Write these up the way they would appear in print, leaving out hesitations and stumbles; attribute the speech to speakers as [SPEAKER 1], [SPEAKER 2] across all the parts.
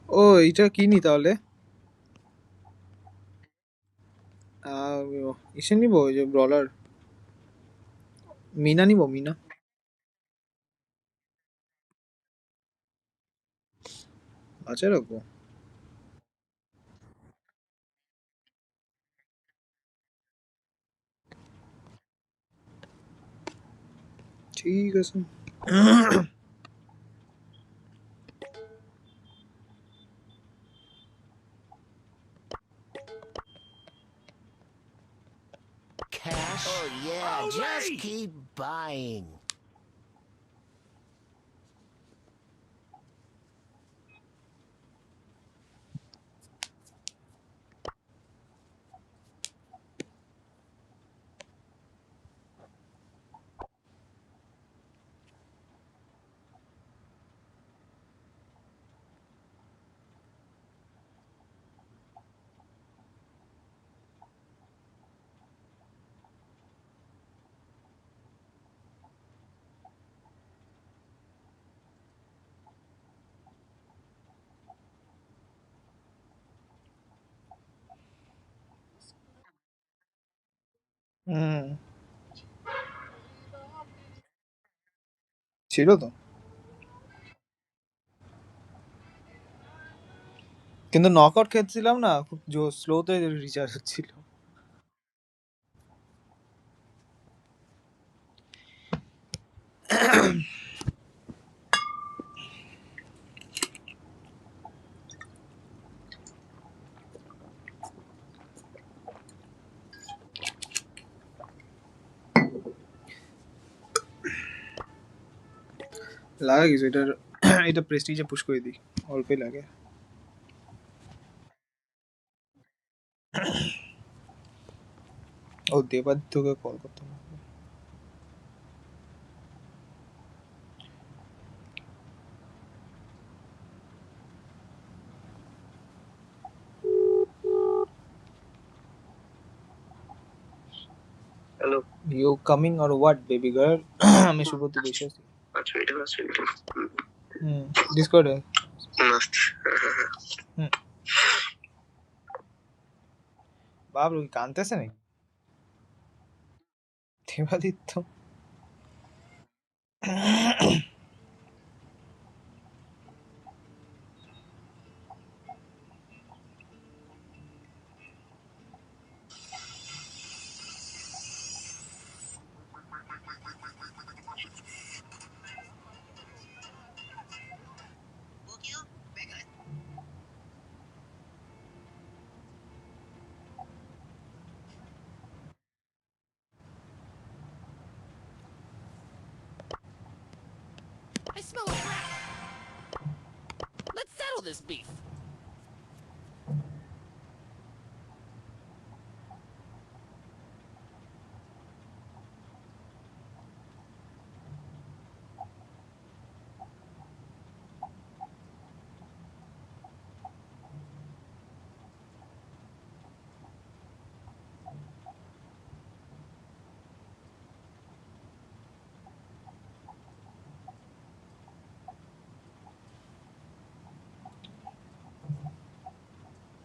[SPEAKER 1] ও এটা কি নি তাহলে ইসে নিব ওই যে ব্রলার মিনা নিব মিনা আচ্ছা রাখবো ঠিক আছে
[SPEAKER 2] Cash? Oh, yeah, just keep buying.
[SPEAKER 1] হুম ছিল তো কিন্তু নকআউট খেলছিলাম না খুব স্লোতে রিচার্জ হচ্ছিল লাগা কিছু এটার এটা প্রেস্টিজে পুশ করে দিই অল্পই লাগে ও দেবাদিত্যকে কল করতে হবে hello you coming or what baby girl আমি শুভতে বসে আছি আচ্ছা এটা আছে হুম ডিসকর্ডে হুম বাবলু কি কানতেছে নাকি Debaditya
[SPEAKER 2] I smell a rat. Let's settle this beef.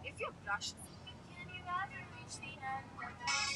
[SPEAKER 3] If your brush is leaking, can you ever reach the end of it?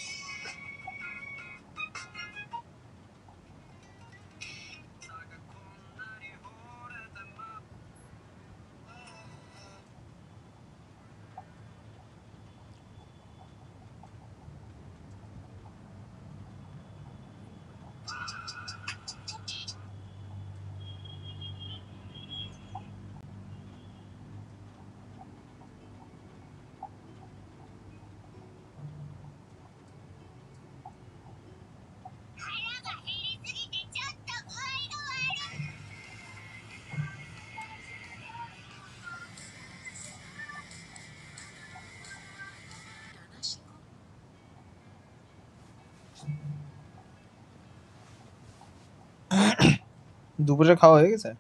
[SPEAKER 1] দুপুরে খাওয়া হয়ে গেছে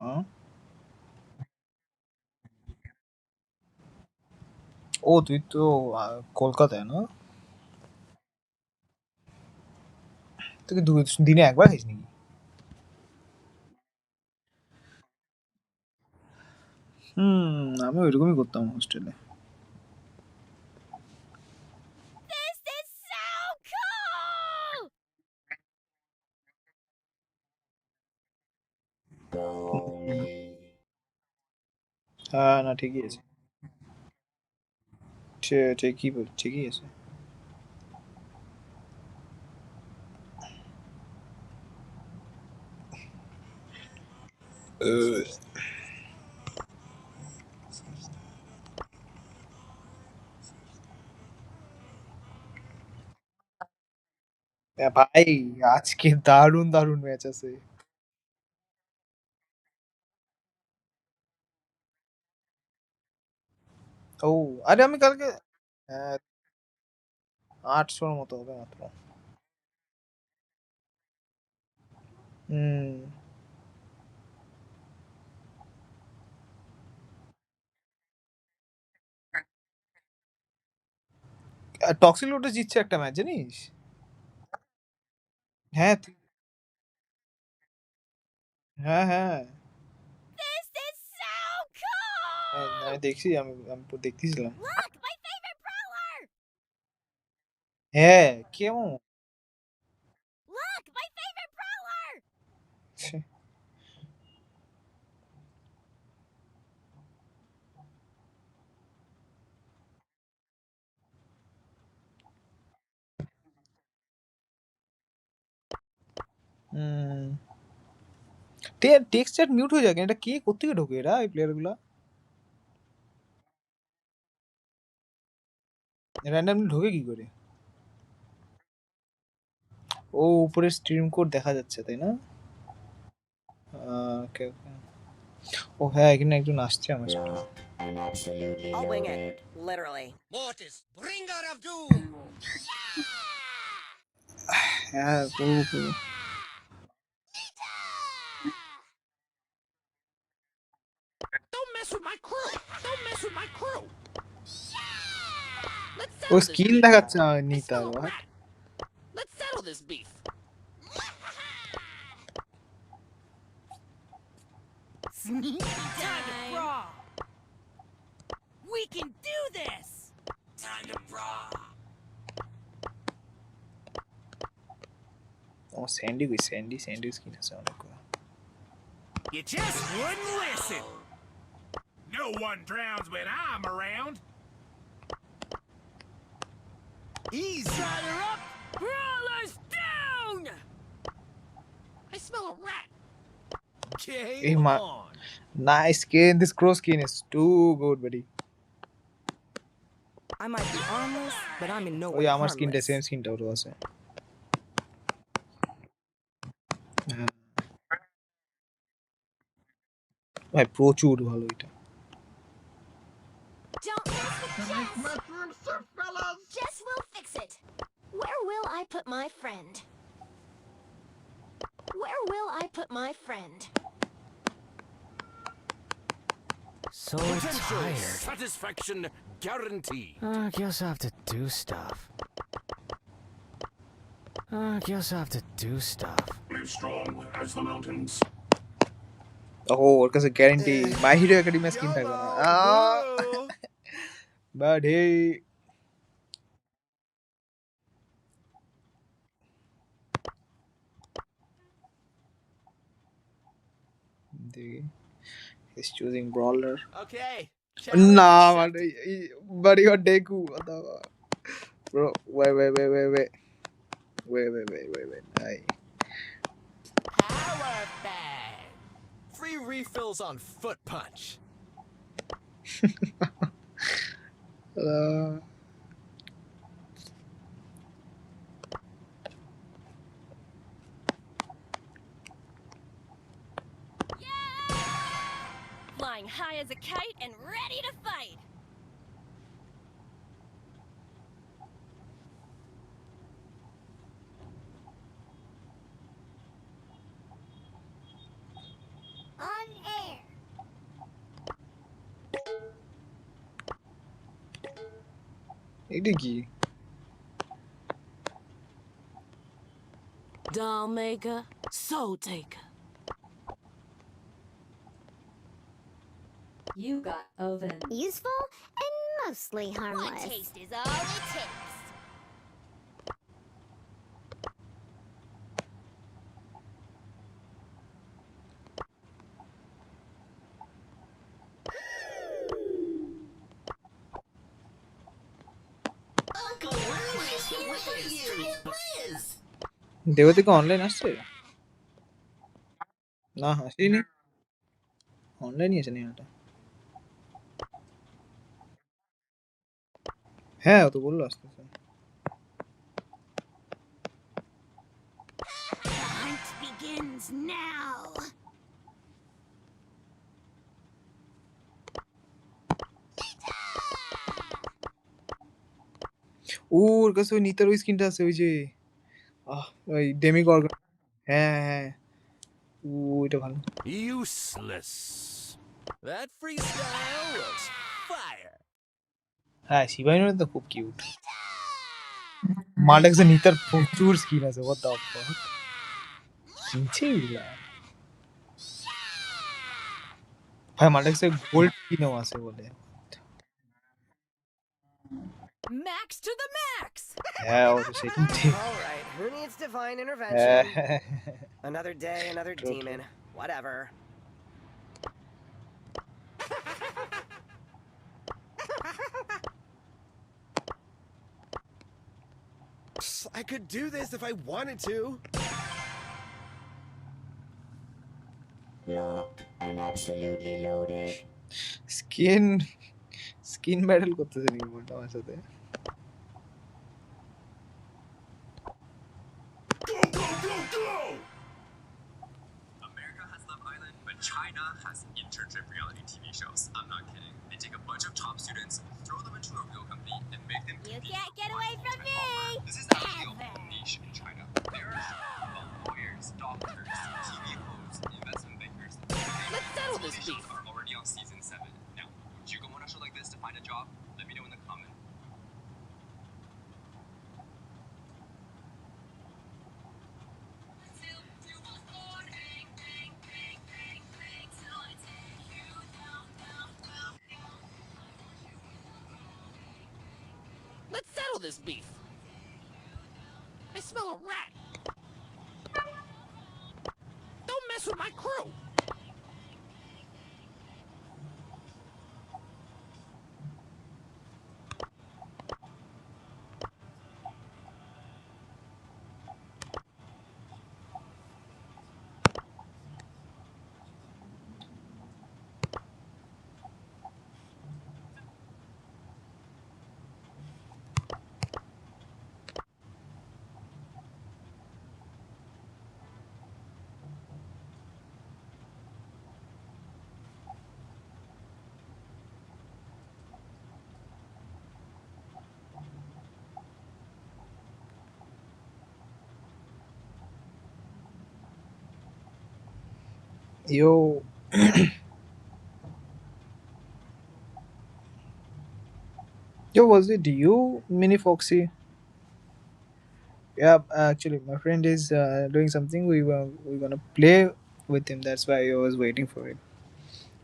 [SPEAKER 1] হ্যাঁ? ও তুই তো কলকাতায় না তুই কি দিনে একবার খাইস নাকি আমি ওইরকমই করতাম হোস্টেলে।
[SPEAKER 3] This is so cool!
[SPEAKER 1] হ্যাঁ, না ঠিকই আছে। ঠিকই আছে। ভাই আজকে দারুণ দারুণ ম্যাচ আছে। ও আরে আমি কালকে 800-র মতো হবে মাত্র। হুম। টক্সিক লোটে জিতছে একটা ম্যাচ জানিস? হ্যাঁ হ্যাঁ হ্যাঁ
[SPEAKER 3] This is so
[SPEAKER 1] হ্যাঁ,
[SPEAKER 3] cool!
[SPEAKER 1] আমি দেখছি, আমি দেখতেছিলাম।
[SPEAKER 3] Look, my favorite brawler!
[SPEAKER 1] হ্যাঁ কেমন?
[SPEAKER 3] Look, my favorite brawler!
[SPEAKER 1] Hmm. Text chat mute হয়ে যায় কেন? এটা কে কোত্থেকে ঢোকে এরা এই প্লেয়ার গুলা? র্যান্ডমলি ঢোকে কি করে? ও উপরে স্ট্রিম কোড দেখা যাচ্ছে তাই না? ওকে ওকে। ও হ্যাঁ, এখানে একজন আসছে আমার সাথে।
[SPEAKER 4] I'll wing it, literally.
[SPEAKER 2] Mortis, bringer of doom!
[SPEAKER 1] হ্যাঁ করবো করবো।
[SPEAKER 2] Don't mess with my crew! Don't mess with my crew! Let's
[SPEAKER 1] ও
[SPEAKER 2] settle this
[SPEAKER 1] স্কিল
[SPEAKER 2] beef.
[SPEAKER 1] দেখাচ্ছে
[SPEAKER 2] I
[SPEAKER 1] নিতার।
[SPEAKER 2] smell a rat. Let's settle this beef.
[SPEAKER 3] Time to brawl! We can do this!
[SPEAKER 2] Time to brawl.
[SPEAKER 1] ও sandy skin আছে অনেক।
[SPEAKER 5] You just wouldn't listen. No one drowns when I'm around. Easy.
[SPEAKER 3] Fire up! Brawlers down!
[SPEAKER 2] I smell a rat.
[SPEAKER 1] Hey,
[SPEAKER 5] Game on.
[SPEAKER 1] Nice skin. This crow skin is too good, buddy.
[SPEAKER 4] I might be armless, but I'm in no
[SPEAKER 1] ওই
[SPEAKER 4] way
[SPEAKER 1] আমার স্কিনটা
[SPEAKER 4] harmless.
[SPEAKER 1] Same স্কিনটা ওরও আছে। হ্যাঁ, ভাই প্রচুর ভালো এটা।
[SPEAKER 3] Don't mess with Jess! Jess will fix it! Where will I put my friend? Where will I put my friend?
[SPEAKER 6] So tired.
[SPEAKER 5] Satisfaction guarantee.
[SPEAKER 6] I guess I have to do stuff.
[SPEAKER 7] Live strong as the mountains.
[SPEAKER 1] ওর কাছে guarantee মাই hero academy skin থাকবে না। But হে দেখি he's choosing brawler.
[SPEAKER 5] Okay.
[SPEAKER 1] না মানে but you are Deku. Bro, wait. Ay.
[SPEAKER 5] Power bag. Free refills on foot punch.
[SPEAKER 1] Uh,
[SPEAKER 3] Flying high as a kite and ready to fight! On air!
[SPEAKER 1] এটা কি?
[SPEAKER 8] Doll maker, soul taker.
[SPEAKER 3] You got oven.
[SPEAKER 8] Useful and mostly
[SPEAKER 3] One
[SPEAKER 8] harmless.
[SPEAKER 3] taste is all it takes. Uncle Louie's here for you. Please.
[SPEAKER 1] Debtika online আসছে? না আসেনি, অনলাইনই আছে না এটা। হ্যাঁ ও তো বললো আসতেছে।
[SPEAKER 3] The hunt begins now.
[SPEAKER 1] ওর কাছে ওই নিতার ওই স্কিনটা আছে, ওই যে ওই ডেমিগর্গ। হ্যাঁ হ্যাঁ, ওইটা ভালো।
[SPEAKER 2] Useless. That freestyle was fire.
[SPEAKER 1] হ্যাঁ শিবাইনের তো খুব কিউট। মাল্ডাক্সে নিতার প্রচুর স্কিন আছে, what the fuck? কিনছে এগুলা? ভাই মাল্ডাক্সে গোল্ড স্কিনও আছে বলে।
[SPEAKER 4] Max to the max!
[SPEAKER 1] হ্যাঁ ও তো সেটাই।
[SPEAKER 9] Alright, who needs divine
[SPEAKER 1] হ্যাঁ
[SPEAKER 9] intervention? Another day, another
[SPEAKER 1] True,
[SPEAKER 9] demon. Whatever.
[SPEAKER 5] I could do this if I wanted to.
[SPEAKER 6] Locked and absolutely loaded.
[SPEAKER 1] Skin battle করতেছে নাকি বলটা আমার সাথে?
[SPEAKER 7] Go, go, go, go!
[SPEAKER 10] America has Love Island, but China has internship reality TV shows. I'm not kidding. They take a bunch of top students, throw them into a real company, and make them
[SPEAKER 3] You
[SPEAKER 10] compete
[SPEAKER 3] can't get
[SPEAKER 10] for
[SPEAKER 3] away from me.
[SPEAKER 10] This is actually a whole niche in China. There are shows about lawyers, doctors, TV hosts, investment bankers.
[SPEAKER 2] Let's settle this
[SPEAKER 10] These
[SPEAKER 2] beef.
[SPEAKER 10] shows are already on season 7. Now, would you go on a show like this to find a job? Let me know in the comments.
[SPEAKER 2] Let's settle this beef. I smell a rat. Don't mess with my crew.
[SPEAKER 1] Yo. Yo, was it you, Mini Foxy? Yeah, actually, my friend is doing something. We're gonna play with him. That's why I was waiting for it.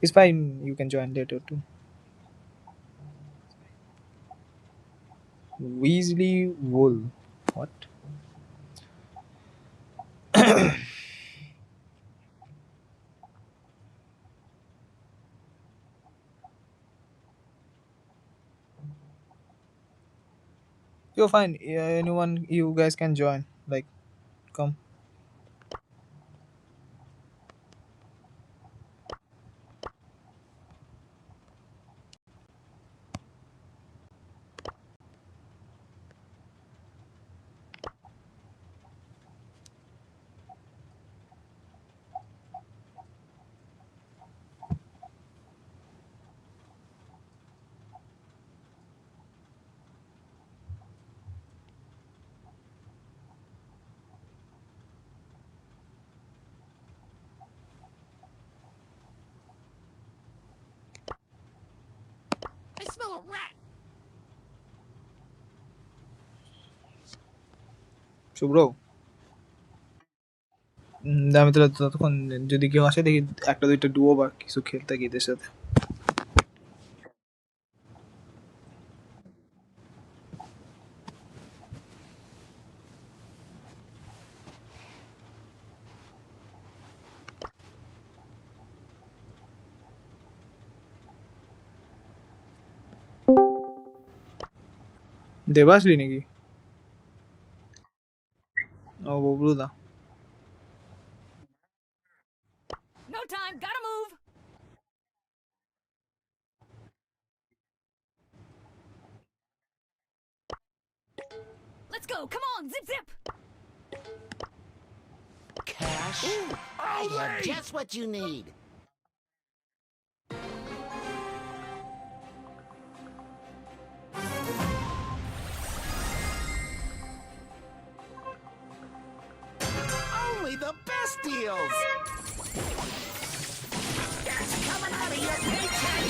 [SPEAKER 1] It's fine. You can join later too. Weasley Wool. What? You're fine. Yeah, anyone, you guys can join. Like, come.
[SPEAKER 2] I smell a rat.
[SPEAKER 1] শুভ্র, আমি তাহলে ততক্ষণ যদি কেউ আসে দেখি একটা দুইটা duo বা কিছু খেলতে গিয়ে এদের সাথে। देवास लेने की। वो ब्लू था।
[SPEAKER 4] No time, gotta move. Let's go, come on, zip zip.
[SPEAKER 2] Cash? I have just what you need. Only the best deals! That's coming out of your paycheck!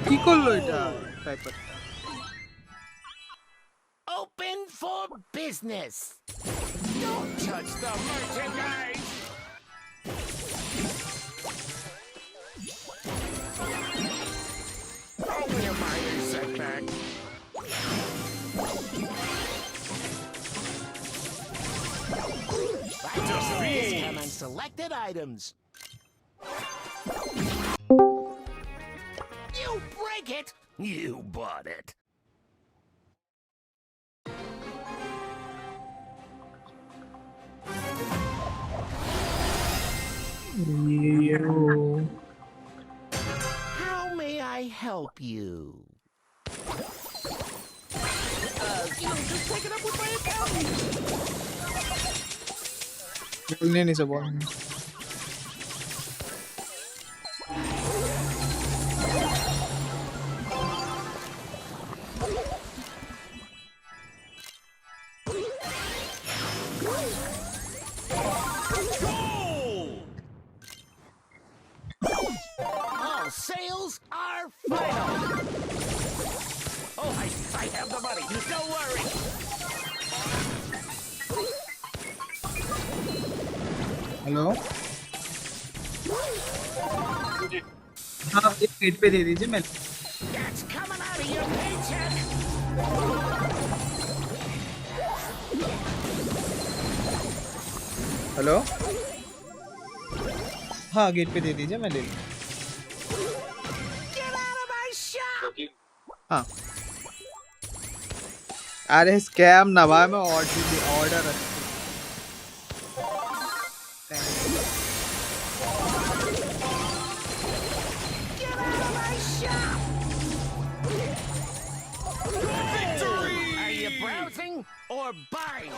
[SPEAKER 1] কি করলো এটা টাইপার?
[SPEAKER 2] Open for business! Don't touch the merchandise! Only a minor setback. Just come on selected items. You break it! You bought it. How may I help you? Just take it up with my accountant.
[SPEAKER 1] बोलने नहीं सब बोल।
[SPEAKER 2] All sales are final. Oh, I have the money. Don't worry.
[SPEAKER 1] Hello, हाँ एक gate पे दे दीजिए मैं।
[SPEAKER 2] That's coming out of your paycheck.
[SPEAKER 1] Hello, हाँ गेट पे दे दीजिए मैं ले लूँ।
[SPEAKER 2] Get out of my shop.
[SPEAKER 1] हाँ अरे स्कैम ना भाई, मैं order
[SPEAKER 2] Get out of my shop. Victory. Are you browsing or buying?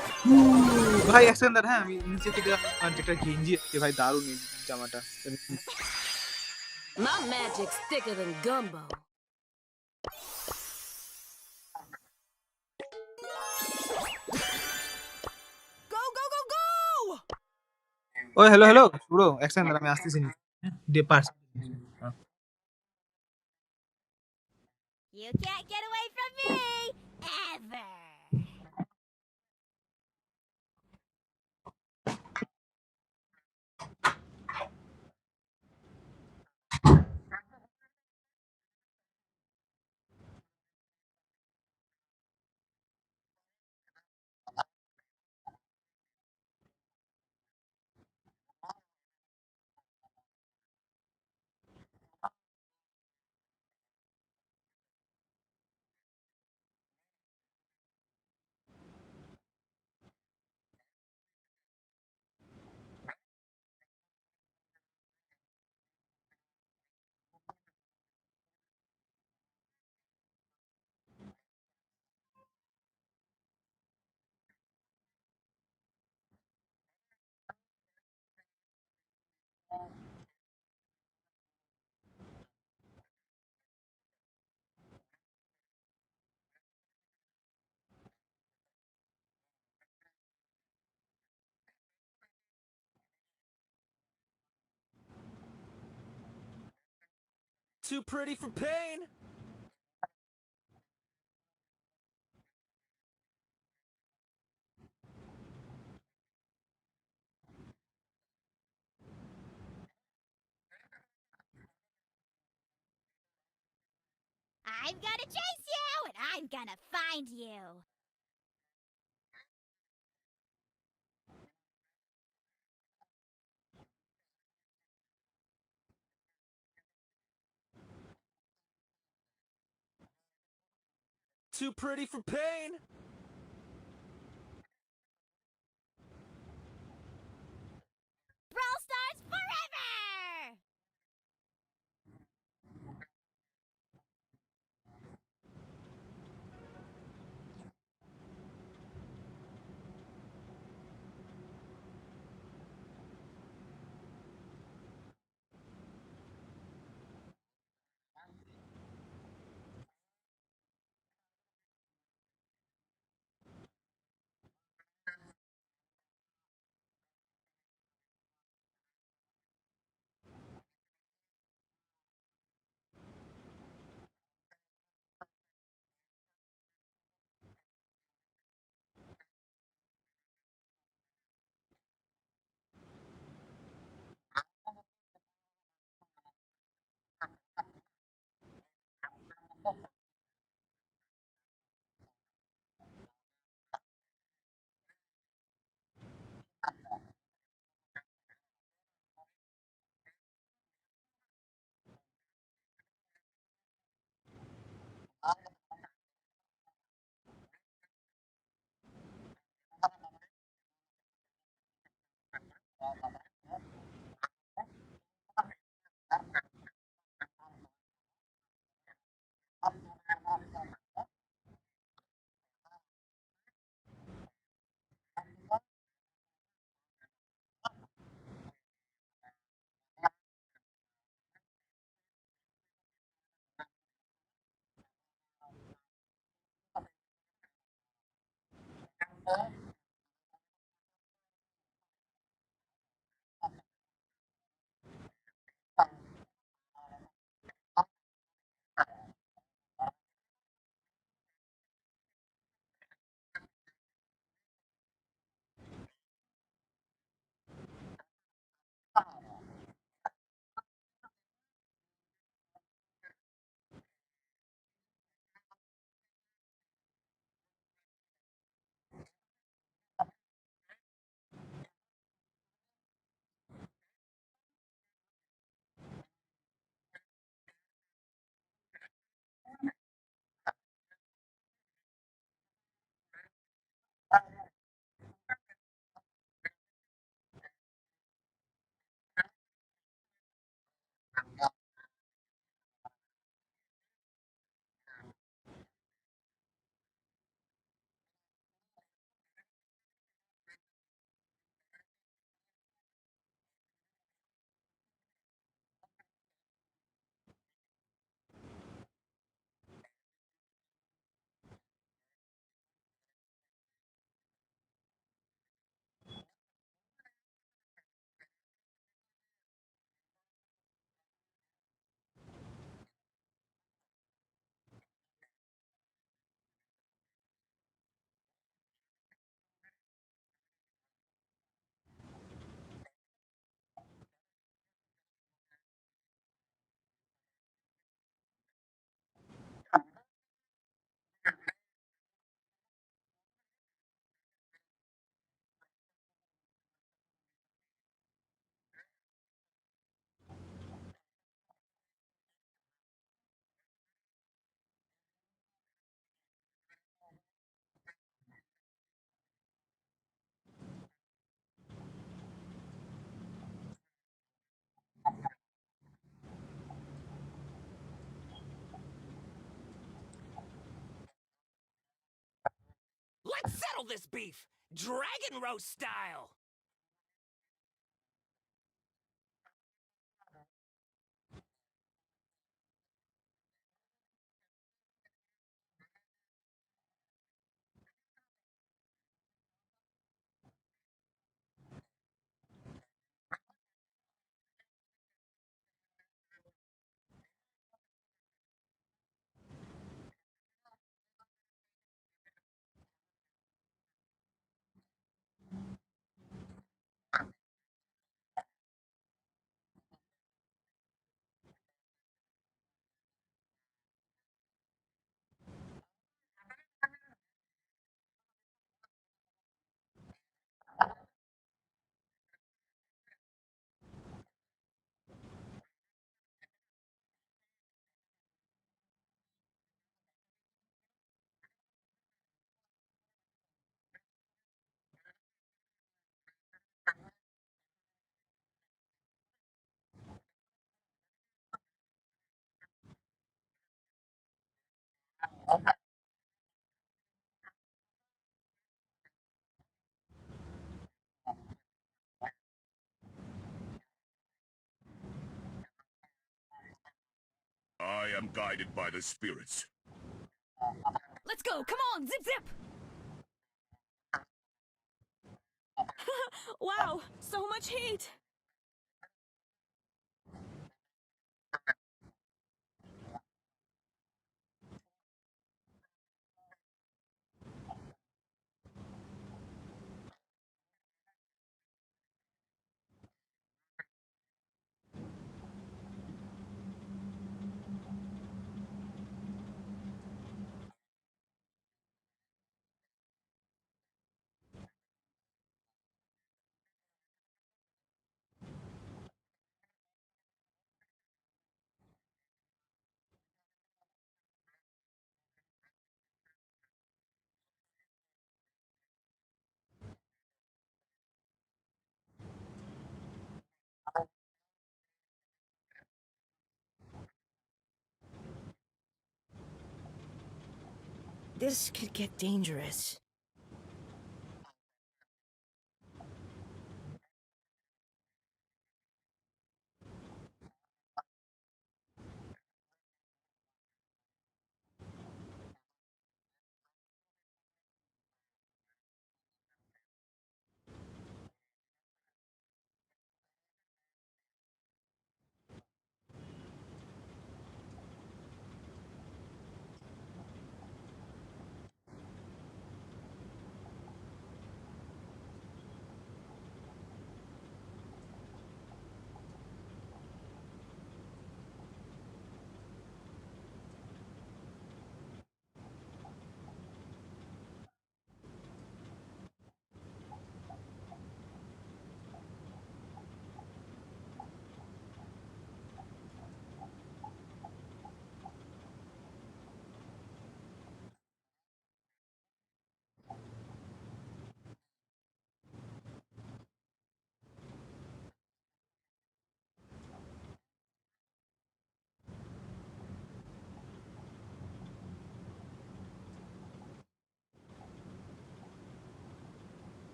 [SPEAKER 1] ভাই একসাথে अंदर है আমি নিচে থেকে যেটা গেঞ্জি আছে ভাই দারুণ এই জামাটা।
[SPEAKER 4] My magic's thicker than gumbo. Go, go, go, go!
[SPEAKER 1] ওই হ্যালো হ্যালো ব্রো, একসাথে अंदर আমি আসতেছি নিচে। ডে পার্স।
[SPEAKER 3] You can't get away from me! Ever!
[SPEAKER 2] Too pretty for pain.
[SPEAKER 3] I'm gonna chase you, and I'm gonna find you.
[SPEAKER 2] Too pretty for pain.
[SPEAKER 4] Brawl Stars forever!
[SPEAKER 2] Let's settle this beef, dragon roast style.
[SPEAKER 7] I am guided by the spirits.
[SPEAKER 4] Let's go! Come on! Zip zip! Wow! So much heat!
[SPEAKER 9] This could get dangerous.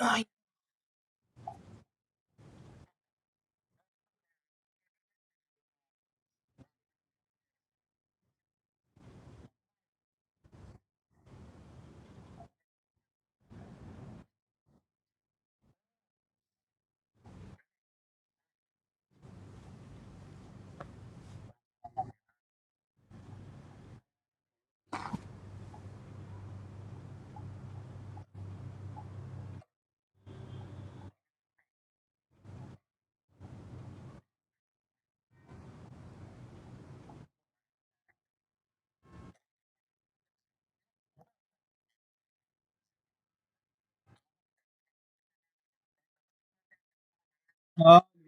[SPEAKER 1] I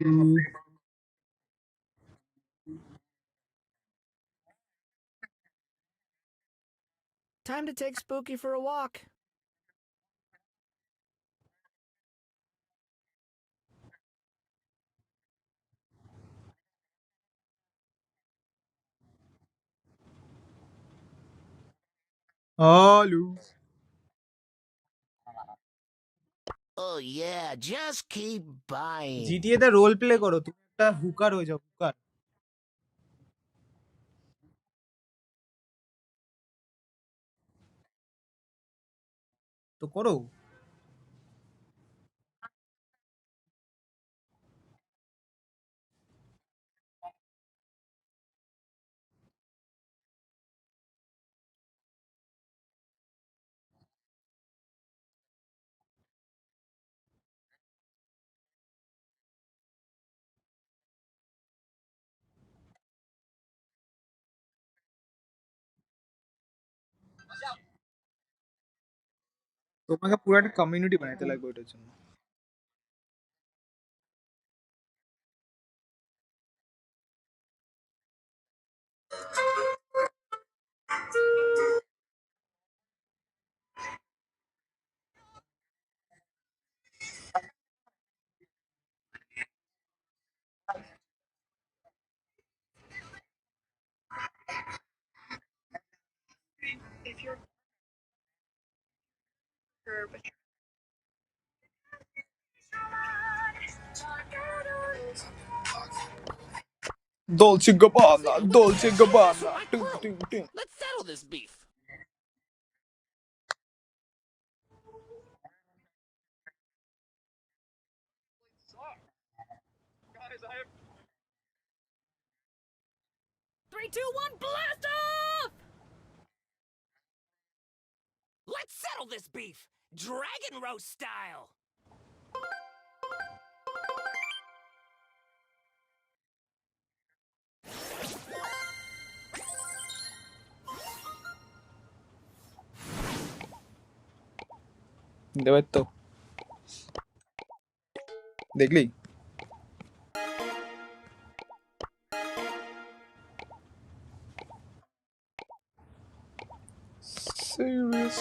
[SPEAKER 1] um,
[SPEAKER 9] Time to take Spooky for a walk.
[SPEAKER 1] Hello.
[SPEAKER 5] Oh yeah, just keep buying.
[SPEAKER 1] GTA তে role play করো, তুমি একটা হুকার হয়ে যাও, হুকার। তো করো। তোমাকে পুরো একটা কমিউনিটি বানাইতে লাগবে ওটার জন্য। Dolce Gabbana, Dolce Gabbana. Ting, ting, ting.
[SPEAKER 2] Let's settle this beef.
[SPEAKER 4] Three, two, one, blast off!
[SPEAKER 2] Let's settle this beef, dragon roast style.
[SPEAKER 1] দেবে তো, দেখলি? Serious.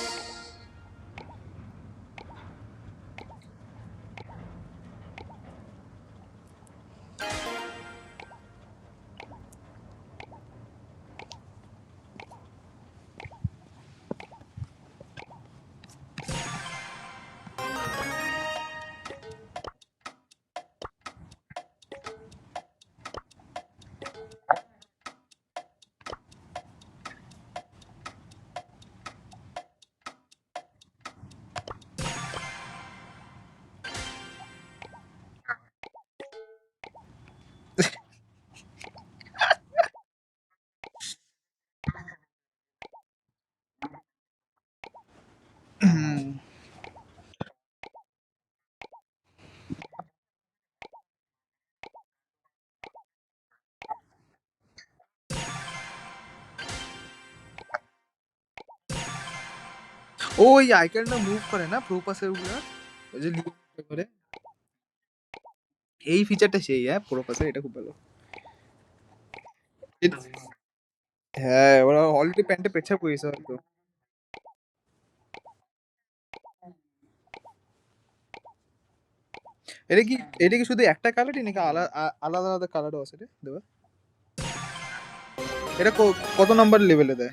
[SPEAKER 1] ও ওই আইকনটা মুভ করে না প্রোপাসের উপরে, ওই যে লিভার করে, এই ফিচারটা সেই প্রোপাসের, এটা খুব ভালো। হ্যাঁ, ওরা অলরেডি প্যান্টে পেছাব করেছে হয়তো। এটা কি, এটা কি শুধু একটা কালারই নাকি আলাদা আলাদা কালারও আছে রে দেবা? এটা কত নাম্বার লেভেলে দেয়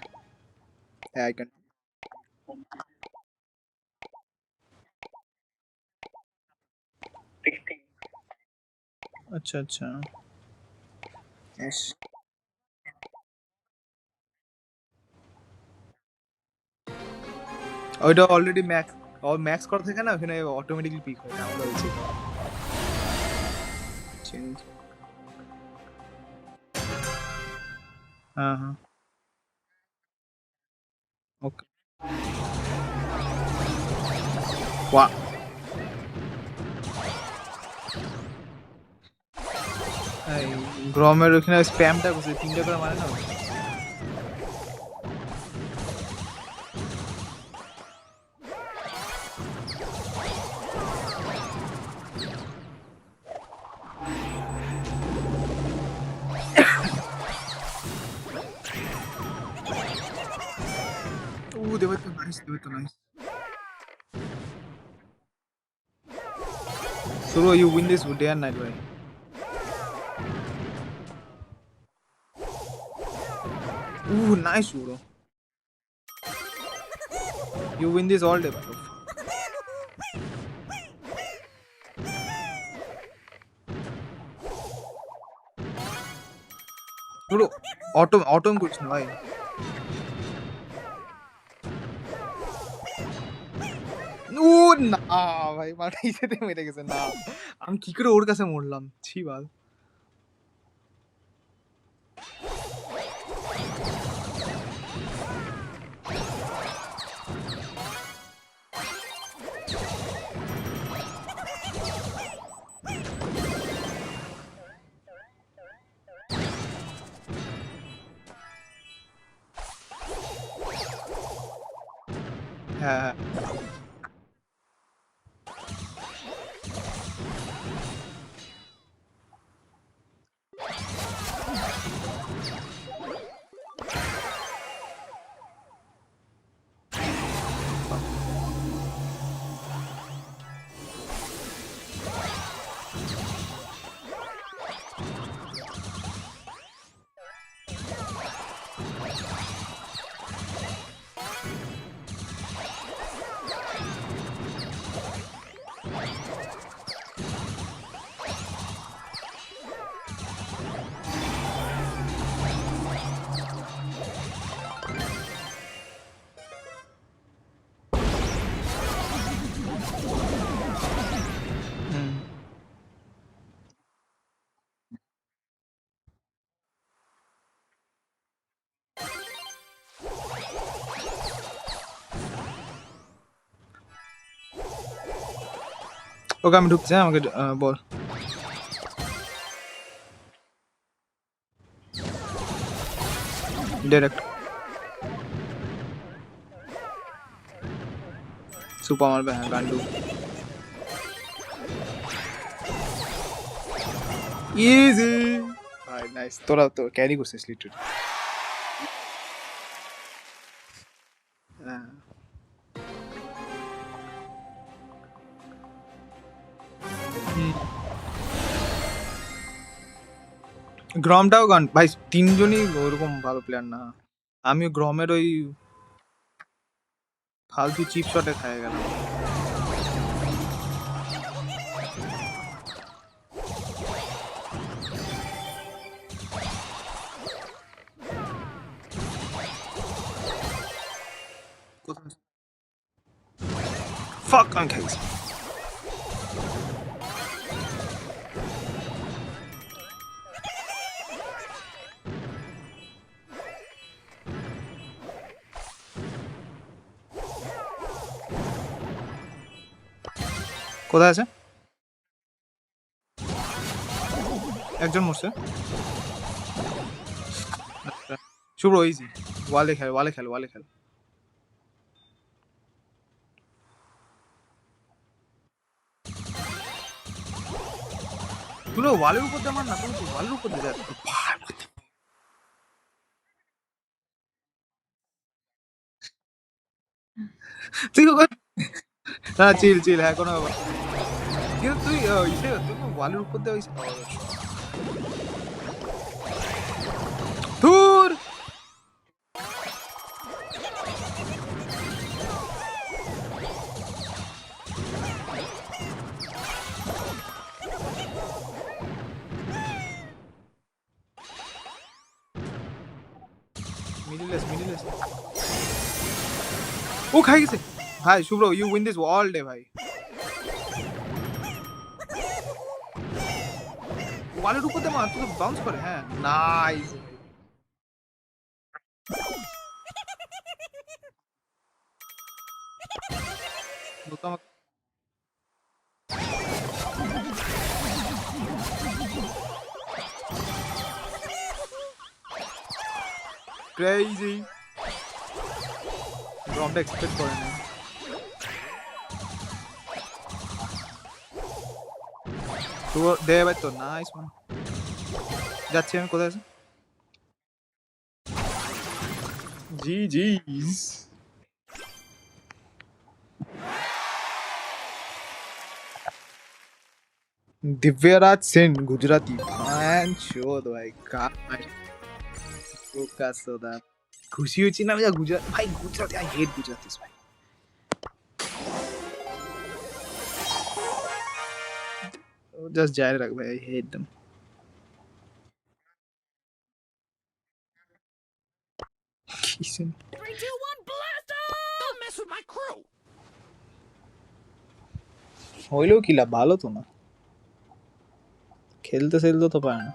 [SPEAKER 1] আইকন? আচ্ছা আচ্ছা। Yes. ওইটা অলরেডি ম্যাক্স করা থাকে না, ওখানে অটোমেটিক্যালি পিক হয় না, আমরা হচ্ছে চেঞ্জ। হ্যাঁ হ্যাঁ, ওকে। ওয়া, এই গ্রমের ওখানে স্প্যামটা করছে, 3টা করে মারে না? Ooh, they were too nice. They were too nice. Suro, you win this day and night, right? Ooh, nice, Suro. You win this all day, bro. Suro, autumn kuch na, bhai. না ভাই মারাই যেতে মেরে গেছে না আমি কি করে ওর কাছে মরলাম ছি বাল হ্যাঁ হুম। ওকে আমি ঢুকছি হ্যাঁ, আমাকে বল ডাইরেক্ট সুপার মারবে হ্যাঁ গান্ডু ইজি ভাই নাইস তোরা তো ক্যারি করছিস লিটারালি হ্যাঁ গ্রমটাও গান ভাই তিনজনই ওরকম ভালো প্লেয়ার না আমি গ্রমের ওই ফালতু চিপ শটে খায় গেলাম ফাক আমি খাইছি কোথায় আছে একজন মরছে শুভ্র ইজি ওয়ালে খেল ওয়ালে খেল ওয়ালে খেল তুই ওয়ালের উপর দিয়ে মার না তুমি তো ওয়ালের উপর দিয়ে যাচ্ছ তুই না চিল চিল হ্যাঁ কোনো ব্যাপার না। কিন্তু তুই ইসে তুই ওয়ালের উপর দিয়ে ধুর মিডিলেস মিডিলেস ও খাই গেছে ভাই Shubhro you win this all day ভাই ওয়ালের উপর দিয়ে মার তুই তো বাউন্স করে হ্যাঁ নাইস ক্রেজি গ্রমটা এক্সপেক্ট করে না তো দে ভাই তো নাইস ওয়ান যাচ্ছি আমি কোথায় আছে জি জিস दिव्यराज सेन गुजराती फैन शो तो भाई का सोदा खुशी हुई ना मुझे गुजरात भाई गुजराती आई हेट गुजरातीस भाई जस्ट जारी रख भाई I hate them
[SPEAKER 4] 3, 2, 1, blast off!
[SPEAKER 2] Don't mess with my crew.
[SPEAKER 1] হইলেও কি লাভ, ভালো তো না, খেলতে খেলতে তো পারে না।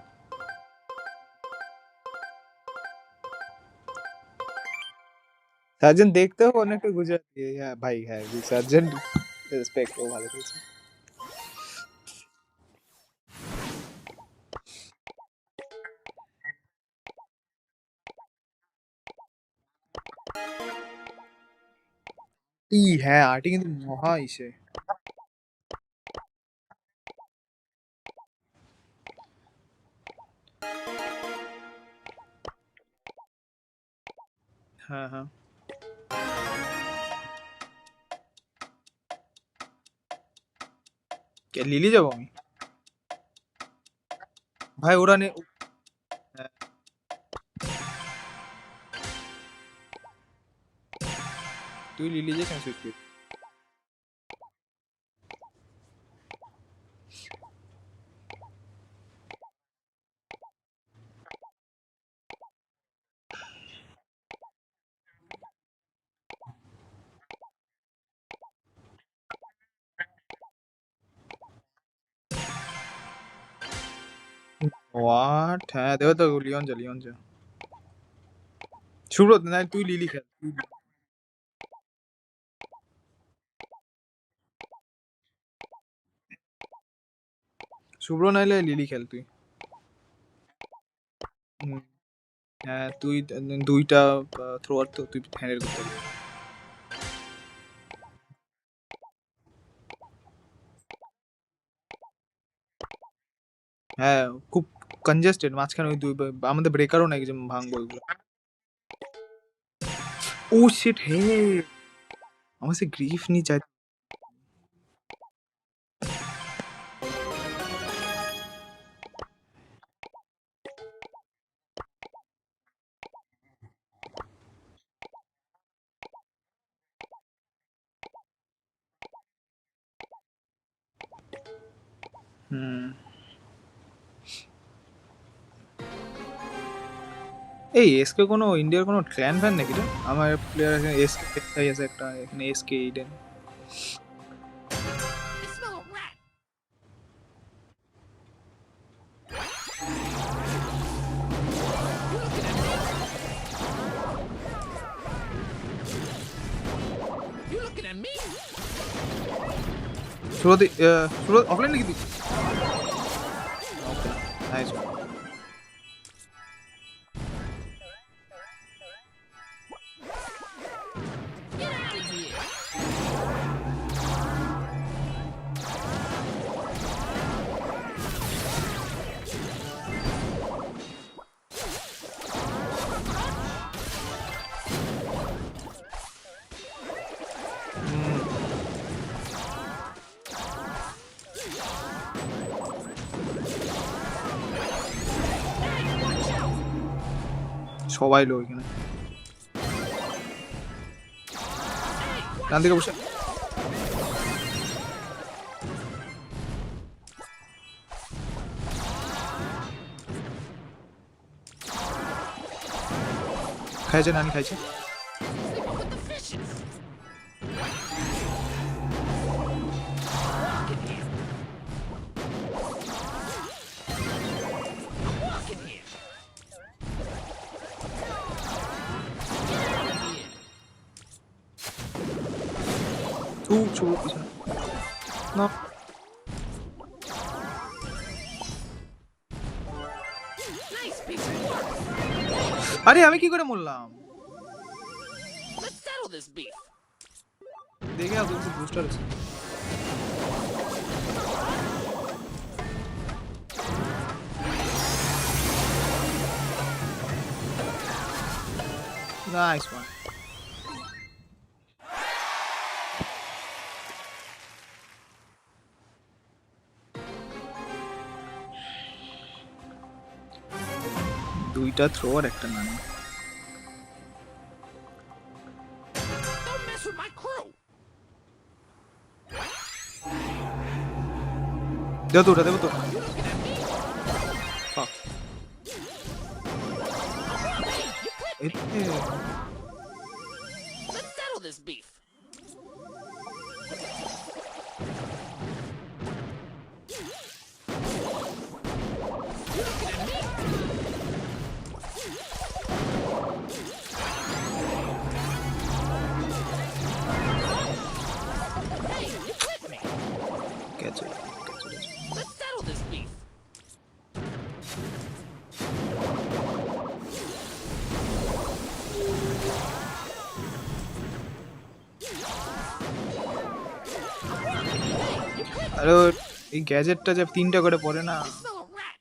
[SPEAKER 1] সার্জেন্ট দেখতেও অনেকটা গুজরাটি, হ্যাঁ ভাই, হ্যাঁ সার্জেন্ট রেসপেক্ট, ও ভালো খেলছে। হ্যাঁ আর্টি কিন্তু মহা ইসে। হ্যাঁ হ্যাঁ, লিলি যাবো আমি ভাই, ওরা নে। হ্যাঁ, তুই লিলি যে কেন সুইচ করবি? হোয়াট, হ্যাঁ দেবে তো, লিওন যা, লিওন যা। সুব্রত না, তুই লিলি খেল, শুভ্র নাইলে লিলি খেল তুই। হুম, হ্যাঁ তুই দুইটা থ্রোয়ার তো তুই হ্যান্ডেল করতে পারবি। হ্যাঁ খুব কনজেস্টেড মাঝখানে, ওই দুই আমাদের ব্রেকারও নাই যে ভাঙবো ওইগুলো। ও শিট, হে আমার সে গ্রিফ নি চাই। হুম, এই এসকে কোনো ইন্ডিয়ার কোনো ক্ল্যান ফ্যান নাকি রে? আমার প্লেয়ার আছে এসকে, আছে একটা এখানে SK Eden.
[SPEAKER 2] I smell a rat. You looking at me?
[SPEAKER 1] Surath, Surath offline নাকি তুই? ওকে, nice.
[SPEAKER 2] Get out of here.
[SPEAKER 1] সবাই লো এখানে, ডান দিকে বসে। খাইছে নানি খাইছে।
[SPEAKER 2] Sleeping with the fishes. Walk in here.
[SPEAKER 1] সুরত পিছনে না।
[SPEAKER 2] Nice piece of work.
[SPEAKER 1] আরে আমি কি করে মরলাম?
[SPEAKER 2] Let's settle this beef.
[SPEAKER 1] দেখে আর কিছু বুস্টার আছে। Nice one. দুইটা থ্রো আর একটা নানি।
[SPEAKER 2] Don't mess with my crew.
[SPEAKER 1] দেবো তো, ওটা দেবো তো।
[SPEAKER 2] You looking at me?
[SPEAKER 1] Fuck.
[SPEAKER 2] You clipped me. Let's settle this beef.
[SPEAKER 1] আরে এই গ্যাজেটটা যে 3টা করে পড়ে না।
[SPEAKER 2] I smell a rat.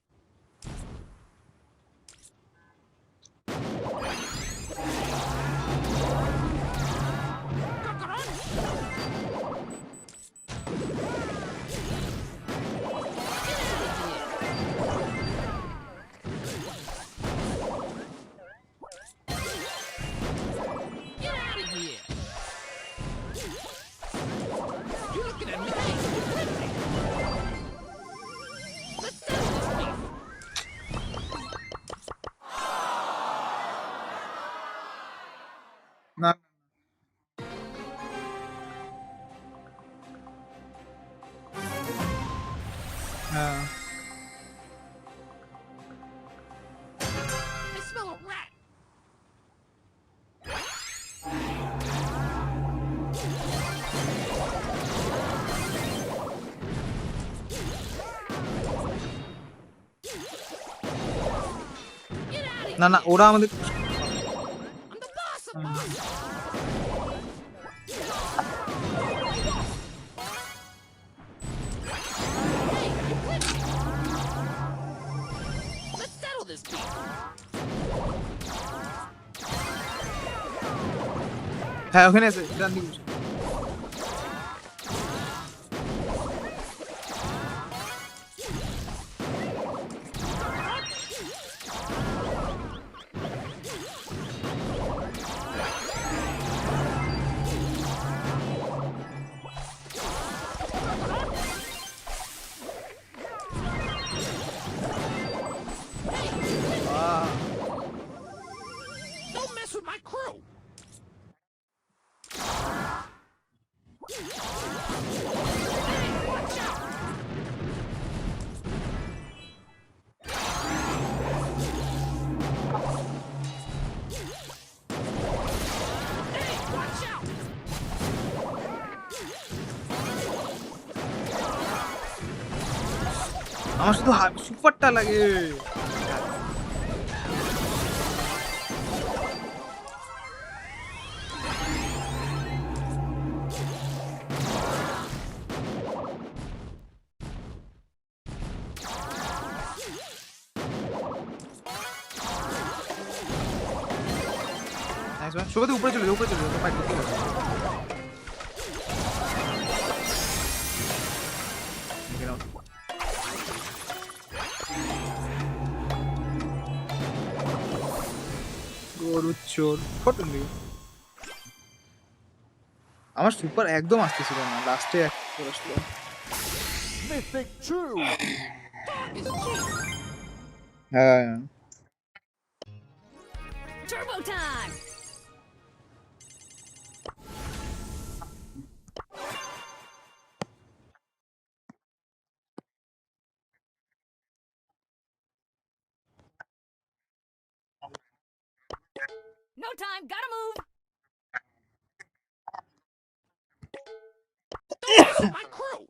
[SPEAKER 2] Get out of here! You're looking at me. Let's settle this beef.
[SPEAKER 1] না হ্যাঁ
[SPEAKER 2] I smell a rat. Get out of
[SPEAKER 1] না না
[SPEAKER 2] here!
[SPEAKER 1] ওরা আমাদের
[SPEAKER 2] I'm the boss of boss. Hey, you quit me. Let's settle this beef.
[SPEAKER 1] হ্যাঁ ওখানে আছে ডান দিকে বসে। আহ,
[SPEAKER 2] Don't mess with my crew. Hey, watch out. Hey, watch out.
[SPEAKER 1] আমার শুধু সুপারটা লাগে। নাইস ওয়ান শুভদীপ উপরে চলে উপরে চলে ফাইট করতে হবে। Get out. গরুর চোর ফটো নিবি। আমার সুপার একদম আসতেছিল না লাস্টে এক করে আসলো। হ্যাঁ
[SPEAKER 4] Turbo time! No time, gotta move!
[SPEAKER 2] Don't mess with my crew.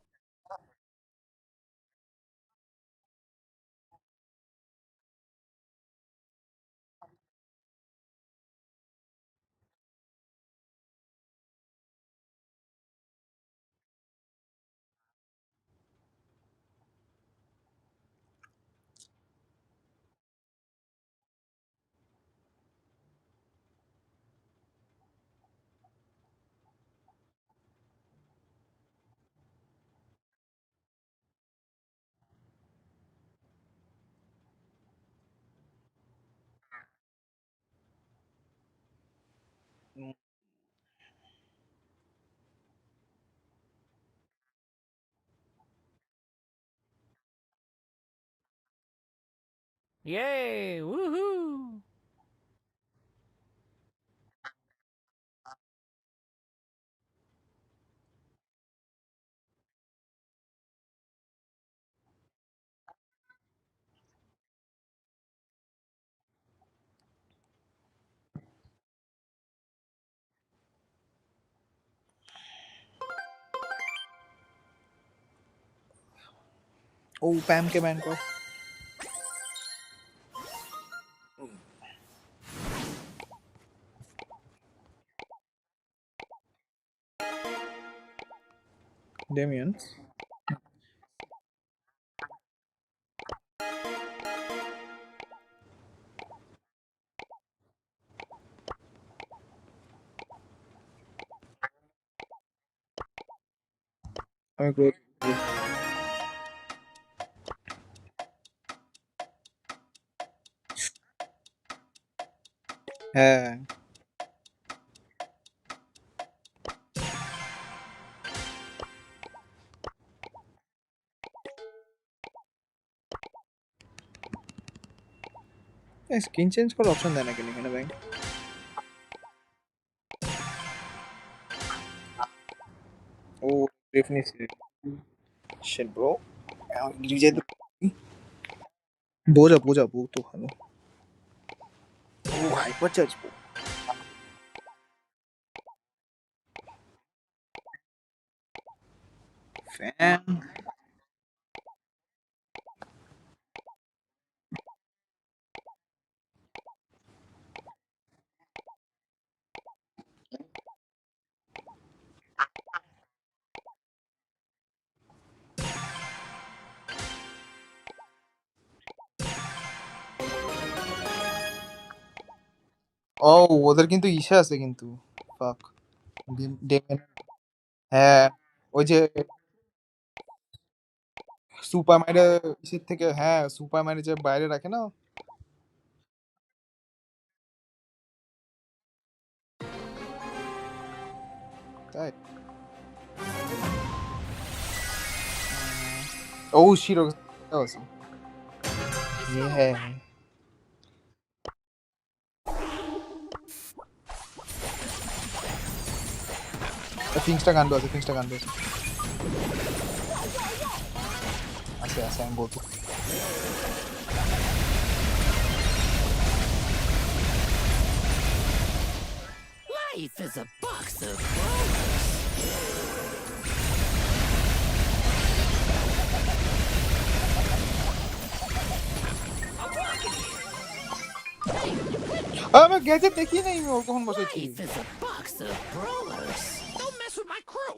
[SPEAKER 9] Yay! Woohoo!
[SPEAKER 1] ও প্যাম কে ব্যান কর। ডেমিয়ান আমি গ্রোথ হ্যাঁ স্কিন চেঞ্জ করার অপশন দেয় না কেন এখানে ভাই ও ডেফিনেটলি শিট ব্রো রিজেক্ট বোঝা বোঝা বউ তো ভালো ও হাইপার চার্জ ফ্যান ও ওদের কিন্তু ইসে আছে কিন্তু ফাক হ্যাঁ ওই যে সুপার মাইরে ইসের থেকে হ্যাঁ সুপার মাইরে যে বাইরে রাখে না তাই ও শিরো awesome yeah ফিংসটা গান্ডু আছে ফিংসটা গান্ডু আছে আছে আছে আমি বলতো
[SPEAKER 2] Life is a box of brawlers.
[SPEAKER 1] আমি গ্যাজেট দেখি নাই আমি ওর কখন বসেছি
[SPEAKER 2] Life is a box of brawlers. Don't mess with my crew.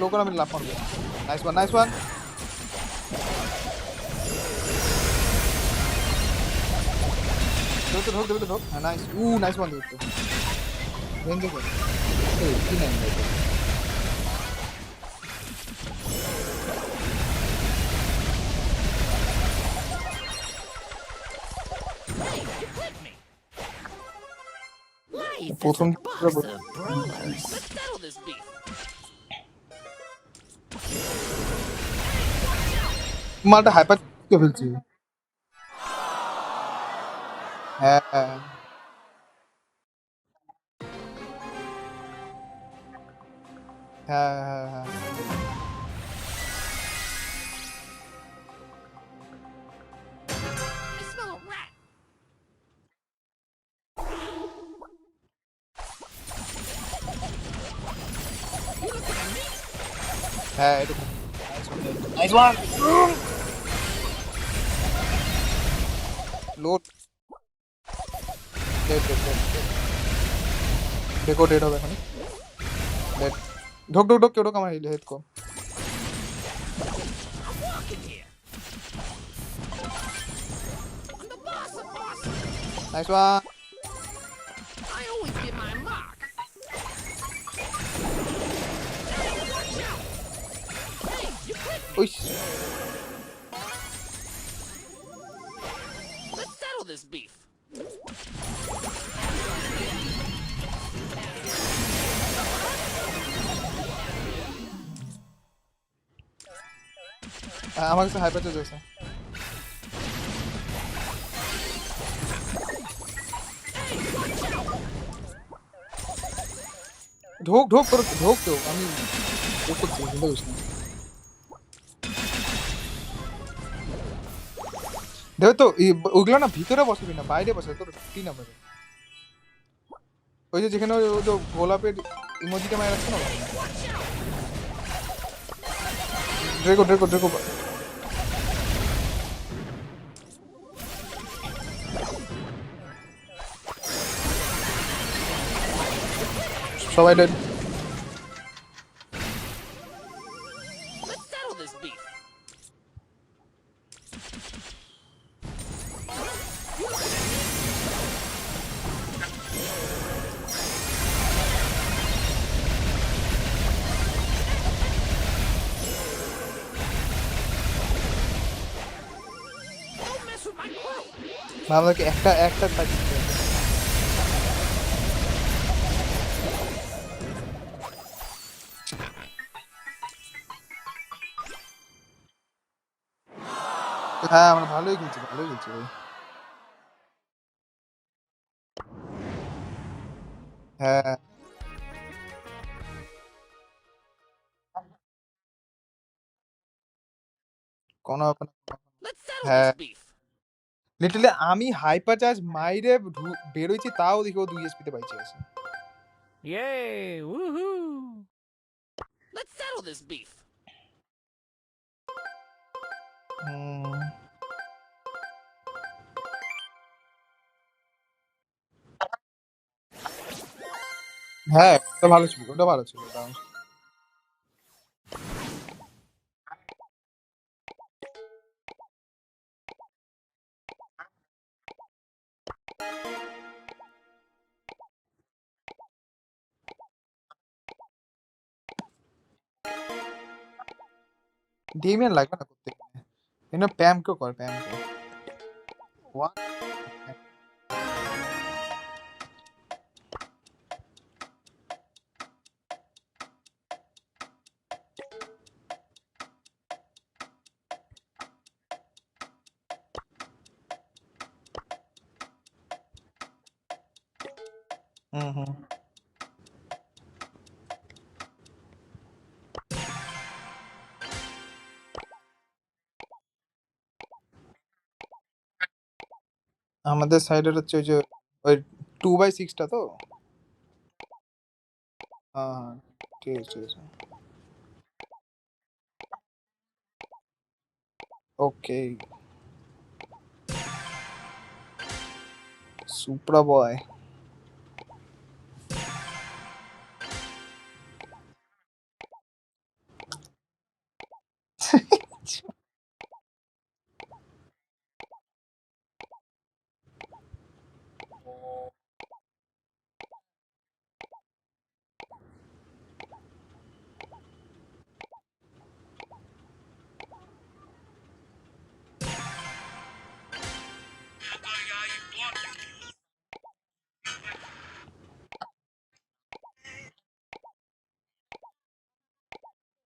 [SPEAKER 1] Local আমি লাভ করবো নাইস ওয়ান ঢোক হ্যাঁ নাইস নাইস ওয়ান দেখতো রেঞ্জ দেখো কি নাই
[SPEAKER 2] Life is
[SPEAKER 1] প্রথম
[SPEAKER 2] a box of brawlers. Let's settle this beef.
[SPEAKER 1] মালটা হাইপার কে ফেলছি হ্যাঁ হ্যাঁ
[SPEAKER 2] I smell a rat. You looking at me?
[SPEAKER 1] হ্যাঁ এটা nice one load dead dead হবে এখন ডেড ঢোক কেউ ঢোক আমার head co
[SPEAKER 2] I'm walking here. I'm the boss of awesome.
[SPEAKER 1] Nice one
[SPEAKER 2] I always get my mark. Hey, watch out. Hey, you clipped me.
[SPEAKER 1] ওই
[SPEAKER 2] Let's settle this beef.
[SPEAKER 1] আমার কাছে hyper charge আছে ঢোক তো আমি ঢোক করছি চিন্তা করিস না দেখো তো ওগুলো না ভিতরে বসাবি না বাইরে বসে তোর 3 নাম্বারে ওই যে যেখানে ওই যে গোলাপের ইমোজিটা মারা রাখছে না ড্রেগো সবাই dead
[SPEAKER 2] Let's settle this beef. You looking at my crew.
[SPEAKER 1] আমাদেরকে একটা থাকি হ্যাঁ আমরা ভালোই খেলছি ভাই হ্যাঁ কোনো ব্যাপার না।
[SPEAKER 2] Let's settle this
[SPEAKER 1] হ্যাঁ
[SPEAKER 2] beef.
[SPEAKER 1] লিটারালি আমি হাইপার চার্জ মাইরে বেরোইছি তাও দেখি ও 2 এসপি তে পাইছে আছে
[SPEAKER 9] Yay! Woohoo!
[SPEAKER 2] Let's settle this beef.
[SPEAKER 1] হুম, হ্যাঁ ওটা ভালো ছিল ওটা ডেমিয়ান লাগবে না করতে এনে প্যাম কেও কর প্যাম কে What? হুম হুম আমাদের সাইডের হচ্ছে ওই যে ওই 2/6 টা তো হ্যাঁ হ্যাঁ ঠিক আছে ঠিক আছে ওকে সুপ্রা বয়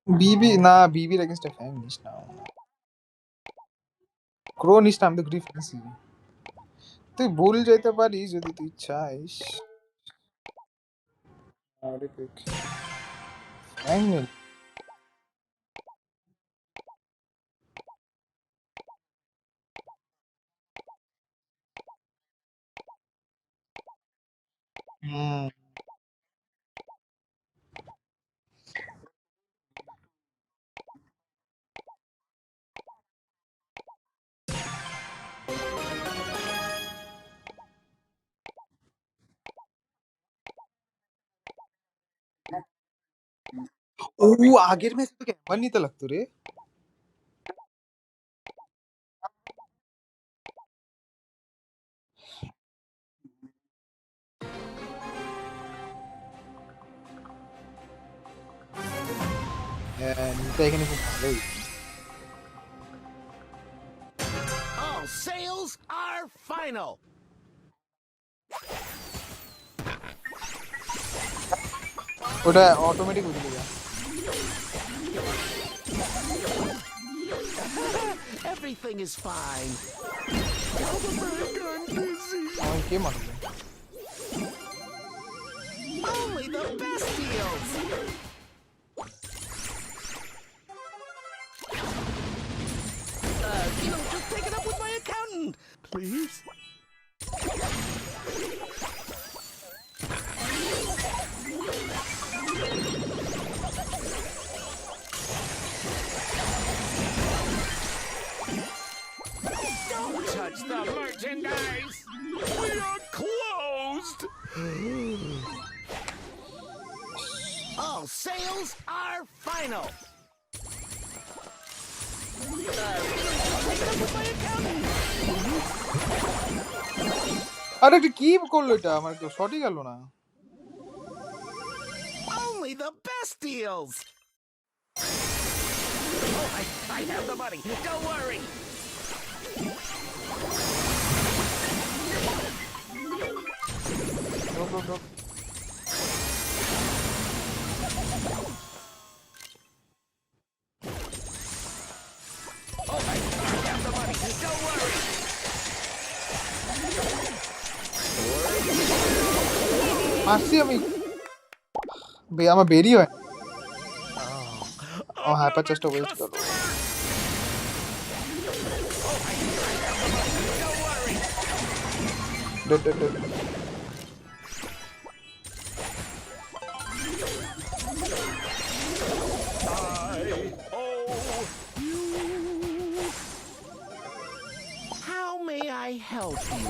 [SPEAKER 1] বিবি না বিবির এগেইনস্ট ফ্যান নিস না ক্রো নিস না আমি তো গ্রিফ নিছি তুই ভুল যেতে পারিস যদি তুই চাইস আরে পিক ফ্যান নে হুম ও আগের ম্যাচ তোকে একবার নিতে লাগতো রে হ্যাঁ নিতে এখানে খুব ভালোই
[SPEAKER 2] All sales are final.
[SPEAKER 1] ওটা অটোমেটিক বুঝলি যা
[SPEAKER 2] Everything is fine.
[SPEAKER 1] আমার কে মারবে
[SPEAKER 2] Only the best deals. Just take it up with my accountant, please. Don't touch the merchandise. We are closed. All sales are final.
[SPEAKER 1] আরে এটা কি করলো এটা আমার তো শটই গেল না
[SPEAKER 2] Only the best deals. Oh, I have the money. Don't worry.
[SPEAKER 1] মারছি আমি আমার বেরি হয় ও হাইপার চেষ্টা ওয়েস্ট করলো dead
[SPEAKER 2] How may I help you?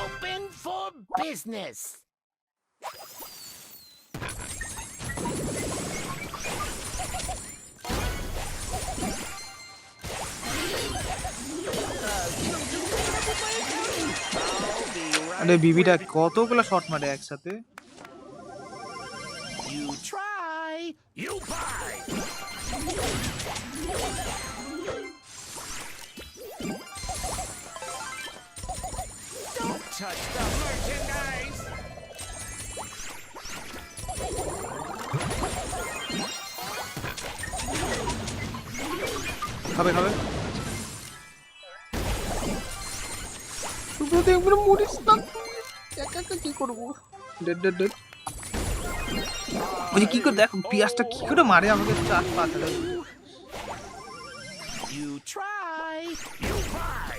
[SPEAKER 2] Open for business.
[SPEAKER 1] আরে বিবিটা কতগুলো শট মারে একসাথে
[SPEAKER 2] You try, you buy. Don't touch the merchandise.
[SPEAKER 1] খাবে সুব্রত একবার মরিস না একা একা কি করবো ডেড ওই কি করে দেখো পিয়াসটা কি করে মারে আমাকে 4-5
[SPEAKER 2] You try, you buy.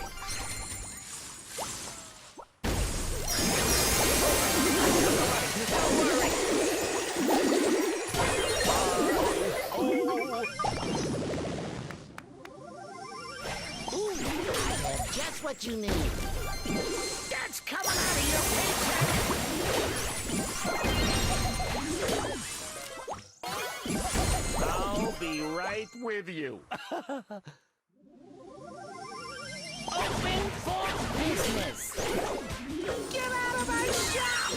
[SPEAKER 2] Just what you need. That's coming out of your paycheck. I'll be right with you. Open for business. Get out of my shop.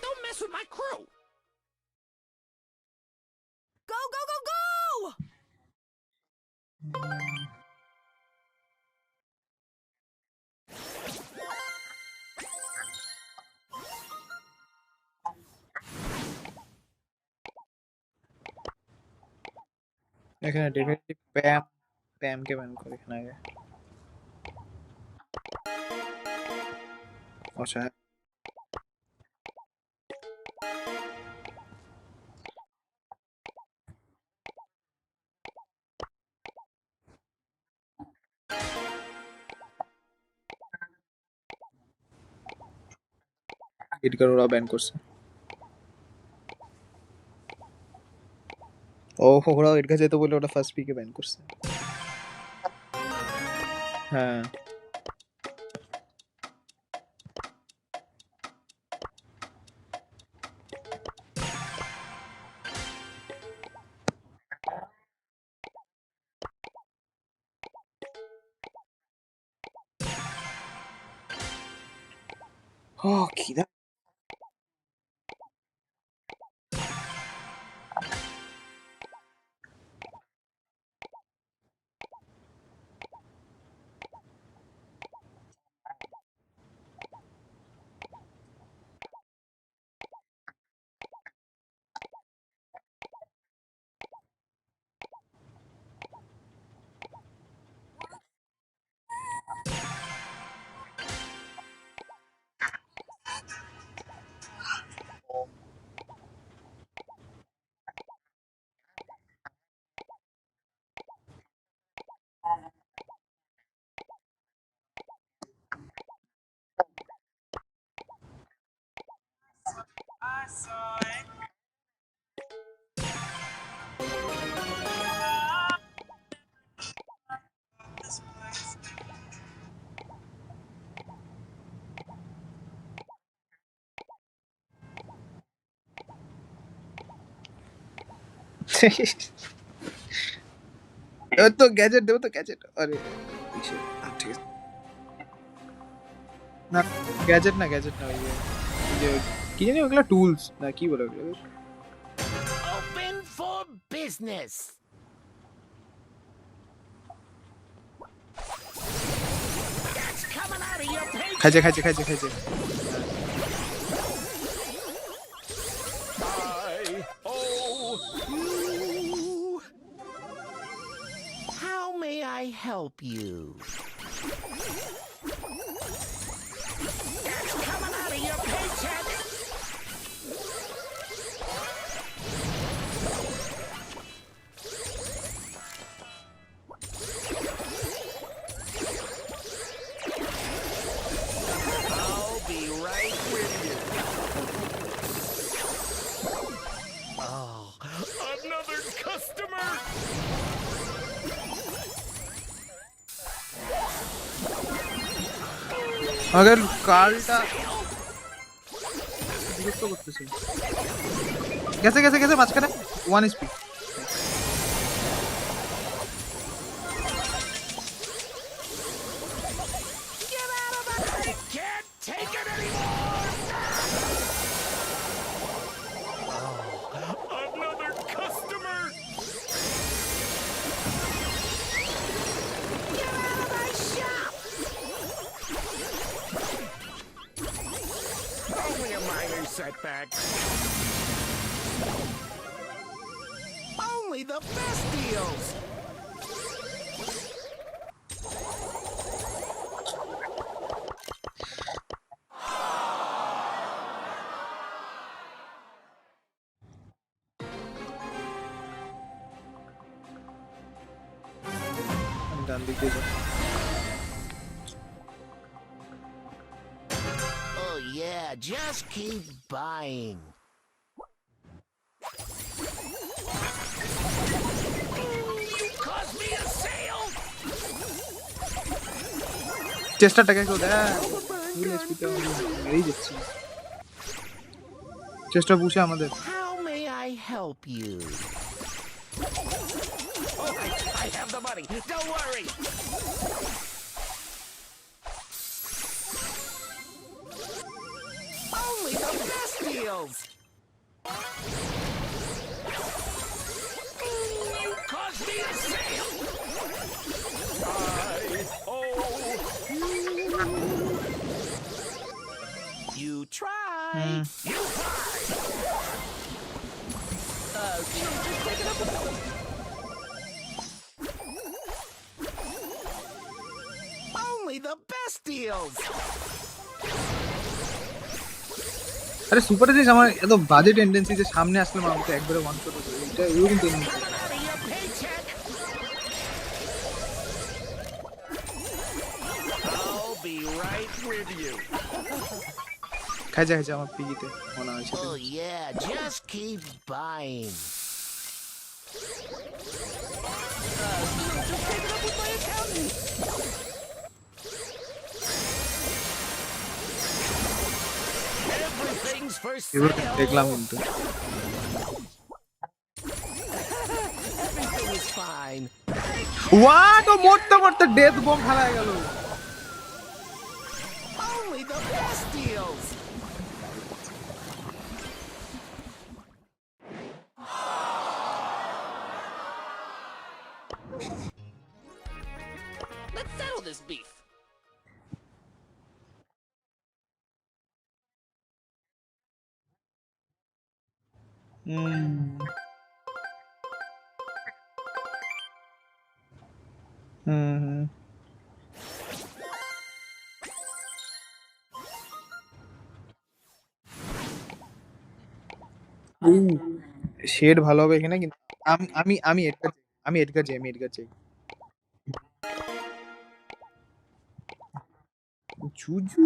[SPEAKER 2] Don't mess with my crew.
[SPEAKER 4] Go, go, go, go!
[SPEAKER 1] এখানে definitely প্যাম কে ban করে এখানে আগে আচ্ছা Edgar ওরা ban করছে ও ওরা Edgar যেতে বলে ওটা ফার্স্ট পিকে ব্যান করছে হ্যাঁ ও খিদা তো গ্যাজেট দেবো তো গ্যাজেট আরে ঠিক আছে না গ্যাজেট না ওই যে কি জানি ওগুলো টুলস না কি বলে ওগুলো
[SPEAKER 2] Open for business. business. That's coming out of your paycheck.
[SPEAKER 1] খাইছে
[SPEAKER 2] I owe you. How may I help you? That's coming out of your paycheck. I'll be right with you. Oh, another customer.
[SPEAKER 1] আমাদের কালটা বিরক্ত করতেছে গেছে মাঝখানে 1 speed
[SPEAKER 2] Get out of it! I can't take it anymore! Oh, another customer! Get out of my shop! Only a minor setback. Only the best deals!
[SPEAKER 1] ডান দিক দিয়ে যাও।
[SPEAKER 2] Oh yeah, just keep buying. You caused me a sale!
[SPEAKER 1] চেষ্টাটাকে কেউ দেয় ফুল এসপিতে মেরেই যাচ্ছি চেষ্টা পুষে আমাদের
[SPEAKER 2] How may I help you? Oh, I have the money. Don't worry. Only the best deals. You caused me a sale. I owe you. You tried. You tried. Just pick it up. Only the best deals.
[SPEAKER 1] আরে super জিনিস আমার এত বাজে tendency যে সামনে আসলে আমাকে একবারে ওয়ান শট হয়ে এটা এরকম tendency
[SPEAKER 2] Out of your paycheck. I'll be right with you.
[SPEAKER 1] খাইছে আমার পিগিতে মনে হয়েছে
[SPEAKER 2] Oh yeah, just keep buying. Just take it up with my accountant. Everything's for
[SPEAKER 1] এবার
[SPEAKER 2] sale.
[SPEAKER 1] দেখলাম কিন্তু
[SPEAKER 2] Everything is fine.
[SPEAKER 1] ওয়াট ও মরতে ডেথ বম ফালায় গেল
[SPEAKER 2] Only the best deals. Let's settle this beef.
[SPEAKER 1] হুম হুম শেড ভালো হবে এখানে কিন্তু আমি এডগার চাই জুজু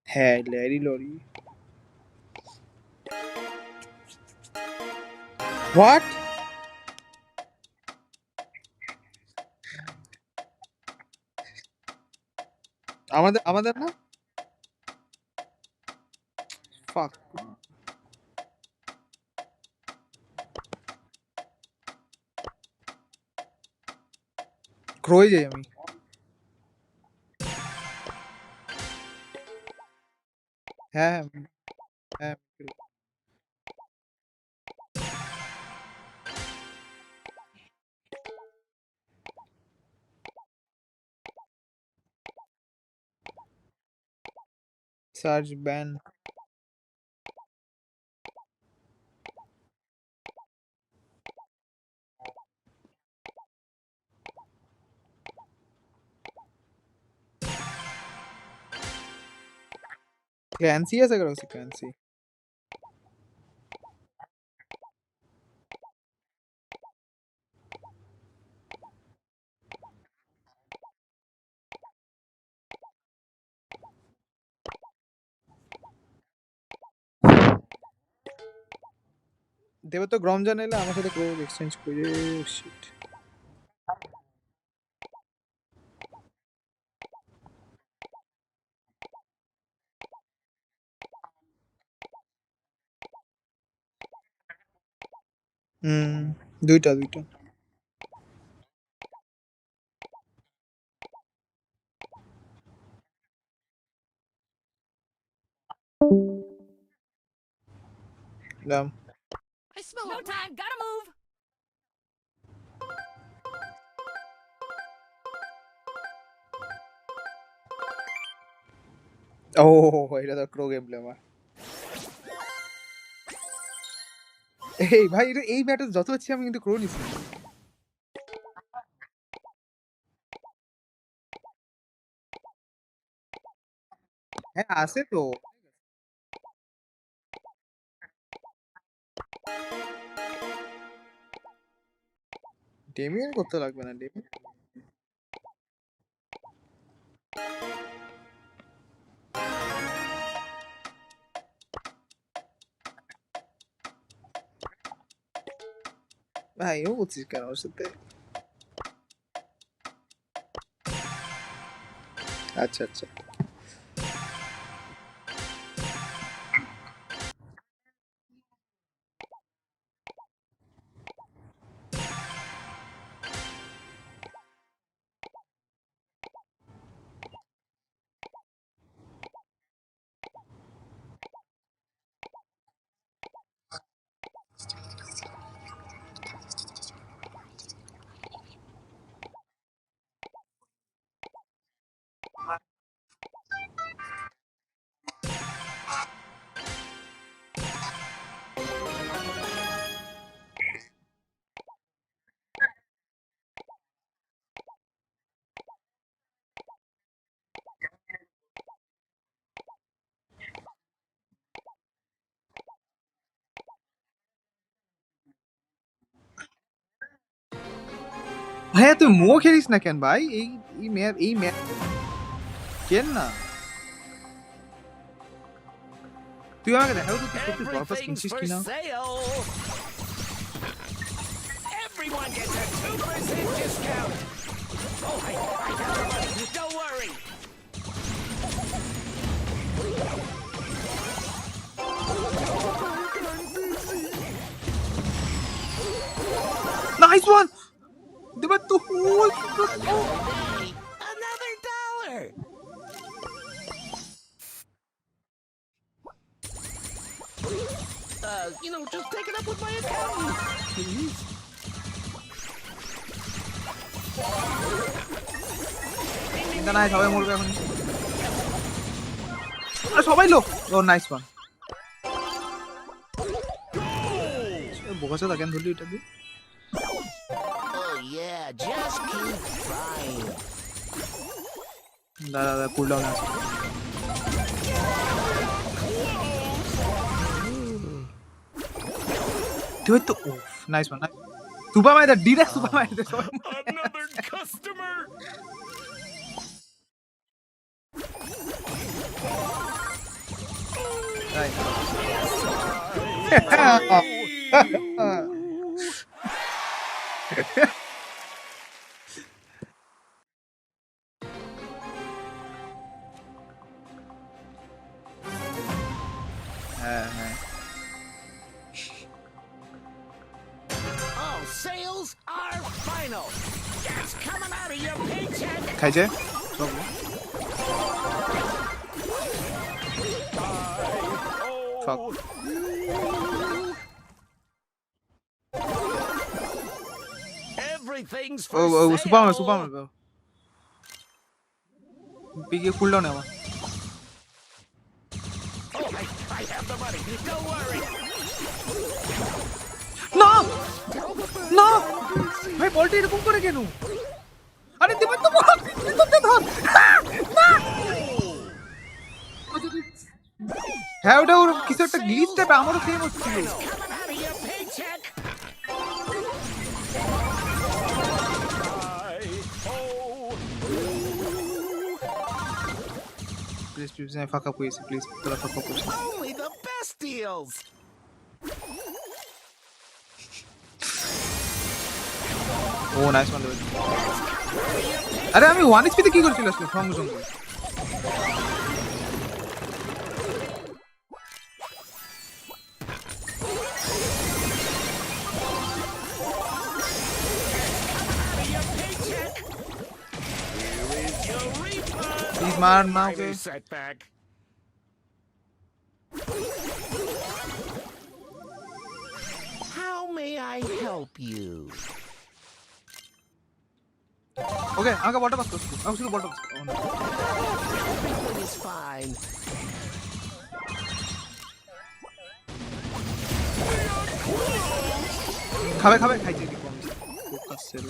[SPEAKER 1] হ্যাঁ ল্যারি লরি হোয়াট আমাদের না ফাক ক্রোয়ে যাই আমি হ্যাঁ হ্যাঁ Sarge ban. Clancy আছে করো Clancy. দেব তো গ্রম জানাইলে আমার সাথে ক্রো এক্সচেঞ্জ করে শিট হুম দুইটা দুইটা দাম
[SPEAKER 2] I smell
[SPEAKER 4] No
[SPEAKER 2] a rat.
[SPEAKER 4] time, gotta move.
[SPEAKER 1] ও এটা তো ক্রো গেম প্লে আমার এই ভাই এটা এই ব্যাটল যত হচ্ছে আমি কিন্তু ক্রো নিছি হ্যাঁ আছে তো ডেমিয়ান করতে লাগবে না ডেমিয়ান ভাই ও বলছিস কেন ওর সাথে আচ্ছা আচ্ছা ভাইয়া তুই মো খেলিস না কেন ভাই এই এই ম্যাচ কেন না তুই আমাকে দেখাও তো তুই সত্যি পারপাস
[SPEAKER 9] Everything's
[SPEAKER 1] কিনছিস
[SPEAKER 9] for
[SPEAKER 1] কিনা
[SPEAKER 9] sale. Everyone gets a 2% discount. Oh, I got the money. Don't worry.
[SPEAKER 1] Nice one দেবা তো whole
[SPEAKER 9] Another dollar. Just take it up with my accountant, please.
[SPEAKER 1] চিন্তা নাই সবাই মরবে এখন আরে সবাই লো ও নাইস ওয়ান বোকাচোদা কেন ধরলি এটা দিয়ে
[SPEAKER 9] Oh yeah, just keep trying.
[SPEAKER 1] দাঁড়া দাঁড়া কুল ডাউন আছে তুই তো নাইস ওয়ান সুপার মাইদার ডিরেক্ট সুপার মাইদার
[SPEAKER 5] Another customer!
[SPEAKER 9] All sales are final. That's coming out of your paycheck.
[SPEAKER 1] খাইছে সব
[SPEAKER 9] Everything's
[SPEAKER 1] ও
[SPEAKER 9] for
[SPEAKER 1] ও
[SPEAKER 9] sale.
[SPEAKER 1] সুপার পিকে কুল ডাউন আমার বলটা এরকম করে কেন? আরে দেবা তো বল, তো ধর। হ্যাঁ ওটা ওর কিছু একটা গ্লিচ টাইপ, আমারও সেম হচ্ছিল। Please, fuck up with please. Fuck up with.
[SPEAKER 9] Only the best deals.
[SPEAKER 1] Oh, nice one. আরে আমি 1 HP তে কি করছিল আসলে সঙ্গে সঙ্গে? Please মার না ওকে।
[SPEAKER 9] Setback. How may I help you?
[SPEAKER 1] ওকে আমাকে বলটা পাস করছি, আমাকে শুধু বলটা পাস কর।
[SPEAKER 9] Everything is fine.
[SPEAKER 1] খাবে খাবে খাইছে কি কম ফোকাস ছিল।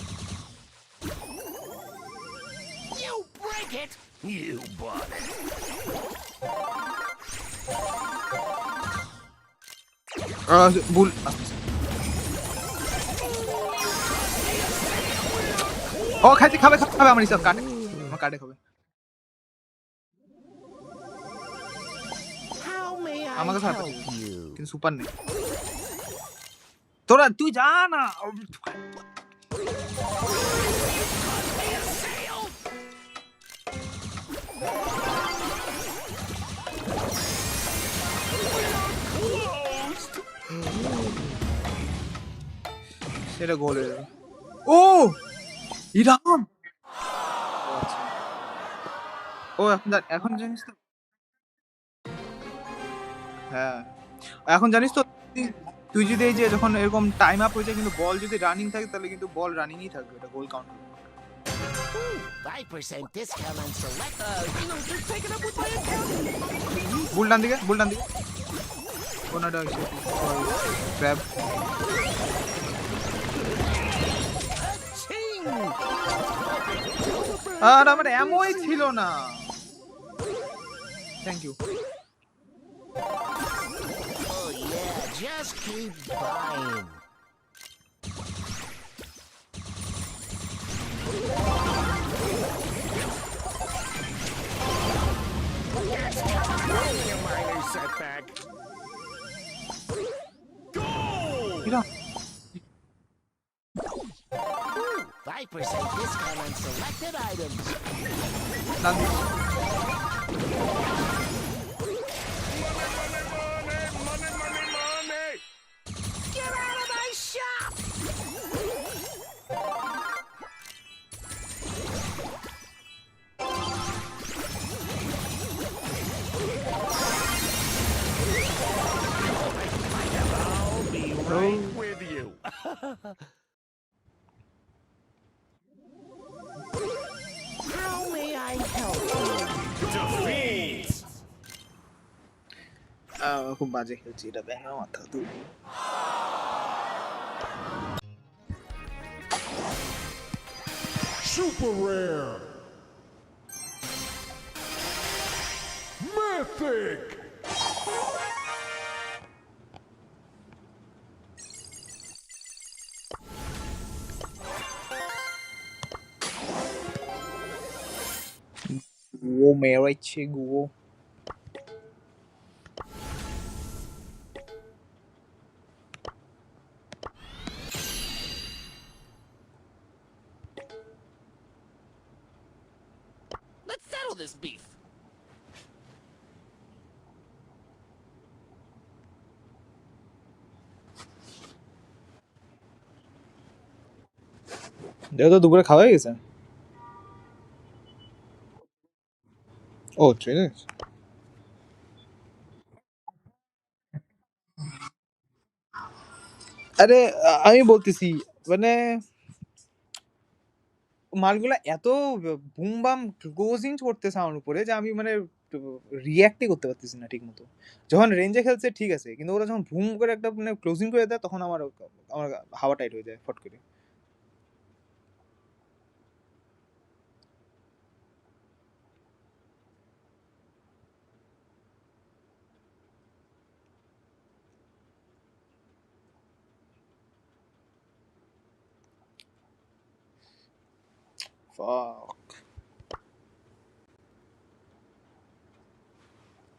[SPEAKER 9] You break it, you butt.
[SPEAKER 1] ভুল। ও খাইছে, খাবে খাবে আমার হিসাব কাটে, আমার কাটে খাবে।
[SPEAKER 9] How may I
[SPEAKER 1] আমাকে সাথে
[SPEAKER 9] help you?
[SPEAKER 1] কিন্তু সুপার নেই। তোরা তুই যা না। সেটা গোল হয়ে যাবে। ও ইরাম। ও এখন জানিস তো, হ্যাঁ এখন জানিস তো তুই যদি এই যে যখন এরকম টাইম আপ হয়ে যায় কিন্তু বল যদি রানিং থাকে তাহলে কিন্তু বল রানিংই থাকবে, এটা গোল কাউন্ট হবে।
[SPEAKER 9] 5% discount on select. Just take it up with my account.
[SPEAKER 1] বুল ডান দিকে, বুল ডান দিকে। কোনাটা গ্র্যাব।
[SPEAKER 9] Ching!
[SPEAKER 1] আর আমার এমনই ছিল না। Thank you.
[SPEAKER 9] Oh yeah, just keep buying. Only a minor setback.
[SPEAKER 1] ইরাম
[SPEAKER 9] 5% discount on selected items.
[SPEAKER 1] ডান দিকে।
[SPEAKER 7] Money!
[SPEAKER 9] Get out of my shop! I'll be right with you. How may I help you?
[SPEAKER 7] Defeat!
[SPEAKER 1] খুব বাজে খেলছি এটা, ব্যাঙা মাথা তুই।
[SPEAKER 7] Super rare! Mythic!
[SPEAKER 1] ও মেরেছে গো।
[SPEAKER 9] Let's settle this beef.
[SPEAKER 1] দেখো তো দুপুরে খাওয়া হয়ে গেছে। ও ট্রেনে। আরে আমি বলতেছি মানে মালগুলা এত বুম বাম ক্লোজিং করতেছে আমার উপরে যে আমি মানে রিয়াক্টই করতে পারতেছি না ঠিক মতো। যখন রেঞ্জে খেলছে ঠিক আছে, কিন্তু ওরা যখন বুম করে একটা মানে ক্লোজিং করে দেয় তখন আমার আমার হাওয়া টাইট হয়ে যায় ফট করে। fuck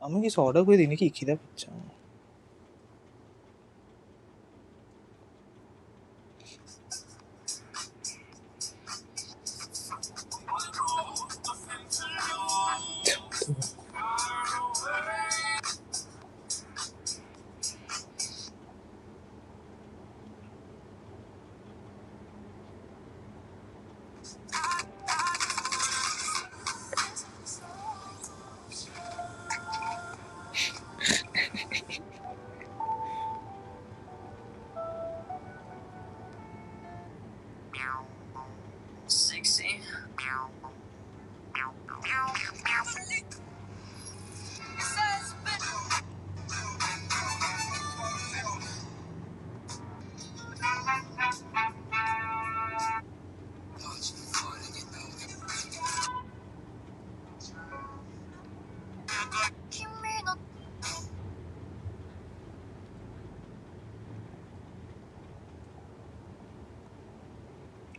[SPEAKER 1] আমি কিছু অর্ডার করে দিই নাকি খিদে পাচ্ছে আমার।
[SPEAKER 10] Sexy.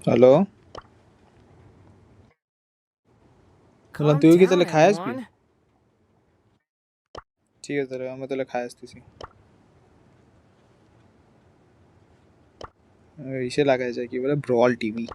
[SPEAKER 1] হ্যালো বললাম
[SPEAKER 9] Calm
[SPEAKER 1] তুই কি
[SPEAKER 9] down,
[SPEAKER 1] তাহলে খাই আসবি?
[SPEAKER 9] everyone.
[SPEAKER 1] ঠিক আছে তাহলে আমরা তাহলে খাই আসতেছি ইসে লাগাই যায় কি বলে ব্রল টিভি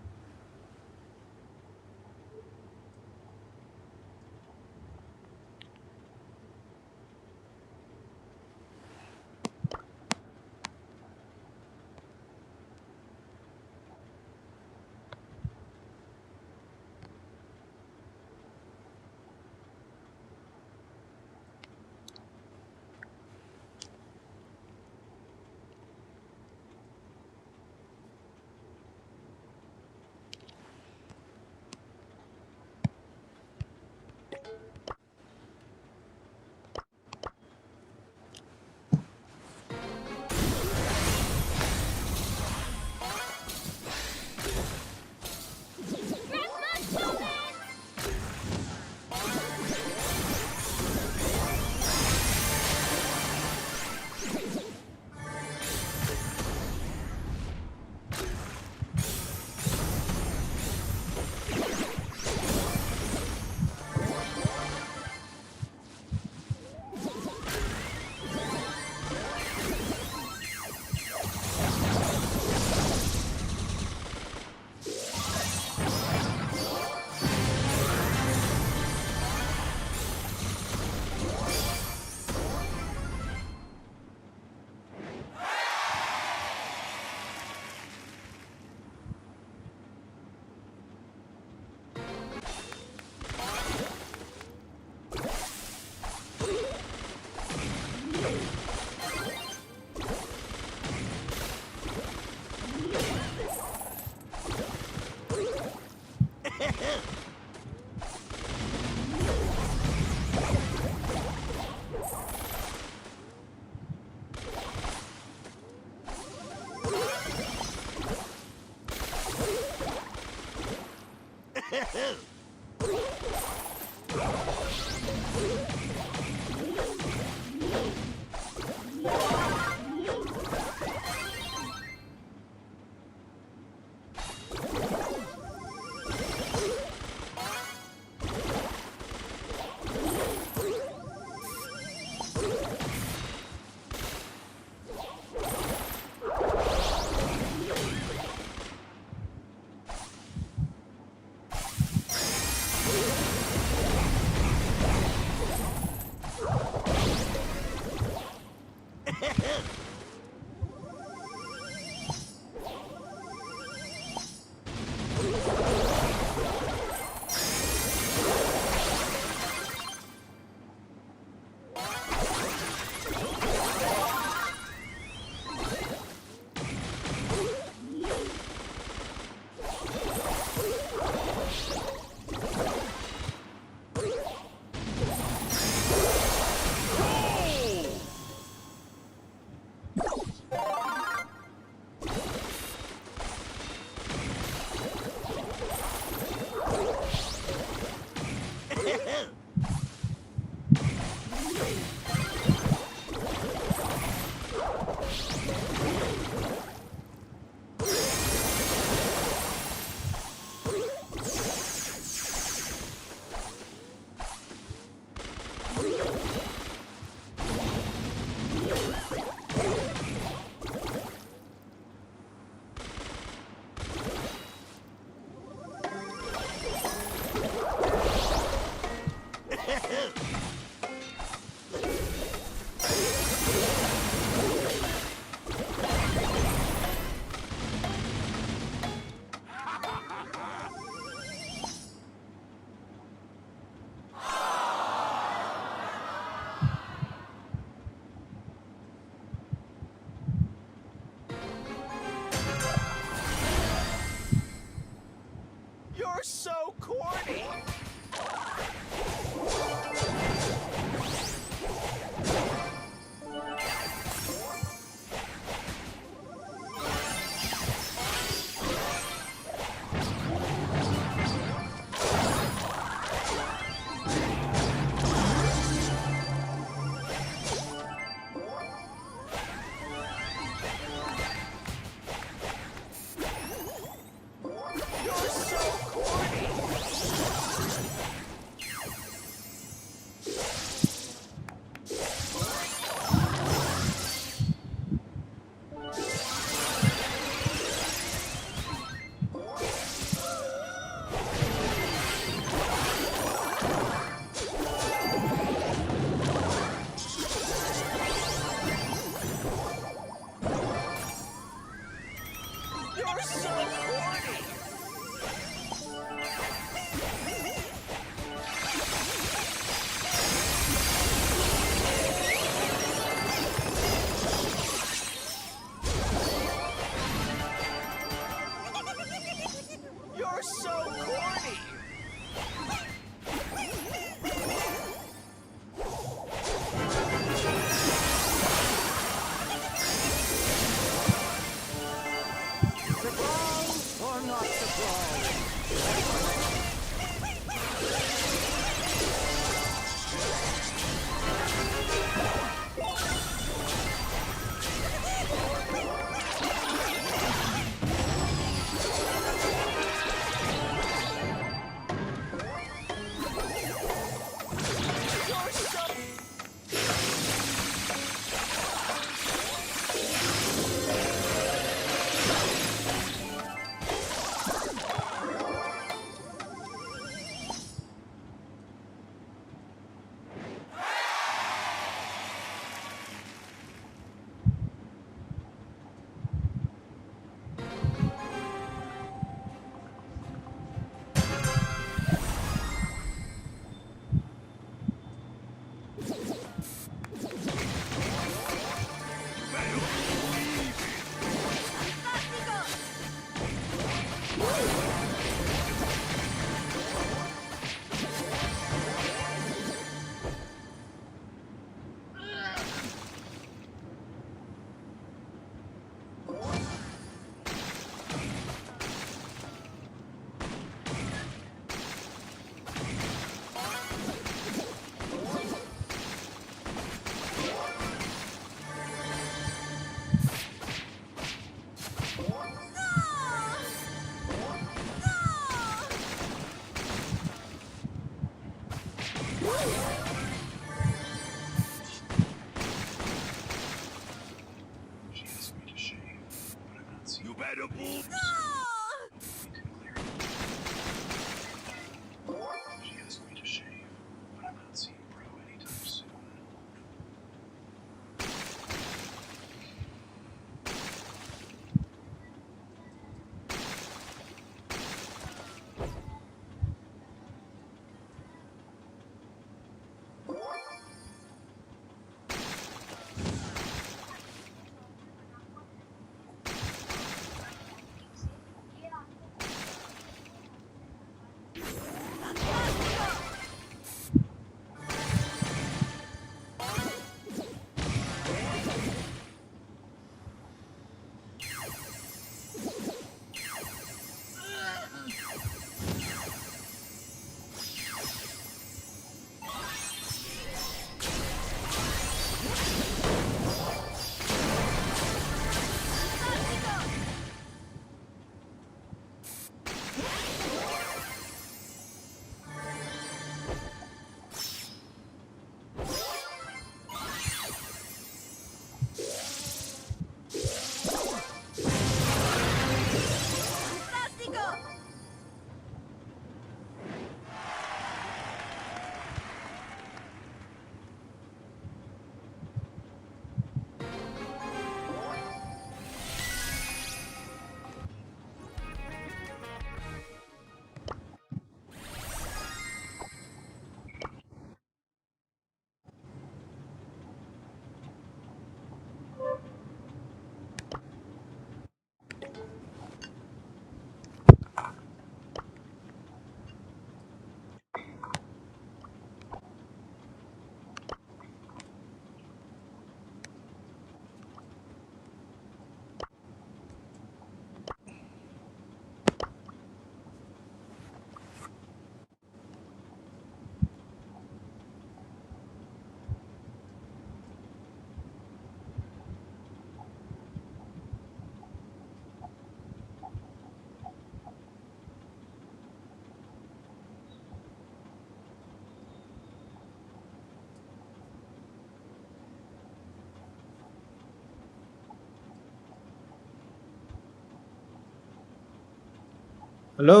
[SPEAKER 1] হ্যালো,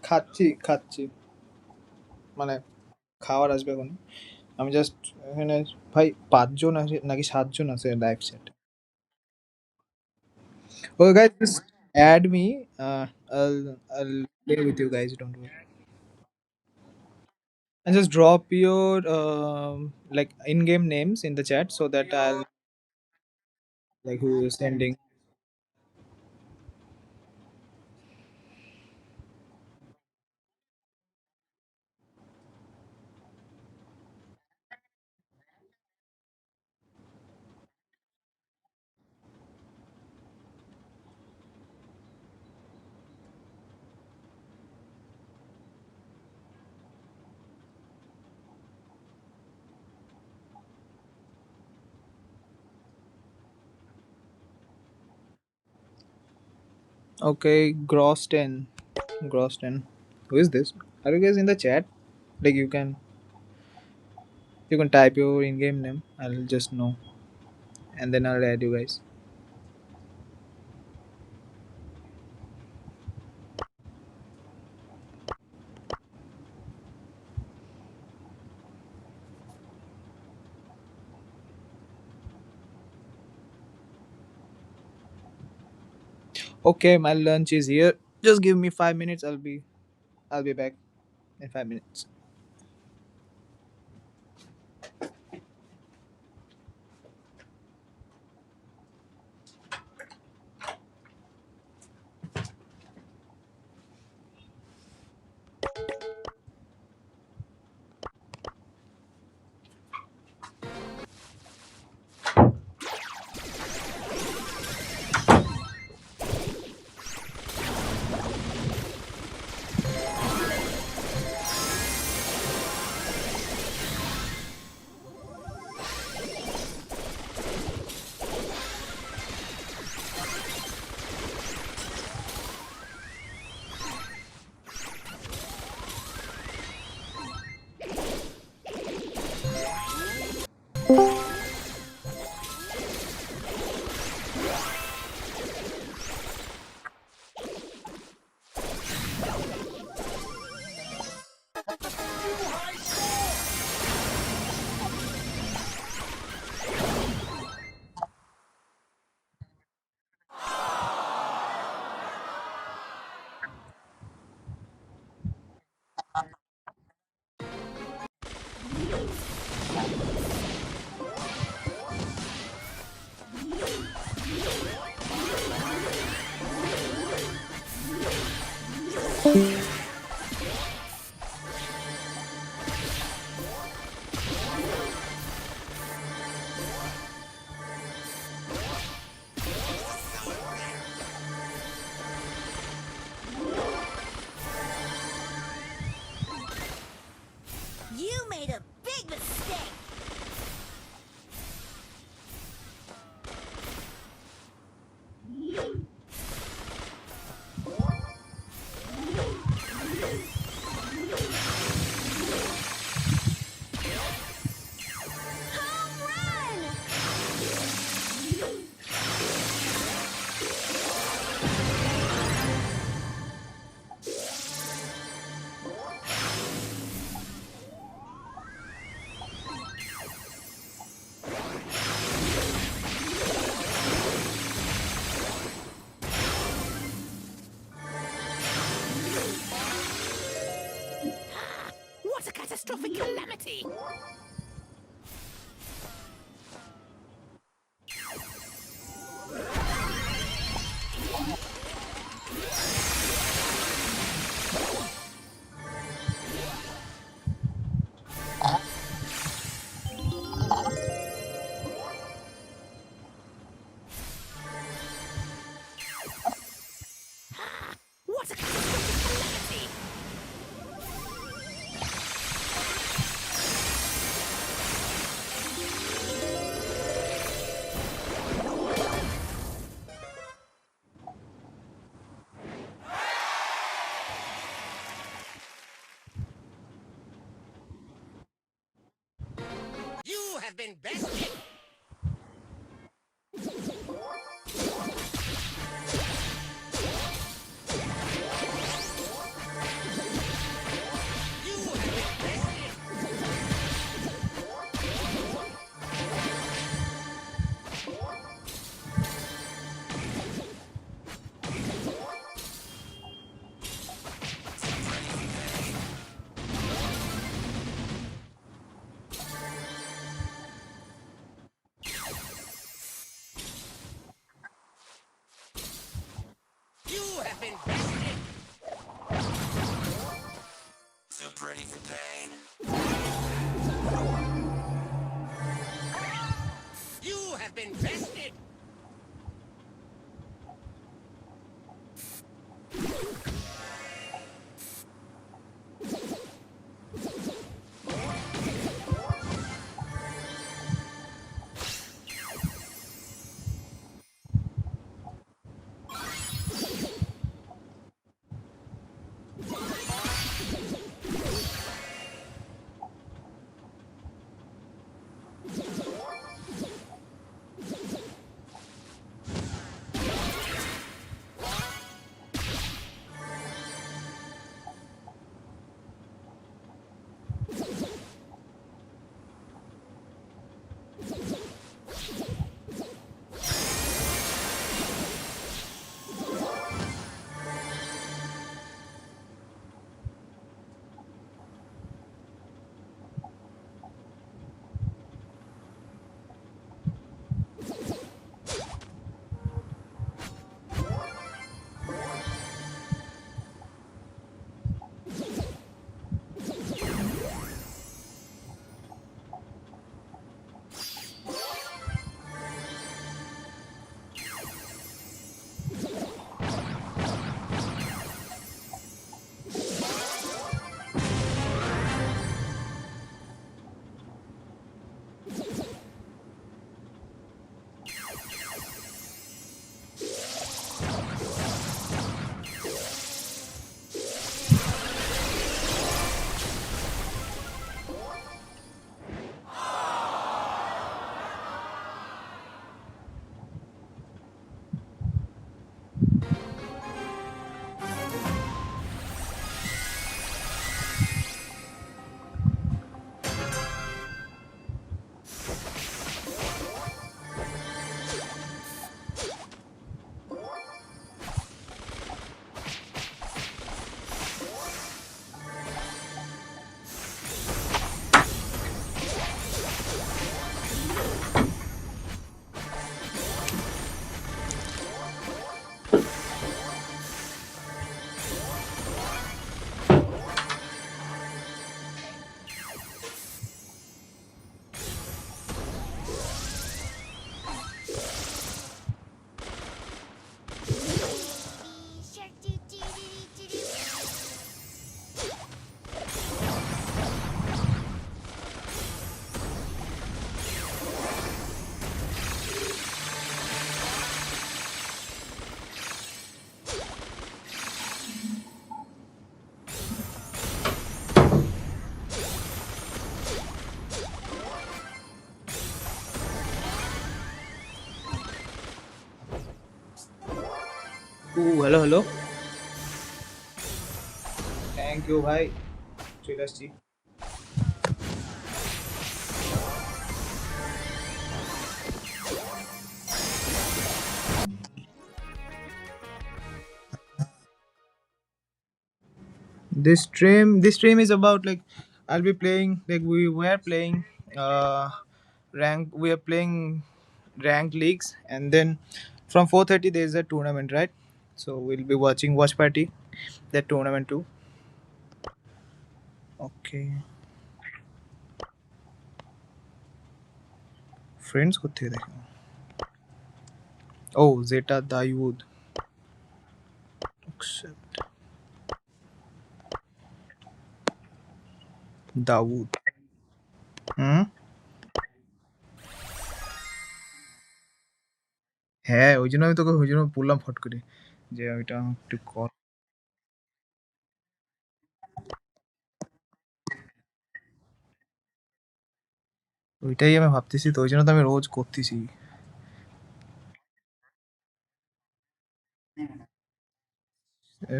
[SPEAKER 1] খাচ্ছি মানে খাওয়ার আসবে এখন। আমি জাস্ট এখানে ভাই ৫ জন আছে নাকি ৭ জন আছে live chat. Okay guys, just add me. I'll play with you guys, don't worry. And just drop your like in-game names in the chat so that I'll like who is sending. Okay, gross 10. Gross 10. Who is this? Are you guys in the chat? Like you can type your in-game name. I'll just know, and then I'll add you guys. Okay, my lunch is here. Just give me 5 minutes. I'll be back in 5 minutes.
[SPEAKER 3] You made a big mistake. Home run!
[SPEAKER 2] What a catastrophic calamity! What a catastrophic calamity!
[SPEAKER 9] You have been bested.
[SPEAKER 1] Hello hello, thank you ভাই, চলে আসছি। This stream is about like I'll be playing like we were playing rank we are playing ranked leagues, and then from 4:30 there is a tournament, right? So we'll be watching watch party that tournament too. Okay, friends কোথেকে দেখো? Oh, Zeta Dawood, accept Dawood. হুম, হ্যাঁ ওই জন্য আমি তোকে ওই জন্য বললাম ফট করে যে ওইটা একটু কর। ওইটাই আমি ভাবতেছি, তো ওই জন্য তো আমি রোজ করতেছি।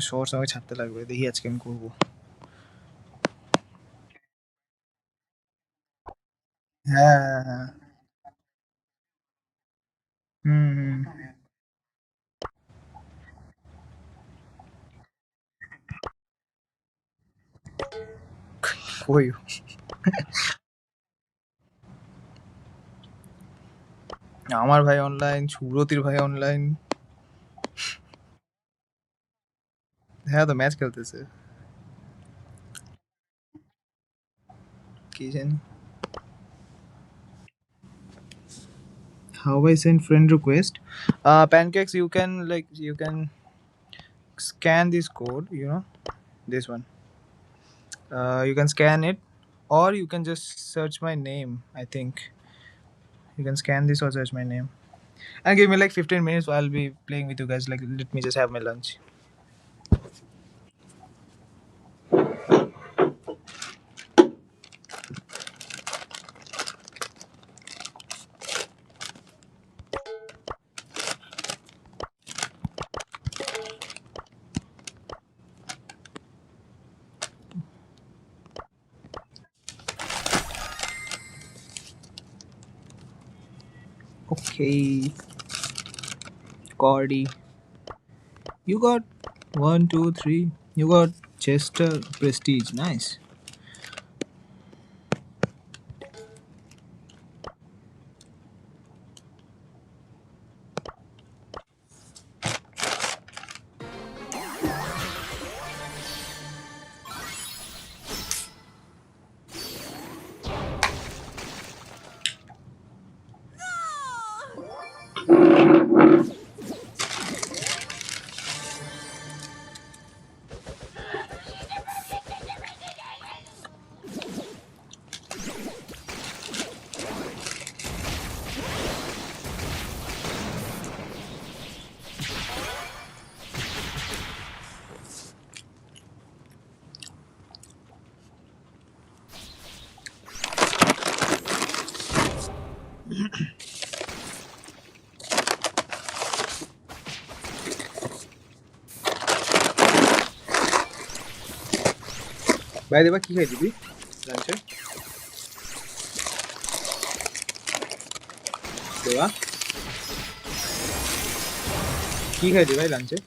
[SPEAKER 1] শর্টস আমাকে ছাড়তে লাগবে, দেখি আজকে আমি করবো। হ্যাঁ হ্যাঁ হ্যাঁ। হুম হুম। কই? আমার ভাই অনলাইন, সুব্রতির ভাই অনলাইন। হ্যাঁ তো ম্যাচ খেলতেছে, কি জানি। How I send friend request? Pancakes, you can scan this code, this one. You can scan it, or you can just search my name. I think you can scan this or search my name. And give me like 15 minutes. I'll be playing with you guys. Like, let me just have my lunch. Okay, Cordy, you got 1, 2, 3. You got Chester Prestige. Nice. ভাই দেবা কি খাই দিবি লাঞ্চে? দেবা কি খাই দিবি ভাই লাঞ্চে?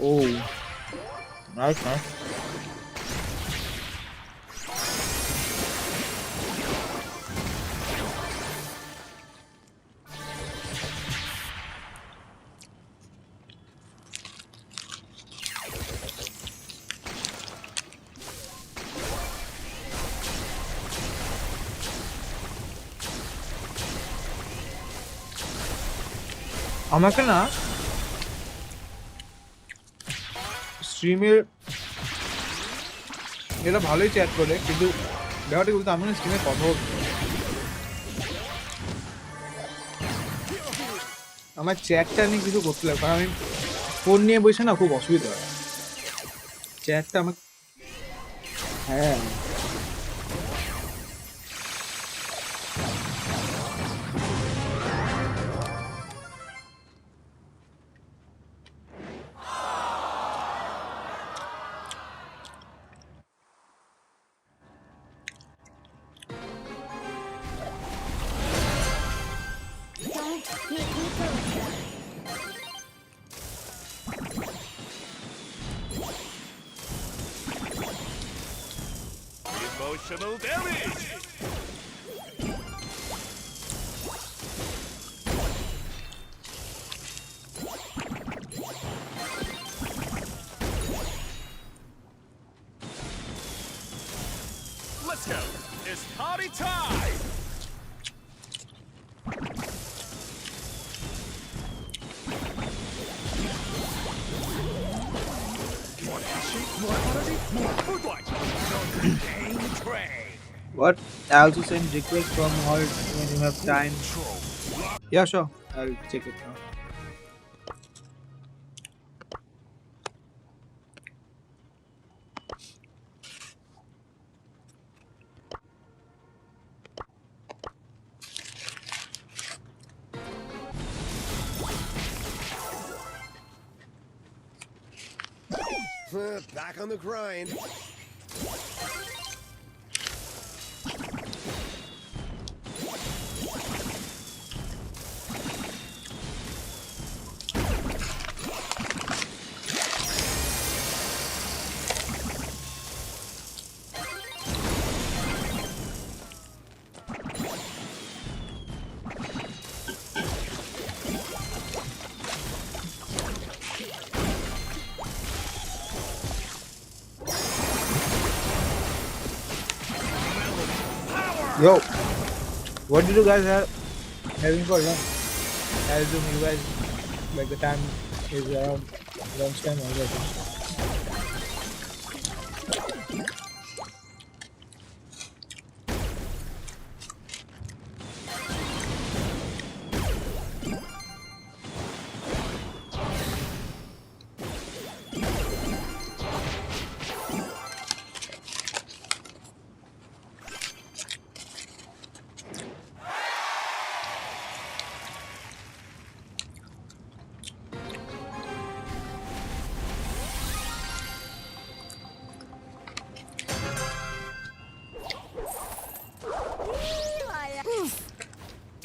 [SPEAKER 1] ও নাইস নাইস। আমাকে না স্ট্রিমে এরা ভালোই চ্যাট করে, কিন্তু ব্যাপারটা বলতে আমি না স্ট্রিমে কথা বলতে আমার চ্যাটটা নিয়ে কিছু করতে লাগে, কারণ আমি ফোন নিয়ে বসে না খুব অসুবিধা হয় চ্যাটটা আমার। হ্যাঁ
[SPEAKER 5] Emotional damage! Let's go! It's party time!
[SPEAKER 1] What? I also send requests from all when you have time. Yeah, sure. I'll check it now.
[SPEAKER 9] Back on the grind.
[SPEAKER 1] Yo, what did you guys have having for lunch? I assume you guys like the time is around lunchtime already.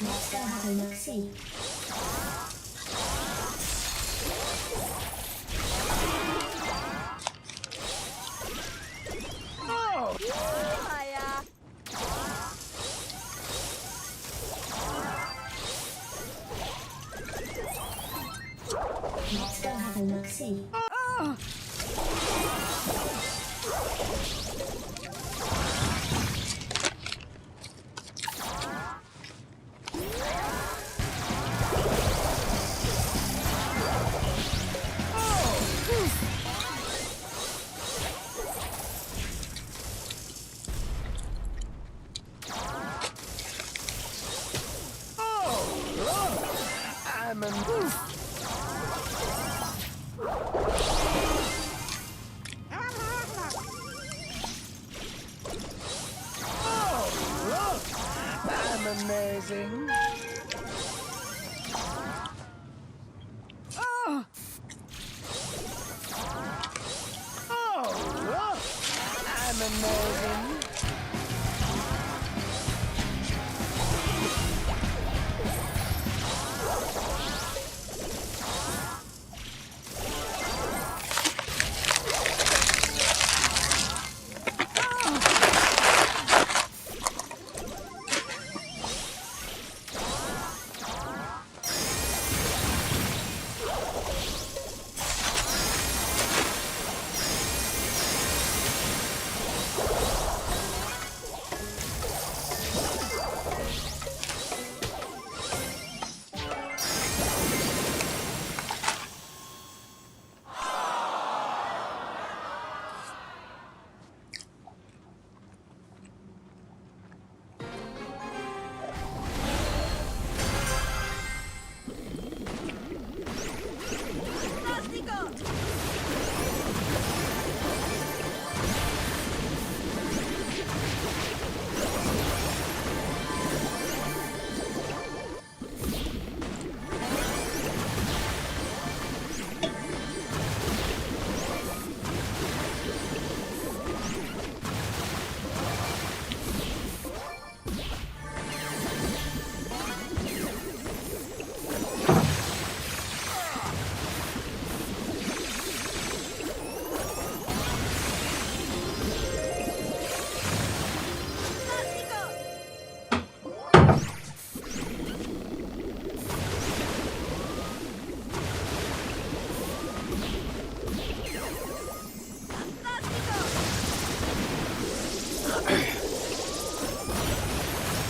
[SPEAKER 3] Let's go have a look-see. Let's go have a look-see.
[SPEAKER 9] I'm a I'm amazing. I'm amazing.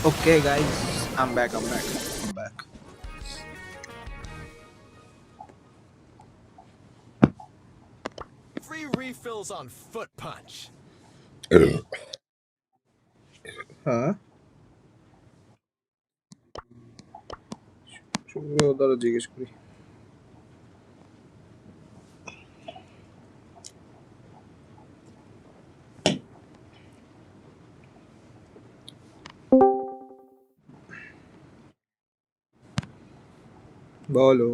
[SPEAKER 1] Okay, guys, I'm back. I'm back.
[SPEAKER 9] Free refills on Foot Punch.
[SPEAKER 1] Huh? ওদারও জিজ্ঞেস করি বলো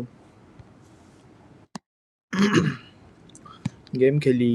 [SPEAKER 1] game খেলি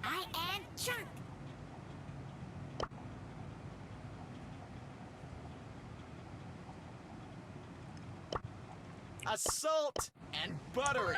[SPEAKER 3] I am Chunk.
[SPEAKER 9] Assault and buttery.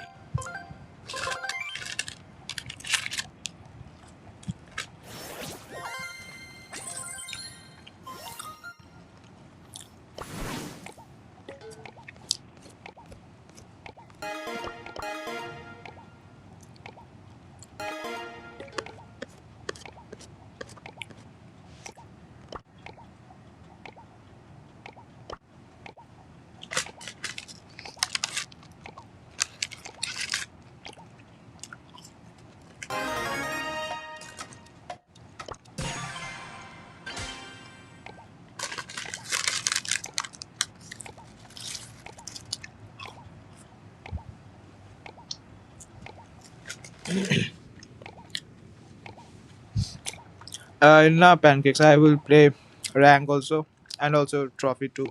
[SPEAKER 1] no pancakes. I will play rank also and also trophy too.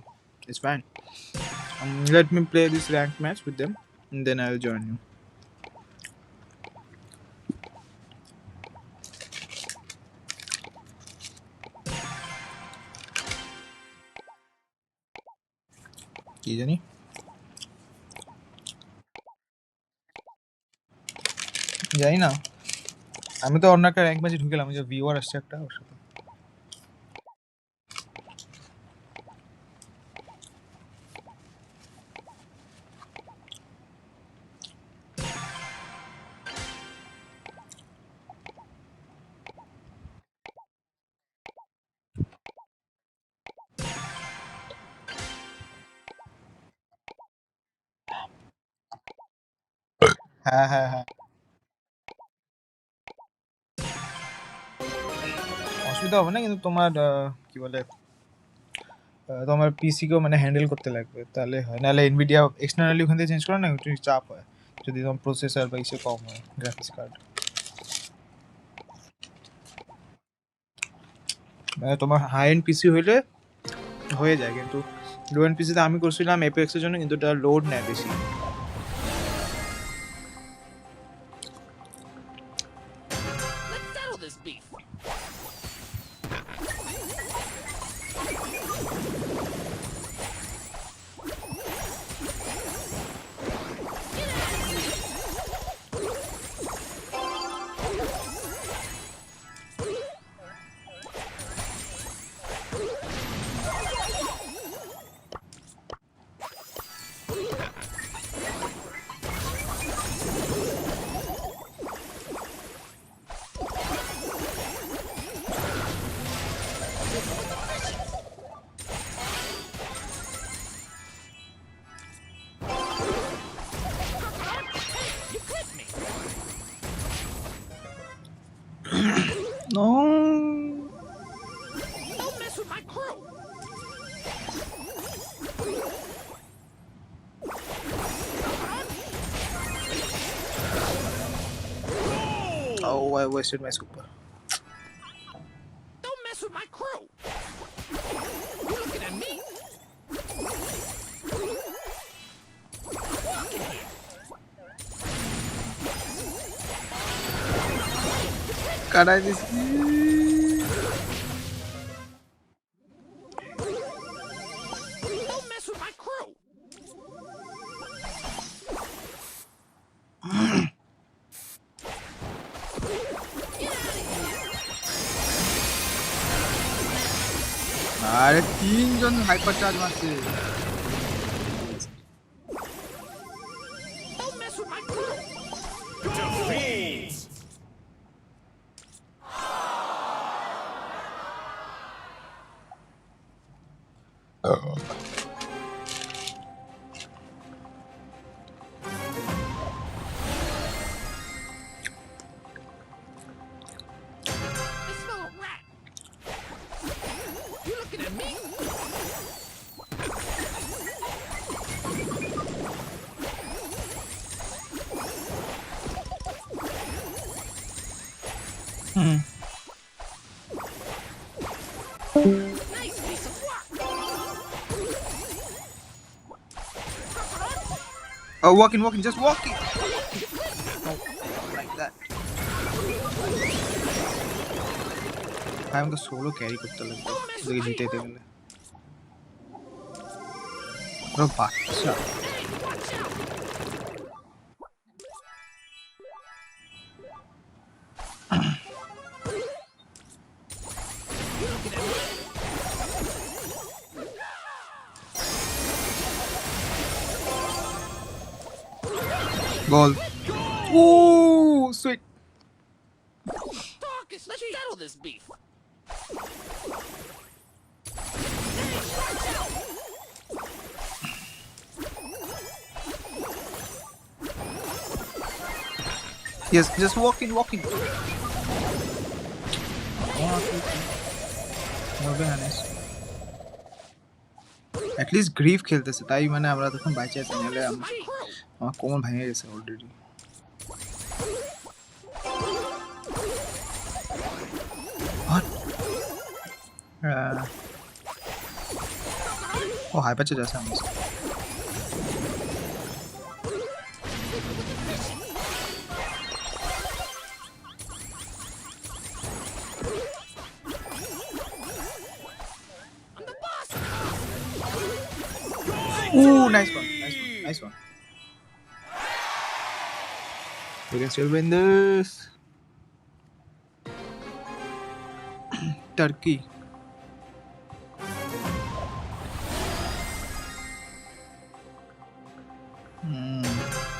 [SPEAKER 1] It's fine. Let me play this rank match with them and then I'll join you. কি জানি জানি না আমি তো অন্য একটা rank ম্যাচে ঢুকেলাম যে ভিউয়ার আসছে একটা ওর সাথে হ্যাঁ হ্যাঁ হ্যাঁ অসুবিধা হবে না কিন্তু তোমার কি বলে তোমার পিসি কেও মানে হ্যান্ডেল করতে লাগবে তাহলে হয় নাহলে এনভিডিয়া এক্সটার্নালি ওখান থেকে চেঞ্জ করে না একটু চাপ হয় যদি তোমার প্রসেসর বা ইসে কম হয় গ্রাফিক্স কার্ড মানে তোমার হাই এন্ড পিসি হইলে হয়ে যায় কিন্তু লো এন্ড পিসিতে আমি করছিলাম এপেক্স এর জন্য কিন্তু এটা লোড নেয় বেশি
[SPEAKER 2] Let's settle this beef.
[SPEAKER 1] No.
[SPEAKER 2] Don't mess with my crew.
[SPEAKER 1] Oh, I wasted my super.
[SPEAKER 2] Don't mess with my crew. You looking at me? Walk in here.
[SPEAKER 1] Caray, this.
[SPEAKER 2] Don't mess with my crew.
[SPEAKER 1] আরে তিনজন hyper charge মারছে।
[SPEAKER 2] Don't mess with my crew.
[SPEAKER 5] Defeat!
[SPEAKER 2] I smell a rat. You looking at me? Nice piece of work.
[SPEAKER 1] Oh, walking, just walking. Like that. ভাই আমাকে solo carry করতে লাগবে যদি জিতাইতে গেলে। পুরো বাচ্চা। Goal. Ooh, sweet.
[SPEAKER 2] Darkest, let's settle this beef.
[SPEAKER 1] Yes, just walking. At least grief খেলতেছে তাই মানে আমরা তখন বাইচে আছি নালে আমার কোমর ভেঙে গেছে অলরেডি। ও হাইপার চার্জ আছে আমার। Ooh, nice one. We can still win this. Turkey.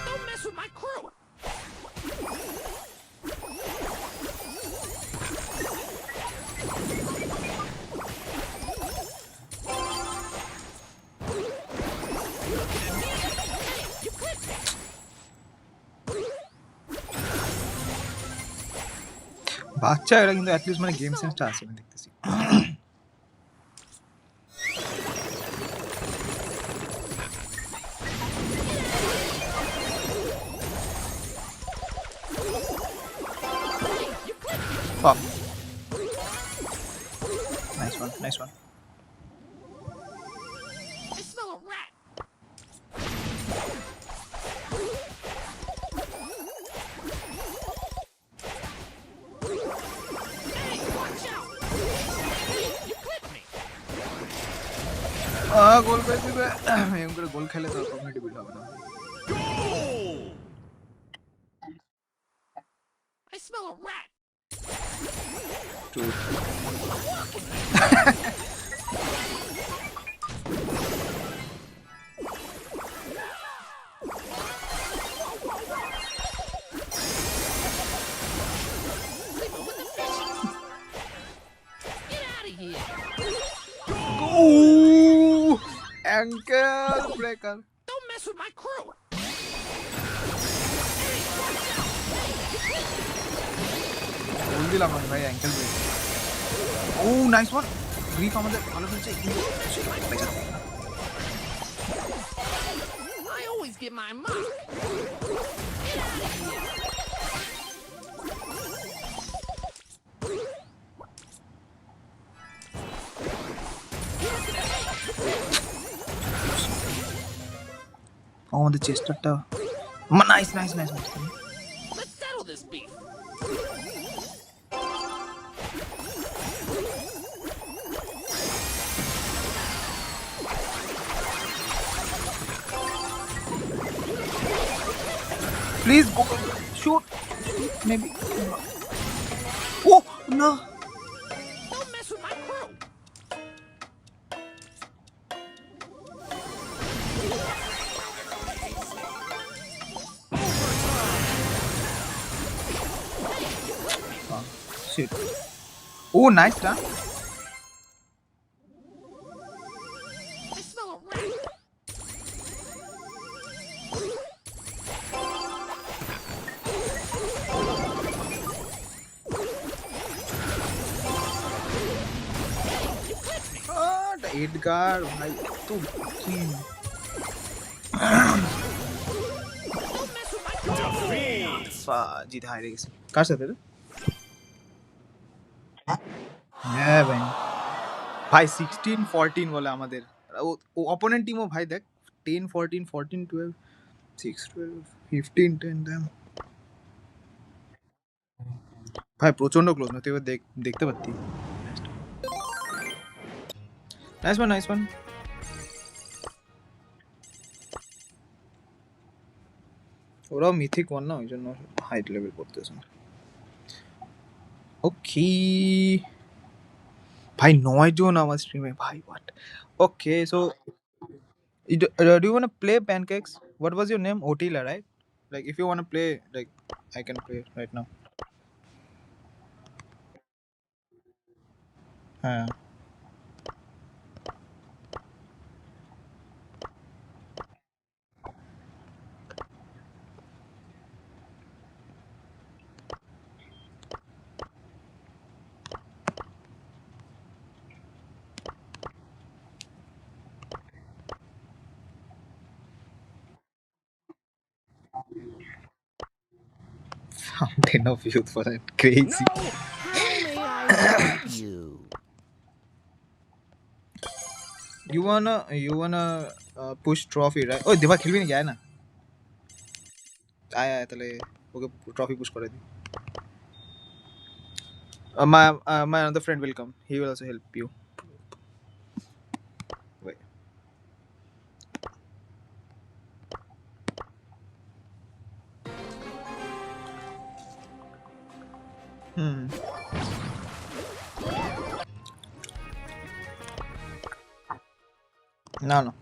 [SPEAKER 2] Don't mess with my crew.
[SPEAKER 1] বাচ্চা এরা কিন্তু অ্যাটলিস্ট মানে গেম সেন্সটা আছে আমি দেখতেছি। Pop. Nice one.
[SPEAKER 2] I smell a rat. Hey, watch out. You clipped me.
[SPEAKER 1] গোল করে দিবে। এম করে গোল খেলে তো কমিউনিটি বিল্ড হবে না।
[SPEAKER 2] I smell a rat.
[SPEAKER 1] True.
[SPEAKER 2] Get out of here.
[SPEAKER 1] Ooh, ankle breaker.
[SPEAKER 2] Don't mess with my crew.
[SPEAKER 1] Holy দিলাম আমি ভাই অ্যাঙ্কেল ব্রেক। ও নাইস ওয়ান। গ্রিফ আমাদের ভালো খেলছে কিন্তু
[SPEAKER 2] I always get my mark.
[SPEAKER 1] আমাদের চেস্টারটা nice nice nice.
[SPEAKER 2] Let's settle this beef.
[SPEAKER 1] Please go shoot. Maybe. Oh no.
[SPEAKER 2] Don't mess with my crew.
[SPEAKER 1] Shit. Oh nice done.
[SPEAKER 2] I smell a rat.
[SPEAKER 1] The Edgar भाई तू king. जीत हार गई कर सकते थे। হ্যাঁ ভাই ভাই 16-14 বলে আমাদের ও অপোনেন্ট টিমও ভাই দেখ 10-14 14-12 6-12 15-10 দেন ভাই প্রচন্ড ক্লোজ না তুই এবার দেখতে পাচ্ছি। Nice one nice one. ওরাও মিথিক ওয়ান না ওই জন্য হাইট লেভেল করতেছে না। ওকে ভাই 9 জন আমার স্ট্রিমে ভাই what. Okay so do you want to play pancakes? What was your name? Otila, right? Like if you want to play like I can play right now. হ্যাঁ Fountain of Youth for that crazy.
[SPEAKER 2] How may I help you?
[SPEAKER 1] You wanna push trophy right? Oh দেবা খেলবি নাকি আয় না আয় আয় তাহলে ওকে trophy push করে দি। My another friend will come. He will also help you. Wait. No.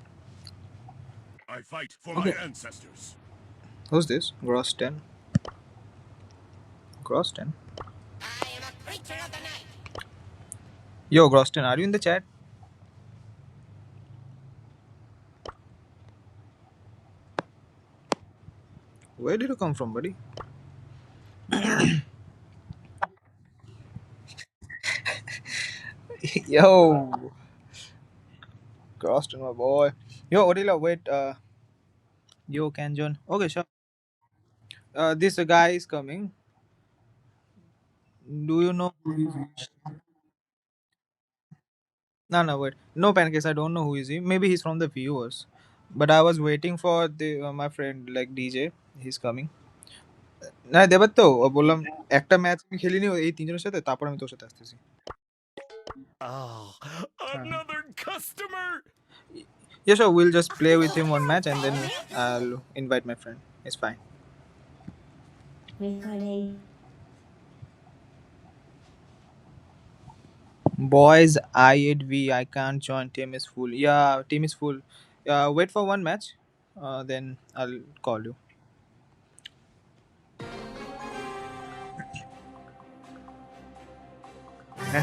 [SPEAKER 7] I fight for
[SPEAKER 1] Okay.
[SPEAKER 7] my ancestors.
[SPEAKER 1] Who's this? Gross 10. Gross 10.
[SPEAKER 3] I am a creature of the night.
[SPEAKER 1] Yo, Gross 10, are you in the chat? Where did you come from, buddy? Yo, Gross 10, my boy. Yo, Odila, wait. Yo, Kanjon. Okay, sure. This guy is coming. Do you know who is he? No, wait. No pancakes. I don't know who is he. Maybe he's from the viewers. But I was waiting for the my friend like DJ. He's coming. না দেবার তো বললাম একটা match আমি খেলিনি এই তিনজনের সাথে তারপর আমি তোর সাথে আসতেছি।
[SPEAKER 5] Oh, another customer.
[SPEAKER 1] Yeah, sure. We'll just play with him one match and then I'll invite my friend. It's fine. Boys, I8V. I can't join. Team is full. Yeah, team is full. Wait for one match. Then I'll call you.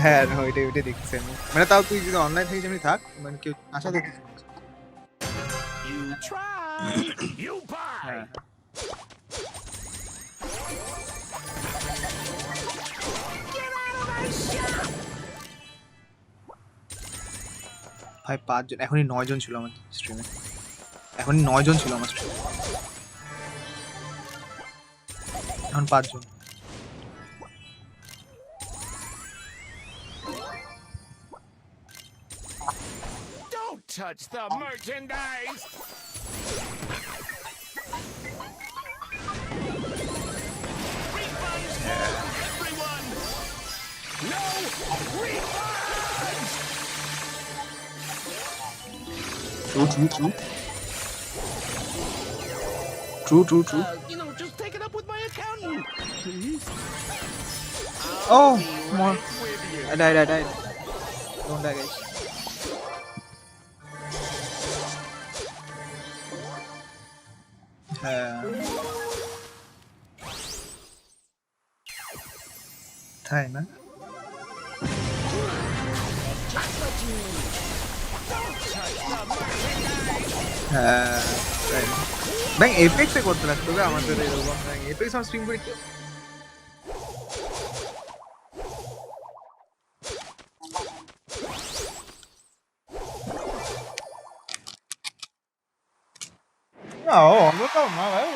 [SPEAKER 1] হ্যাঁ ওইটাই দেখছি আমি মানে তাও তুই যদি online থাকিস এমনি থাক মানে কেউ আশা দেখছিস।
[SPEAKER 5] You try, you buy.
[SPEAKER 1] হ্যাঁ
[SPEAKER 2] Get
[SPEAKER 1] ভাই 5 জন, এখনই 9 জন ছিল আমার স্ট্রিমে, এখনই 9 জন ছিল আমার স্ট্রিমে, এখন 5 জন।
[SPEAKER 9] Don't touch the merchandise! Refunds for everyone! No refunds!
[SPEAKER 1] True.
[SPEAKER 9] Just take it up with my accountant, please.
[SPEAKER 1] Oh,
[SPEAKER 9] Be
[SPEAKER 1] more.
[SPEAKER 9] right with you.
[SPEAKER 1] I died. Don't die, guys. তাই না? হ্যাঁ, তাই না? ভাই এপেক্সে করতে লাগতো গো আমাদের এরকম, এপেক্স আমার স্ট্রিম করে কি? না, অতটাও না ভাই,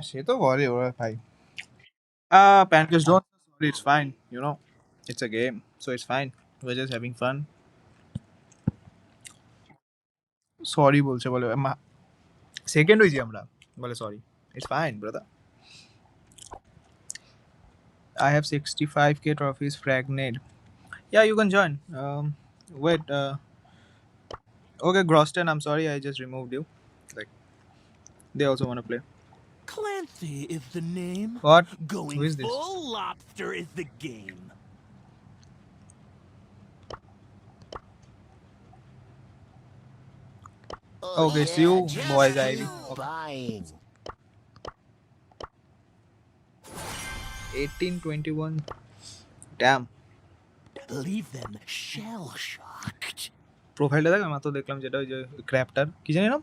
[SPEAKER 1] সে তো বলে ওরা ভাই। Pancakes, don't sorry, it's fine, it's a game, so it's fine, we're just having fun. Sorry বলছে, বলে সেকেন্ড হয়েছি আমরা, বলে sorry, it's fine brother. I have 65k trophies, Fragnade. Yeah, you can join. Wait, okay, Groston, I'm sorry, I just removed you. Like, they also want to play.
[SPEAKER 9] Clancy is the name.
[SPEAKER 1] What?
[SPEAKER 9] Going
[SPEAKER 1] Who is this?
[SPEAKER 9] full lobster is the game.
[SPEAKER 1] Okay, it's you, boys, Ivy.
[SPEAKER 9] Buying.
[SPEAKER 1] 1821. Damn.
[SPEAKER 9] Leave them shell shocked.
[SPEAKER 1] প্রোফাইলটা দেখ, আমি তো দেখলাম যেটা ওই যে ক্র্যাপটার কি জানি নাম।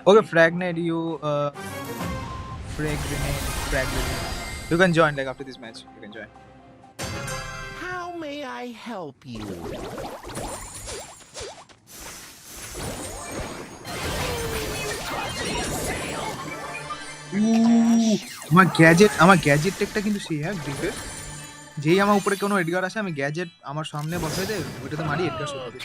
[SPEAKER 1] Okay, Fragnade, Fragnade. You can join, like, after this match. You can join.
[SPEAKER 9] How may I help you?
[SPEAKER 1] আমার গ্যাজেট টেকটা কিন্তু সেই, হ্যাঁ, গ্রিপের যেই আমার উপরে কোনো এডগার আসে, আমি গ্যাজেট আমার সামনে বসাই দেয়, ওইটাতে মারি, এডগার শুরু করি।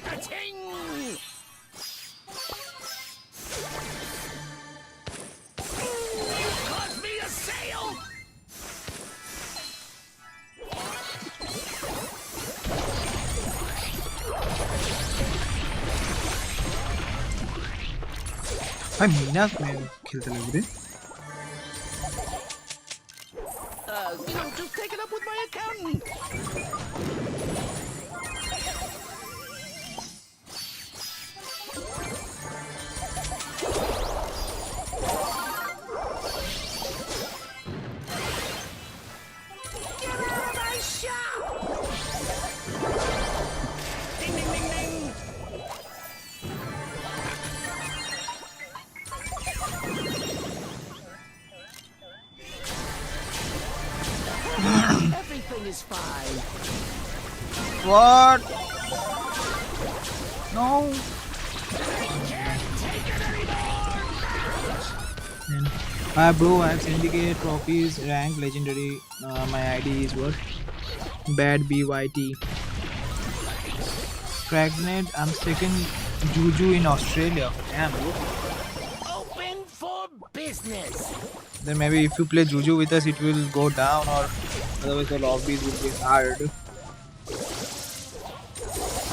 [SPEAKER 1] ভাই মিনা খেলতে লাগবে।
[SPEAKER 9] Just take it up with my accountant. Get out of my shop! Ding, ding, ding, ding. Everything is fine.
[SPEAKER 1] What? No. Bro, I have syndicate trophies, rank legendary. My ID is what? Bad BYT. Fragnade, I'm second Juju in Australia. Damn, bro.
[SPEAKER 9] Open for business.
[SPEAKER 1] Then maybe if you play Juju with us, it will go down, or otherwise the lobbies will be hard.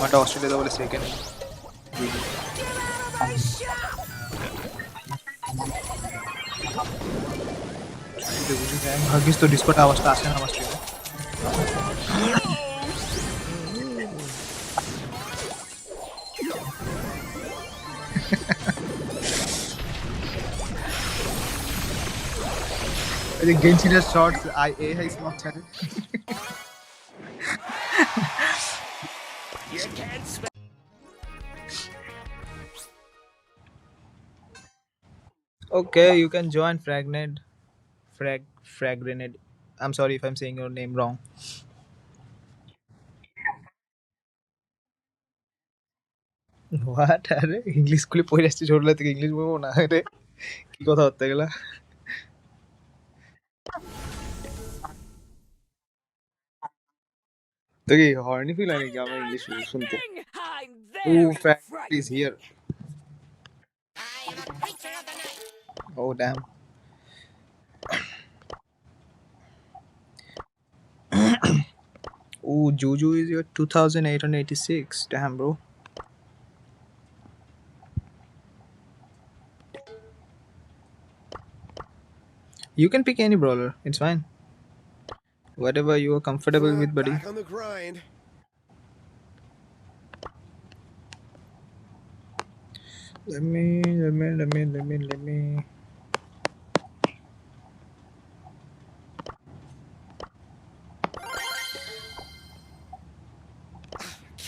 [SPEAKER 1] But Australia is the second Juju. ভাগ্যিস তো Discord আওয়াজটা আসে না আমার স্ট্রিমে। The Genshin shorts, AI is not channel.
[SPEAKER 9] You can't spell.
[SPEAKER 1] Okay, you can join Fragned. Frag Grenade. I'm sorry if I'm saying your name wrong. What? আরে English স্কুলে পড়ে আসছি ছোটবেলা থেকে ইংলিশ বলবো না আরে কি কথা হচ্ছে গেলা তো কি হর্নি ফিল হয় নাকি আমার ইংলিশ শুনতে
[SPEAKER 9] I'm
[SPEAKER 1] ও
[SPEAKER 9] very
[SPEAKER 1] frag is
[SPEAKER 9] frightened.
[SPEAKER 1] Here
[SPEAKER 3] I am a creature of the night.
[SPEAKER 1] ও damn Oh, Juju is your 2886. Damn, bro. You can pick any brawler. It's fine. Whatever you are comfortable with, buddy.
[SPEAKER 9] Back on the grind.
[SPEAKER 1] Let me.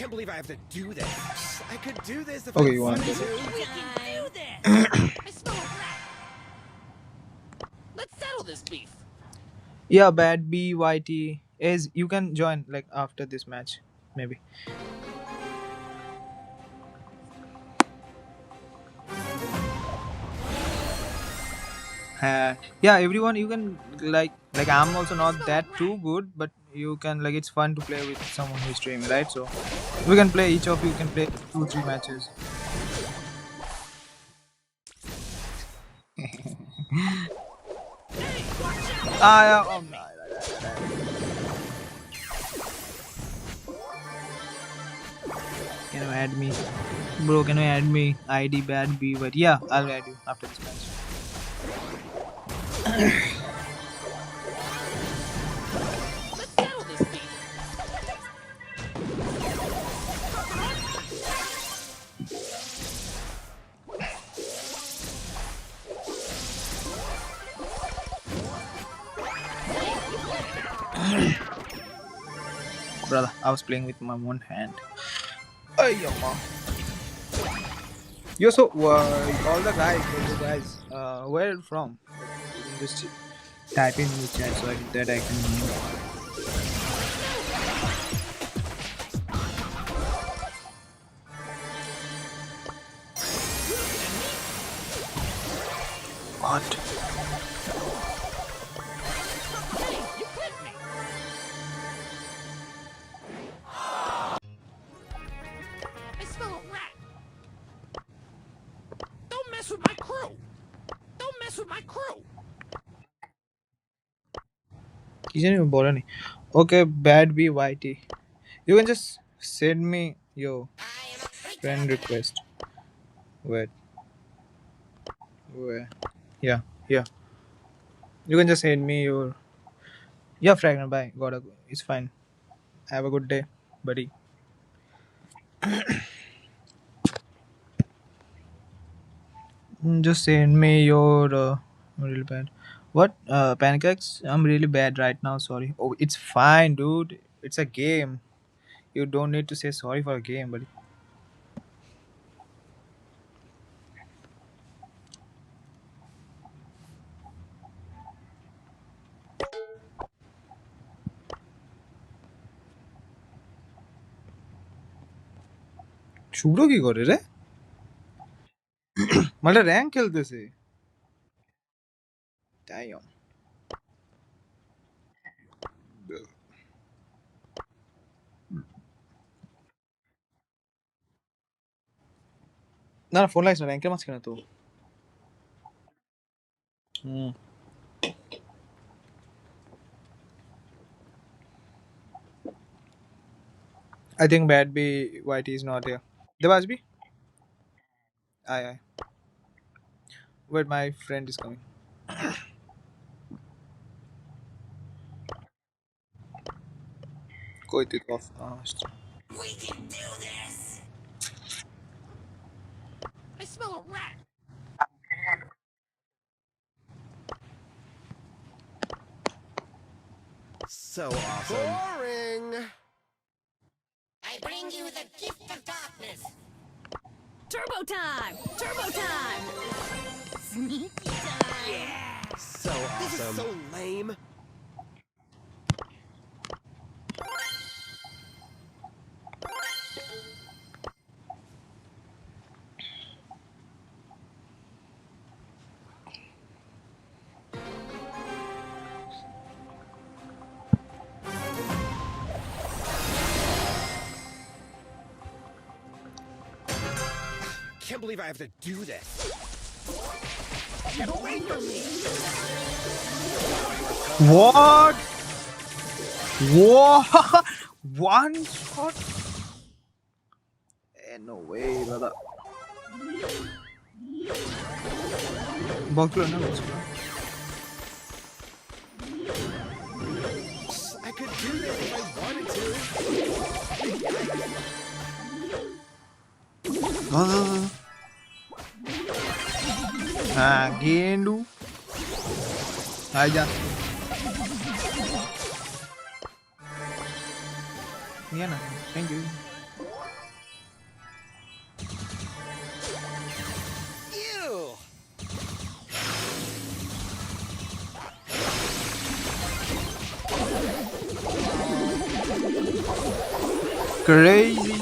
[SPEAKER 9] Can't believe I have to do this. I could do this if
[SPEAKER 1] Okay,
[SPEAKER 9] I
[SPEAKER 1] you want
[SPEAKER 9] wanted
[SPEAKER 1] to.
[SPEAKER 9] to.
[SPEAKER 2] We can do this! I smell a rat! Let's settle this beef!
[SPEAKER 1] Yeah, bad BYT is you can join like after this match, maybe. Yeah, everyone you can like I'm also not that too good, but you can like it's fun to play with someone who's streaming, right? So we can play each of you can play 2-3 matches. Yeah, oh, no. Can you add me, bro? Can you add me? ID bad B, but yeah, I'll add you after this match.
[SPEAKER 2] Let's settle this beef!
[SPEAKER 1] Brother, I was playing with my one hand. Ay, yamma. Yo, so all the guys, where are you from? You can just type in the chat so that I can know. What?
[SPEAKER 2] Hey, you clipped me! I smell a rat! Don't mess with my crew! Don't mess with my crew!
[SPEAKER 1] Okay, bad BYT. You can just send me your friend request. Wait. Where? Yeah, yeah. You can just send me your. Yeah, Fragment. Bye. Gotta go. It's fine. Have a good day, buddy. Just send me your. I'm really bad. What? Pancakes? I'm really bad right now. Sorry. Oh, it's fine, dude. It's a game. You don't need to say sorry for a game, buddy. শুভ্র কি করে রে মালটা rank খেলতেছে Damn. না না phone লাগিস না র্যাঙ্কের মাঝখানে তো হুম I think bad B YT is not here. Devas B? Aye. Wait, my friend is coming. कोई तो off.
[SPEAKER 3] We can do this!
[SPEAKER 2] I smell a rat!
[SPEAKER 9] So awesome. Boring.
[SPEAKER 3] I bring you the gift of darkness.
[SPEAKER 4] Turbo time! Turbo time! Sneaky time.
[SPEAKER 9] Yeah! So awesome. This is so lame. Can't believe I have to do this. Get away from me!
[SPEAKER 1] What? What? One shot? No way, brother. Buckler, no.
[SPEAKER 9] I could do this if I wanted to.
[SPEAKER 1] Gendu. Aja. Niana, thank you.
[SPEAKER 9] Ew!
[SPEAKER 1] Crazy.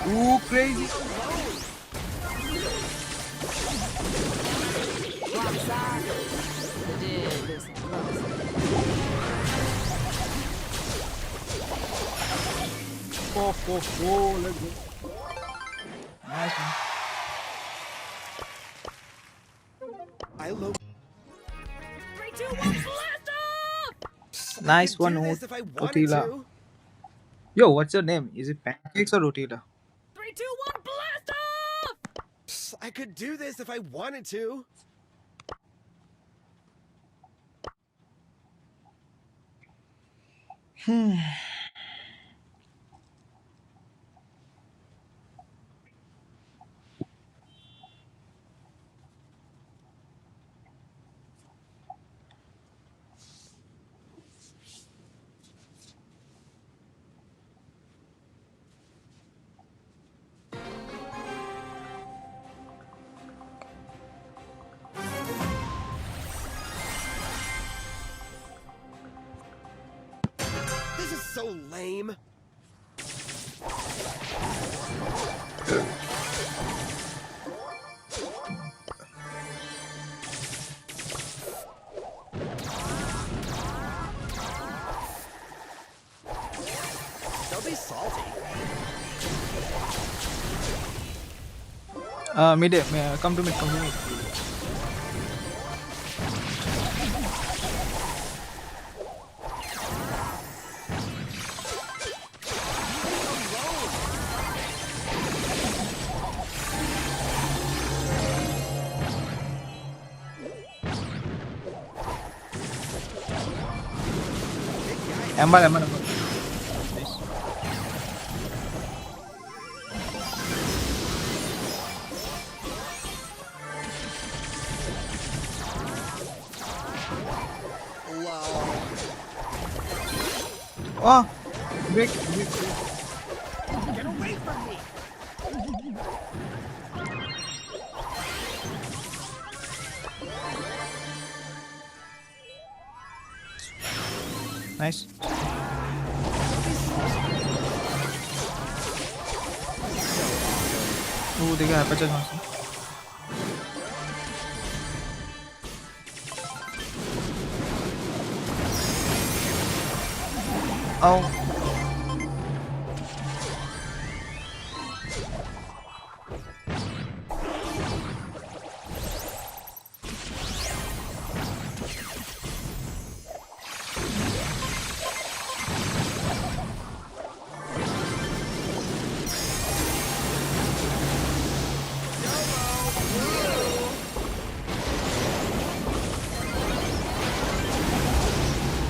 [SPEAKER 1] Ooh, crazy. Oh, let's go. Nice one.
[SPEAKER 9] I love.
[SPEAKER 4] 3, 2, 1, blast off!
[SPEAKER 1] Nice one,
[SPEAKER 9] do this if I wanted
[SPEAKER 1] Otila.
[SPEAKER 9] to.
[SPEAKER 1] Yo, what's your name? Is it Pancakes or Otila?
[SPEAKER 4] 3, 2, 1, blast off!
[SPEAKER 9] I could do this if I wanted to. This is so lame. Don't be salty.
[SPEAKER 1] Mid, come to mid, come to mid. Ember. Nice. Oh, break.
[SPEAKER 9] Get away from me!
[SPEAKER 1] Nice. Oh, they got aperture Johnson. Oh.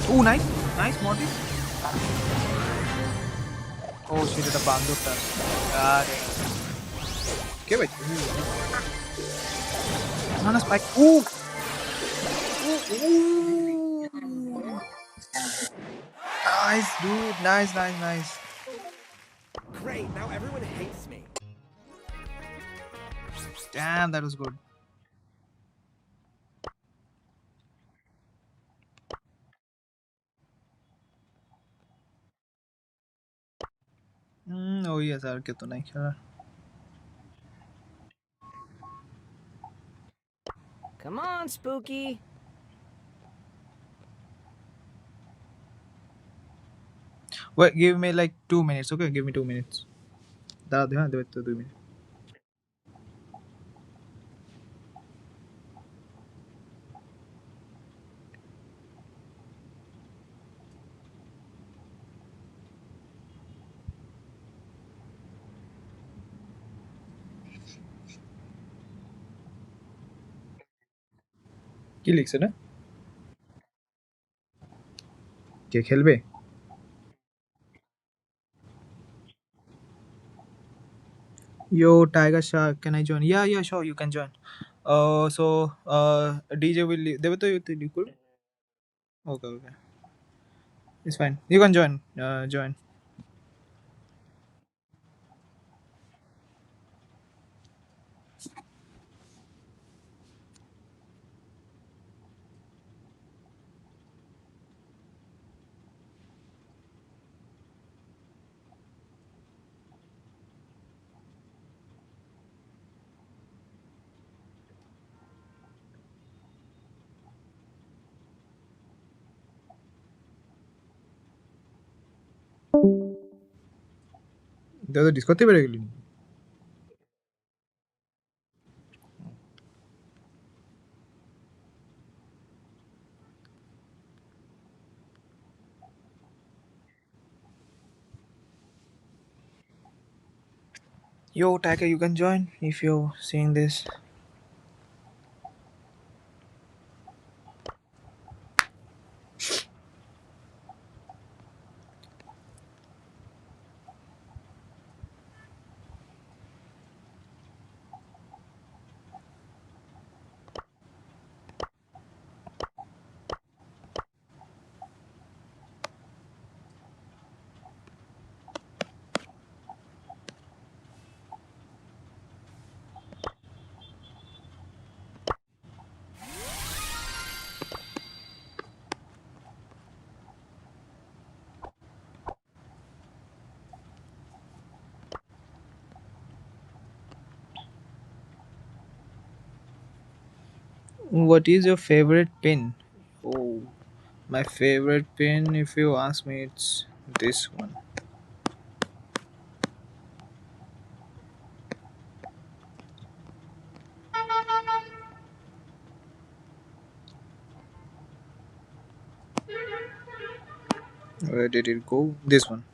[SPEAKER 1] Oh, nice. Nice, Morty. O shit, এটা বান্দরটা। আরে কে ভাই? না না spike. O nice dude, nice.
[SPEAKER 9] Great, now everyone hates me.
[SPEAKER 1] Damn, that was good. Oh yes, আর কে তো নাই খেলা।
[SPEAKER 2] Come on, Spooky.
[SPEAKER 1] Wait, give me like 2 minutes, okay? Give me 2 minutes. দাঁড়া দে, হ্যাঁ দেবে তো 2 মিনিট। কি লিখছে না? কে খেলবে? Yo, Tiger Shark, can I join? Yeah, sure, you can join. So, DJ will leave. দেবে তো you could? Okay. It's fine. You can join. Join. দাদা ডিসকর্ড থেকে বেরিয়ে গেলি? Yo, Tiger, you can join if you're seeing this. What is your favorite pin? Oh, my favorite pin, if you ask me, it's this one. Where did it go? This one.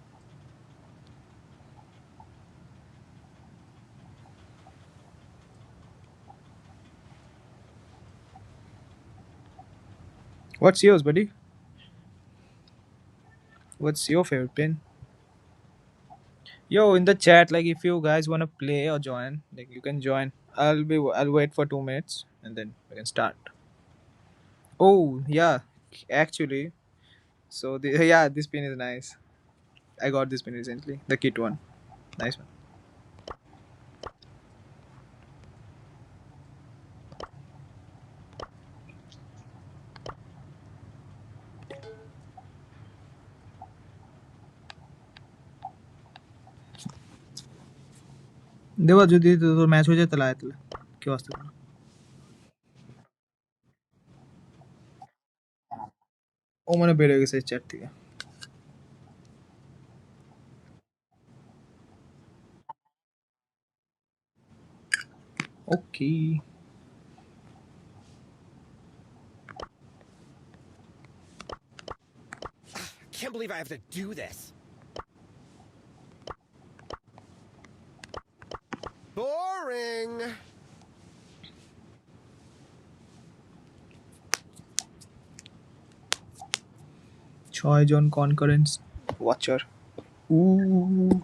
[SPEAKER 1] What's yours, buddy? What's your favorite pin? Yo, in the chat, like if you guys wanna play or join, like you can join. I'll wait for 2 minutes and then we can start. Oh yeah, actually. So yeah, this pin is nice. I got this pin recently, the kit one. Nice one. দেবা যদি তোর match হয়ে যায় তাহলে আয় তাহলে কেউ আসতে পারে না। ও মানে বের হয়ে গেছে চ্যাট থেকে। Okay,
[SPEAKER 9] Can't believe I have to do this. Boring.
[SPEAKER 1] 6 জন concurrent watcher. Ooh.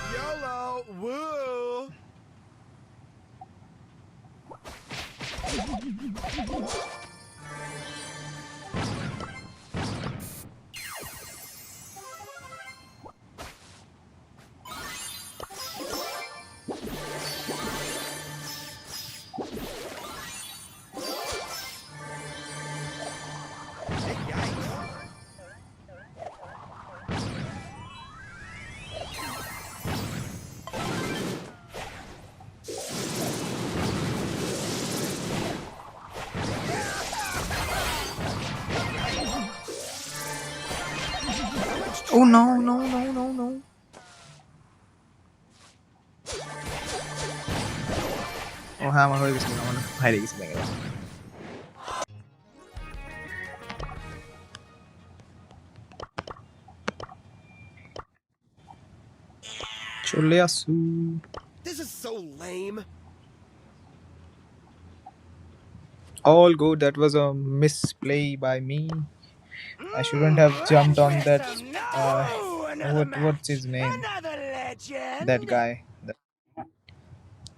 [SPEAKER 9] YOLO! Woo!
[SPEAKER 1] Oh no, no, no, no, no. Oh, hammer hoigisime. Amana hairegisime. Chole asu.
[SPEAKER 9] This is so lame.
[SPEAKER 1] All good. That was a misplay by me. I shouldn't have jumped
[SPEAKER 9] Let's
[SPEAKER 1] on
[SPEAKER 9] raise
[SPEAKER 1] that.
[SPEAKER 9] some.
[SPEAKER 1] Uh,
[SPEAKER 9] No! Another
[SPEAKER 1] what's
[SPEAKER 9] match!
[SPEAKER 1] his name?
[SPEAKER 9] Another
[SPEAKER 1] That
[SPEAKER 9] legend!
[SPEAKER 1] guy.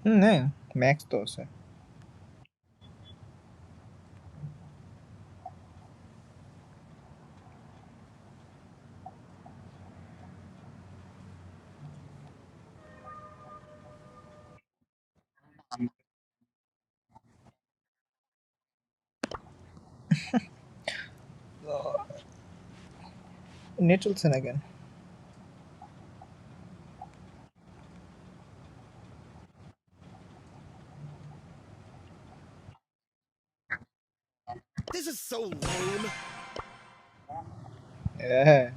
[SPEAKER 1] No, Max तो है. Nicholson again.
[SPEAKER 9] This is so lame.
[SPEAKER 1] Yeah.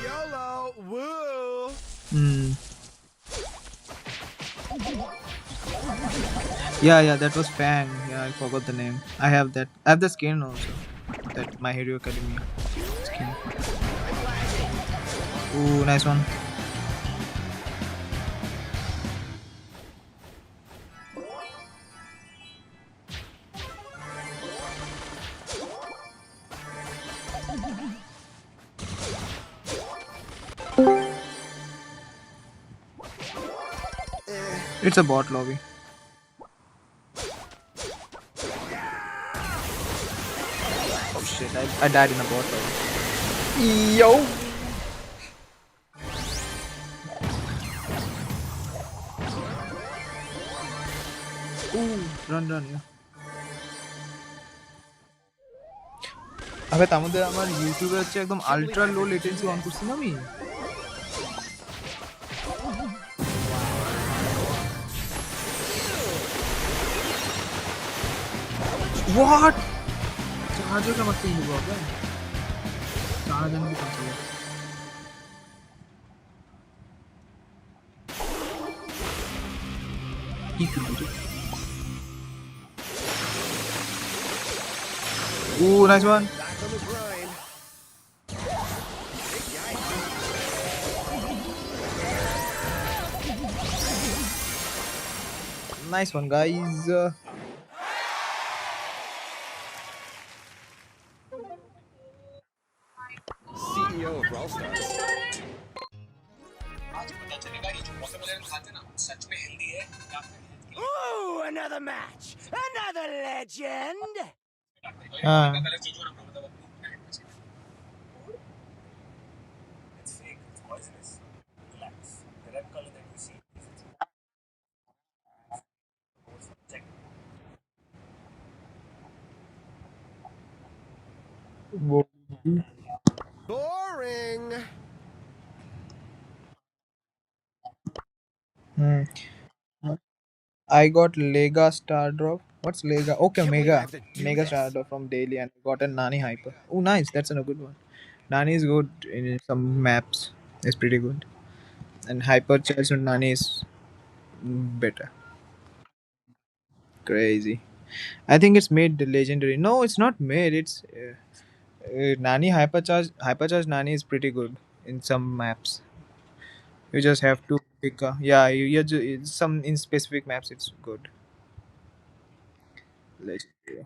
[SPEAKER 9] YOLO! Woo!
[SPEAKER 1] Hmm. Yeah, that was Fang. Yeah, I forgot the name. I have that. I have the skin also. That My Hero Academia skin. Ooh, nice one. It's a bot lobby. Oh shit, I died in a bot lobby. Yo! Ooh, run, yeah. আবে তার মধ্যে আমার ইউটিউবে হচ্ছে একদম ultra low latency on করছি না আমি What? चार्जर का मतलब नहीं हुआ चार्जर भी कम चला কি করবি Ooh, nice one.
[SPEAKER 9] Back on the grind.
[SPEAKER 1] Nice one, guys.
[SPEAKER 9] CEO of Brawl Stars. Ooh, another match! Another legend!
[SPEAKER 1] हाँ वो
[SPEAKER 9] Boring!
[SPEAKER 1] hmm. I got Lega Star Drop. What's Lega? Okay,
[SPEAKER 9] Can't believe I
[SPEAKER 1] Mega.
[SPEAKER 9] have to do
[SPEAKER 1] Mega Star
[SPEAKER 9] this.
[SPEAKER 1] Drop from Daily and got a Nani Hyper. Oh, nice. That's a good one. Nani is good in some maps. It's pretty good. And hypercharged Nani is better. Crazy. I think it's made legendary. No, it's not made. It's Nani hypercharged Nani is pretty good in some maps. You just have to pick a, yeah. Some in specific maps it's good. Legendary.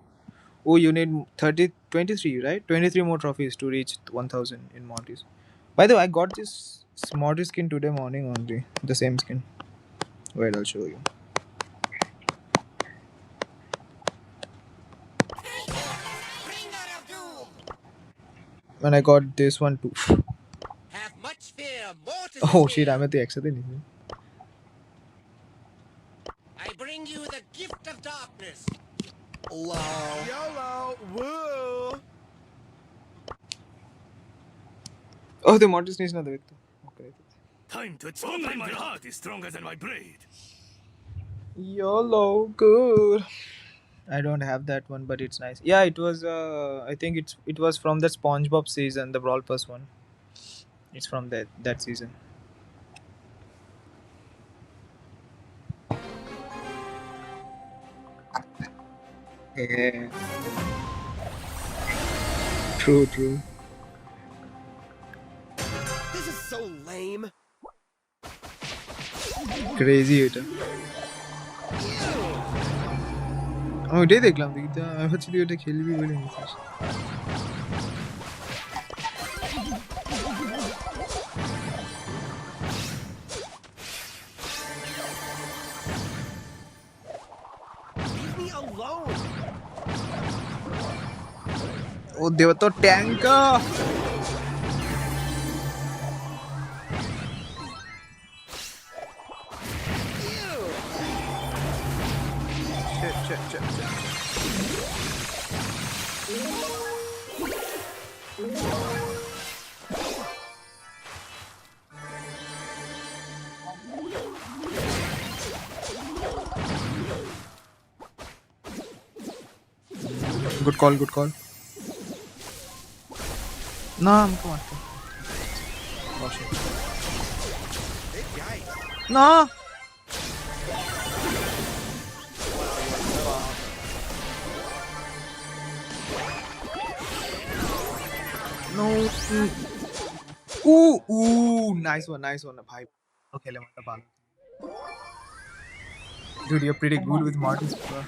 [SPEAKER 1] Oh, you need 23, right? 23 more trophies to reach 1000 in Mortis. By the way, I got this Mortis skin today morning only. The same skin. Wait, I'll show you.
[SPEAKER 9] Bringer of doom.
[SPEAKER 1] When I got this one too.
[SPEAKER 9] Have much fear. Mortis is
[SPEAKER 1] Oh shit,
[SPEAKER 9] here.
[SPEAKER 1] I'm at the exit.
[SPEAKER 9] I bring you the gift of darkness. Lol. YOLO. Woo.
[SPEAKER 1] Oh, the Mortis needs another victim. Okay.
[SPEAKER 5] Time to only my heart is stronger than my blade.
[SPEAKER 1] YOLO, good. I don't have that one, but it's nice. Yeah, it was. I think it was from the SpongeBob season, the Brawl Pass one. It's from that season. Yeah. True, true.
[SPEAKER 9] This is so lame.
[SPEAKER 1] Crazy এটা। আমি ওইটাই দেখলাম দিকটা আমি ভাবছি তুই ওটা খেলবি বলে নিছিস।
[SPEAKER 9] Leave me alone.
[SPEAKER 1] ও দেব তো ট্যাঙ্কা। Good call, good call. No, come on. Oh shit. No. No. Ooh, nice one. Bhai. Okay, let me ball. Dude, you're pretty good with Martins, bro.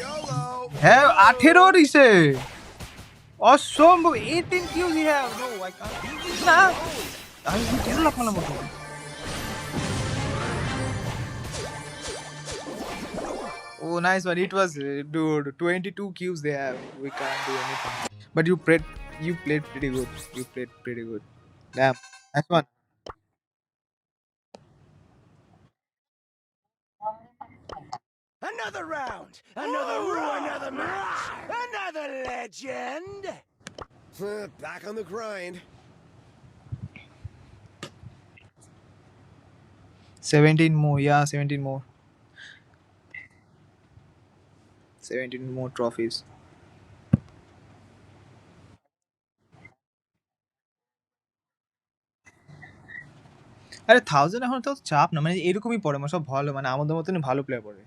[SPEAKER 9] YOLO.
[SPEAKER 1] Hey, 18 দিছে। অসম্ভব 18 kills he have. No, I can't. না। আমি কেন লাফ মারলাম ওটা? Oh, nice one. It was, dude, 22 kills they have. We can't do anything. But you played pretty good. Damn. Nice one.
[SPEAKER 9] Another round. Another match. Another legend. Back on the grind.
[SPEAKER 1] 17 more. Yeah, 17 more. 17 more trophies. আরে 1000 এখন তো চাপ না, মানে এরকমই পড়ে, মানে সব ভালো, মানে আমাদের মতনই ভালো প্লেয়ার পড়ে,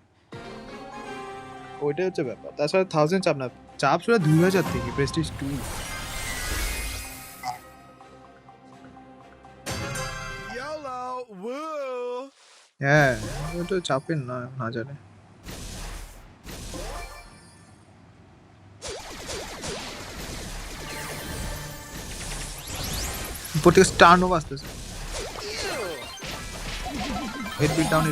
[SPEAKER 1] ওইটাই হচ্ছে ব্যাপার। তাছাড়া 1000 চাপ না, চাপ শুধু 2000 থেকে প্রেস্টিজ 2।
[SPEAKER 9] YOLO. Woo.
[SPEAKER 1] হ্যাঁ, ওটা চাপের না 1000 এ। প্রত্যেক স্টার নোভা আসতেছে। Hit beat down.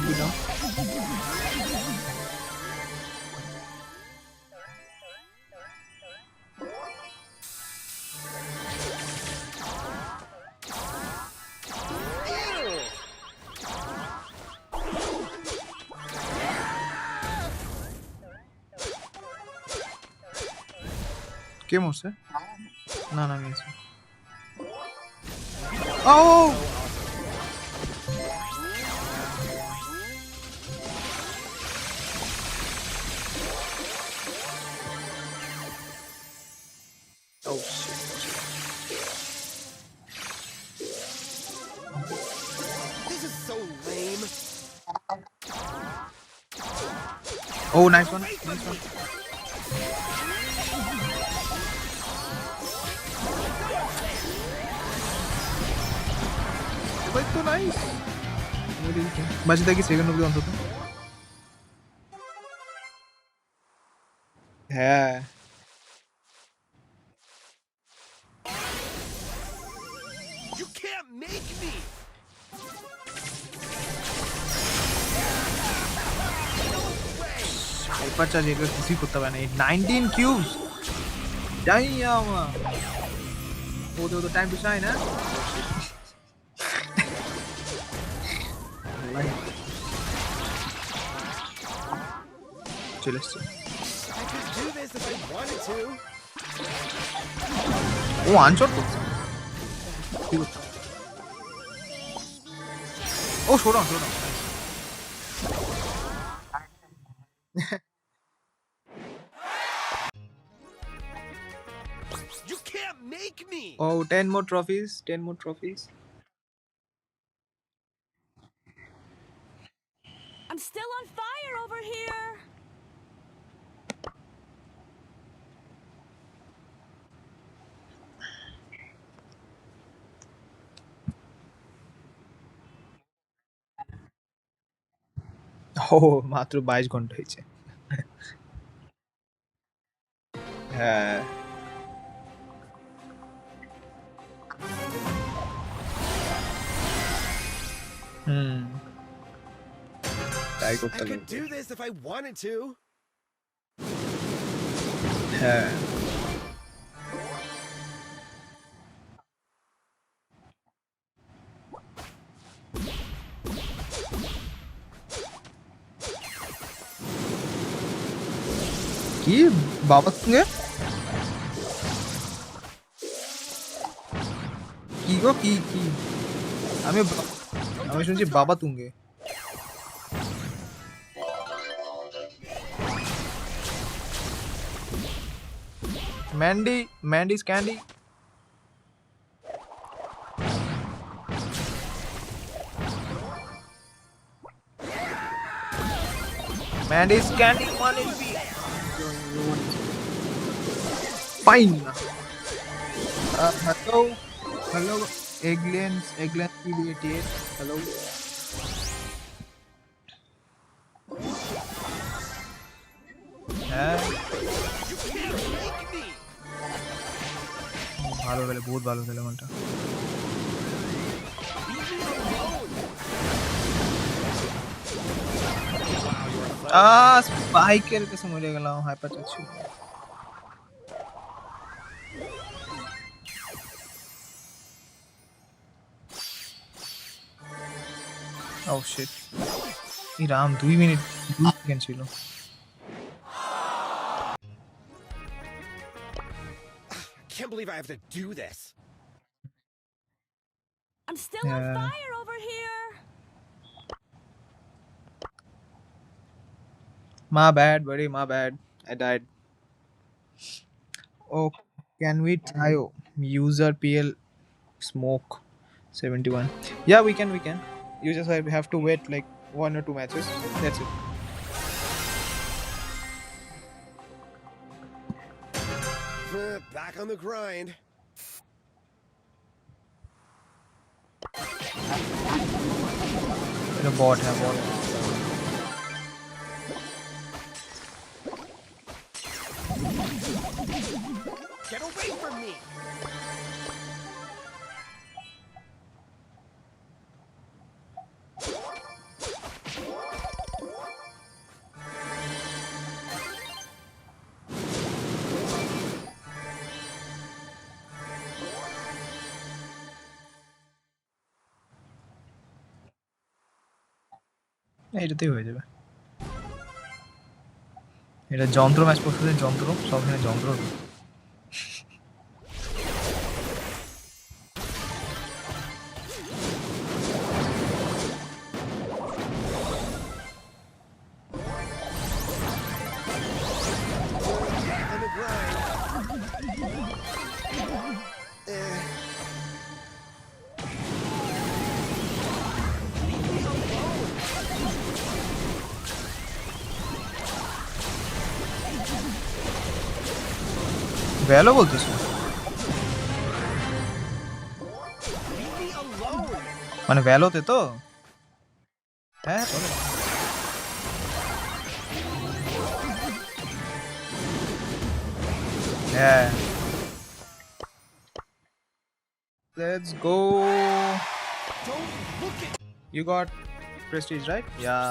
[SPEAKER 1] কে মরছে? না আমি আছি। ও Oh, nice one. Nice one. भाई तो नाइस बचता कि सेकंड भी অন্তত হ্যাঁ
[SPEAKER 9] You can't make me.
[SPEAKER 1] Hyper charge एक किसी को तब नहीं 19 क्यूब्स damn वो तो टाइम टू शाइन है चलो
[SPEAKER 9] I could do this if I wanted to.
[SPEAKER 1] वो आंसर तो ओ छोड़ो छोड़ो
[SPEAKER 9] You can't make me.
[SPEAKER 1] oh 10 more trophies 10 more trophies
[SPEAKER 4] I'm still on fire over here.
[SPEAKER 1] oh মাত্র 22 ঘন্টা হয়েছে হ্যাঁ তাই করতে
[SPEAKER 9] I could do this if I wanted to.
[SPEAKER 1] হ্যাঁ কি বাবা সঙ্গে কি গো কি কি আমি আমি শুনছি বাবা তুঙ্গে Mandy's candy Mandy's candy 1 HP fine hello Egglands TV88 hello ভালো খেলে বহুত ভালো খেলে মালটা স্পাইকের কাছে মরে গেলাম হাইপার চাচ্ছি ও শিট এই রাম 2 মিনিট 2 সেকেন্ড ছিল
[SPEAKER 9] I can't believe I have to do this.
[SPEAKER 4] I'm still on fire over here.
[SPEAKER 1] My bad, buddy. My bad. I died. Oh, can we try user PL smoke 71? Yeah, we can. You just have to wait like 1 or 2 matches. That's it.
[SPEAKER 9] Back on the grind.
[SPEAKER 1] The bot है bot.
[SPEAKER 9] Get away from me.
[SPEAKER 1] এটাতেই হয়ে যাবে এটা যন্ত্র match করতে যন্ত্র সব এখানে যন্ত্র ভ্যালো বলতেছো?
[SPEAKER 9] Leave me alone.
[SPEAKER 1] মানে ভ্যালোতে তো? হ্যাঁ চলো। হ্যাঁ, let's go.
[SPEAKER 9] Don't look at.
[SPEAKER 1] You got prestige, right? Yeah,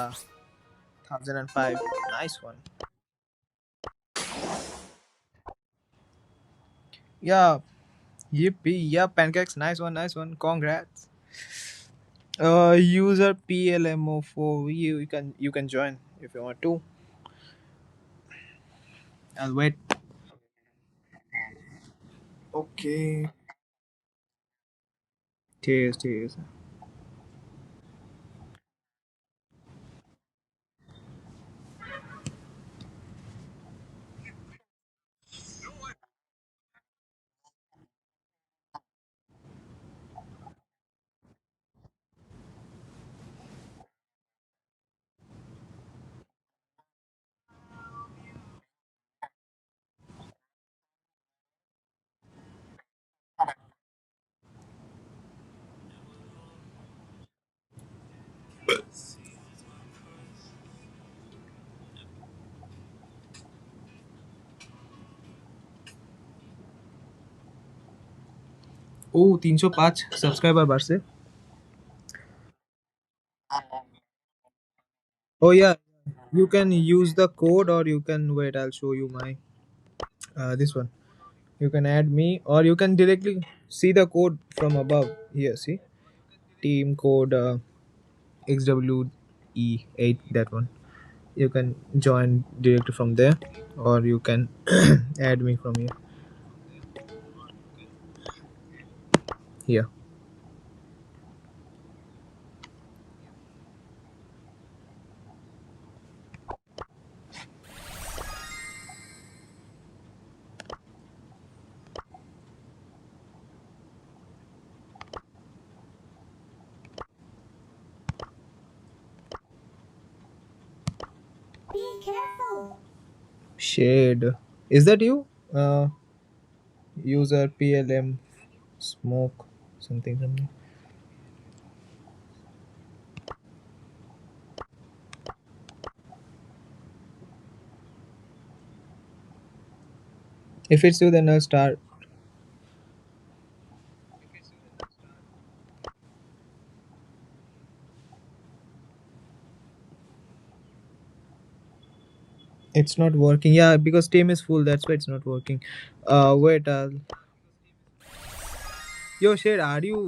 [SPEAKER 1] 1005. Nice one. Yeah, yippee. Yeah, pancakes. Nice one, nice one. Congrats. User PLMO4. You can join if you want to. I'll wait. Okay. Cheers, cheers. Oh, 305 subscriber বাড়ছে. Oh yeah, you can use the code or you can wait. I'll show you my this one. You can add me or you can directly see the code from above here. See team code XWE8, that one. You can join directly from there or you can add me from here. Here.
[SPEAKER 8] Be careful.
[SPEAKER 1] Shade. Is that you? User PLM smoke something. If it's you, then I'll start. It's not working. Yeah, because team is full. That's why it's not working. Wait. Yo, Shade, are you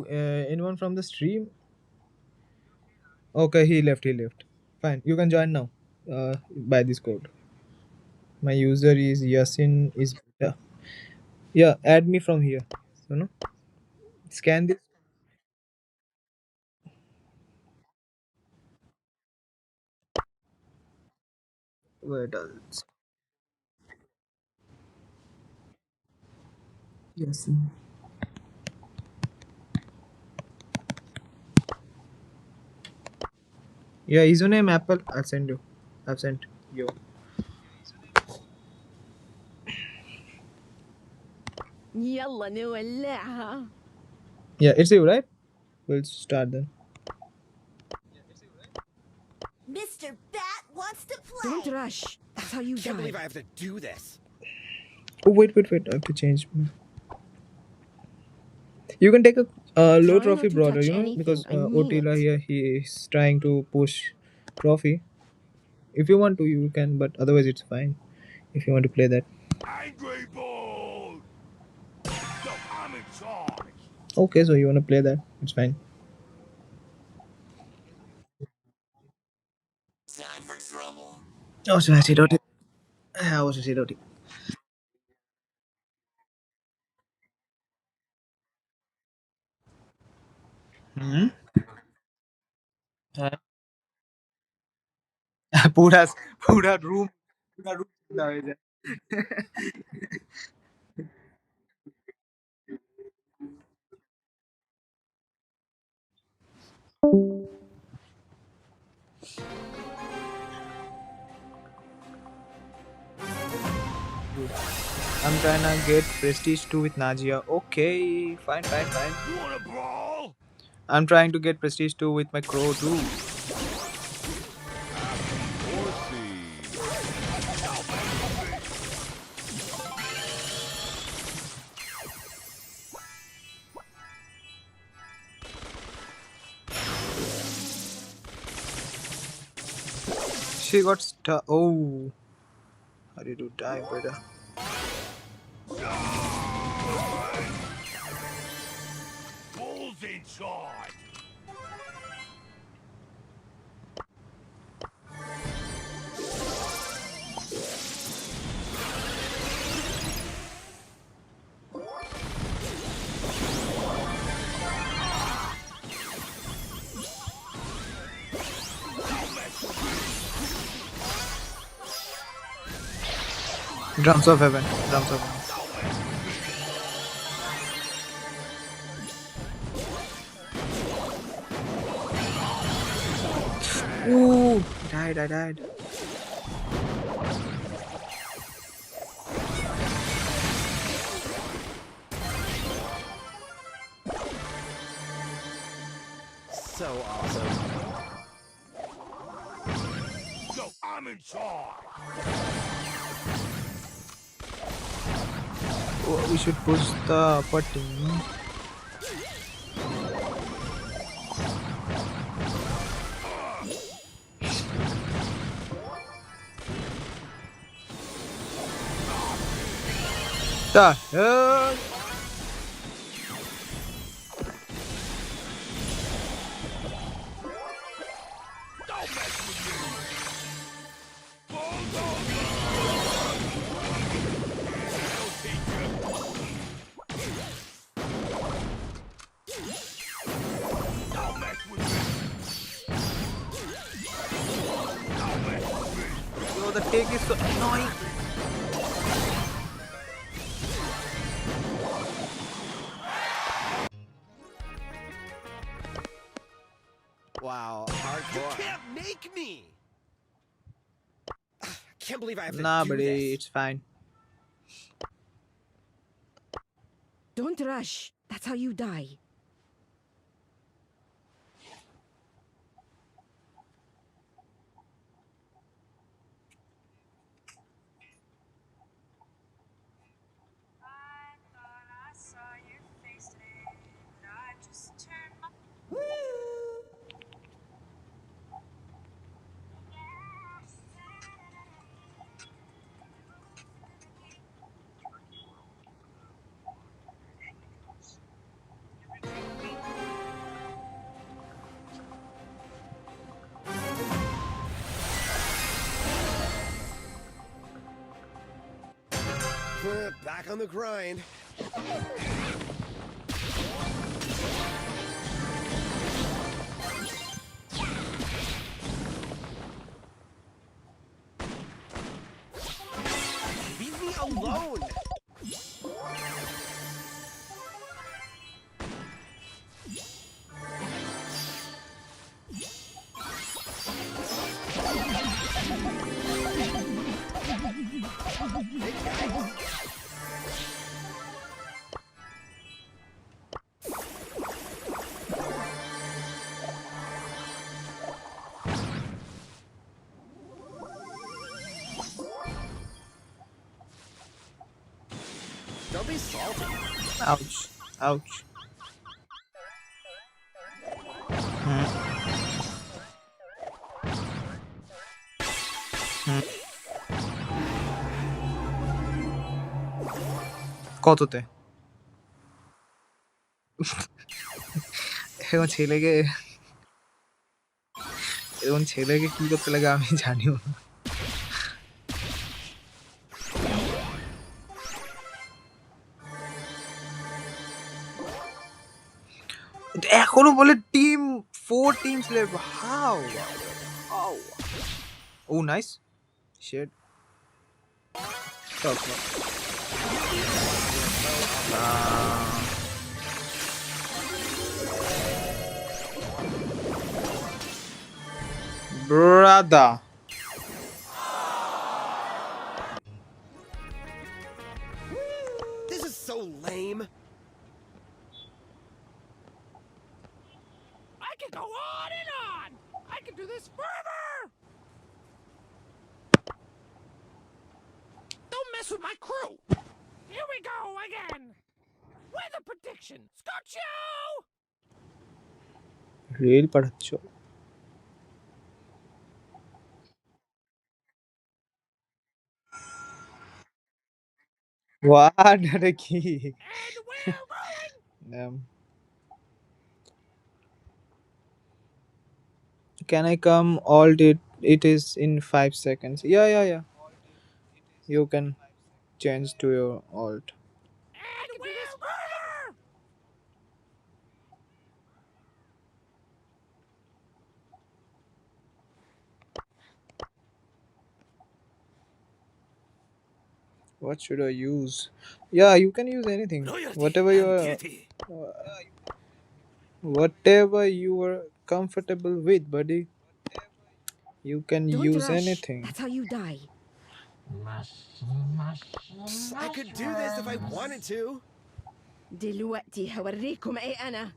[SPEAKER 1] anyone from the stream? Okay, he left. He left. Fine. You can join now. By this code. My user is Yasin. Is yeah. Add me from here. You know. Scan this. Wait. Yasin. Yeah, username Apple. I'll send you. I've sent you.
[SPEAKER 4] يلا نولعها.
[SPEAKER 1] Yeah, it's you, right? We'll start then.
[SPEAKER 3] Mr. Bat wants to play.
[SPEAKER 4] Don't rush. That's how you
[SPEAKER 9] Can't
[SPEAKER 4] die.
[SPEAKER 9] believe I have to do this.
[SPEAKER 1] Oh wait. I have to change. You can take a low
[SPEAKER 4] Try
[SPEAKER 1] trophy
[SPEAKER 4] not to
[SPEAKER 1] brawler,
[SPEAKER 4] touch
[SPEAKER 1] you know,
[SPEAKER 4] anything.
[SPEAKER 1] because
[SPEAKER 4] I mean
[SPEAKER 1] Otila
[SPEAKER 4] it.
[SPEAKER 1] here he is trying to push trophy. If you want to, you can, but otherwise it's fine. If you want to play that.
[SPEAKER 7] Angry Bull! So I'm in charge.
[SPEAKER 1] Okay, so you want to play that? It's fine.
[SPEAKER 5] Time for trouble.
[SPEAKER 1] Oh, so I see it. I was see it. Hmm. पूरा पूरा room ठंडा हो जाए. I'm trying to get prestige 2 with Najia. Okay, fine.
[SPEAKER 5] You wanna brawl?
[SPEAKER 1] I'm trying to get prestige 2 with my crow too. She got stuck. Oh, how did you die, brother?
[SPEAKER 5] Bull's in charge.
[SPEAKER 1] Drums of heaven. Drums of heaven. Ooh, I died.
[SPEAKER 9] So awesome.
[SPEAKER 5] So I'm in charge.
[SPEAKER 1] Oh, we should push the upper team. The hell?
[SPEAKER 5] Don't mess with me. Don't mess with me.
[SPEAKER 1] Yo, the take is so annoying.
[SPEAKER 9] Wow, hardcore.
[SPEAKER 5] Can't make me.
[SPEAKER 9] Can't believe I have to
[SPEAKER 1] Nah,
[SPEAKER 9] do
[SPEAKER 1] buddy,
[SPEAKER 9] this.
[SPEAKER 1] it's fine.
[SPEAKER 4] Don't rush. That's how you die.
[SPEAKER 9] Back on the grind. Leave me alone. Hey guys. Don't be salty.
[SPEAKER 1] Ouch. Ouch. কততে এখন ছেলেকে কি করতে লাগে আমি জানিও না। এখনো বলে team 4 teams left. How? Oh, nice. Shit. Stop. Brother.
[SPEAKER 9] so lame.
[SPEAKER 2] I can go on and on! I can do this forever! Don't mess with my crew! Here we go again! Weather prediction! Scotcho!
[SPEAKER 1] Real पढ़ाच्चो. What are key?
[SPEAKER 2] And we're rolling!
[SPEAKER 1] Can I come? All it is in 5 seconds. Yeah. You can change to your alt.
[SPEAKER 2] And we're do this forever!
[SPEAKER 1] What should I use? Yeah, you can use anything.
[SPEAKER 9] Loyalty
[SPEAKER 1] Whatever
[SPEAKER 9] and
[SPEAKER 1] you're,
[SPEAKER 9] duty.
[SPEAKER 1] whatever you are comfortable with, buddy. You can
[SPEAKER 4] Don't
[SPEAKER 1] use
[SPEAKER 4] rush.
[SPEAKER 1] anything.
[SPEAKER 4] That's how you die.
[SPEAKER 9] I could do this if I wanted to.
[SPEAKER 4] دلوقتي هوريكم ايه انا.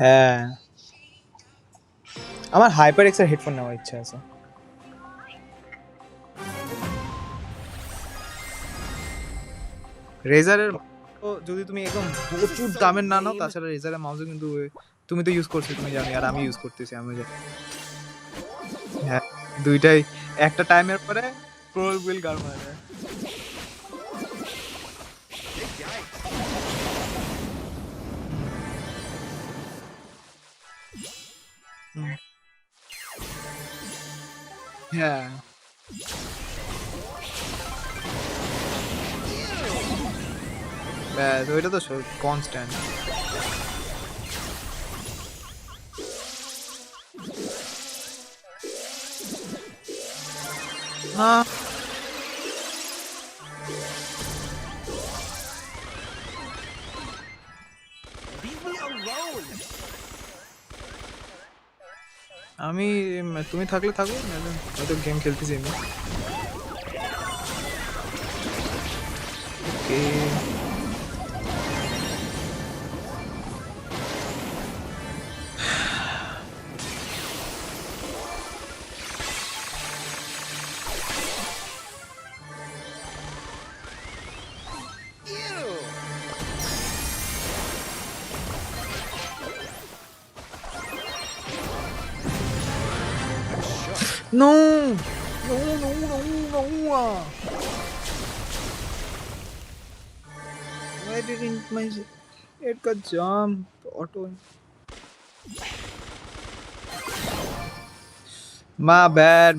[SPEAKER 1] হ্যাঁ আমার HyperX এর headphone নেওয়ার ইচ্ছা আছে রেজারের যদি তুমি একদম প্রচুর দামের না নাও তাছাড়া রেজারের মাউসও কিন্তু তুমি তো ইউজ করছো তুমি জানো আর আমি ইউজ করতেছি আমি হ্যাঁ দুইটাই একটা টাইমের পরে প্রো উইল গার মারে হ্যাঁ ব্যাস ওইটা তো কনস্ট্যান্ট হ্যাঁ
[SPEAKER 9] Leave me alone.
[SPEAKER 1] আমি তুমি থাকলে থাকো হয়তো গেম খেলতেছি আমি ওকে No! No! Why didn't my it got jump auto? My bad.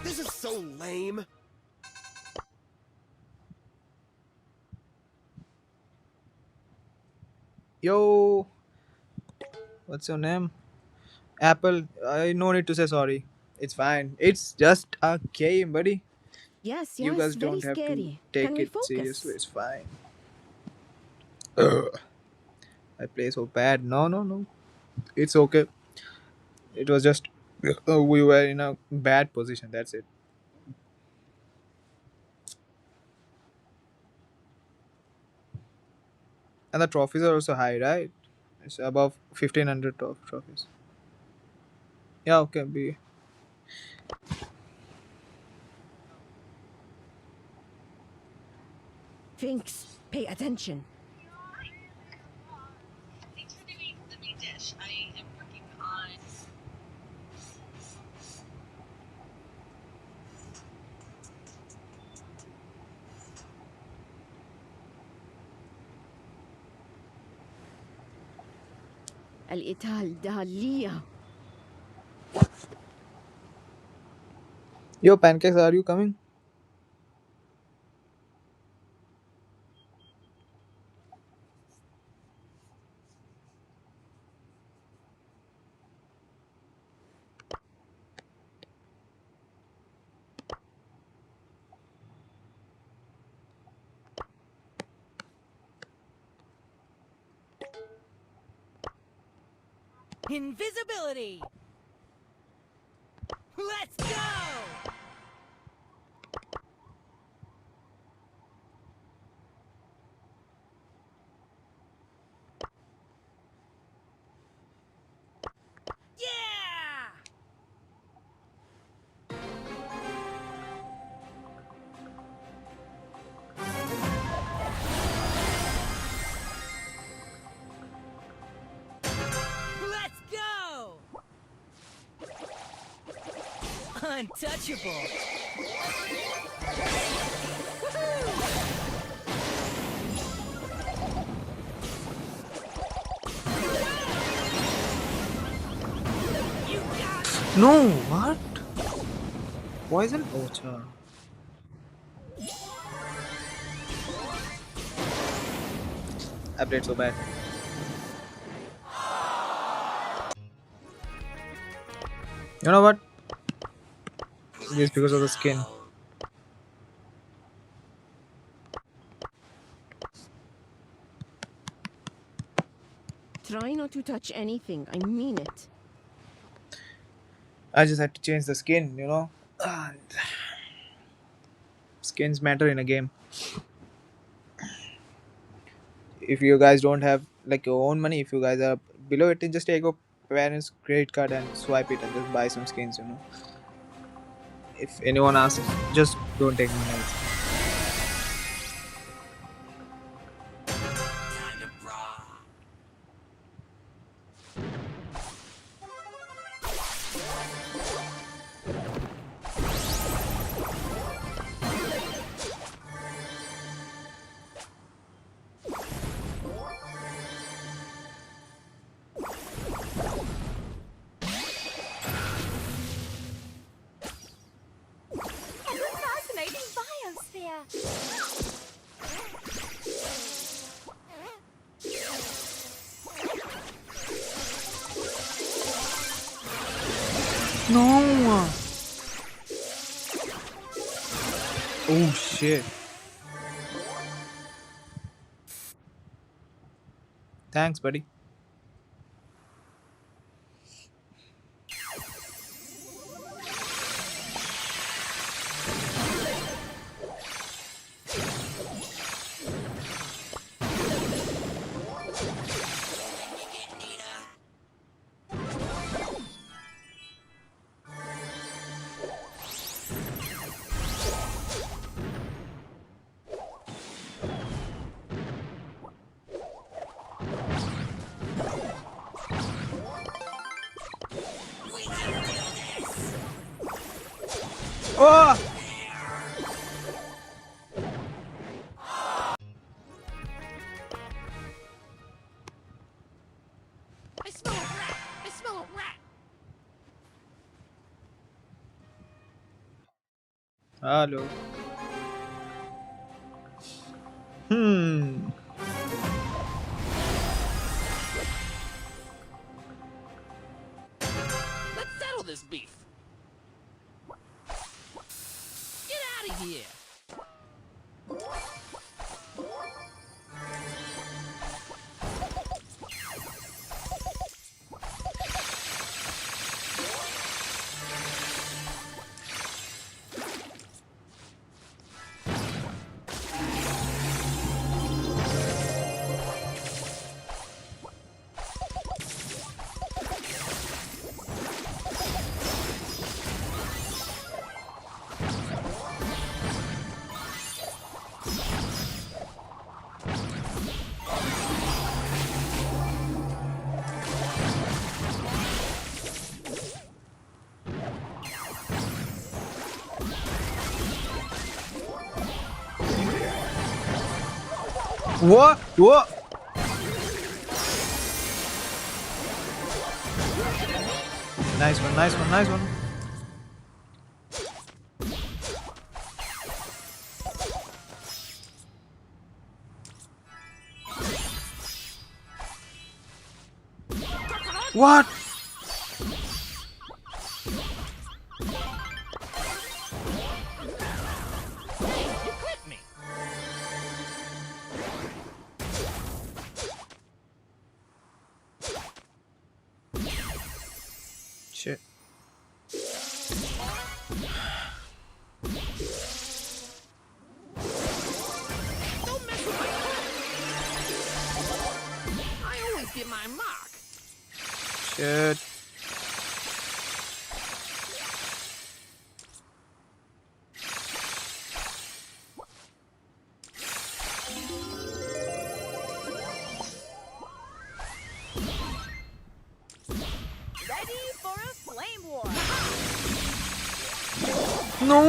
[SPEAKER 9] This is so lame.
[SPEAKER 1] Yo! What's your name? Apple. I no need to say sorry. It's fine. It's just a game, buddy.
[SPEAKER 4] Yes,
[SPEAKER 1] You guys
[SPEAKER 4] very
[SPEAKER 1] don't have to
[SPEAKER 4] scary.
[SPEAKER 1] take
[SPEAKER 4] Can we
[SPEAKER 1] it
[SPEAKER 4] focus?
[SPEAKER 1] seriously. It's fine. I play so bad. No. It's okay. It was just we were in a bad position. That's it. And the trophies are also high, right? It's above 1500 trophies. Yeah, okay. Be
[SPEAKER 4] Thanks. Pay attention.
[SPEAKER 11] Thanks for doing the main dish. I am working on.
[SPEAKER 4] القتال دالية.
[SPEAKER 1] Yo, pancakes, are you coming?
[SPEAKER 2] Invisibility. Let's go! Yeah! Let's go! Untouchable.
[SPEAKER 1] No, what? Poison? Oh, cha. I played so bad. You know what? Just because of the skin.
[SPEAKER 3] Try not to touch anything. I mean it.
[SPEAKER 1] I just had to change the skin, you know? And skins matter in a game. If you guys don't have like your own money, if you guys are below it, then just take your parents' credit card and swipe it and just buy some skins, you know? If anyone asks, just don't take money.
[SPEAKER 5] Time to brawl.
[SPEAKER 3] What a fascinating biosphere.
[SPEAKER 1] No! Oh shit. Thanks, buddy. Oh!
[SPEAKER 2] I smell a rat! I smell a rat!
[SPEAKER 1] Hello. Hmm.
[SPEAKER 2] Let's settle this beef. Get out of here!
[SPEAKER 1] What? What? Nice one, nice one, nice one. What?
[SPEAKER 2] You clipped me!
[SPEAKER 1] Shit.
[SPEAKER 4] Ready for a flame war.
[SPEAKER 1] No.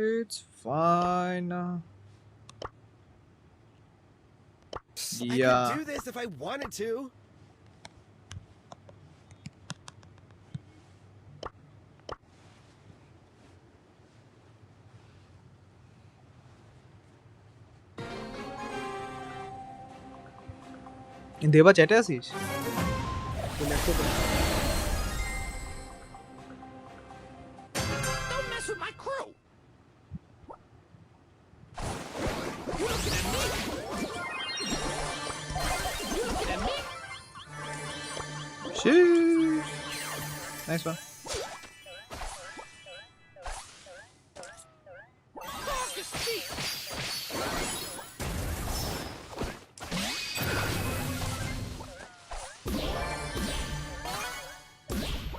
[SPEAKER 1] It's fine.
[SPEAKER 9] I could do this if I wanted to.
[SPEAKER 1] দেবা চ্যাটে আসিস?
[SPEAKER 2] Don't mess with my crew. You looking at me? You looking at me?
[SPEAKER 1] Sheesh. Nice one.
[SPEAKER 2] Dog is cheap.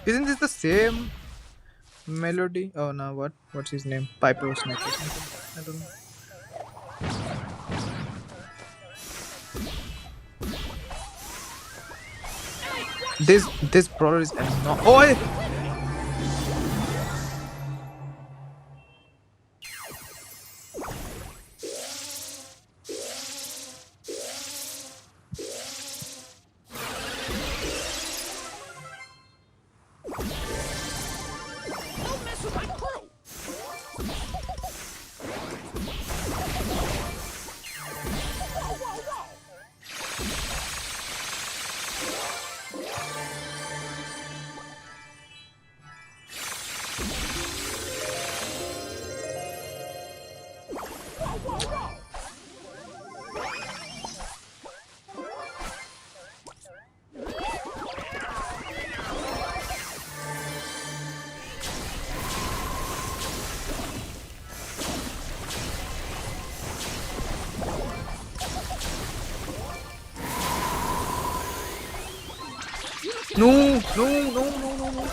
[SPEAKER 1] Isn't this the same melody? Oh no, what's his name? Piper Snake or something. I don't know. This brawler is annoying. Oh!
[SPEAKER 2] Don't mess with my crew. Whoa, whoa, whoa. Whoa, whoa, whoa.
[SPEAKER 1] No, no, no, no, no, no.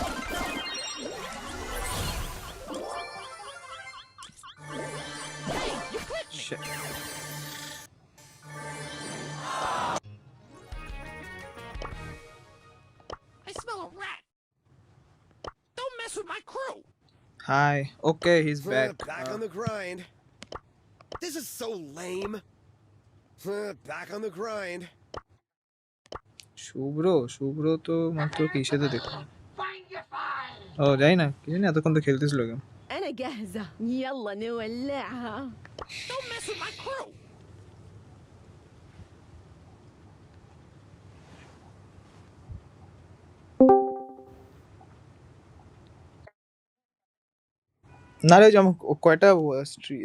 [SPEAKER 2] You clipped me.
[SPEAKER 1] Shit.
[SPEAKER 2] I smell a rat. Don't mess with my crew.
[SPEAKER 1] Hi. Okay, he's back.
[SPEAKER 9] Back on the grind. This is so lame. Back on the grind.
[SPEAKER 1] শুভ্র তো মাত্র কিসেতে দেখলাম। ও যাই না, কি জানি এতক্ষণ তো খেলতেছিল game.
[SPEAKER 4] أنا جاهزة يلا نولعها.
[SPEAKER 2] Don't mess with my crew.
[SPEAKER 1] না রে, যেমন কয়টা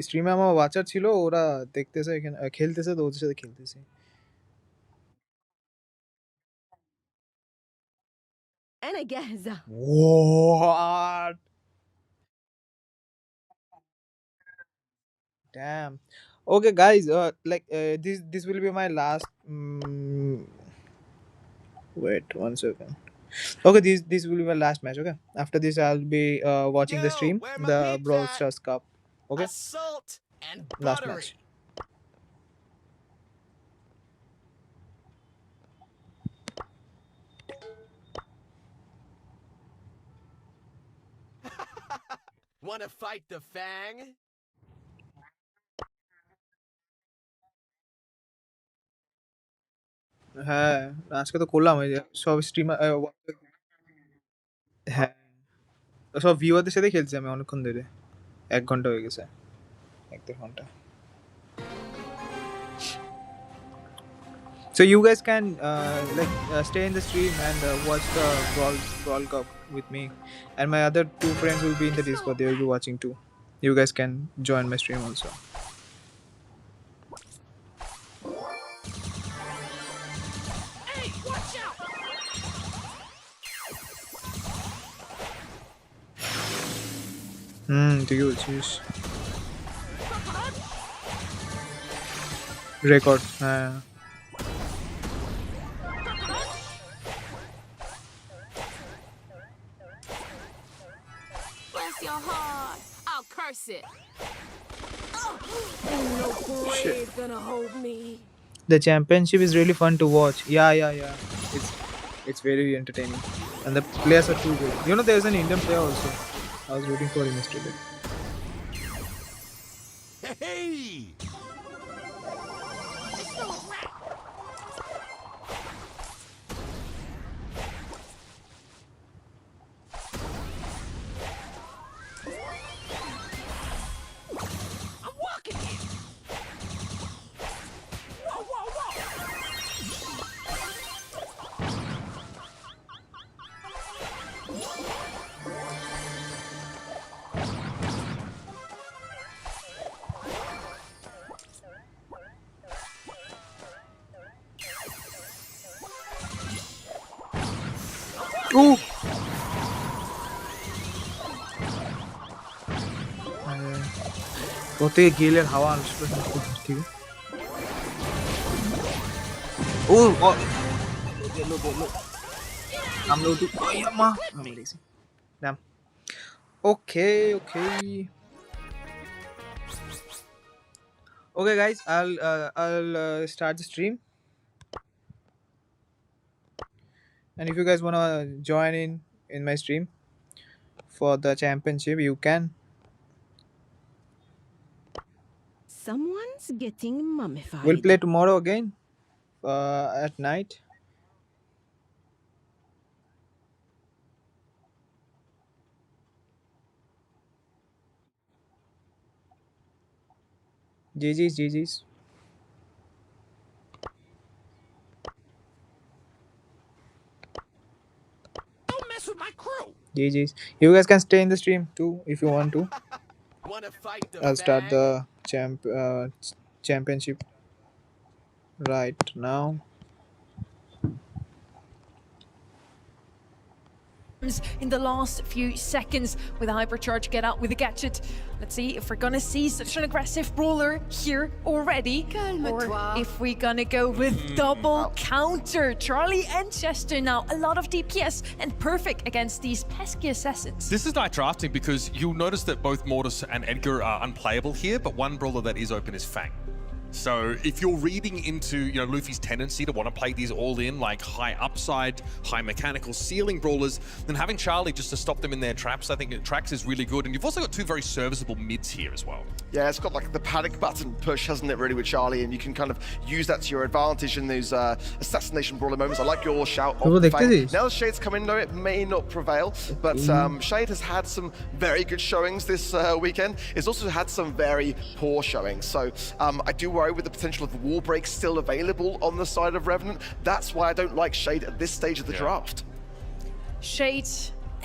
[SPEAKER 1] স্ট্রিমে আমার ওয়াচার ছিল, ওরা দেখতেছে এখানে খেলতেছে, তো ওদের সাথে খেলতেছে।
[SPEAKER 4] أنا جاهزة.
[SPEAKER 1] What? Damn. Okay, guys. This will be my last. Wait 1 second. Okay, this will be my last match. Okay. After this, I'll be watching the stream,
[SPEAKER 9] where my
[SPEAKER 1] the
[SPEAKER 9] peeps
[SPEAKER 1] Brawl
[SPEAKER 9] at?
[SPEAKER 1] Stars Cup. Okay.
[SPEAKER 9] Assault and
[SPEAKER 1] Last
[SPEAKER 9] buttery.
[SPEAKER 1] match.
[SPEAKER 9] Wanna fight the Fang?
[SPEAKER 1] হ্যাঁ, আজকে তো করলাম এই যে সব streamer. হ্যাঁ, সব ভিউয়ারদের সাথে খেলছি আমি অনেকক্ষণ ধরে। 1 ঘন্টা হয়ে গেছে, 1-1.5 ঘন্টা। So you guys can stay in the stream and watch the Brawl Cup with me, and my other 2 friends will be in the Discord. They will be watching too. You guys can join my stream also.
[SPEAKER 2] Hey, watch out.
[SPEAKER 1] 되게 좋지. Record.
[SPEAKER 2] Bless your heart. I'll curse it. Ain't no parade gonna hold me.
[SPEAKER 1] The championship is really fun to watch. Yeah. It's very entertaining, and the players are too good. You know, there's an Indian player also. I was rooting for him yesterday.
[SPEAKER 5] Hey!
[SPEAKER 2] I'm walking here. Whoa.
[SPEAKER 1] Ooh. 어떻게 길을 하와 안 싶어서 어떻게? 오, look. I'm low too. Oh, yeah, ma. I'm lazy. Damn. Okay. Okay, guys. I'll start the stream. And if you guys wanna join in my stream for the championship, you can.
[SPEAKER 2] Someone's getting mummified.
[SPEAKER 1] We'll play tomorrow again at night. GG's.
[SPEAKER 2] Don't mess with my crew.
[SPEAKER 1] GG's. You guys can stay in the stream too if you want to.
[SPEAKER 9] Wanna fight the
[SPEAKER 1] I'll start
[SPEAKER 9] bag?
[SPEAKER 1] the championship right now.
[SPEAKER 4] In the last few seconds with a hypercharge get out with a gadget. Let's see if we're gonna see such an aggressive brawler here already, or if we're gonna go with double counter. Charlie and Chester now a lot of DPS and perfect against these pesky assassins.
[SPEAKER 12] This is nice drafting because you'll notice that both Mortis and Edgar are unplayable here, but one brawler that is open is Fang. So if you're reading into, Luffy's tendency to want to play these all in, like high upside, high mechanical ceiling brawlers, then having Charlie just to stop them in their traps, I think tracks is really good. And you've also got two very serviceable mids here as well.
[SPEAKER 13] Yeah, it's got like the panic button push, hasn't it, really, with Charlie? And you can kind of use that to your advantage in those assassination brawler moments. I like your shout. Now the Shade's come in, though, it may not prevail. But Shade has had some very good showings this weekend. It's also had some very poor showings. So I do worry with the potential of the wall break still available on the side of Revenant. That's why I don't like Shade at this stage of the draft.
[SPEAKER 4] Shade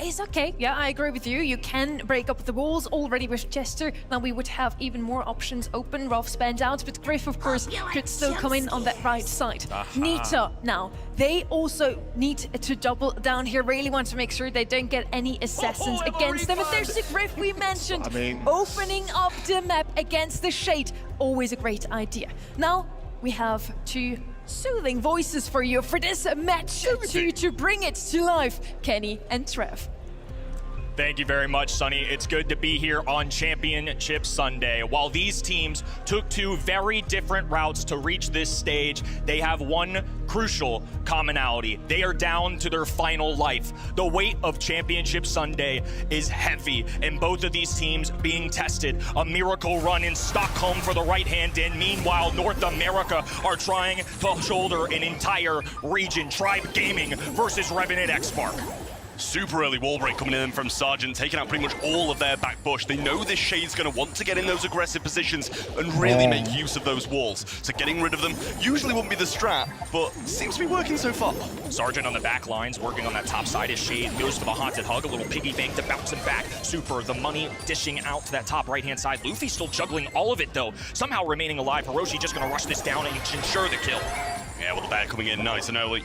[SPEAKER 4] is okay. Yeah, I agree with you. You can break up the walls already with Chester. Now we would have even more options open. Rolf spanned out, but Griff, of course, could still come in on that right side. Nita, now, they also need to double down here. Really want to make sure they don't get any assassins against them. And there's the Griff we mentioned. Opening up the map against the Shade. Always a great idea. Now, we have two soothing voices for you for this match to bring it to life, Kenny and Trev.
[SPEAKER 14] Thank you very much, Sonny. It's good to be here on Championship Sunday. While these teams took two very different routes to reach this stage, they have one crucial commonality. They are down to their final life. The weight of Championship Sunday is heavy, and both of these teams being tested. A miracle run in Stockholm for the right-hand in. Meanwhile, North America are trying to shoulder an entire region. Tribe Gaming versus Revenant X-Mark.
[SPEAKER 7] Super early wall break coming in from Sergeant, taking out pretty much all of their back bush. They know this Shade's going to want to get in those aggressive positions and really make use of those walls. So getting rid of them usually wouldn't be the strat, but seems to be working so far.
[SPEAKER 14] Sergeant on the back lines, working on that top side as Shade goes for the haunted hug, a little piggy bank to bounce him back. Super, the money dishing out to that top right-hand side. Luffy still juggling all of it, though, somehow remaining alive. Hiroshi just going to rush this down and ensure the kill.
[SPEAKER 7] Yeah, well, the bat coming in nice and early.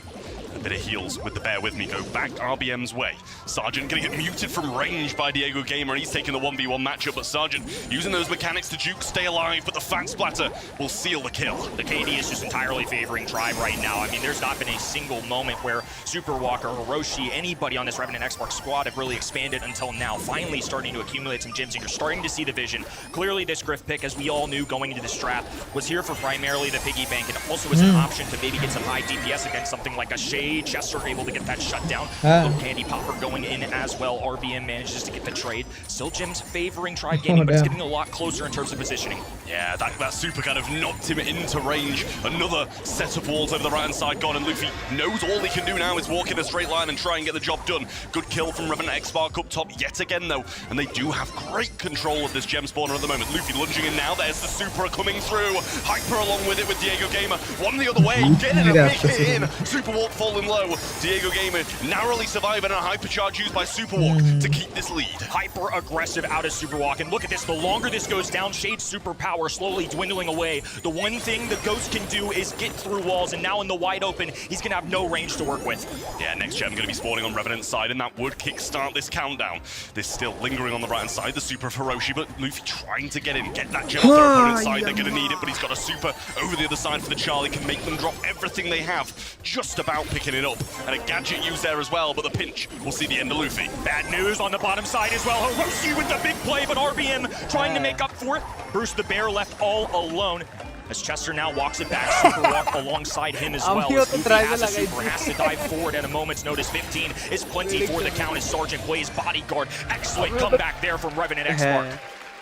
[SPEAKER 7] A bit of heals with the Bear With Me go back RBM's way. Sergeant gonna get muted from range by Diego Gamer, and he's taking the 1v1 matchup, but Sergeant using those mechanics to juke, stay alive, but the Fat Splatter will seal the kill.
[SPEAKER 14] The KD is just entirely favoring Tribe right now. I mean, there's not been a single moment where Super Walker, Hiroshi, anybody on this Revenant X-Mark squad have really expanded until now. Finally starting to accumulate some gems, and you're starting to see the vision. Clearly this Griff pick, as we all knew going into this strat, was here for primarily the piggy bank, and also was an option to maybe get some high DPS against something like a Shade. Chester able to get that shut down. Little Candy Popper going in as well. RBM manages to get the trade. Still gems favoring Tribe Gaming, but it's getting a lot closer in terms of positioning.
[SPEAKER 7] Yeah, that super kind of knocked him into range. Another set of walls over the right-hand side gone, and Luffy knows all he can do now is walk in a straight line and try and get the job done. Good kill from Revenant X-Mark up top yet again, though, and they do have great control of this gem spawner at the moment. Luffy lunging in now. There's the super coming through. Hyper along with it with Diego Gamer. One the other way, getting a big hit in. Super Walk falling low. Diego Gamer narrowly surviving, and a hyper charge used by Super Walk to keep this lead.
[SPEAKER 14] Hyper aggressive out of Super Walk, and look at this. The longer this goes down, Shade's superpower slowly dwindling away. The one thing the Ghost can do is get through walls, and now in the wide open, he's gonna have no range to work with.
[SPEAKER 7] Yeah, next gem gonna be spawning on Revenant's side, and that would kickstart this countdown. This still lingering on the right-hand side, the super of Hiroshi, but Luffy trying to get in, get that gem off their opponent's side. They're gonna need it, but he's got a super over the other side for the Charlie, can make them drop everything they have, just about picking it up. And a gadget used there as well, but the pinch will see the end of Luffy.
[SPEAKER 14] Bad news on the bottom side as well. Hiroshi with the big play, but RBM trying to make up for it. Bruce the Bear left all alone. As Chester now walks it back, Super Walk alongside him as well. As Luffy has a super, has to dive forward at a moment's notice. 15 is plenty for the count as Sergeant plays bodyguard. Excellent comeback there from Revenant X-Mark.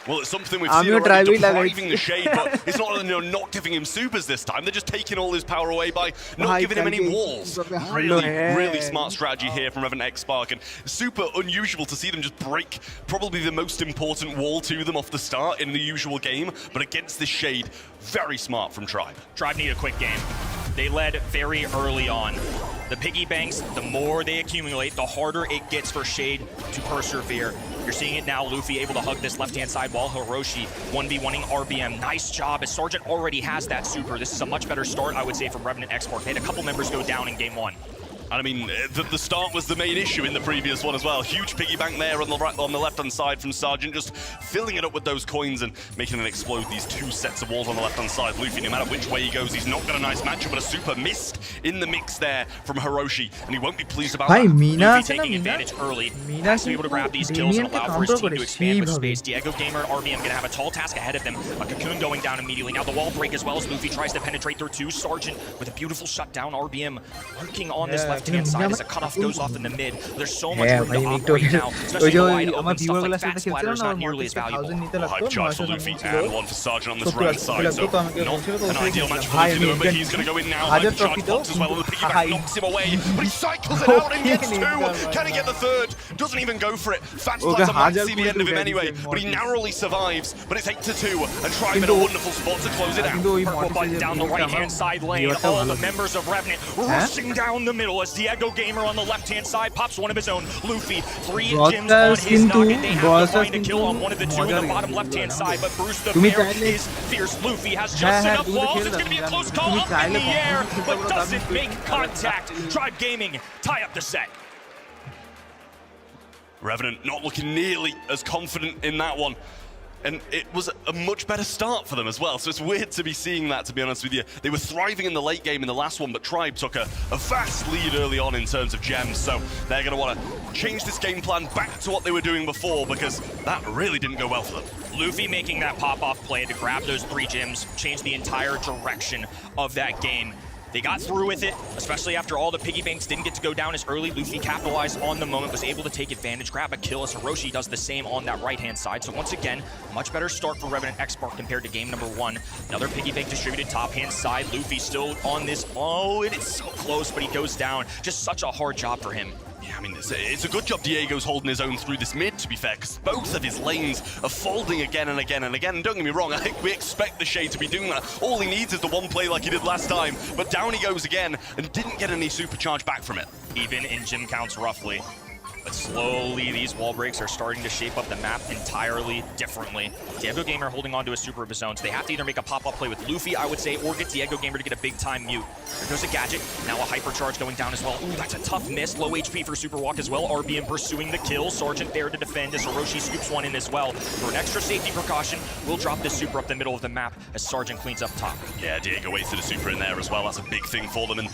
[SPEAKER 7] Well, it's something we've seen already, depriving the Shade, but it's not that they're not giving him supers this time. They're just taking all his power away by not giving him any walls. Really smart strategy here from Revenant X-Mark, and super unusual to see them just break probably the most important wall to them off the start in the usual game, but against this Shade, very smart from Tribe.
[SPEAKER 14] Tribe need a quick game. They led very early on. The piggy banks, the more they accumulate, the harder it gets for Shade to persevere. You're seeing it now, Luffy able to hug this left-hand side wall. Hiroshi 1v1ing RBM. Nice job, as Sergeant already has that super. This is a much better start, I would say, from Revenant X-Mark. They had a couple members go down in game one.
[SPEAKER 7] And I mean, the start was the main issue in the previous one as well. Huge piggy bank there on the left-hand side from Sergeant, just filling it up with those coins and making it explode these two sets of walls on the left-hand side. Luffy, no matter which way he goes, he's not got a nice matchup, but a super missed in the mix there from Hiroshi, and he won't be pleased about that.
[SPEAKER 14] Luffy taking advantage early, has to be able to grab these kills and allow for his team to expand with space. Diego Gamer and RBM gonna have a tall task ahead of them. A cocoon going down immediately. Now the wall break as well as Luffy tries to penetrate through two. Sergeant with a beautiful shutdown. RBM lurking on this left-hand side as a cutoff goes off in the mid. There's so much room to operate now, especially in the wide open. Stuff like Fat Splatter is not nearly as valuable.
[SPEAKER 7] Hype charge for Luffy and one for Sergeant on this right side, so not an ideal match for Luffy though, but he's going to go in now. Hyper charge box as well, and the piggyback knocks him away, but he cycles it out and gets two. Can he get the third? Doesn't even go for it. Fat Splatter might see the end of him anyway, but he narrowly survives, but it's 8-2, and Tribe in a wonderful spot to close it out.
[SPEAKER 14] Purple button down the right-hand side lane. All the members of Revenant rushing down the middle as Diego Gamer on the left-hand side pops one of his own. Luffy, 3 gems on his noggin. They have to find a kill on one of the two on the bottom left-hand side, but Bruce the Bear is fierce. Luffy has just enough walls. It's going to be a close call up in the air, but doesn't make contact. Tribe Gaming tie up the set.
[SPEAKER 7] Revenant not looking nearly as confident in that one. And it was a much better start for them as well, so it's weird to be seeing that, to be honest with you. They were thriving in the late game in the last one, but Tribe took a vast lead early on in terms of gems, so they're going to want to change this game plan back to what they were doing before, because that really didn't go well for them.
[SPEAKER 14] Luffy making that pop-off play to grab those 3 gems, change the entire direction of that game. They got through with it, especially after all the piggy banks didn't get to go down as early. Luffy capitalized on the moment, was able to take advantage, grab a kill as Hiroshi does the same on that right-hand side. So once again, much better start for Revenant X-Mark compared to game number 1. Another piggy bank distributed top-hand side. Luffy still on this. Oh, and it's so close, but he goes down. Just such a hard job for him.
[SPEAKER 7] Yeah, I mean, it's a good job Diego's holding his own through this mid, to be fair, because both of his lanes are folding again and again and again. And don't get me wrong, I think we expect the Shade to be doing that. All he needs is the one play like he did last time, but down he goes again and didn't get any supercharge back from it.
[SPEAKER 14] Even in gym counts roughly. But slowly, these wall breaks are starting to shape up the map entirely differently. Diego Gamer holding on to a super of his own, so they have to either make a pop-up play with Luffy, I would say, or get Diego Gamer to get a big-time mute. There goes a gadget, now a hypercharge going down as well. Ooh, that's a tough miss. Low HP for Super Walk as well. RBM pursuing the kill. Sergeant there to defend as Hiroshi scoops one in as well. For an extra safety precaution, we'll drop this super up the middle of the map as Sergeant cleans up top.
[SPEAKER 7] Yeah, Diego waits to the super in there as well. That's a big thing for them. And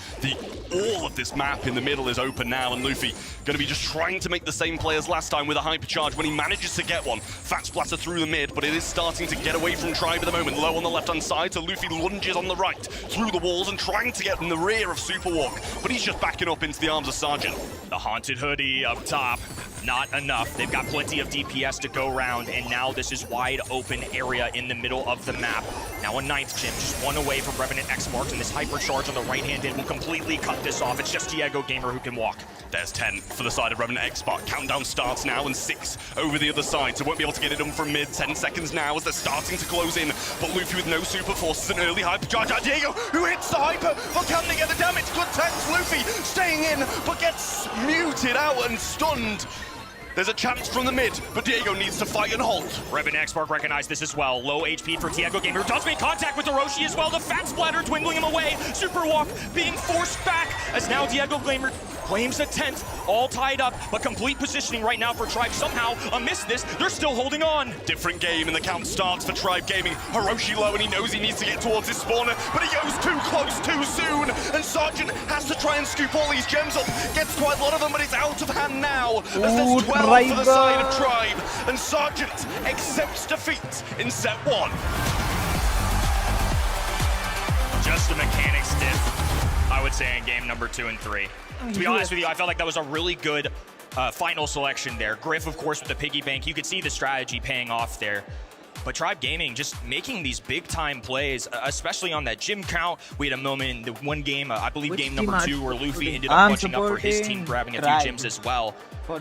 [SPEAKER 7] all of this map in the middle is open now, and Luffy going to be just trying to make the same play as last time with a hypercharge when he manages to get one. Fat splatter through the mid, but it is starting to get away from Tribe at the moment. Low on the left-hand side, so Luffy lunges on the right through the walls and trying to get in the rear of Superwalk, but he's just backing up into the arms of Sergeant.
[SPEAKER 14] The Haunted Hoodie up top, not enough. They've got plenty of DPS to go around, and now this is wide open area in the middle of the map. Now a 9th gym, just one away from Revenant X marked, and this hypercharge on the right-hand end will completely cut this off. It's just Diego Gamer who can walk.
[SPEAKER 7] There's 10 for the side of Revenant X Spark. Countdown starts now, and 6 over the other side, so won't be able to get it done from mid. 10 seconds now as they're starting to close in, but Luffy with no super forces an early hypercharge. Diego, who hits the hyper, but can they get the damage? Good tanks, Luffy staying in, but gets muted out and stunned. There's a chance from the mid, but Diego needs to fight and hold.
[SPEAKER 14] Revenant X Spark recognized this as well. Low HP for Diego Gamer, who does make contact with Hiroshi as well. The Fat Splatter dwindling him away. Super Walk being forced back as now Diego Gamer claims the 10th, all tied up, but complete positioning right now for Tribe. Somehow, amidst this, they're still holding on.
[SPEAKER 7] Different game, and the count starts for Tribe Gaming. Hiroshi low, and he knows he needs to get towards his spawner, but he goes too close too soon, and Sergeant has to try and scoop all these gems up. Gets quite a lot of them, but it's out of hand now, as there's 12 for the side of Tribe, and Sergeant accepts defeat in set 1.
[SPEAKER 14] Just a mechanics diff, I would say, in game number 2 and 3. To be honest with you, I felt like that was a really good final selection there. Griff, of course, with the piggy bank. You could see the strategy paying off there. But Tribe Gaming just making these big-time plays, especially on that gym count. We had a moment in the one game, I believe game number 2, where Luffy ended up clutching up for his team, grabbing a few gyms as well.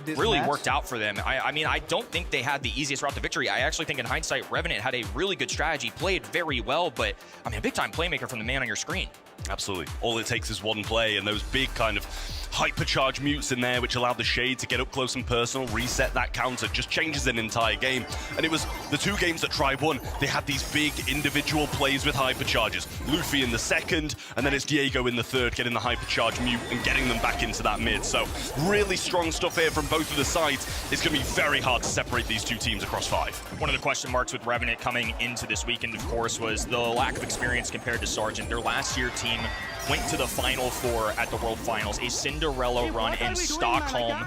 [SPEAKER 14] Really worked out for them. I mean, I don't think they had the easiest route to victory. I actually think in hindsight, Revenant had a really good strategy, played very well, but I mean, a big-time playmaker from the man on your screen.
[SPEAKER 7] Absolutely. All it takes is one play, and those big kind of hypercharge mutes in there, which allowed the Shade to get up close and personal, reset that counter, just changes an entire game. And it was the 2 games that Tribe won. They had these big individual plays with hypercharges. Luffy in the second, and then it's Diego in the third, getting the hypercharge mute and getting them back into that mid. So really strong stuff here from both of the sides. It's going to be very hard to separate these 2 teams across 5.
[SPEAKER 14] One of the question marks with Revenant coming into this weekend, of course, was the lack of experience compared to Sergeant. Their last year team went to the Final 4 at the World Finals, a Cinderella run in Stockholm.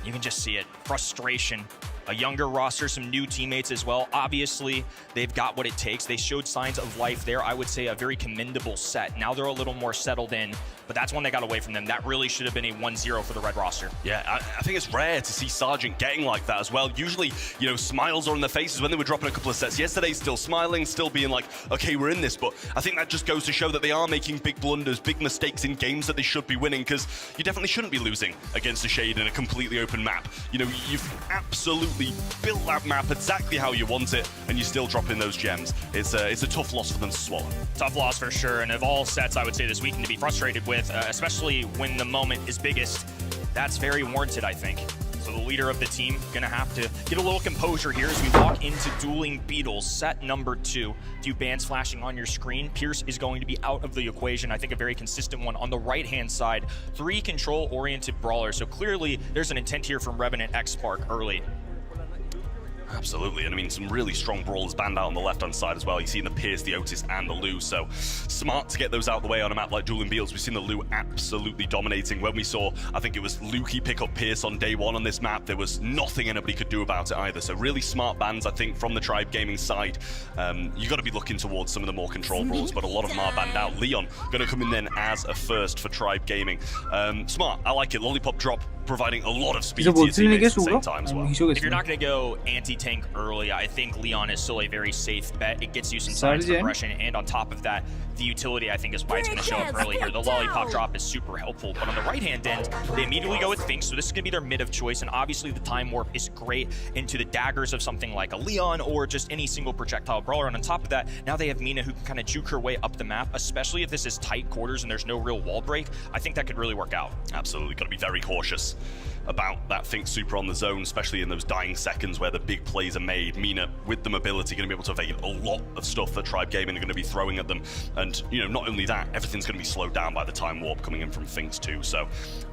[SPEAKER 14] You can just see it, frustration. A younger roster, some new teammates as well. Obviously, they've got what it takes. They showed signs of life there. I would say a very commendable set. Now they're a little more settled in, but that's one they got away from them. That really should have been a 1-0 for the red roster.
[SPEAKER 7] Yeah, I think it's rare to see Sergeant getting like that as well. Usually, you know, smiles are on their faces when they were dropping a couple of sets. Yesterday, still smiling, still being like, okay, we're in this. But I think that just goes to show that they are making big blunders, big mistakes in games that they should be winning, because you definitely shouldn't be losing against a Shade in a completely open map. You know, you've absolutely built that map exactly how you want it, and you still drop in those gems. It's a tough loss for them to swallow.
[SPEAKER 14] Tough loss for sure, and of all sets I would say this weekend to be frustrated with, especially when the moment is biggest, that's very warranted, I think. So the leader of the team gonna have to get a little composure here as we walk into Dueling Beetles, set number 2. Few bands flashing on your screen. Pierce is going to be out of the equation. I think a very consistent one on the right-hand side. 3 control-oriented brawlers. So clearly there's an intent here from Revenant X Spark early.
[SPEAKER 7] Absolutely, and I mean, some really strong brawlers banned out on the left-hand side as well. You've seen the Pierce, the Otis, and the Lu, so smart to get those out of the way on a map like Dueling Beetles. We've seen the Lu absolutely dominating. When we saw, I think it was Lukey pick up Pierce on day 1 on this map, there was nothing anybody could do about it either. So really smart bans, I think, from the Tribe Gaming side. You got to be looking towards some of the more control brawlers, but a lot of them are banned out. Leon going to come in then as a first for Tribe Gaming. Smart, I like it. Lollipop drop, providing a lot of speed to your teammates at the same time as well.
[SPEAKER 14] If you're not going to go anti-tank early, I think Leon is still a very safe bet. It gets you some signs of progression, and on top of that, the utility, I think, is why it's going to show up early here. The Lollipop drop is super helpful, but on the right-hand end, they immediately go with Finks, so this is going to be their mid of choice, and obviously the Time Warp is great into the daggers of something like a Leon or just any single projectile brawler, and on top of that, now they have Mina who can kind of juke her way up the map, especially if this is tight quarters and there's no real wall break. I think that could really work out.
[SPEAKER 7] Absolutely, got to be very cautious. about that Think Super on the zone, especially in those dying seconds where the big plays are made. Mina, with the mobility, going to be able to evade a lot of stuff that Tribe Gaming are going to be throwing at them. And, you know, not only that, everything's going to be slowed down by the time warp coming in from Finks too. So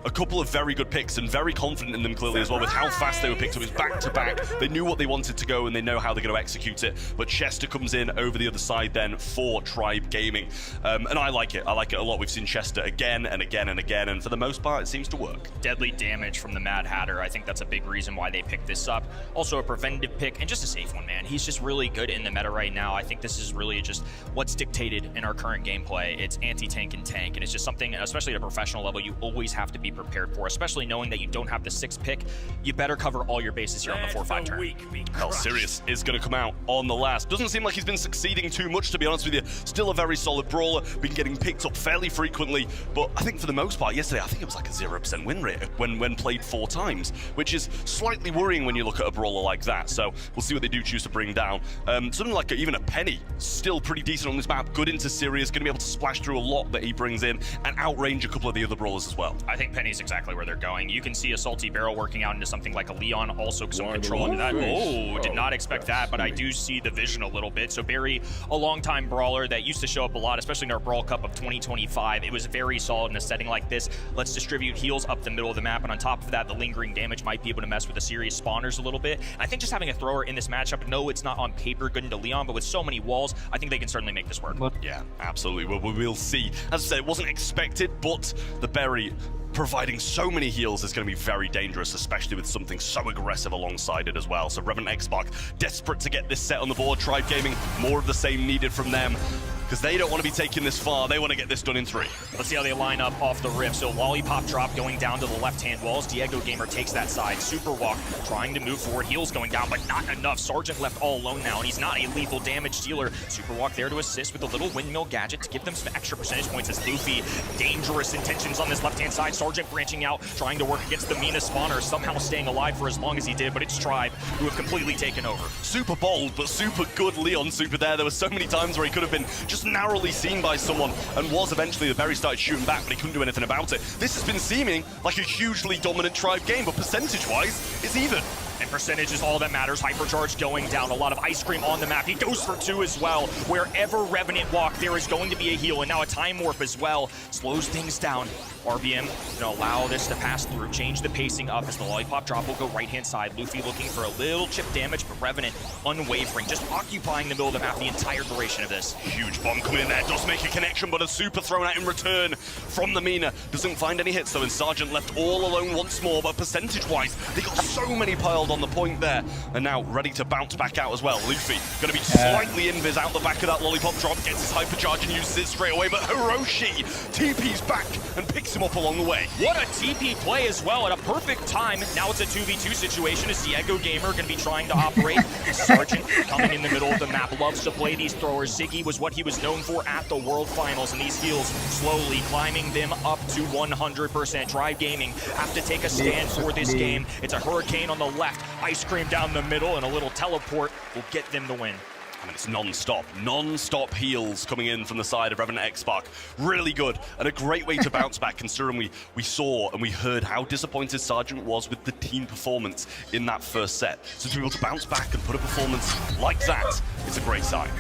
[SPEAKER 7] a couple of very good picks, and very confident in them clearly as well with how fast they were picked up. It was back-to-back. They knew what they wanted to go, and they know how they're going to execute it. But Chester comes in over the other side then for Tribe Gaming. And I like it. I like it a lot. We've seen Chester again and again and again, and for the most part, it seems to work.
[SPEAKER 14] Deadly damage from the Mad Hatter. I think that's a big reason why they picked this up. Also a preventative pick, and just a safe one, man. He's just really good in the meta right now. I think this is really just what's dictated in our current gameplay. It's anti-tank and tank, and it's just something, especially at a professional level, you always have to be prepared for, especially knowing that you don't have the 6th pick. You better cover all your bases here on the 4-5 turn.
[SPEAKER 7] Hell, Sirius is going to come out on the last. Doesn't seem like he's been succeeding too much, to be honest with you. Still a very solid brawler, been getting picked up fairly frequently, but I think for the most part, yesterday, I think it was like a 0% win rate when played 4 times, which is slightly worrying when you look at a brawler like that. So we'll see what they do choose to bring down. Something like even a Penny, still pretty decent on this map, good into Sirius, going to be able to splash through a lot that he brings in and outrange a couple of the other brawlers as well.
[SPEAKER 14] I think Penny's exactly where they're going. You can see a Salty Barrel working out into something like a Leon, also some control into that. Oh, did not expect that, but I do see the vision a little bit. So Barry, a long-time brawler that used to show up a lot, especially in our Brawl Cup of 2025. It was very solid in a setting like this. Let's distribute heals up the middle of the map, and on top of that, the lingering damage might be able to mess with the serious spawners a little bit. And I think just having a thrower in this matchup, no, it's not on paper good into Leon, but with so many walls, I think they can certainly make this work.
[SPEAKER 7] Yeah, absolutely. Well, we'll see. As I said, it wasn't expected, but the Berry providing so many heals is going to be very dangerous, especially with something so aggressive alongside it as well. So Revenant Xbox, desperate to get this set on the board. Tribe Gaming, more of the same needed from them, because they don't want to be taking this far. They want to get this done in 3.
[SPEAKER 14] Let's see how they line up off the rip. So Lollipop drop going down to the left-hand walls. Diego Gamer takes that side. Super Walk trying to move forward. Heals going down, but not enough. Sergeant left all alone now, and he's not a lethal damage dealer. Super Walk there to assist with a little windmill gadget to give them some extra percentage points as Luffy. Dangerous intentions on this left-hand side. Sergeant branching out, trying to work against the Mina spawner, somehow staying alive for as long as he did, but it's Tribe who have completely taken over.
[SPEAKER 7] Super bold, but super good Leon Super there. There were so many times where he could have been just narrowly seen by someone and was eventually the Berry started shooting back, but he couldn't do anything about it. This has been seeming like a hugely dominant Tribe game, but percentage-wise, it's even.
[SPEAKER 14] And percentage is all that matters. Hypercharge going down. A lot of ice cream on the map. He goes for 2 as well. Wherever Revenant walk, there is going to be a heal. And now a time warp as well. Slows things down. RBM gonna allow this to pass through. Change the pacing up as the Lollipop drop will go right-hand side. Luffy looking for a little chip damage, but Revenant unwavering. Just occupying the middle of the map the entire duration of this.
[SPEAKER 7] Huge bomb coming in there. Does make a connection, but a super thrown out in return from the Mina. Doesn't find any hits though, and Sergeant left all alone once more, but percentage-wise, they got so many piled on the point there, and now ready to bounce back out as well. Luffy gonna be slightly invis out the back of that Lollipop drop, gets his hypercharge and uses it straight away, but Hiroshi TP's back and picks him up along the way.
[SPEAKER 14] What a TP play as well at a perfect time. Now it's a 2v2 situation as Diego Gamer gonna be trying to operate. Sergeant coming in the middle of the map, loves to play these throwers. Ziggy was what he was known for at the World Finals, and these heals slowly climbing them up to 100%. Tribe Gaming have to take a stand for this game. It's a hurricane on the left, ice cream down the middle, and a little teleport will get them the win.
[SPEAKER 7] I mean, it's non-stop heals coming in from the side of Revenant X-Spark. Really good, and a great way to bounce back, considering we saw and we heard how disappointed Sergeant was with the team performance in that first set. So to be able to bounce back and put a performance like that, it's a great sign.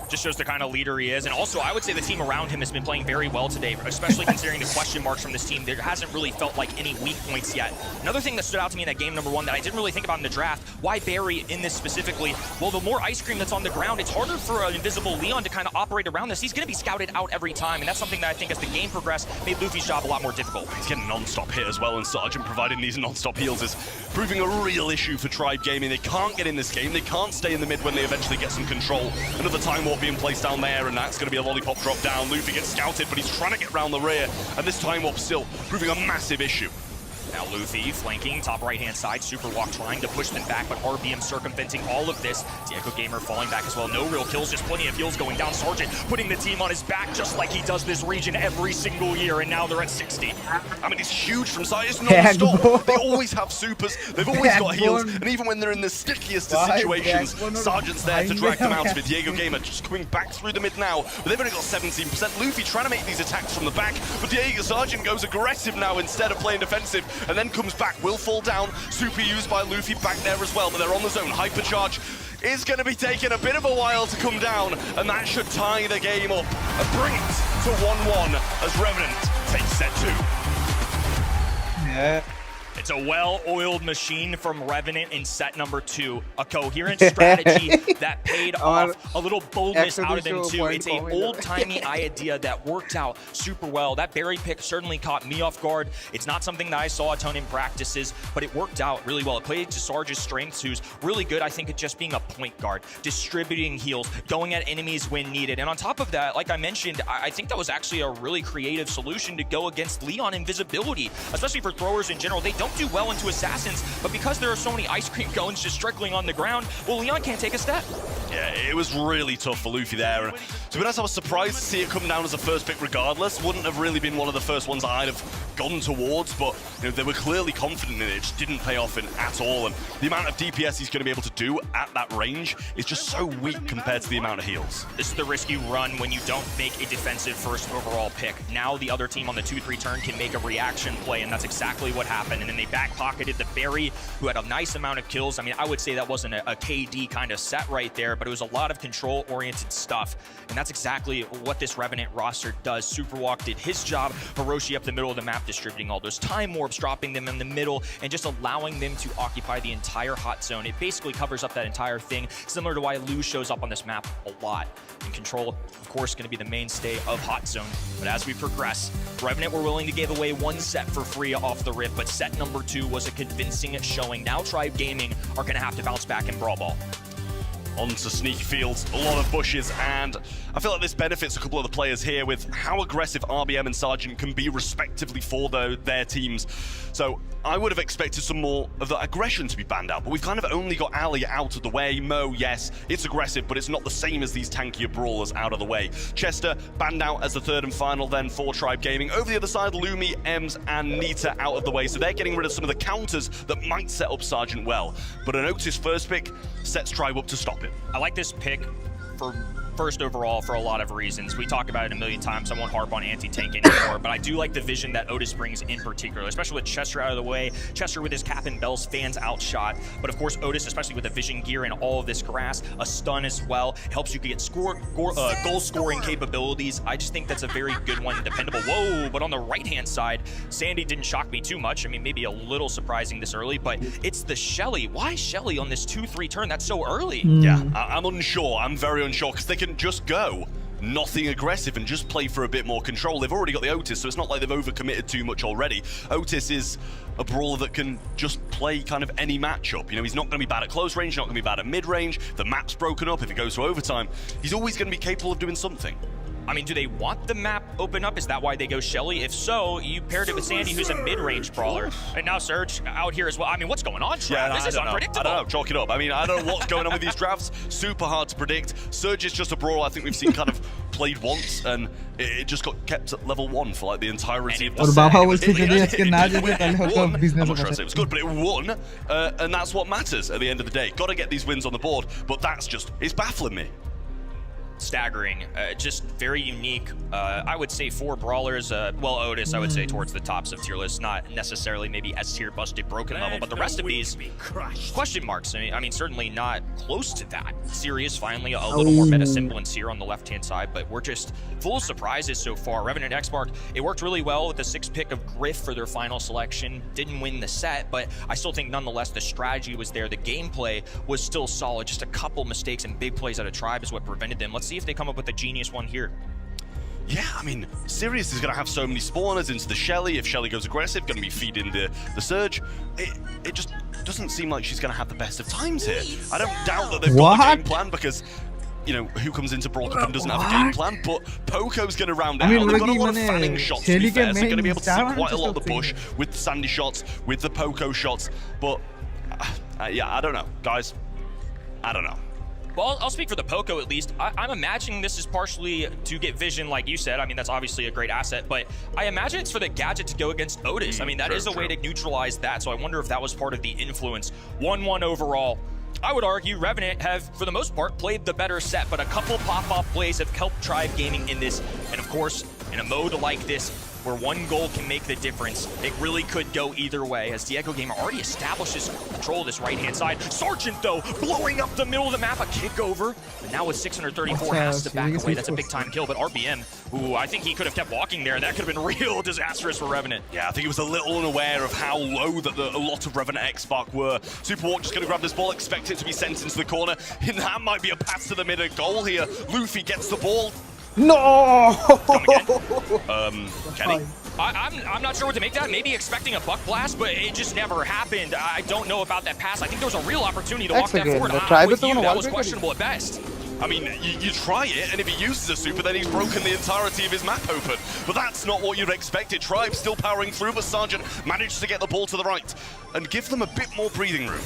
[SPEAKER 14] Just shows the kind of leader he is. And also, I would say the team around him has been playing very well today, especially considering the question marks from this team. There hasn't really felt like any weak points yet. Another thing that stood out to me in that game number 1 that I didn't really think about in the draft, why Barry in this specifically? Well, the more ice cream that's on the ground, it's harder for an invisible Leon to kind of operate around this. He's going to be scouted out every time, and that's something that I think as the game progressed made Luffy's job a lot more difficult.
[SPEAKER 7] He's getting non-stop hit as well, and Sergeant providing these non-stop heals is proving a real issue for Tribe Gaming. They can't get in this game. They can't stay in the mid when they eventually get some control. Another time warp being placed down there, and that's going to be a Lollipop drop down. Luffy gets scouted, but he's trying to get around the rear, and this time warp still proving a massive issue.
[SPEAKER 14] Now Luffy flanking top right-hand side. Super Walk trying to push them back, but RBM circumventing all of this. Diego Gamer falling back as well. No real kills, just plenty of heals going down. Sergeant putting the team on his back just like he does this region every single year, and now they're at 60.
[SPEAKER 7] I mean, it's huge from side. It's non-stop. They always have supers. They've always got heals, and even when they're in the stickiest of situations, Sergeant's there to drag them out of it. Diego Gamer just coming back through the mid now, but they've only got 17%. Luffy trying to make these attacks from the back, but Diego Sergeant goes aggressive now instead of playing defensive. and then comes back, will fall down. Super used by Luffy back there as well, but they're on the zone. Hypercharge is going to be taking a bit of a while to come down, and that should tie the game up and bring it to 1-1 as Revenant takes set 2.
[SPEAKER 1] Yeah.
[SPEAKER 14] It's a well-oiled machine from Revenant in set number 2. A coherent strategy that paid off. A little boldness out of them too. It's an old-timey idea that worked out super well. That berry pick certainly caught me off guard. It's not something that I saw a ton in practices, but it worked out really well. It played to Sarge's strengths, who's really good, I think, at just being a point guard, distributing heals, going at enemies when needed. And on top of that, like I mentioned, I think that was actually a really creative solution to go against Leon invisibility, especially for throwers in general. They don't do well into assassins, but because there are so many ice cream cones just trickling on the ground, well, Leon can't take a step.
[SPEAKER 7] Yeah, it was really tough for Luffy there. And to be honest, I was surprised to see it come down as a first pick regardless. Wouldn't have really been one of the first ones I'd have gone towards, but they were clearly confident in it. It just didn't pay off at all. And the amount of DPS he's going to be able to do at that range is just so weak compared to the amount of heals.
[SPEAKER 14] This is the risk you run when you don't make a defensive first overall pick. Now the other team on the 2-3 turn can make a reaction play, and that's exactly what happened. And then they back-pocketed the Barry, who had a nice amount of kills. I mean, I would say that wasn't a KD kind of set right there, but it was a lot of control-oriented stuff. And that's exactly what this Revenant roster does. Superwalk did his job. Hiroshi up the middle of the map, distributing all those time orbs, dropping them in the middle, and just allowing them to occupy the entire hot zone. It basically covers up that entire thing, similar to why Lou shows up on this map a lot. And Control, of course, going to be the mainstay of hot zone. But as we progress, Revenant were willing to give away one set for free off the rip, but set number 2 was a convincing showing. Now Tribe Gaming are going to have to bounce back in Brawl Ball.
[SPEAKER 7] Onto sneaky fields, a lot of bushes, and I feel like this benefits a couple of the players here with how aggressive RBM and Sergeant can be respectively for their teams. So I would have expected some more of the aggression to be banned out, but we've kind of only got Ali out of the way. Mo, yes, it's aggressive, but it's not the same as these tankier brawlers out of the way. Chester banned out as the third and final then for Tribe Gaming. Over the other side, Lumi, Ems, and Nita out of the way, so they're getting rid of some of the counters that might set up Sergeant well. But an Otis first pick sets Tribe up to stop it.
[SPEAKER 14] I like this pick for first overall for a lot of reasons. We talk about it a million times. I won't harp on anti-tank anymore, but I do like the vision that Otis brings in particular, especially with Chester out of the way. Chester with his cap and bells, fans outshot. But of course, Otis, especially with the vision gear and all of this grass, a stun as well, helps you get goal scoring capabilities. I just think that's a very good one, dependable. Whoa, but on the right-hand side, Sandy didn't shock me too much. I mean, maybe a little surprising this early, but it's the Shelly. Why Shelly on this 2-3 turn? That's so early.
[SPEAKER 7] Yeah, I'm unsure. I'm very unsure, because they can just go nothing aggressive and just play for a bit more control. They've already got the Otis, so it's not like they've overcommitted too much already. Otis is a brawler that can just play kind of any matchup. You know, he's not going to be bad at close range, not going to be bad at mid-range. The map's broken up. If it goes to overtime, he's always going to be capable of doing something.
[SPEAKER 14] I mean, do they want the map open up? Is that why they go Shelly? If so, you paired it with Sandy, who's a mid-range brawler. And now Surge out here as well. I mean, what's going on, Trav?
[SPEAKER 7] Yeah,
[SPEAKER 14] this is unpredictable.
[SPEAKER 7] I don't know, chalk it up. I mean, I don't know what's going on with these drafts. Super hard to predict. Surge is just a brawler I think we've seen kind of played once, and it just got kept at level 1 for like the entirety of the set. I'm not sure I say it was good, but it won, and that's what matters at the end of the day. Got to get these wins on the board, but it's baffling me.
[SPEAKER 14] Staggering, just very unique. I would say 4 brawlers. Well, Otis, I would say towards the tops of tier list, not necessarily maybe S tier, busted, broken level, but the rest of these question marks. I mean, certainly not close to that. Sirius finally a little more meta semblance here on the left-hand side, but we're just full of surprises so far. Revenant X-Mark, it worked really well with the 6th pick of Griff for their final selection. Didn't win the set, but I still think nonetheless the strategy was there. The gameplay was still solid. Just a couple mistakes and big plays out of Tribe is what prevented them. Let's see if they come up with a genius one here.
[SPEAKER 7] Yeah, I mean, Sirius is going to have so many spawners into the Shelly. If Shelly goes aggressive, going to be feeding the Surge. It just doesn't seem like she's going to have the best of times here. I don't doubt that they've got a game plan, because, you know, who comes into Brawl Cup and doesn't have a game plan, but Poco's going to round out. They've got a lot of fanning shots, to be fair, so they're going to be able to see quite a lot of the bush with the Sandy shots, with the Poco shots, but yeah, I don't know, guys. I don't know.
[SPEAKER 14] Well, I'll speak for the Poco at least. I'm imagining this is partially to get vision, like you said. I mean, that's obviously a great asset, but I imagine it's for the gadget to go against Otis. I mean, that is a way to neutralize that, so I wonder if that was part of the influence. 1-1 overall. I would argue Revenant have, for the most part, played the better set, but a couple pop-off plays have helped Tribe Gaming in this. And of course, in a mode like this, where one goal can make the difference. It really could go either way, as Diego Gamer already establishes control of this right-hand side. Sergeant, though, blowing up the middle of the map, a kick over. And now with 634, has to back away. That's a big-time kill, but RBM, who I think he could have kept walking there, that could have been real disastrous for Revenant.
[SPEAKER 7] Yeah, I think he was a little unaware of how low that a lot of Revenant X-Spark were. Superwalk just going to grab this ball, expect it to be sent into the corner. And that might be a pass to the mid goal here. Luffy gets the ball.
[SPEAKER 1] No!
[SPEAKER 7] Kenny?
[SPEAKER 14] I'm not sure what to make that. Maybe expecting a buck blast, but it just never happened. I don't know about that pass. I think there was a real opportunity to walk that forward. With you, that was questionable at best.
[SPEAKER 7] I mean, you try it, and if he uses a super, then he's broken the entirety of his map open. But that's not what you'd expected. Tribe still powering through, but Sergeant managed to get the ball to the right and give them a bit more breathing room.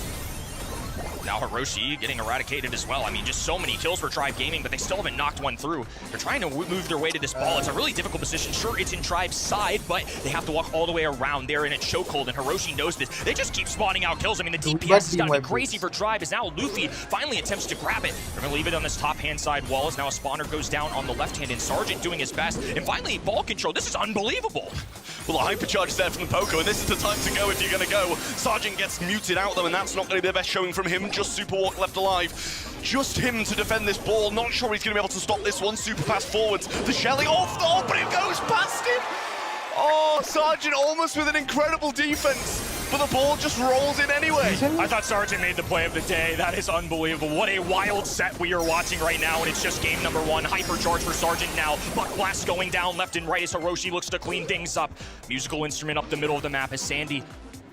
[SPEAKER 14] Now Hiroshi getting eradicated as well. I mean, just so many kills for Tribe Gaming, but they still haven't knocked one through. They're trying to move their way to this ball. It's a really difficult position. Sure, it's in Tribe's side, but they have to walk all the way around. They're in a chokehold, and Hiroshi knows this. They just keep spawning out kills. I mean, the DPS has gotten crazy for Tribe, as now Luffy finally attempts to grab it. They're gonna leave it on this top-hand side wall, as now a spawner goes down on the left hand, and Sergeant doing his best. And finally, ball control. This is unbelievable.
[SPEAKER 7] Well, a hypercharge is there from the Poco, and this is the time to go if you're going to go. Sergeant gets muted out, though, and that's not going to be the best showing from him. Just Superwalk left alive. Just him to defend this ball. Not sure he's going to be able to stop this one. Super pass forwards. The shelling off. Oh, but it goes past him. Oh, Sergeant almost with an incredible defense. But the ball just rolls in anyway.
[SPEAKER 14] I thought Sergeant made the play of the day. That is unbelievable. What a wild set we are watching right now, and it's just game number one. Hypercharge for Sergeant now. Buck blast going down left and right as Hiroshi looks to clean things up. Musical instrument up the middle of the map as Sandy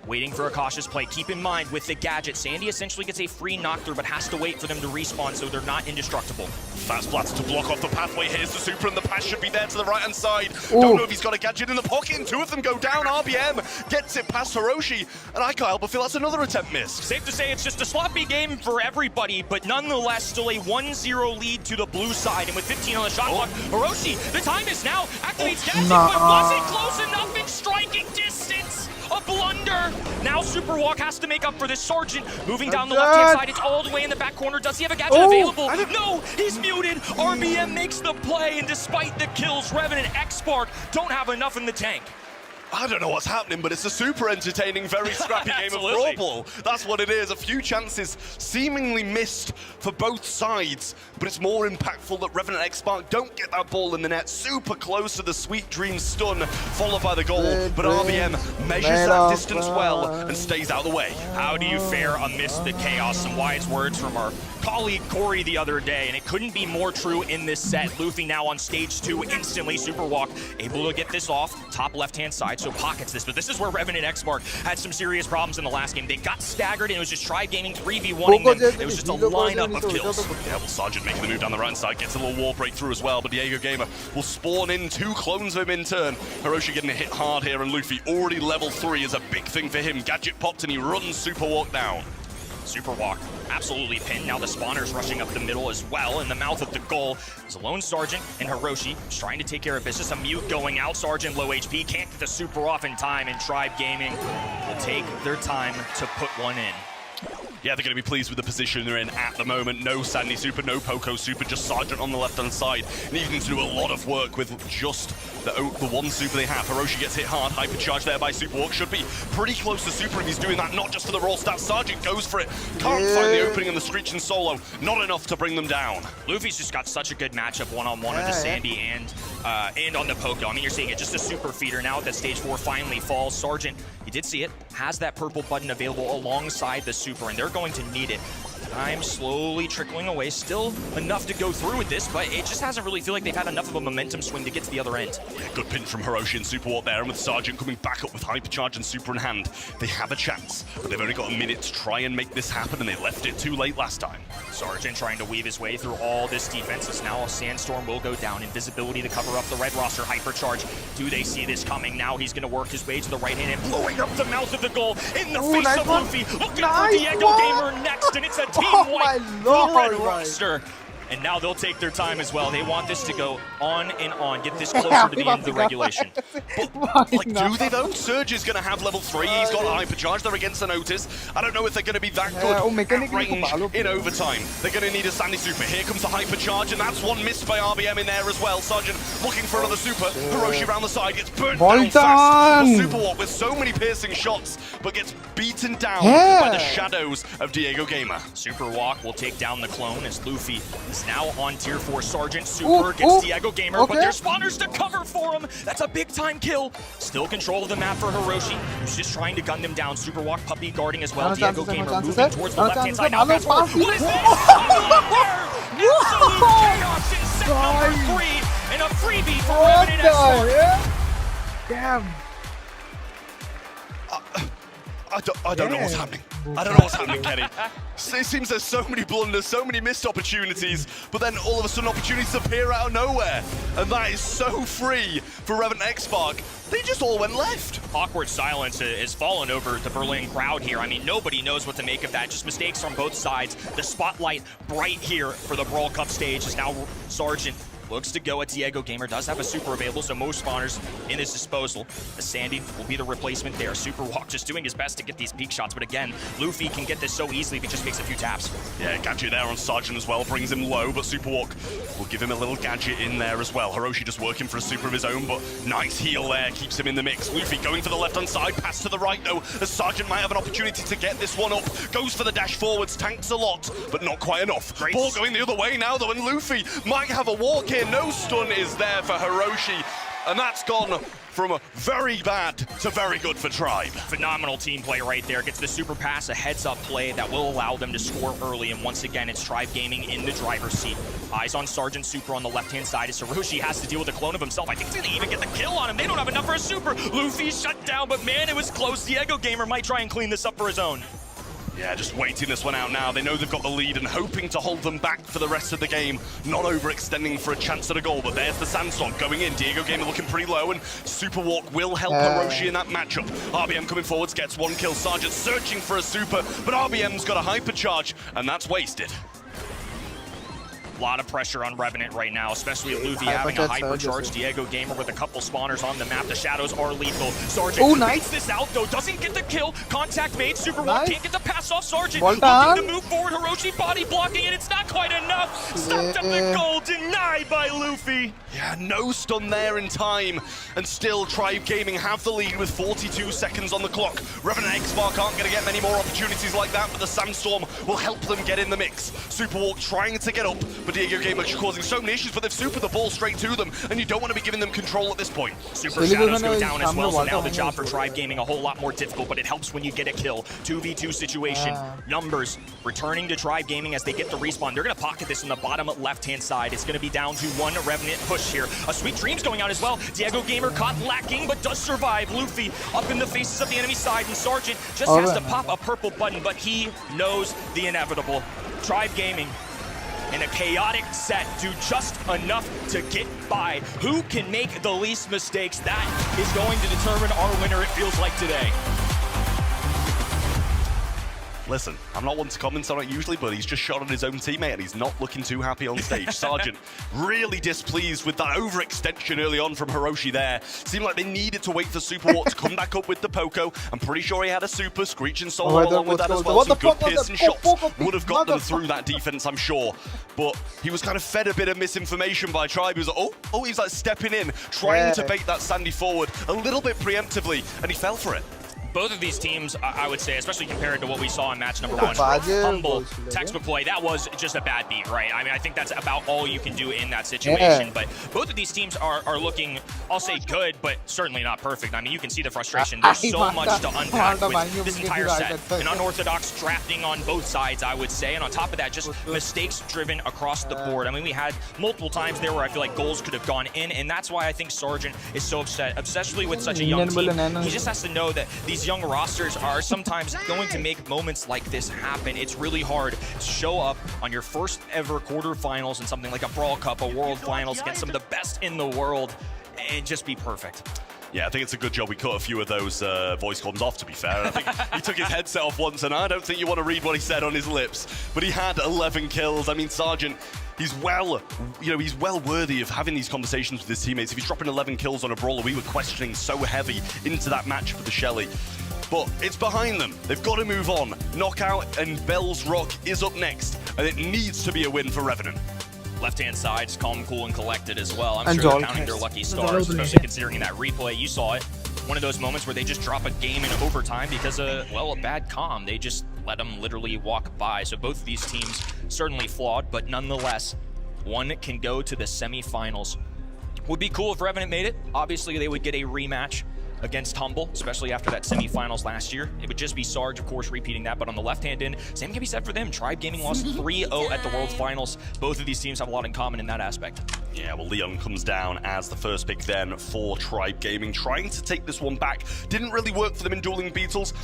[SPEAKER 14] waiting for a cautious play. Keep in mind, with the gadget, Sandy essentially gets a free knock-through, but has to wait for them to respawn so they're not indestructible.
[SPEAKER 7] Fast blast to block off the pathway. Here's the super, and the pass should be there to the right-hand side. Ooh. Don't know if he's got a gadget in the pocket, and two of them go down. RBM gets it past Hiroshi, and I can't help but feel that's another attempt missed.
[SPEAKER 14] Safe to say it's just a sloppy game for everybody, but nonetheless, still a 1-0 lead to the blue side, and with 15 on the shot clock, Hiroshi, the time is now, activates gadget, but wasn't close enough in striking distance. A blunder. Now Superwalk has to make up for this. Sergeant moving down the left-hand side. It's all the way in the back corner. Does he have a gadget available? No, he's muted. RBM makes the play, and despite the kills, Revenant X-Spark don't have enough in the tank.
[SPEAKER 7] I don't know what's happening, but it's a super entertaining, very scrappy game of Brawl Ball. That's what it is. A few chances seemingly missed for both sides, but it's more impactful that Revenant X-Spark don't get that ball in the net. Super close to the Sweet Dream stun, followed by the goal, but RBM measures that distance well and stays out of the way.
[SPEAKER 14] How do you fare amidst the chaos? Some wise words from our colleague Corey the other day, and it couldn't be more true in this set. Luffy now on stage 2, instantly Superwalk able to get this off, top left-hand side, so pockets this, but this is where Revenant X-Spark had some serious problems in the last game. They got staggered, and it was just Tribe Gaming 3v1ing them. It was just a lineup of kills.
[SPEAKER 7] Yeah, well, Sergeant making the move down the right side, gets a little wall breakthrough as well, but Diego Gamer will spawn in 2 clones of him in turn. Hiroshi getting hit hard here, and Luffy already level 3 is a big thing for him. Gadget popped, and he runs Superwalk down.
[SPEAKER 14] Superwalk absolutely pinned. Now the spawners rushing up the middle as well. In the mouth of the goal is a lone Sergeant and Hiroshi just trying to take care of business. A mute going out. Sergeant low HP. Can't get the super off in time, and Tribe Gaming will take their time to put one in.
[SPEAKER 7] Yeah, they're going to be pleased with the position they're in at the moment. No Sandy super, no Poco super, just Sergeant on the left-hand side. Needing to do a lot of work with just the one super they have. Hiroshi gets hit hard, hypercharged there by Superwalk. Should be pretty close to super if he's doing that, not just for the raw stats. Sergeant goes for it. Can't find the opening in the Screeching Solo. Not enough to bring them down.
[SPEAKER 14] Luffy's just got such a good matchup one-on-one with the Sandy and on the Poco. I mean, you're seeing it, just a super feeder now that stage 4 finally falls. Sergeant, you did see it, has that purple button available alongside the super, and they're going to need it. Time slowly trickling away. Still enough to go through with this, but it just hasn't really feel like they've had enough of a momentum swing to get to the other end.
[SPEAKER 7] Yeah, good pinch from Hiroshi and Superwalk there, and with Sergeant coming back up with Hypercharge and Super in hand, they have a chance, but they've only got a minute to try and make this happen, and they left it too late last time.
[SPEAKER 14] Sergeant trying to weave his way through all this defense. As now a Sandstorm will go down. Invisibility to cover up the red roster. Hypercharge. Do they see this coming? Now he's going to work his way to the right hand and blowing up the mouth of the goal in the face of Luffy. Looking for Diego Gamer next, and it's a team wipe for the red roster. And now they'll take their time as well. They want this to go on and on, get this closer to the end of the regulation.
[SPEAKER 7] But, like, do they though? Surge is going to have level 3. He's got a hypercharge. They're against an Otis. I don't know if they're going to be that good at range in overtime. They're going to need a Sandy Super. Here comes the hypercharge, and that's one missed by RBM in there as well. Sergeant looking for another Super. Hiroshi around the side gets burnt down fast. The Super Walk with so many piercing shots, but gets beaten down by the shadows of Diego Gamer.
[SPEAKER 14] Super Walk will take down the clone as Luffy is now on tier 4. Sergeant Super gets Diego Gamer, but there's spawners to cover for him. That's a big time kill. Still control of the map for Hiroshi, who's just trying to gun them down. Super Walk puppy guarding as well. Diego Gamer moving towards the left-hand side. Now fast forward. What is this? Absolute chaos in set number 3 and a freebie for Revenant Export.
[SPEAKER 1] Damn.
[SPEAKER 7] I don't know what's happening. I don't know what's happening, Kenny. It seems there's so many blunders, so many missed opportunities, but then all of a sudden opportunities appear out of nowhere. And that is so free for Revenant X-Spark. They just all went left.
[SPEAKER 14] Awkward silence has fallen over the Berlin crowd here. I mean, nobody knows what to make of that. Just mistakes on both sides. The spotlight bright here for the Brawl Cup stage is now Sergeant looks to go at Diego Gamer, does have a super available, so most spawners in his disposal. The Sandy will be the replacement there. Super Walk just doing his best to get these peak shots, but again, Luffy can get this so easily if he just makes a few taps.
[SPEAKER 7] Yeah, gadget there on Sergeant as well, brings him low, but Super Walk will give him a little gadget in there as well. Hiroshi just working for a super of his own, but nice heal there, keeps him in the mix. Luffy going for the left-hand side, pass to the right though, as Sergeant might have an opportunity to get this one up. Goes for the dash forwards, tanks a lot, but not quite enough.
[SPEAKER 14] Great.
[SPEAKER 7] Ball going the other way now though, and Luffy might have a walk here. No stun is there for Hiroshi, and that's gone from very bad to very good for Tribe.
[SPEAKER 14] Phenomenal team play right there. Gets the super pass, a heads-up play that will allow them to score early, and once again, it's Tribe Gaming in the driver's seat. Eyes on Sergeant Super on the left-hand side as Hiroshi has to deal with a clone of himself. I think he's gonna even get the kill on him. They don't have enough for a super. Luffy's shut down, but man, it was close. Diego Gamer might try and clean this up for his own.
[SPEAKER 7] Yeah, just waiting this one out now. They know they've got the lead and hoping to hold them back for the rest of the game. Not overextending for a chance at a goal, but there's the Sandstorm going in. Diego Gamer looking pretty low, and Super Walk will help Hiroshi in that matchup. RBM coming forwards, gets one kill. Sergeant searching for a super, but RBM's got a hypercharge, and that's wasted.
[SPEAKER 14] A lot of pressure on Revenant right now, especially with Luffy having a hypercharge. Diego Gamer with a couple spawners on the map. The shadows are lethal. Sergeant beats this out though, doesn't get the kill. Contact made. Super Walk can't get the pass off Sergeant. Looking to move forward. Hiroshi body blocking it. It's not quite enough. Stopped up the goal. Denied by Luffy.
[SPEAKER 7] Yeah, no stun there in time. And still, Tribe Gaming have the lead with 42 seconds on the clock. Revenant X-Spark aren't going to get many more opportunities like that, but the Sandstorm will help them get in the mix. Super Walk trying to get up, but Diego Gamer causing so many issues, but they've super the ball straight to them, and you don't want to be giving them control at this point.
[SPEAKER 14] Super shadows go down as well, so now the job for Tribe Gaming a whole lot more difficult, but it helps when you get a kill. 2v2 situation. Numbers returning to Tribe Gaming as they get the respawn. They're going to pocket this in the bottom left-hand side. It's going to be down to one Revenant push here. A Sweet Dreams going out as well. Diego Gamer caught lacking, but does survive. Luffy up in the faces of the enemy side, and Sergeant just has to pop a purple button, but he knows the inevitable. Tribe Gaming in a chaotic set do just enough to get by. Who can make the least mistakes? That is going to determine our winner, it feels like today.
[SPEAKER 7] Listen, I'm not one to comment on it usually, but he's just shot on his own teammate and he's not looking too happy on stage. Sergeant really displeased with that overextension early on from Hiroshi there. Seemed like they needed to wait for Super Walk to come back up with the Poco. I'm pretty sure he had a super, Screeching Soul along with that as well. Some good piercing shots would have got them through that defense, I'm sure. But he was kind of fed a bit of misinformation by Tribe. He was like, oh, he's like stepping in, trying to bait that Sandy forward a little bit preemptively, and he fell for it.
[SPEAKER 14] Both of these teams, I would say, especially compared to what we saw in match number 1, humble, textbook play, that was just a bad beat, right? I mean, I think that's about all you can do in that situation. But both of these teams are looking, I'll say good, but certainly not perfect. I mean, you can see the frustration. There's so much to unpack with this entire set. An unorthodox drafting on both sides, I would say. And on top of that, just mistakes driven across the board. I mean, we had multiple times there where I feel like goals could have gone in, and that's why I think Sergeant is so upset, especially with such a young team. He just has to know that these young rosters are sometimes going to make moments like this happen. It's really hard to show up on your first ever quarterfinals in something like a Brawl Cup, a World Finals against some of the best in the world, and just be perfect.
[SPEAKER 7] Yeah, I think it's a good job we cut a few of those voice comms off, to be fair. I think he took his headset off once, and I don't think you want to read what he said on his lips. But he had 11 kills. I mean, Sergeant, he's well, he's well worthy of having these conversations with his teammates. If he's dropping 11 kills on a brawler, we were questioning so heavy into that match for the Shelly. But it's behind them. They've got to move on. Knockout and Bell's Rock is up next, and it needs to be a win for Revenant.
[SPEAKER 14] Left-hand side is calm, cool, and collected as well. I'm
[SPEAKER 1] And
[SPEAKER 14] sure
[SPEAKER 1] all
[SPEAKER 14] they're counting their
[SPEAKER 1] cast.
[SPEAKER 14] lucky stars, especially considering that replay. You saw it. One of those moments where they just drop a game in overtime because of, well, a bad comm. They just let them literally walk by. So both of these teams certainly flawed, but nonetheless, one can go to the semifinals. Would be cool if Revenant made it. Obviously, they would get a rematch against Humble, especially after that semifinals last year. It would just be Sarge, of course, repeating that, but on the left-hand end, same can be said for them. Tribe Gaming lost 3-0 at the World Finals. Both of these teams have a lot in common in that aspect.
[SPEAKER 7] Yeah, well, Leon comes down as the first pick then for Tribe Gaming, trying to take this one back. Didn't really work for them in Dueling Beetles.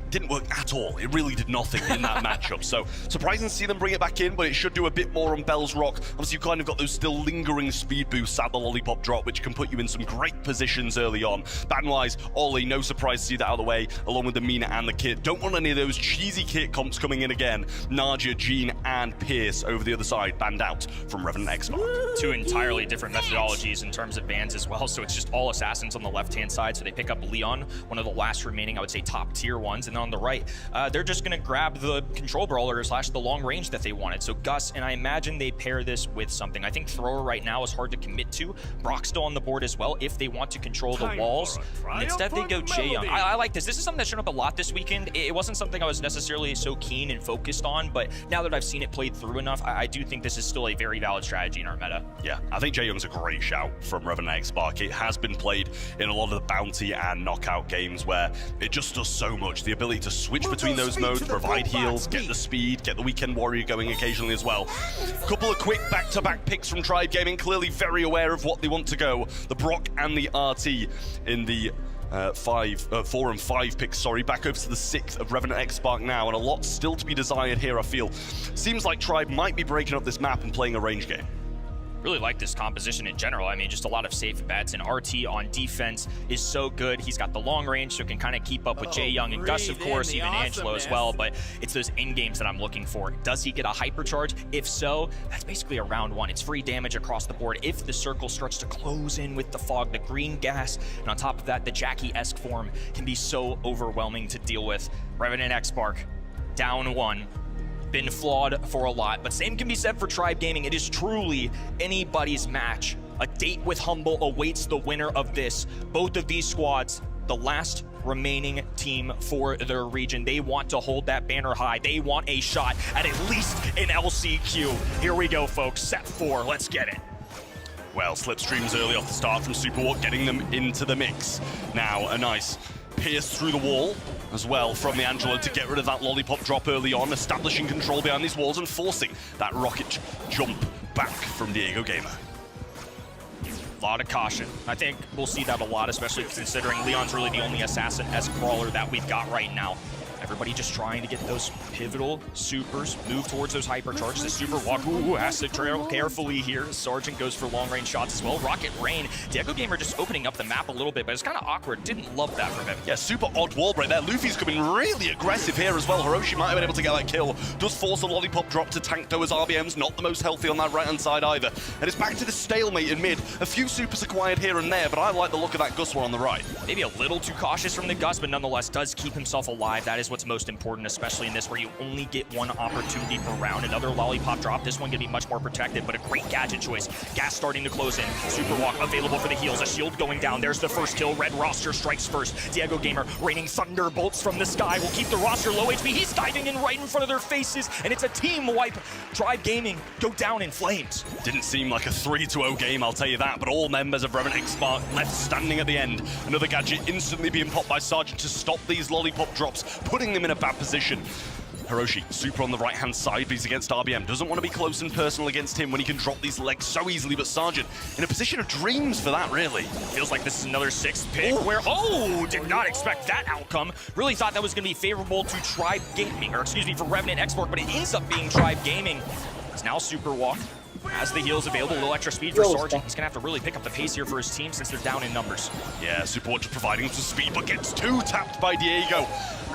[SPEAKER 7] Didn't work at all. It really did nothing in that matchup. So surprising to see them bring it back in, but it should do a bit more on Bell's Rock. Obviously, you've kind of got those still lingering speed boosts at the Lollipop drop, which can put you in some great positions early on. Ban-wise, Ollie, no surprise to see that out of the way, along with the Mina and the Kit. Don't want any of those cheesy Kit comps coming in again. Naja, Jean, and Pierce over the other side, banned out from Revenant X-Spark.
[SPEAKER 14] Two entirely different methodologies in terms of bans as well, so it's just all assassins on the left-hand side, so they pick up Leon, one of the last remaining, I would say, top-tier ones, and then on the right, they're just going to grab the control brawler / the long range that they wanted. So Gus, and I imagine they pair this with something. I think Thrower right now is hard to commit to. Brock's still on the board as well if they want to control the walls. And instead they go Jaeyoung. I like this. This is something that's shown up a lot this weekend. It wasn't something I was necessarily so keen and focused on, but now that I've seen it played through enough, I do think this is still a very valid strategy in our meta.
[SPEAKER 7] Yeah, I think Jaeyoung's a great shout from Revenant X-Spark. It has been played in a lot of the bounty and knockout games where it just does so much. The ability to switch between those modes, provide heals, get the speed, get the Weekend Warrior going occasionally as well. Couple of quick back-to-back picks from Tribe Gaming, clearly very aware of what they want to go. The Brock and the RT in the 4 and 5 picks, sorry, back over to the 6th of Revenant X-Spark now, and a lot still to be desired here, I feel. Seems like Tribe might be breaking up this map and playing a range game.
[SPEAKER 14] Really like this composition in general. I mean, just a lot of safe bets, and RT on defense is so good. He's got the long range, so can kind of keep up with Jaeyoung and Gus, of course, even Angelo as well, but it's those end games that I'm looking for. Does he get a hypercharge? If so, that's basically a round one. It's free damage across the board if the circle starts to close in with the fog, the green gas, and on top of that, the Jackie-esque form can be so overwhelming to deal with. Revenant X-Spark, down one. Been flawed for a lot, but same can be said for Tribe Gaming. It is truly anybody's match. A date with Humble awaits the winner of this. Both of these squads, the last remaining team for their region. They want to hold that banner high. They want a shot at least an LCQ. Here we go, folks. Set 4. Let's get it.
[SPEAKER 7] Well, slipstreams early off the start from Superwalk, getting them into the mix. Now, a nice pierce through the wall as well from the Angelo to get rid of that Lollipop drop early on, establishing control behind these walls and forcing that rocket jump back from Diego Gamer.
[SPEAKER 14] A lot of caution. I think we'll see that a lot, especially considering Leon's really the only assassin-esque brawler that we've got right now. Everybody just trying to get those pivotal supers, move towards those hypercharges. The super walk, has to trail carefully here. Sergeant goes for long-range shots as well. Rocket Rain. Diego Gamer just opening up the map a little bit, but it's kind of awkward. Didn't love that from him.
[SPEAKER 7] Yeah, super odd wall break there. Luffy's coming really aggressive here as well. Hiroshi might have been able to get that kill. Does force a Lollipop drop to tank though, as RBM's not the most healthy on that right-hand side either. And it's back to the stalemate in mid. A few supers acquired here and there, but I like the look of that Gus one on the right.
[SPEAKER 14] Maybe a little too cautious from the Gus, but nonetheless does keep himself alive. That is what's most important, especially in this where you only get one opportunity per round. Another Lollipop drop. This one gonna be much more protected, but a great gadget choice. Gas starting to close in. Super walk available for the heals. A shield going down. There's the first kill. Red roster strikes first. Diego Gamer raining thunderbolts from the sky will keep the roster low HP. He's diving in right in front of their faces, and it's a team wipe. Tribe Gaming go down in flames.
[SPEAKER 7] Didn't seem like a 3-0 game, I'll tell you that, but all members of Revenant X-Spark left standing at the end. Another gadget instantly being popped by Sergeant to stop these Lollipop drops, putting them in a bad position. Hiroshi, super on the right-hand side, but he's against RBM. Doesn't want to be close and personal against him when he can drop these legs so easily, but Sergeant in a position of dreams for that, really.
[SPEAKER 14] Feels like this is another 6th pick where, did not expect that outcome. Really thought that was going to be favorable to Tribe Gaming, or excuse me, for Revenant X-Spark, but it ends up being Tribe Gaming. It's now Super Walk. Has the heals available, a little extra speed for Sergeant. He's going to have to really pick up the pace here for his team since they're down in numbers.
[SPEAKER 7] Yeah, Super Walk just providing some speed, but gets 2 tapped by Diego.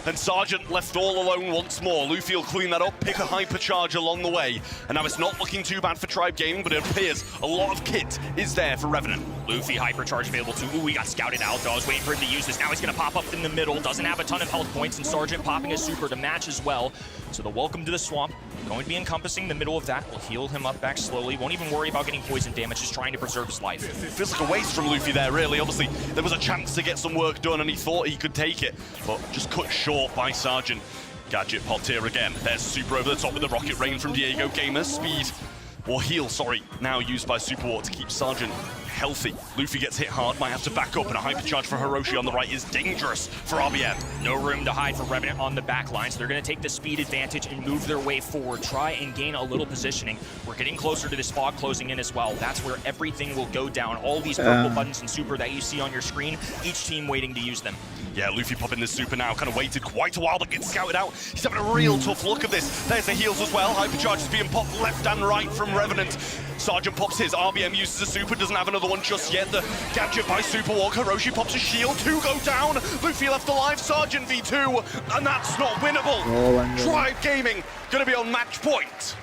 [SPEAKER 7] Then Sergeant left all alone once more. Luffy will clean that up, pick a hypercharge along the way. And now it's not looking too bad for Tribe Gaming, but it appears a lot of kit is there for Revenant.
[SPEAKER 14] Luffy hypercharge available too. Ooh, he got scouted out though. I was waiting for him to use this. Now he's gonna pop up in the middle. Doesn't have a ton of health points, and Sergeant popping a super to match as well. So the welcome to the swamp, going to be encompassing the middle of that. Will heal him up back slowly. Won't even worry about getting poison damage, just trying to preserve his life.
[SPEAKER 7] It feels like a waste from Luffy there, really. Obviously, there was a chance to get some work done, and he thought he could take it, but just cut short by Sergeant. Gadget popped here again. There's super over the top with the rocket rain from Diego Gamer. Speed, or heal, sorry, now used by Superwar to keep Sergeant healthy. Luffy gets hit hard, might have to back up, and a hypercharge for Hiroshi on the right is dangerous for RBM.
[SPEAKER 14] No room to hide for Revenant on the back line, so they're going to take the speed advantage and move their way forward, try and gain a little positioning. We're getting closer to this fog closing in as well. That's where everything will go down. All these purple buttons and super that you see on your screen, each team waiting to use them.
[SPEAKER 7] Yeah, Luffy popping this super now, kind of waited quite a while, but gets scouted out. He's having a real tough look at this. There's the heals as well. Hypercharge is being popped left and right from Revenant. Sergeant pops his, RBM uses a super, doesn't have another one just yet. The gadget by Superwar, Hiroshi pops a shield, 2 go down. Luffy left alive, Sergeant v2, and that's not winnable. Tribe Gaming gonna be on match point.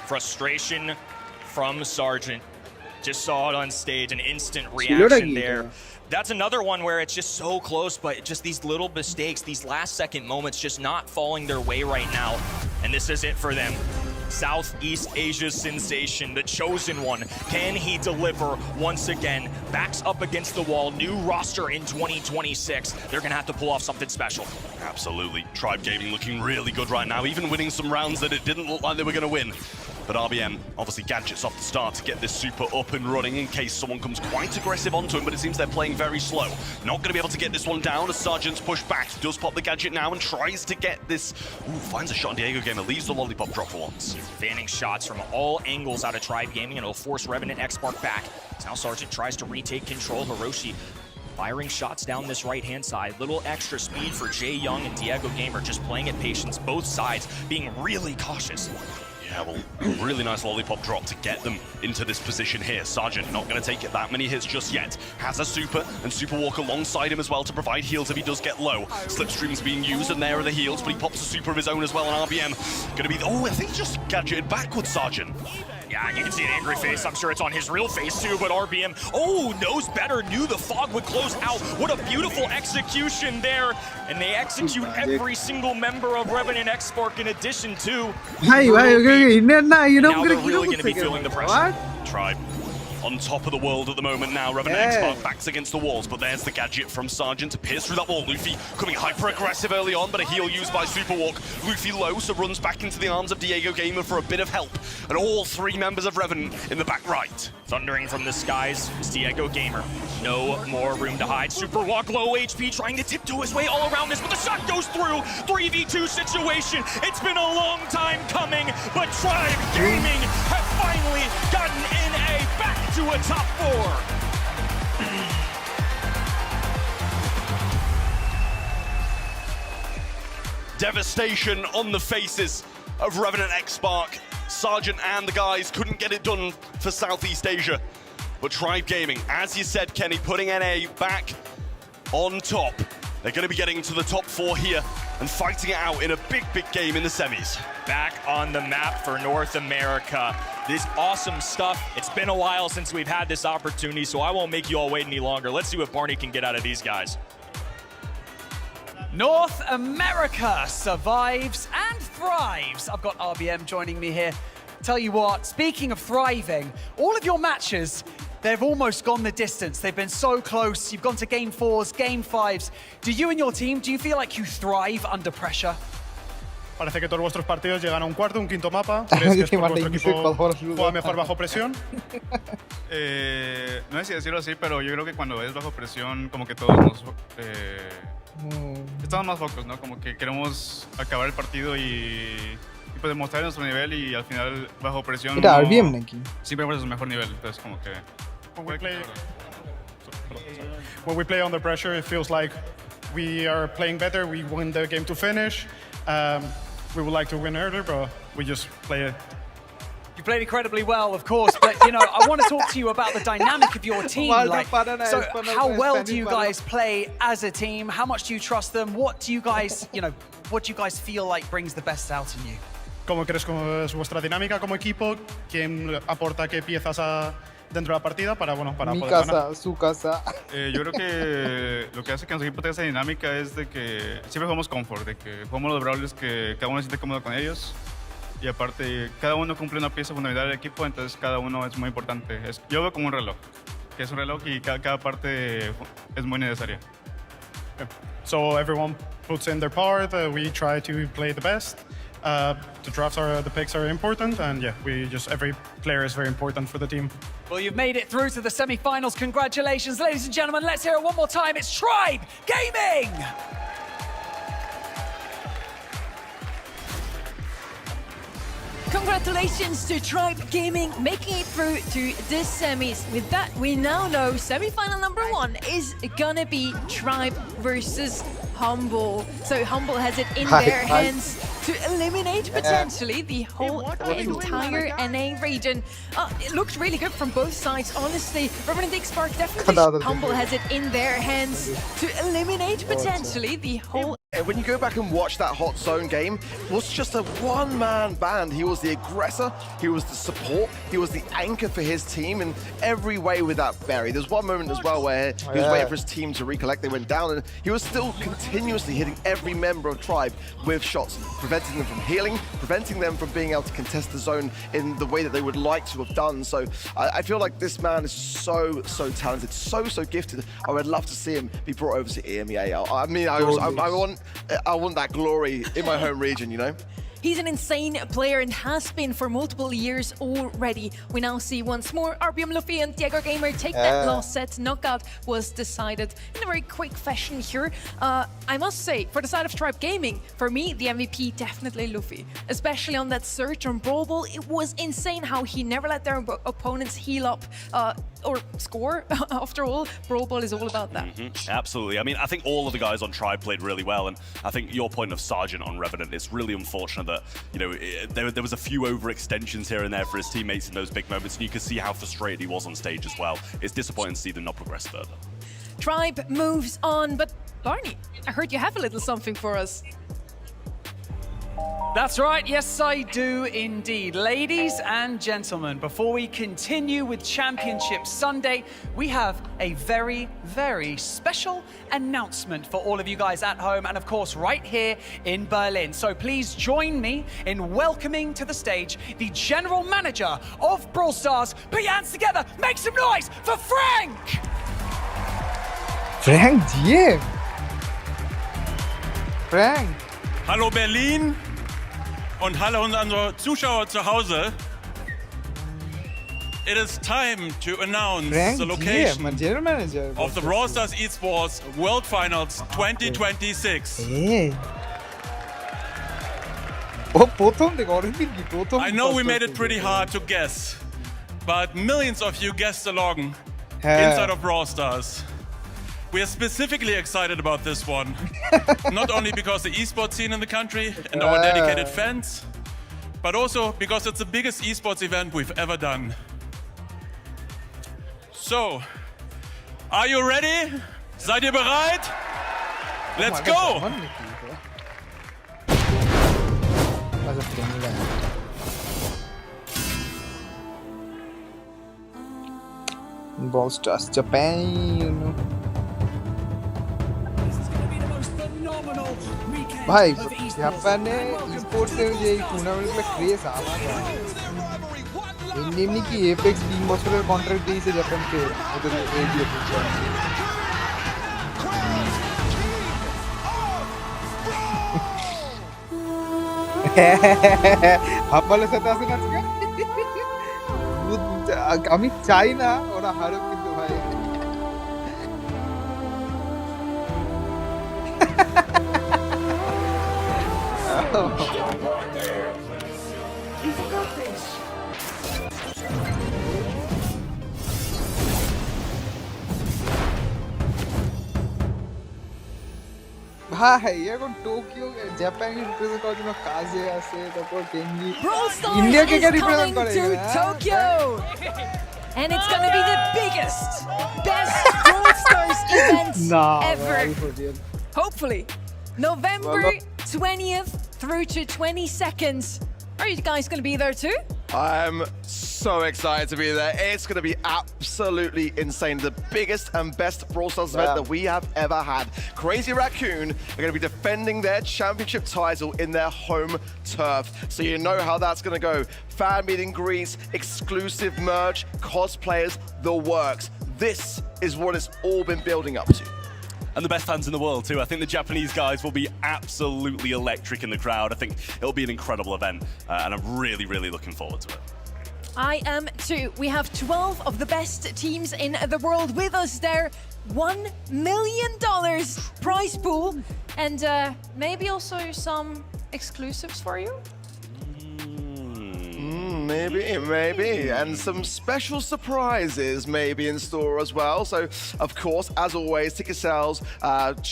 [SPEAKER 14] Frustration from Sergeant. Just saw it on stage, an instant reaction there. That's another one where it's just so close, but just these little mistakes, these last second moments just not falling their way right now. And this is it for them. Southeast Asia's sensation, the chosen one. Can he deliver once again? Backs up against the wall, new roster in 2026. They're gonna have to pull off something special.
[SPEAKER 7] Absolutely. Tribe Gaming looking really good right now, even winning some rounds that it didn't look like they were gonna win. But RBM, obviously gadgets off the start to get this super up and running in case someone comes quite aggressive onto him, but it seems they're playing very slow. Not going to be able to get this one down as Sergeant's pushed back. Does pop the gadget now and tries to get this. Ooh, finds a shot on Diego Gamer, leaves the lollipop drop for once.
[SPEAKER 14] Fanning shots from all angles out of Tribe Gaming, and it'll force Revenant X-Spark back. Now Sergeant tries to retake control. Hiroshi firing shots down this right-hand side. Little extra speed for Jay Young and Diego Gamer, just playing at patience, both sides being really cautious.
[SPEAKER 7] Yeah, well, really nice lollipop drop to get them into this position here. Sergeant not going to take it that many hits just yet. Has a super, and Super walk alongside him as well to provide heals if he does get low. Slipstream's being used, and there are the heals, but he pops a super of his own as well, and RBM going to be... Oh, I think he just gadgeted backwards, Sergeant.
[SPEAKER 14] Yeah, you can see an angry face. I'm sure it's on his real face too, but RBM, oh, knows better, knew the fog would close out. What a beautiful execution there. And they execute every single member of Revenant X-Spark in addition to... Now they're really going to be feeling the pressure.
[SPEAKER 7] Tribe on top of the world at the moment now. Revenant X-Spark backs against the walls, but there's the gadget from Sergeant to pierce through that wall. Luffy coming hyper-aggressive early on, but a heal used by Superwalk. Luffy low, so runs back into the arms of Diego Gamer for a bit of help. And all three members of Revenant in the back right.
[SPEAKER 14] Thundering from the skies is Diego Gamer. No more room to hide. Superwalk low HP, trying to tiptoe his way all around this, but the shot goes through. 3v2 situation. It's been a long time coming, but Tribe Gaming have finally gotten NA back to a top 4.
[SPEAKER 7] Devastation on the faces of Revenant X-Spark. Sergeant and the guys couldn't get it done for Southeast Asia. But Tribe Gaming, as you said, Kenny, putting NA back on top. They're going to be getting to the top 4 here and fighting it out in a big, big game in the semis.
[SPEAKER 14] Back on the map for North America. This awesome stuff. It's been a while since we've had this opportunity, so I won't make you all wait any longer. Let's see what Barney can get out of these guys.
[SPEAKER 15] North America survives and thrives. I've got RBM joining me here. Tell you what, speaking of thriving, all of your matches, they've almost gone the distance. They've been so close. You've gone to game 4s, game 5s. Do you and your team, do you feel like you thrive under pressure?
[SPEAKER 16] Parece que todos vuestros partidos llegan a un cuarto, un quinto mapa. ¿Crees que es porque vuestro equipo juega mejor bajo presión?
[SPEAKER 17] No sé si decirlo así, pero yo creo que cuando es bajo presión, como que todos nos... estamos más focos, ¿no? Como que queremos acabar el partido y pues demostrar nuestro nivel y al final bajo presión siempre es su mejor nivel. Entonces como que...
[SPEAKER 16] When we play under pressure, it feels like we are playing better. We win the game to finish. We would like to win earlier, but we just play it.
[SPEAKER 15] played incredibly well, of course, but you know, I want to talk to you about the dynamic of your team. Like, so how well do you guys play as a team? How much do you trust them? What do you guys, what do you guys feel like brings the best out in you?
[SPEAKER 16] ¿Cómo crees que es vuestra dinámica como equipo? ¿Quién aporta qué piezas dentro de la partida para poder ganar?
[SPEAKER 1] Su casa.
[SPEAKER 17] Yo creo que lo que hace que nuestro equipo tenga esa dinámica es de que siempre jugamos comfort, de que jugamos los Brawlers que cada uno se siente cómodo con ellos. Y aparte, cada uno cumple una pieza fundamental del equipo, entonces cada uno es muy importante. Yo veo como un reloj, que es un reloj y cada parte es muy necesaria.
[SPEAKER 16] So everyone puts in their part, we try to play the best. The drafts the picks are important, and yeah, every player is very important for the team.
[SPEAKER 15] Well, you've made it through to the semi-finals. Congratulations, ladies and gentlemen. Let's hear it one more time. It's Tribe Gaming!
[SPEAKER 4] Congratulations to Tribe Gaming making it through to the semis. With that, we now know semi-final number 1 is gonna be Tribe versus Humble. So Humble has it in their hands to eliminate potentially the whole entire NA region. It looked really good from both sides, honestly. Reverend Dick Spark definitely Humble has it in their hands to eliminate potentially the whole.
[SPEAKER 13] When you go back and watch that Hot Zone game, it was just a one-man band. He was the aggressor, he was the support, he was the anchor for his team in every way with that berry. There's one moment as well where he was waiting for his team to recollect. They went down and he was still continuously hitting every member of Tribe with shots, preventing them from healing, preventing them from being able to contest the zone in the way that they would like to have done. So I feel like this man is so talented, so gifted. I would love to see him be brought over to EMEA. I mean, I want that glory in my home region, you know?
[SPEAKER 4] He's an insane player and has been for multiple years already. We now see once more RBM Luffy and Diego Gamer take that last set. Knockout was decided in a very quick fashion here. I must say, for the side of Tribe Gaming, for me, the MVP definitely Luffy. Especially on that search on Brawl Ball, it was insane how he never let their opponents heal up or score. After all, Brawl Ball is all about that.
[SPEAKER 7] Absolutely. I mean, I think all of the guys on Tribe played really well, and I think your point of Sergeant on Revenant is really unfortunate that, you know, there was a few overextensions here and there for his teammates in those big moments, and you could see how frustrated he was on stage as well. It's disappointing to see them not progress further.
[SPEAKER 4] Tribe moves on, but Barney, I heard you have a little something for us.
[SPEAKER 15] That's right, yes I do indeed. Ladies and gentlemen, before we continue with Championship Sunday, we have a very special announcement for all of you guys at home and of course right here in Berlin. So please join me in welcoming to the stage the General Manager of Brawl Stars. Put your hands together, make some noise for Frank!
[SPEAKER 1] Frank, yeah! Frank!
[SPEAKER 18] Hallo Berlin und hallo unsere Zuschauer zu Hause. It is time to announce the location of the Brawl Stars Esports World Finals 2026. I know we made it pretty hard to guess, but millions of you guessed along inside of Brawl Stars. We are specifically excited about this one, not only because the esports scene in the country and our dedicated fans, but also because it's the biggest esports event we've ever done. So, are you ready? Seid ihr bereit? Let's go!
[SPEAKER 1] Brawl Stars Japan. भाई জাপানে স্পোর্টসের যে টুর্নামেন্টগুলো craze আমার এমনি কি apex 3 বছরের contract দিয়েছে জাপানকে ওদের এই দিয়ে হাফবালের সাথে আছেন আজকে আমি চাই না ওরা হারুক কিন্তু ভাই হ্যাঁ এখন টোকিও জাপানকে রিপ্রেজেন্ট করার জন্য কাজে আছে তারপর কেনজি
[SPEAKER 4] Brawl Stars
[SPEAKER 1] ইন্ডিয়াকে কে
[SPEAKER 4] is
[SPEAKER 1] রিপ্রেজেন্ট
[SPEAKER 4] coming
[SPEAKER 1] করে
[SPEAKER 4] to Tokyo! And it's gonna be the biggest, best Brawl Stars event ever. Hopefully. November 20th through to 22nd. Are you guys gonna be there too?
[SPEAKER 13] I'm so excited to be there. It's going to be absolutely insane. The biggest and best Brawl Stars event that we have ever had. Crazy Raccoon are going to be defending their championship title in their home turf. So you know how that's going to go. Fan meet and greets, exclusive merch, cosplayers, the works. This is what it's all been building up to.
[SPEAKER 7] And the best fans in the world too. I think the Japanese guys will be absolutely electric in the crowd. I think it'll be an incredible event, and I'm really, really looking forward to it.
[SPEAKER 4] I am too. We have 12 of the best teams in the world with us there. $1 million prize pool, and maybe also some exclusives for you.
[SPEAKER 13] Maybe. And some special surprises may be in store as well. So, of course, as always, ticket sales,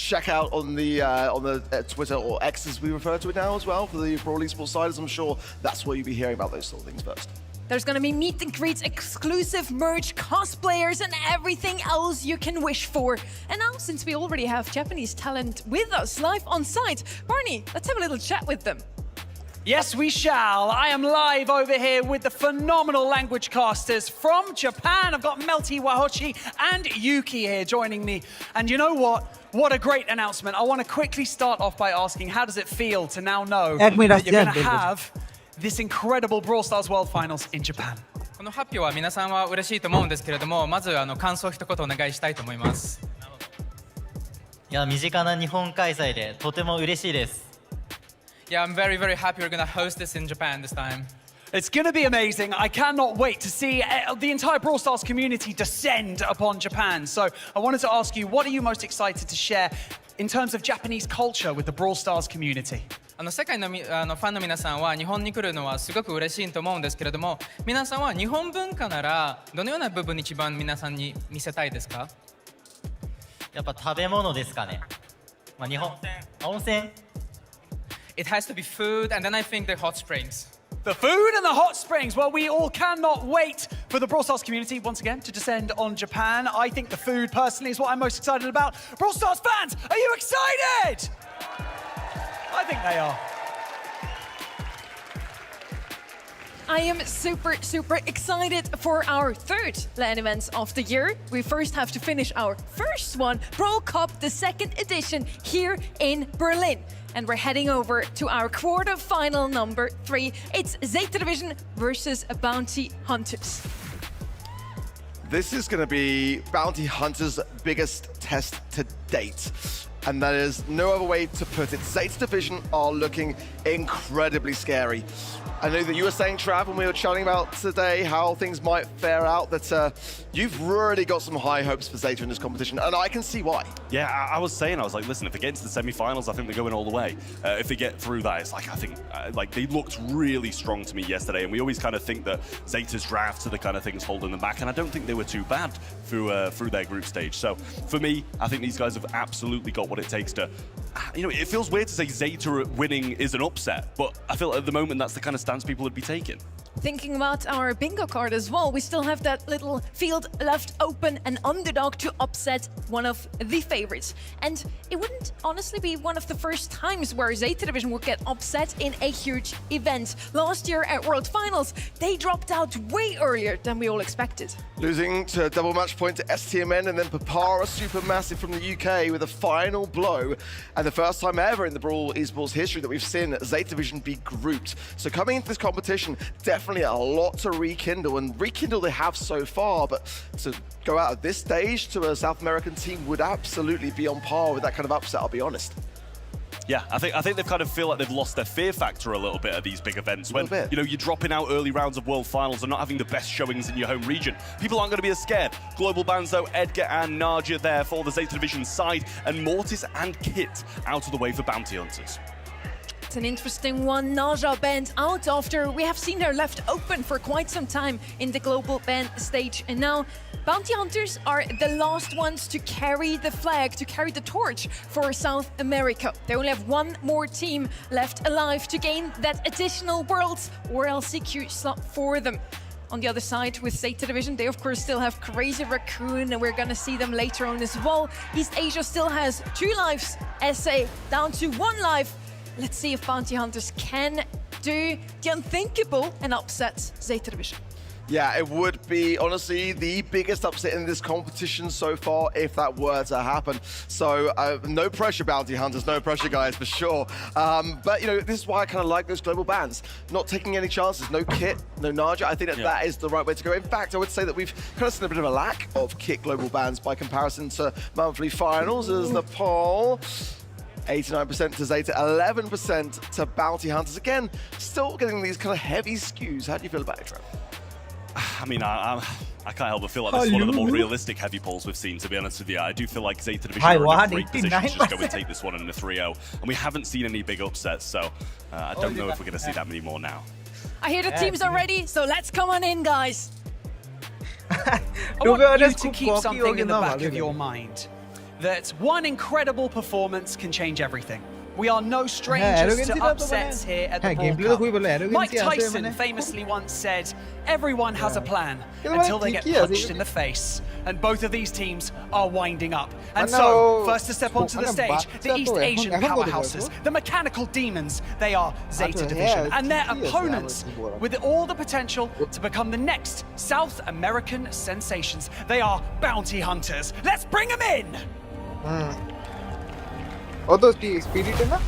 [SPEAKER 13] check out on the Twitter, or X as we refer to it now as well, for the Brawl Esports side, as I'm sure that's where you'll be hearing about those sort of things first.
[SPEAKER 4] There's gonna be meet and greets, exclusive merch, cosplayers, and everything else you can wish for. And now, since we already have Japanese talent with us live on site, Barney, let's have a little chat with them.
[SPEAKER 15] Yes, we shall. I am live over here with the phenomenal language casters from Japan. I've got Melty Wahochi and Yuki here joining me. And you know what? What a great announcement. I want to quickly start off by asking, how does it feel to now know that you're going to have this incredible Brawl Stars World Finals in Japan?
[SPEAKER 19] この発表は皆さんは嬉しいと思うんですけれども、まず感想を一言お願いしたいと思います。
[SPEAKER 20] いや、身近な日本開催でとても嬉しいです。
[SPEAKER 19] Yeah, I'm very, very happy we're going to host this in Japan this time.
[SPEAKER 15] It's going to be amazing. I cannot wait to see the entire Brawl Stars community descend upon Japan. So I wanted to ask you, what are you most excited to share in terms of Japanese culture with the Brawl Stars community?
[SPEAKER 19] 世界のファンの皆さんは日本に来るのはすごく嬉しいと思うんですけれども、皆さんは日本文化ならどのような部分に一番皆さんに見せたいですか？
[SPEAKER 20] やっぱ食べ物ですかね。まあ日本温泉。
[SPEAKER 19] It has to be food, and then I think the hot springs.
[SPEAKER 15] The food and the hot springs. Well, we all cannot wait for the Brawl Stars community once again to descend on Japan. I think the food, personally, is what I'm most excited about. Brawl Stars fans, are you excited? I think they are.
[SPEAKER 4] I am super, super excited for our third LAN event of the year. We first have to finish our first one, Brawl Cup, the second edition, here in Berlin. And we're heading over to our quarterfinal number 3. It's Zeta Division versus Bounty Hunters.
[SPEAKER 13] This is going to be Bounty Hunters' biggest test to date. And that is no other way to put it. Zeta Division are looking incredibly scary. I know that you were saying, Trav, when we were chatting about today how things might fare out, that you've really got some high hopes for Zeta in this competition, and I can see why.
[SPEAKER 7] Yeah, I was like, listen, if they get into the semi-finals, I think they're going all the way. If they get through that, it's like, I think, they looked really strong to me yesterday, and we always kind of think that Zeta's drafts are the kind of things holding them back, and I don't think they were too bad through their group stage. So for me, I think these guys have absolutely got what it takes to, it feels weird to say Zeta winning is an upset, but I feel at the moment that's the kind of stance people would be taking.
[SPEAKER 4] Thinking about our bingo card as well, we still have that little field left open, an underdog to upset one of the favorites. And it wouldn't honestly be one of the first times where Zeta Division would get upset in a huge event. Last year at World Finals, they dropped out way earlier than we all expected.
[SPEAKER 13] Losing to double match point to STMN and then Papara Supermassive from the UK with a final blow. And the first time ever in the Brawl Esports history that we've seen Zeta Division be grouped. So coming into this competition, definitely a lot to rekindle, and rekindle they have so far, but to go out at this stage to a South American team would absolutely be on par with that kind of upset, I'll be honest.
[SPEAKER 7] Yeah, I think they've kind of feel like they've lost their fear factor a little bit at these big events. When you're dropping out early rounds of World Finals and not having the best showings in your home region, people aren't going to be as scared. Global bans though, Edgar and Naja there for the Zeta Division side, and Mortis and Kit out of the way for Bounty Hunters.
[SPEAKER 4] That's an interesting one. Naja banned out after we have seen her left open for quite some time in the global ban stage. And now Bounty Hunters are the last ones to carry the flag, to carry the torch for South America. They only have one more team left alive to gain that additional Worlds or LCQ slot for them. On the other side, with Zeta Division, they of course still have Crazy Raccoon, and we're gonna see them later on as well. East Asia still has 2 lives, SA down to 1 life. Let's see if Bounty Hunters can do the unthinkable and upset Zeta Division.
[SPEAKER 13] Yeah, it would be, honestly, the biggest upset in this competition so far if that were to happen. So, no pressure, Bounty Hunters, no pressure, guys, for sure. But, you know, this is why I kind of like those global bans. Not taking any chances, no Kit, no Naja. I think that that is the right way to go. In fact, I would say that we've kind of seen a bit of a lack of Kit global bans by comparison to monthly finals as the poll. 89% to Zeta, 11% to Bounty Hunters. Again, still getting these kind of heavy skews. How do you feel about it, Trev?
[SPEAKER 7] I mean, I can't help but feel like this is one of the more realistic heavy polls we've seen, to be honest with you. I do feel like Zeta Division are in a great position to just go and take this one in a 3-0. And we haven't seen any big upsets, so I don't know if we're going to see that many more now.
[SPEAKER 4] I hear the teams are ready, so let's come on in, guys.
[SPEAKER 15] I want you to keep something in the back of your mind. That one incredible performance can change everything. We are no strangers to upsets here at the Brawl Cup. Mike Tyson famously once said, everyone has a plan until they get punched in the face. And both of these teams are winding up. And so, first to step onto the stage, the East Asian powerhouses, the mechanical demons, they are Zeta Division. And their opponents, with all the potential to become the next South American sensations, they are Bounty Hunters. Let's bring them in!
[SPEAKER 1] Oh, those speed it na?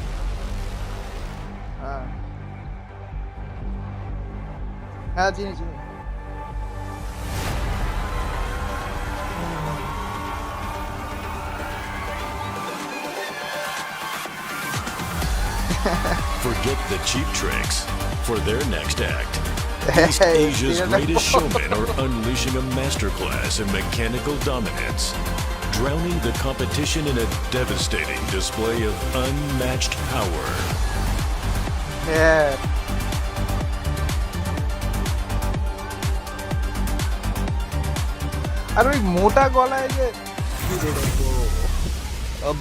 [SPEAKER 1] Chini.
[SPEAKER 21] Forget the cheap tricks for their next act. East Asia's greatest showmen are unleashing a masterclass in mechanical dominance, drowning the competition in a devastating display of unmatched power.
[SPEAKER 1] Yeah. अरे एक मोटा गोला है ये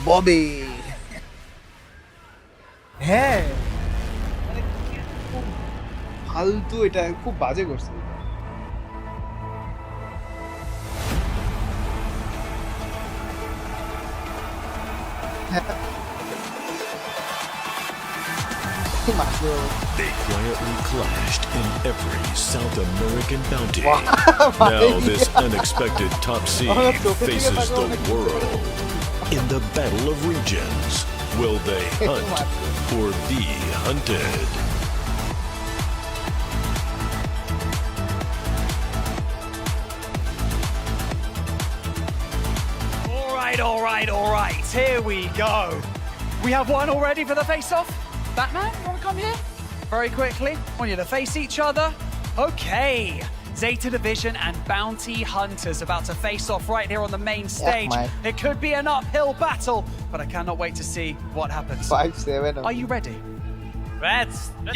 [SPEAKER 1] बॉबी है फालतू এটা খুব বাজে করছে
[SPEAKER 21] They quietly clashed in every South American bounty. Now this unexpected top seed faces the world. In the battle of regions, will they hunt or be hunted?
[SPEAKER 15] All right. Here we go. We have one already for the face-off. Batman, you want to come here? Very quickly. Want you to face each other. Okay. Zeta Division and Bounty Hunters about to face off right here on the main stage. It could be an uphill battle, but I cannot wait to see what happens.
[SPEAKER 1] 5-7.
[SPEAKER 15] Are you ready?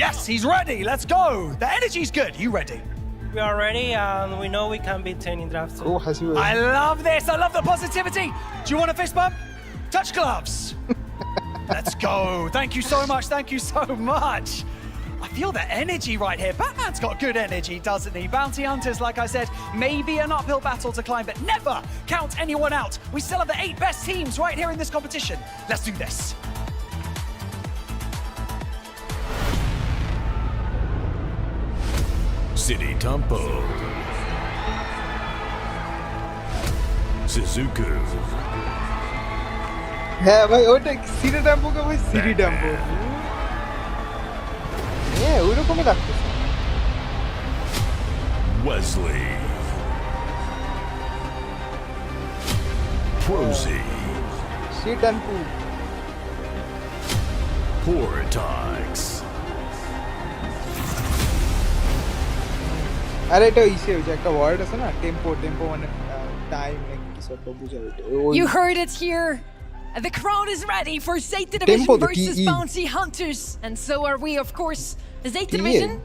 [SPEAKER 15] Yes, he's ready. Let's go. The energy's good. You ready?
[SPEAKER 22] We are ready, and we know we can beat 10 in drafts.
[SPEAKER 15] I love this. I love the positivity. Do you want a fist bump? Touch gloves. Let's go. Thank you so much. Thank you so much. I feel the energy right here. Batman's got good energy, doesn't he? Bounty Hunters, like I said, maybe an uphill battle to climb, but never count anyone out. We still have the 8 best teams right here in this competition. Let's do this.
[SPEAKER 21] City Tampo, Suzuku.
[SPEAKER 1] হ্যাঁ ভাই ওটা city tempo কে ভাই city tempo হ্যাঁ ওইরকমই লাগতেছে
[SPEAKER 21] Wesley, Prosy,
[SPEAKER 1] city tempo
[SPEAKER 21] Portax,
[SPEAKER 1] আরে এটা ইসে হচ্ছে একটা ওয়ার্ড আছে না টেম্পো মানে টাইম নাকি কিছু একটা বুঝায়
[SPEAKER 4] You heard it here. The crowd is ready for Zeta Division versus Bounty Hunters. And so are we, of course. Zeta Division,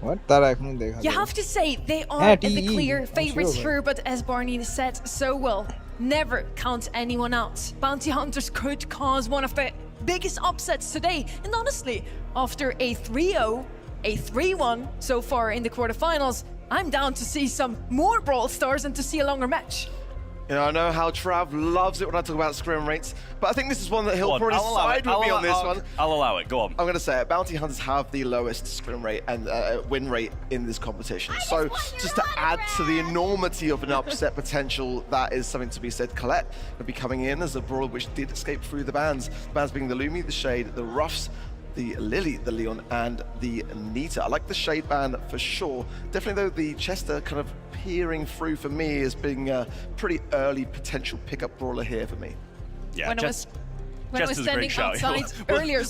[SPEAKER 4] you have to say they are the clear favorites here, but as Barney said so well, never count anyone out. Bounty Hunters could cause one of the biggest upsets today. And honestly, after a 3-0, a 3-1 so far in the quarterfinals, I'm down to see some more Brawl Stars and to see a longer match.
[SPEAKER 13] You know, I know how Trav loves it when I talk about scrim rates, but I think this is one that he'll probably side with me on this one.
[SPEAKER 7] I'll allow it, go on.
[SPEAKER 13] I'm going to say it, Bounty Hunters have the lowest scrim rate and win rate in this competition. So just to add to the enormity of an upset potential, that is something to be said. Colette will be coming in as a brawler which did escape through the bans. The bans being the Lumi, the Shade, the Ruffs, the Lily, the Leon, and the Nita. I like the Shade ban for sure. Definitely though, the Chester kind of peering through for me as being a pretty early potential pickup brawler here for me.
[SPEAKER 7] Yeah,
[SPEAKER 4] when I was standing outside earlier,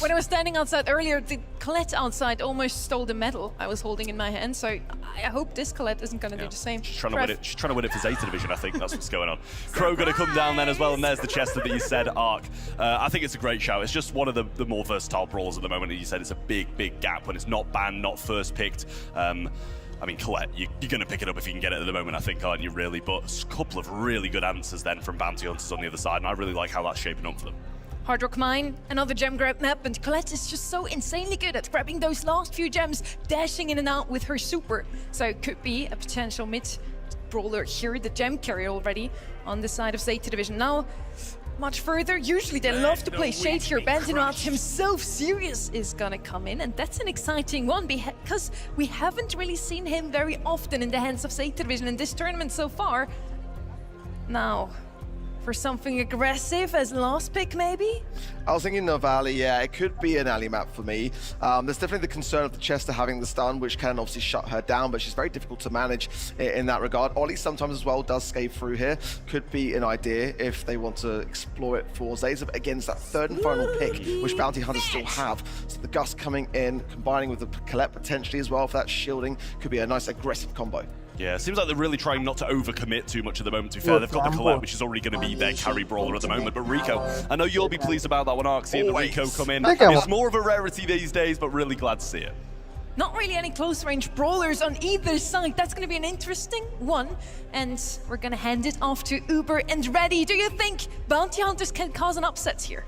[SPEAKER 4] when I was standing outside earlier, the Colette outside almost stole the medal I was holding in my hand. So I hope this Colette isn't going to do the same.
[SPEAKER 7] She's trying to win it. She's trying to win it for Zeta Division, I think. That's what's going on. Crow going to come down then as well, and there's the Chester that you said, Arc. I think it's a great shout. It's just one of the more versatile brawlers at the moment. And you said it's a big gap when it's not banned, not first picked. I mean, Colette, you're going to pick it up if you can get it at the moment, I think, aren't you, really? But a couple of really good answers then from Bounty Hunters on the other side, and I really like how that's shaping up for them.
[SPEAKER 4] Hard Rock Mine, another gem grab map, and Colette is just so insanely good at grabbing those last few gems, dashing in and out with her super. So it could be a potential mid-brawler here, the gem carrier already on the side of Zeta Division. Now, much further, usually they love to play Shade here. Bandinout himself, Sirius, is gonna come in, and that's an exciting one because we haven't really seen him very often in the hands of Zeta Division in this tournament so far. Now, for something aggressive as last pick, maybe?
[SPEAKER 13] I was thinking of Ali, yeah, it could be an Ali map for me. There's definitely the concern of the Chester having the stun, which can obviously shut her down, but she's very difficult to manage in that regard. Ollie sometimes as well does skate through here. Could be an idea if they want to explore it for Zeta. Again, it's that third and final pick, which Bounty Hunters still have. So the Gus coming in, combining with the Colette potentially as well for that shielding, could be a nice aggressive combo.
[SPEAKER 7] Yeah, it seems like they're really trying not to overcommit too much at the moment, to be fair. They've got the Colette, which is already going to be their carry brawler at the moment. But Rico, I know you'll be pleased about that one, Arc, seeing the Rico come in. It's more of a rarity these days, but really glad to see it.
[SPEAKER 4] Not really any close range brawlers on either side. That's going to be an interesting one. And we're going to hand it off to Uber and Reddy. Do you think Bounty Hunters can cause an upset here?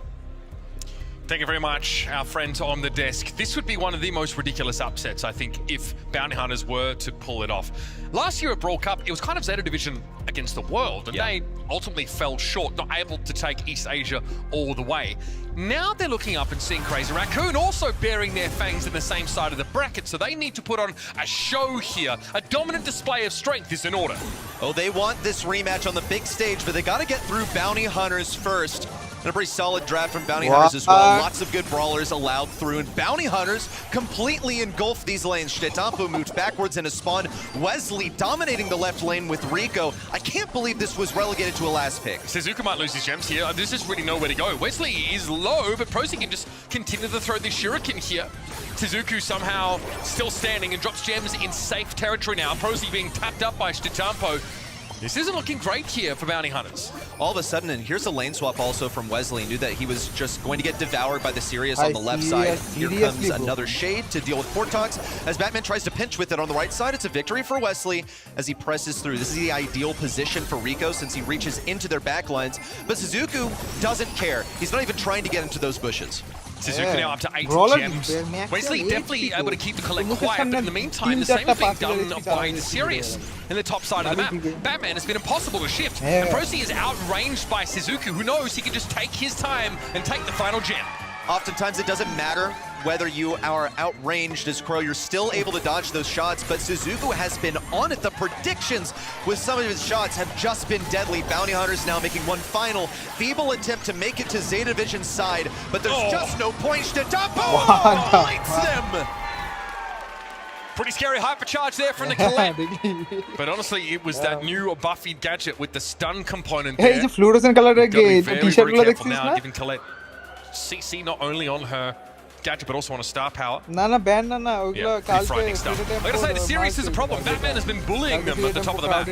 [SPEAKER 12] Thank you very much, our friend on the desk. This would be one of the most ridiculous upsets, I think, if Bounty Hunters were to pull it off. Last year at Brawl Cup, it was kind of Zeta Division against the world, and they ultimately fell short, not able to take East Asia all the way. Now they're looking up and seeing Crazy Raccoon also bearing their fangs in the same side of the bracket, so they need to put on a show here. A dominant display of strength is in order.
[SPEAKER 6] Oh, they want this rematch on the big stage, but they got to get through Bounty Hunters first. And a pretty solid draft from Bounty Hunters as well. Lots of good brawlers allowed through, and Bounty Hunters completely engulfed these lanes. Shetampo moved backwards in a spawn. Wesley dominating the left lane with Rico. I can't believe this was relegated to a last pick.
[SPEAKER 12] Suzuka might lose his gems here. There's just really nowhere to go. Wesley is low, but Prosy can just continue to throw this shuriken here. Suzuku somehow still standing and drops gems in safe territory now. Prosy being tapped up by Shetampo. This isn't looking great here for Bounty Hunters.
[SPEAKER 6] All of a sudden, and here's a lane swap also from Wesley. Knew that he was just going to get devoured by the Sirius on the left side. Here comes another Shade to deal with Portox. As Batman tries to pinch with it on the right side, it's a victory for Wesley as he presses through. This is the ideal position for Rico since he reaches into their backlines. But Suzuku doesn't care. He's not even trying to get into those bushes.
[SPEAKER 12] Suzuki now up to 8 gems. Wesley definitely able to keep the Colette quiet, but in the meantime, the same thing done by Sirius in the top side of the map. Batman has been impossible to shift, and Prosy is outranged by Suzuki, who knows he can just take his time and take the final gem.
[SPEAKER 6] Oftentimes it doesn't matter whether you are outranged as Crow, you're still able to dodge those shots, but Suzuku has been on it. The predictions with some of his shots have just been deadly. Bounty Hunters now making one final feeble attempt to make it to Zeta Division's side, but there's just no point. Shetampo lights them!
[SPEAKER 12] Pretty scary hypercharge there from the Colette. But honestly, it was that new Buffy gadget with the stun component there.
[SPEAKER 1] Hey, fluorescent color
[SPEAKER 12] very careful now, giving Colette CC not only on her gadget, but also on a star power.
[SPEAKER 1] Nah, ban nah.
[SPEAKER 12] Yeah, pretty frightening stuff. Like I say, the series is a problem. Batman has been bullying them at the top of the map.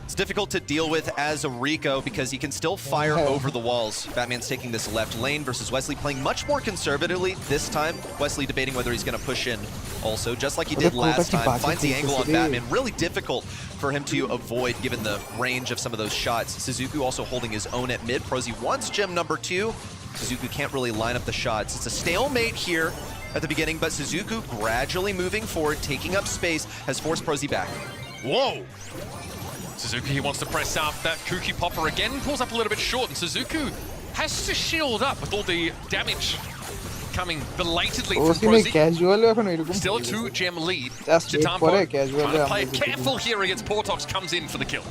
[SPEAKER 6] It's difficult to deal with as a Rico because he can still fire over the walls. Batman's taking this left lane versus Wesley playing much more conservatively this time. Wesley debating whether he's going to push in also, just like he did last time. Finds the angle on Batman. Really difficult for him to avoid given the range of some of those shots. Suzuku also holding his own at mid. Prosy wants gem number 2. Suzuku can't really line up the shots. It's a stalemate here at the beginning, but Suzuku gradually moving forward, taking up space, has forced Prosy back.
[SPEAKER 12] Whoa! Suzuku, he wants to press up that Kuki Popper again, pulls up a little bit short, and Suzuku has to shield up with all the damage coming belatedly from Prosy. Still a 2-gem lead. Chitampo trying to play careful here against Portox, comes in for the kill.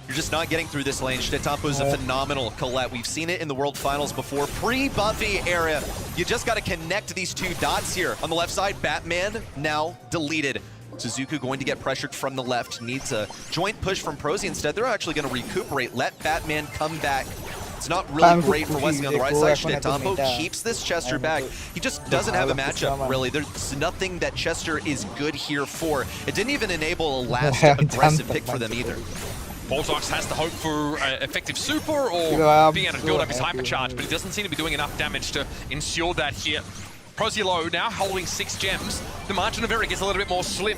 [SPEAKER 6] You're just not getting through this lane. Chitampo is a phenomenal Colette. We've seen it in the World Finals before. Pre-Buffy area. You just got to connect these 2 dots here. On the left side, Batman now deleted. Suzuku going to get pressured from the left. Needs a joint push from Prosy. Instead, they're actually going to recuperate. Let Batman come back. It's not really great for Wesley on the right side. Chitampo keeps this Chester back. He just doesn't have a matchup, really. There's nothing that Chester is good here for. It didn't even enable a last aggressive pick for them either.
[SPEAKER 12] Portox has to hope for effective super or being able to build up his hypercharge, but he doesn't seem to be doing enough damage to ensure that here. Prosy low now, holding 6 gems. The margin of error gets a little bit more slim.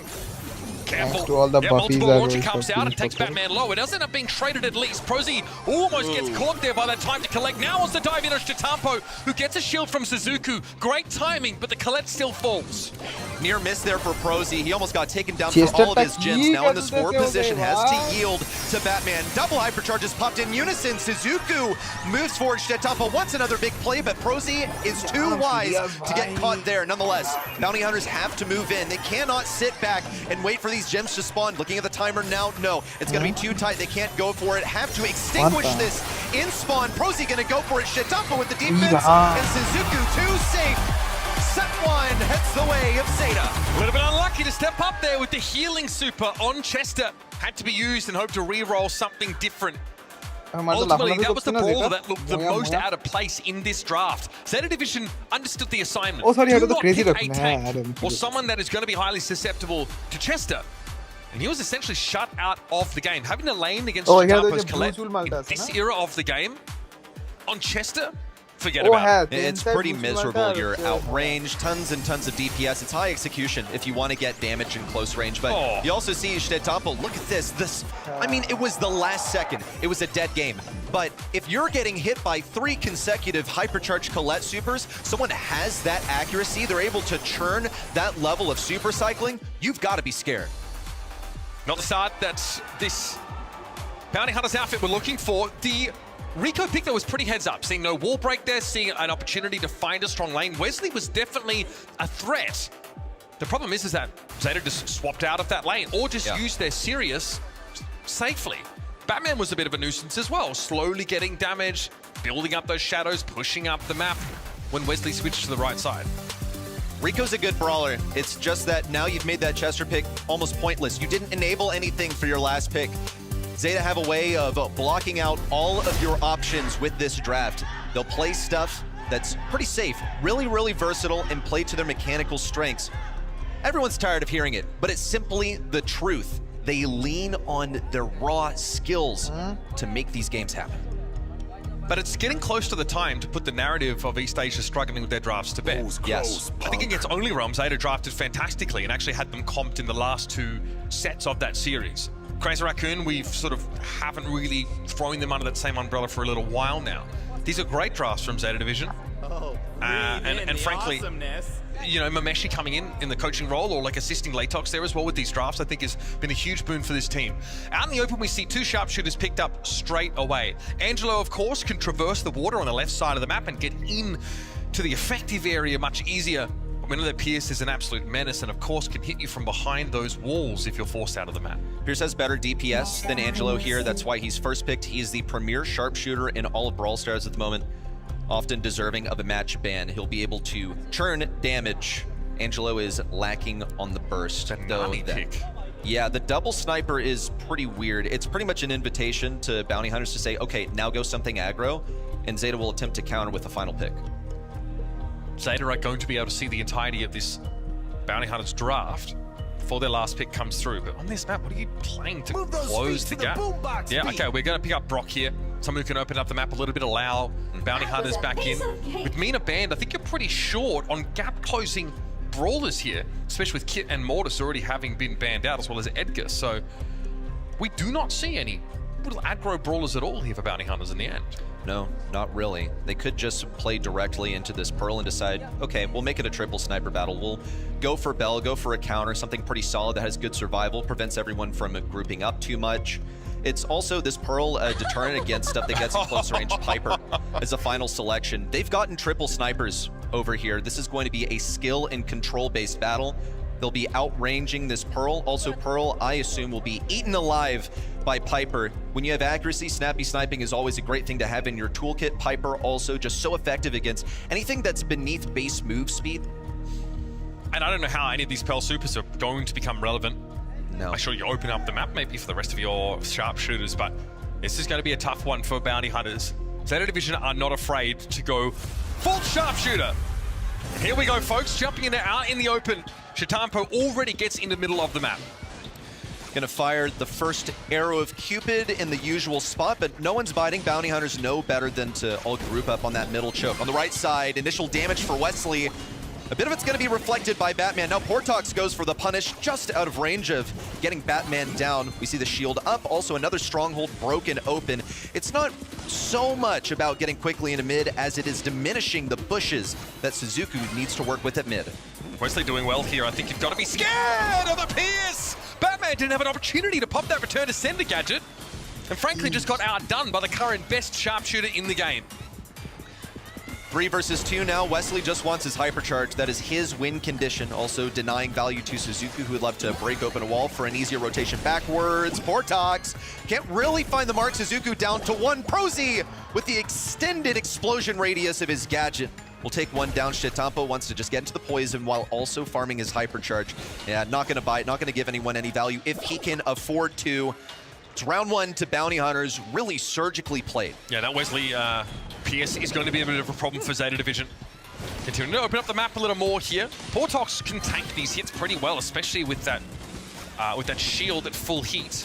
[SPEAKER 12] Careful. Multiple launcher comes out and takes Batman low. It does end up being traded at least. Prosy almost gets caught there by that time to collect. Now wants to dive in as Chitampo, who gets a shield from Suzuku. Great timing, but the collect still falls.
[SPEAKER 6] Near miss there for Prosy. He almost got taken down for all of his gems. Now in the score position, has to yield to Batman. Double hypercharges popped in unison. Suzuku moves forward. Chitampo wants another big play, but Prosy is too wise to get caught there. Nonetheless, Bounty Hunters have to move in. They cannot sit back and wait for these gems to spawn. Looking at the timer now, no. It's going to be too tight. They can't go for it. Have to extinguish this in spawn. Prosy going to go for it. Chitampo with the defense. And Suzuku too safe. Set 1 heads the way of Zeta.
[SPEAKER 12] A little bit unlucky to step up there with the healing super on Chester. Had to be used and hope to re-roll something different. Ultimately, that was the brawler that looked the most out of place in this draft. Zeta Division understood the assignment. Do not pick a tank or someone that is going to be highly susceptible to Chester. And he was essentially shut out of the game. Having a lane against Chitampo's Colette in this era of the game on Chester, forget about it.
[SPEAKER 6] It's pretty miserable. You're outranged, tons and tons of DPS. It's high execution if you want to get damage in close range. But you also see Chitampo, look at this. I mean, it was the last second. It was a dead game. But if you're getting hit by 3 consecutive hypercharged Colette supers, someone has that accuracy, they're able to churn that level of super cycling, you've got to be scared.
[SPEAKER 12] Not the start that this Bounty Hunters outfit were looking for. The Rico pick, though, was pretty heads up. Seeing no wall break there, seeing an opportunity to find a strong lane. Wesley was definitely a threat. The problem is that Zeta just swapped out of that lane or just used their Sirius safely. Batman was a bit of a nuisance as well, slowly getting damage, building up those shadows, pushing up the map when Wesley switched to the right side.
[SPEAKER 6] Rico's a good brawler. It's just that now you've made that Chester pick almost pointless. You didn't enable anything for your last pick. Zeta have a way of blocking out all of your options with this draft. They'll play stuff that's pretty safe, really, really versatile, and play to their mechanical strengths. Everyone's tired of hearing it, but it's simply the truth. They lean on their raw skills to make these games happen.
[SPEAKER 12] But it's getting close to the time to put the narrative of East Asia struggling with their drafts to bed.
[SPEAKER 6] Yes.
[SPEAKER 12] I think against Only Realms, Zeta drafted fantastically and actually had them comped in the last 2 sets of that series. Crazy Raccoon, we've sort of haven't really thrown them under that same umbrella for a little while now. These are great drafts from Zeta Division. And frankly, you know, Mameshi coming in the coaching role or like assisting Latox there as well with these drafts, I think has been a huge boon for this team. Out in the open, we see 2 sharpshooters picked up straight away. Angelo, of course, can traverse the water on the left side of the map and get in to the effective area much easier. We know that Pierce is an absolute menace and of course can hit you from behind those walls if you're forced out of the map.
[SPEAKER 6] Pierce has better DPS than Angelo here. That's why he's first picked. He is the premier sharpshooter in all of Brawl Stars at the moment. Often deserving of a match ban. He'll be able to churn damage. Angelo is lacking on the burst. Yeah, the double sniper is pretty weird. It's pretty much an invitation to Bounty Hunters to say, okay, now go something aggro, and Zeta will attempt to counter with the final pick.
[SPEAKER 12] Zeta are going to be able to see the entirety of this Bounty Hunters draft before their last pick comes through. But on this map, what are you playing to close the gap? Yeah, okay, we're going to pick up Brock here. Someone who can open up the map a little bit, allow Bounty Hunters back in. With Mina banned, I think you're pretty short on gap closing Brawlers here, especially with Kit and Mortis already having been banned out, as well as Edgar. So we do not see any little aggro Brawlers at all here for Bounty Hunters in the end.
[SPEAKER 6] No, not really. They could just play directly into this Pearl and decide, okay, we'll make it a triple sniper battle. We'll go for Bell, go for a counter, something pretty solid that has good survival, prevents everyone from grouping up too much. It's also this Pearl deterrent against stuff that gets in close range. Piper as a final selection. They've gotten triple snipers over here. This is going to be a skill and control-based battle. They'll be outranging this Pearl. Also, Pearl, I assume, will be eaten alive by Piper. When you have accuracy, snappy sniping is always a great thing to have in your toolkit. Piper also just so effective against anything that's beneath base move speed.
[SPEAKER 12] And I don't know how any of these Pearl Supers are going to become relevant.
[SPEAKER 6] No.
[SPEAKER 12] I'm sure you open up the map maybe for the rest of your sharpshooters, but this is going to be a tough one for Bounty Hunters. Zeta Division are not afraid to go full sharpshooter. And here we go, folks, jumping in out in the open. Chitampo already gets in the middle of the map.
[SPEAKER 6] Gonna fire the first arrow of Cupid in the usual spot, but no one's biting. Bounty Hunters know better than to all group up on that middle choke. On the right side, initial damage for Wesley. A bit of it's going to be reflected by Batman. Now Portox goes for the punish, just out of range of getting Batman down. We see the shield up. Also another stronghold broken open. It's not so much about getting quickly into mid as it is diminishing the bushes that Suzuku needs to work with at mid.
[SPEAKER 12] Wesley doing well here. I think you've got to be scared of the Pierce. Batman didn't have an opportunity to pop that return to sender gadget, and frankly just got outdone by the current best sharpshooter in the game.
[SPEAKER 6] 3 versus 2 now. Wesley just wants his hypercharge. That is his win condition. Also denying value to Suzuku, who would love to break open a wall for an easier rotation backwards. Portox can't really find the mark. Suzuku down to 1. Prosy with the extended explosion radius of his gadget will take 1 down. Chitampo wants to just get into the poison while also farming his hypercharge. Yeah, not going to bite, not going to give anyone any value if he can afford to. It's round 1 to Bounty Hunters, really surgically played.
[SPEAKER 12] Yeah, that Wesley Pierce is going to be a bit of a problem for Zeta Division. Continuing to open up the map a little more here. Portox can tank these hits pretty well, especially with that shield at full heat.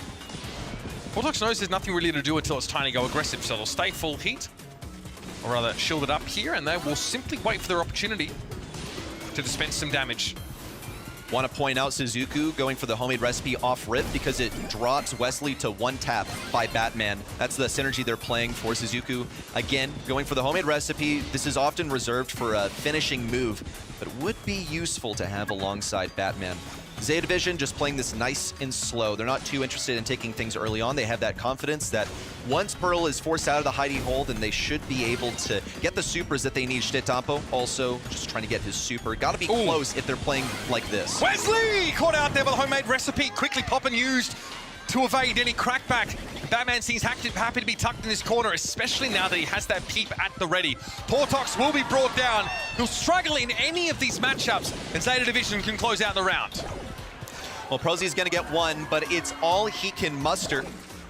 [SPEAKER 12] Portox knows there's nothing really to do until it's time to go aggressive, so they'll stay full heat, or rather shielded up here, and they will simply wait for their opportunity to dispense some damage.
[SPEAKER 6] Want to point out Suzuku going for the homemade recipe off rip because it drops Wesley to 1 tap by Batman. That's the synergy they're playing for Suzuku. Again, going for the homemade recipe. This is often reserved for a finishing move, but would be useful to have alongside Batman. Zeta Division just playing this nice and slow. They're not too interested in taking things early on. They have that confidence that once Pearl is forced out of the hidey hole, then they should be able to get the supers that they need. Chitampo also just trying to get his super. Got to be close if they're playing like this.
[SPEAKER 12] Wesley caught out there with a homemade recipe. Quickly pop and used to evade any crackback. Batman seems happy to be tucked in this corner, especially now that he has that peep at the ready. Portox will be brought down. He'll struggle in any of these matchups, and Zeta Division can close out the round.
[SPEAKER 6] Well, Prosy's going to get 1, but it's all he can muster.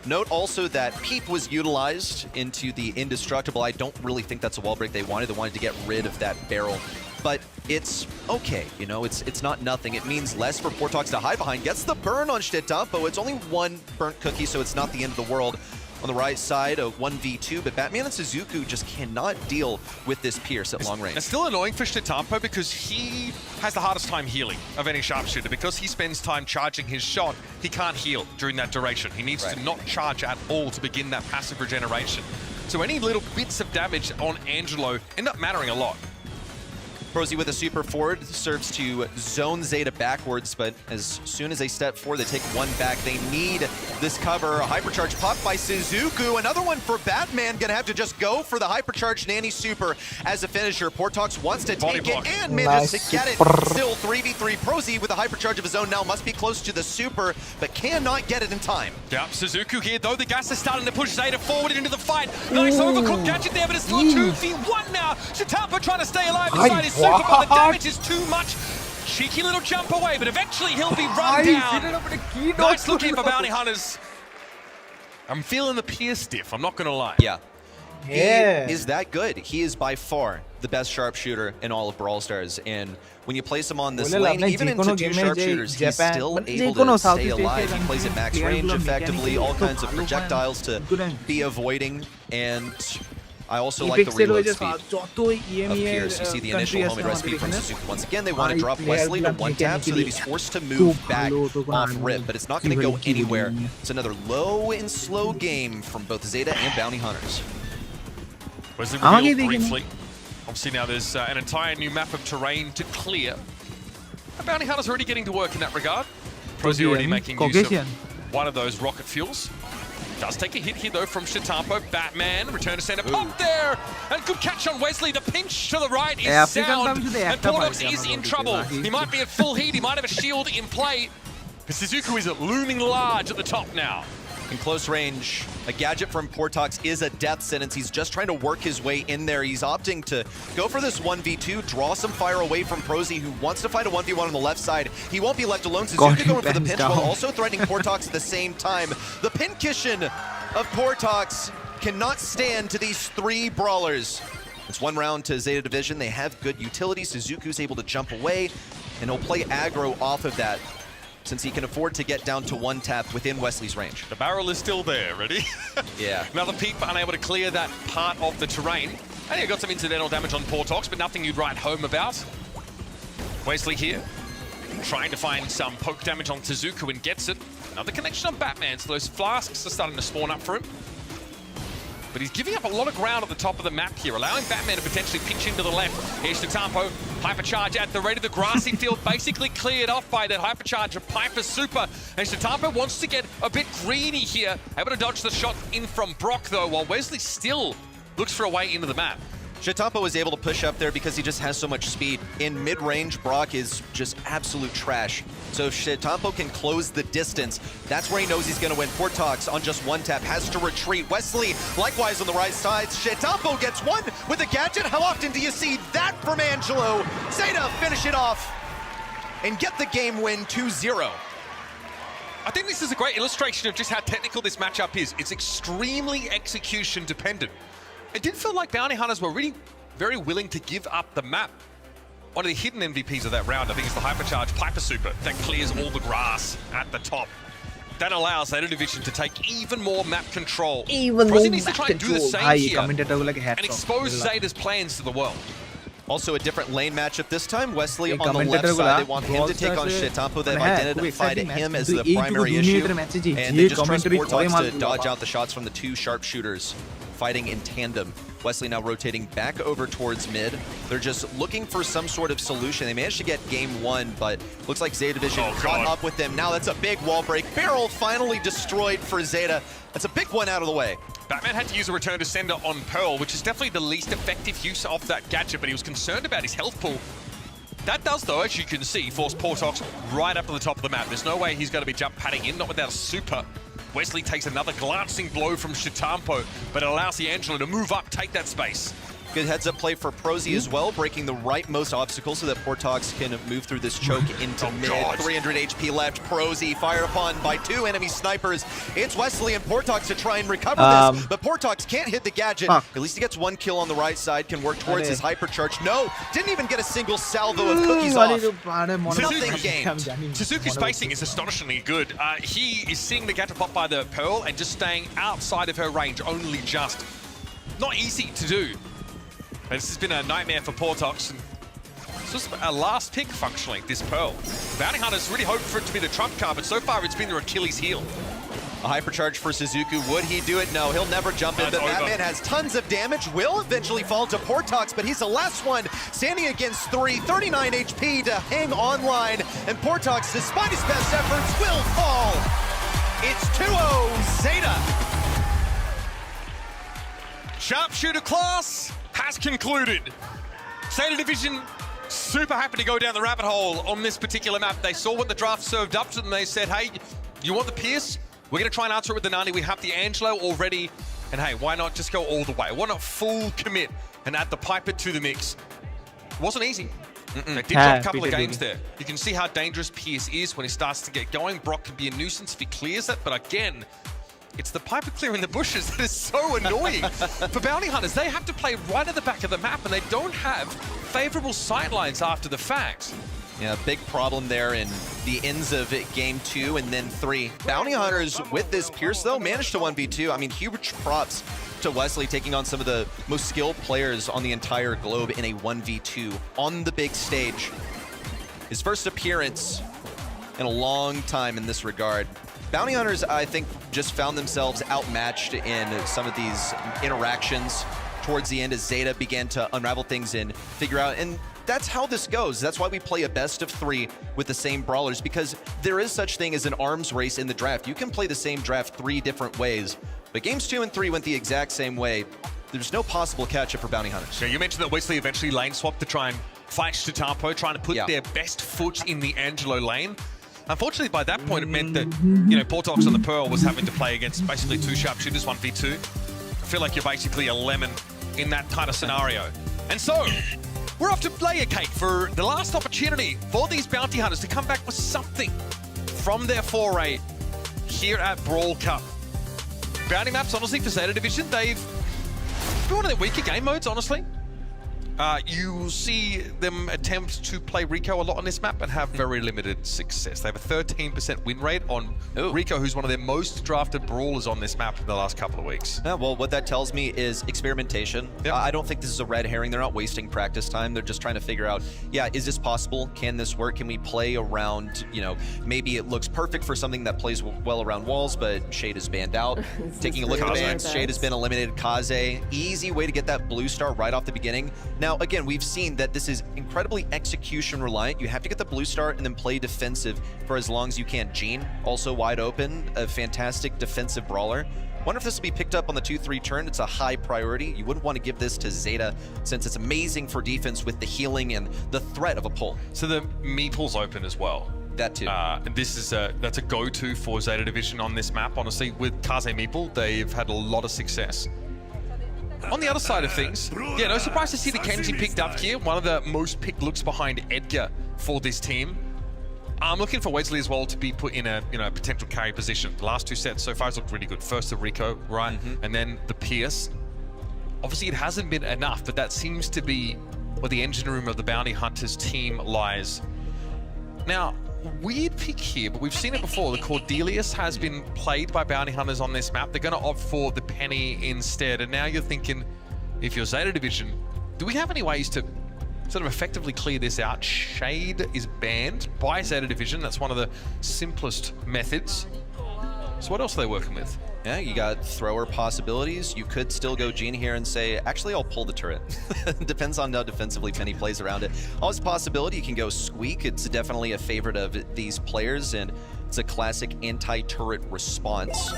[SPEAKER 6] Note also that Peep was utilized into the indestructible. I don't really think that's a wall break they wanted. They wanted to get rid of that barrel. But it's okay, you know, it's not nothing. It means less for Portox to hide behind. Gets the burn on Chitampo. It's only 1 burnt cookie, so it's not the end of the world. On the right side, a 1v2, but Batman and Suzuku just cannot deal with this Pierce at long range.
[SPEAKER 12] It's still annoying for Chitampo because he has the hardest time healing of any sharpshooter. Because he spends time charging his shot, he can't heal during that duration. He needs to not charge at all to begin that passive regeneration. So any little bits of damage on Angelo end up mattering a lot.
[SPEAKER 6] Prosy with a super forward serves to zone Zeta backwards, but as soon as they step forward, they take 1 back. They need this cover. A hypercharge popped by Suzuku. Another one for Batman. Gonna have to just go for the hypercharge nanny super as a finisher. Portox wants to take it and manages to get it. Still 3v3. Prosy with a hypercharge of his own now must be close to the super, but cannot get it in time.
[SPEAKER 12] Yeah, Suzuku here, though. The gas is starting to push Zeta forward into the fight. Nice overcooked gadget there, but it's still a 2v1 now. Chitampo trying to stay alive inside his super, but the damage is too much. Cheeky little jump away, but eventually he'll be run down. Nice looking for Bounty Hunters. I'm feeling the Pierce diff, I'm not going to lie.
[SPEAKER 6] Yeah.
[SPEAKER 1] Yeah.
[SPEAKER 6] He is that good. He is by far the best sharpshooter in all of Brawl Stars. And when you place him on this lane, even into 2 sharpshooters, he's still able to stay alive. He plays at max range effectively, all kinds of projectiles to be avoiding. And I also like the reload speed of Pierce. You see the initial homing recipe from Suzuki. Once again, they want to drop Wesley to 1-tap so that he's forced to move back off rip, but it's not going to go anywhere. It's another low and slow game from both Zeta and Bounty Hunters.
[SPEAKER 12] Wesley revealed briefly. Obviously now there's an entire new map of terrain to clear. The Bounty Hunters already getting to work in that regard. Prosy already making use of one of those rocket fuels. Does take a hit here though from Shitampo. Batman, return to center, pop there! And good catch on Wesley. The pinch to the right is sound. And Portox is in trouble. He might be at full heat, he might have a shield in play. But Suzuku is looming large at the top now.
[SPEAKER 6] In close range, a gadget from Portox is a death sentence. He's just trying to work his way in there. He's opting to go for this 1v2, draw some fire away from Prosy, who wants to fight a 1v1 on the left side. He won't be left alone. Suzuki going for the pinch while also threatening Portox at the same time. The Pincushion of Portox cannot stand to these 3 brawlers. It's 1 round to Zeta Division. They have good utility. Suzuku's able to jump away, and he'll play aggro off of that, since he can afford to get down to 1-tap within Wesley's range.
[SPEAKER 12] The barrel is still there, ready?
[SPEAKER 6] Yeah.
[SPEAKER 12] Another peek, but unable to clear that part of the terrain. And he got some incidental damage on Portox, but nothing you'd write home about. Wesley here, trying to find some poke damage on Suzuku and gets it. Another connection on Batman, so those flasks are starting to spawn up for him. But he's giving up a lot of ground at the top of the map here, allowing Batman to potentially pinch into the left. Here's Shitampo, Hypercharge at the ready. The grassy field basically cleared off by that Hypercharge of Piper Super. And Shitampo wants to get a bit greedy here. Able to dodge the shot in from Brock though, while Wesley still looks for a way into the map.
[SPEAKER 6] Shitampo was able to push up there because he just has so much speed. In mid-range, Brock is just absolute trash. So if Shitampo can close the distance, that's where he knows he's going to win. Portox on just 1-tap has to retreat. Wesley, likewise on the right side. Shitampo gets one with a gadget. How often do you see that from Angelo? Zeta finish it off and get the game win 2-0.
[SPEAKER 12] I think this is a great illustration of just how technical this matchup is. It's extremely execution dependent. It did feel like Bounty Hunters were really very willing to give up the map. One of the hidden MVPs of that round, I think, is the Hypercharge Piper Super that clears all the grass at the top. That allows Zeta Division to take even more map control. Prosy needs to try and do the same here and expose Zeta's plans to the world.
[SPEAKER 6] Also a different lane matchup this time. Wesley on the left side, they want him to take on Shitampo. They've identified him as the primary issue. And they just trust Portox to dodge out the shots from the 2 sharpshooters fighting in tandem. Wesley now rotating back over towards mid. They're just looking for some sort of solution. They managed to get game 1, but looks like Zeta Division caught up with them. Now that's a big wall break. Barrel finally destroyed for Zeta. That's a big one out of the way.
[SPEAKER 12] Batman had to use a return to sender on Pearl, which is definitely the least effective use of that gadget, but he was concerned about his health pool. That does, though, as you can see, force Portox right up to the top of the map. There's no way he's going to be jump padding in, not without a super. Wesley takes another glancing blow from Shitampo, but it allows the Angelo to move up, take that space.
[SPEAKER 6] Good heads-up play for Prosy as well, breaking the rightmost obstacle so that Portox can move through this choke into mid. 300 HP left. Prosy fired upon by 2 enemy snipers. It's Wesley and Portox to try and recover this, but Portox can't hit the gadget. At least he gets 1 kill on the right side, can work towards his hypercharge. No, didn't even get a single salvo of cookies off. Nothing gained.
[SPEAKER 12] Suzuki's spacing is astonishingly good. He is seeing the gadget pop by the Pearl and just staying outside of her range, only just. Not easy to do. This has been a nightmare for Portox. It's just a last pick, functionally, this Pearl. Bounty Hunters really hoped for it to be the trump card, but so far it's been their Achilles heel.
[SPEAKER 6] A hypercharge for Suzuku. Would he do it? No, he'll never jump in. But Batman has tons of damage. Will eventually fall to Portox, but he's the last one standing against 3. 39 HP to hang online. And Portox, despite his best efforts, will fall. It's 2-0 Zeta.
[SPEAKER 12] Sharpshooter class has concluded. Zeta Division super happy to go down the rabbit hole on this particular map. They saw what the draft served up to them. They said, hey, you want the Pierce? We're going to try and answer it with the Nani. We have the Angelo already. And hey, why not just go all the way? Why not full commit and add the Piper to the mix? It wasn't easy. They did drop a couple of games there. You can see how dangerous Pierce is when he starts to get going. Brock can be a nuisance if he clears it. But again, It's the Piper clearing the bushes that is so annoying. For Bounty Hunters, they have to play right at the back of the map, and they don't have favorable sightlines after the fact.
[SPEAKER 6] Yeah, big problem there in the ends of game 2 and then 3. Bounty Hunters with this Pierce, though, managed to 1v2. I mean, huge props to Wesley taking on some of the most skilled players on the entire globe in a 1v2 on the big stage. His first appearance in a long time in this regard. Bounty Hunters, I think, just found themselves outmatched in some of these interactions towards the end as Zeta began to unravel things and figure out, and that's how this goes. That's why we play a best of 3 with the same brawlers, because there is such thing as an arms race in the draft. You can play the same draft 3 different ways, but games 2 and 3 went the exact same way. There's no possible catch-up for Bounty Hunters.
[SPEAKER 12] Yeah, you mentioned that Wesley eventually lane swapped to try and fight Shitapo, trying to put their best foot in the Angelo lane. Unfortunately, by that point, it meant that, you know, Portox on the Pearl was having to play against basically 2 sharpshooters, 1v2. I feel like you're basically a lemon in that kind of scenario. And so, we're off to layer cake for the last opportunity for these Bounty Hunters to come back with something from their foray here at Brawl Cup. Bounty maps, honestly, for Zeta Division, they've been one of their weaker game modes, honestly. You see them attempt to play Rico a lot on this map and have very limited success. They have a 13% win rate on Rico, who's one of their most drafted brawlers on this map in the last couple of weeks.
[SPEAKER 6] Yeah, well, what that tells me is experimentation. Yep. I don't think this is a red herring. They're not wasting practice time. They're just trying to figure out, yeah, is this possible? Can this work? Can we play around, you know, maybe it looks perfect for something that plays well around walls, but Shade is banned out. Taking a look at the bans, Shade has been eliminated. Kaze, easy way to get that blue star right off the beginning. Now, again, we've seen that this is incredibly execution reliant. You have to get the blue star and then play defensive for as long as you can. Jean, also wide open, a fantastic defensive brawler. Wonder if this will be picked up on the 2-3 turn. It's a high priority. You wouldn't want to give this to Zeta since it's amazing for defense with the healing and the threat of a pull.
[SPEAKER 12] So the Meeple's open as well.
[SPEAKER 6] That too.
[SPEAKER 12] And this is that's a go-to for Zeta Division on this map. Honestly, with Kaze Meeple, they've had a lot of success. On the other side of things, yeah, no surprise to see the Kenji picked up here. One of the most picked looks behind Edgar for this team. I'm looking for Wesley as well to be put in a potential carry position. The last 2 sets so far has looked really good. First the Rico, right, and then the Pierce. Obviously, it hasn't been enough, but that seems to be where the engine room of the Bounty Hunters team lies. Now, weird pick here, but we've seen it before. The Cordelius has been played by Bounty Hunters on this map. They're going to opt for the Penny instead. And now you're thinking, if you're Zeta Division, do we have any ways to sort of effectively clear this out? Shade is banned by Zeta Division. That's one of the simplest methods. So what else are they working with?
[SPEAKER 6] Yeah, you got thrower possibilities. You could still go Jean here and say, actually, I'll pull the turret. Depends on how defensively Penny plays around it. Always a possibility. You can go Squeak. It's definitely a favorite of these players, and it's a classic anti-turret response.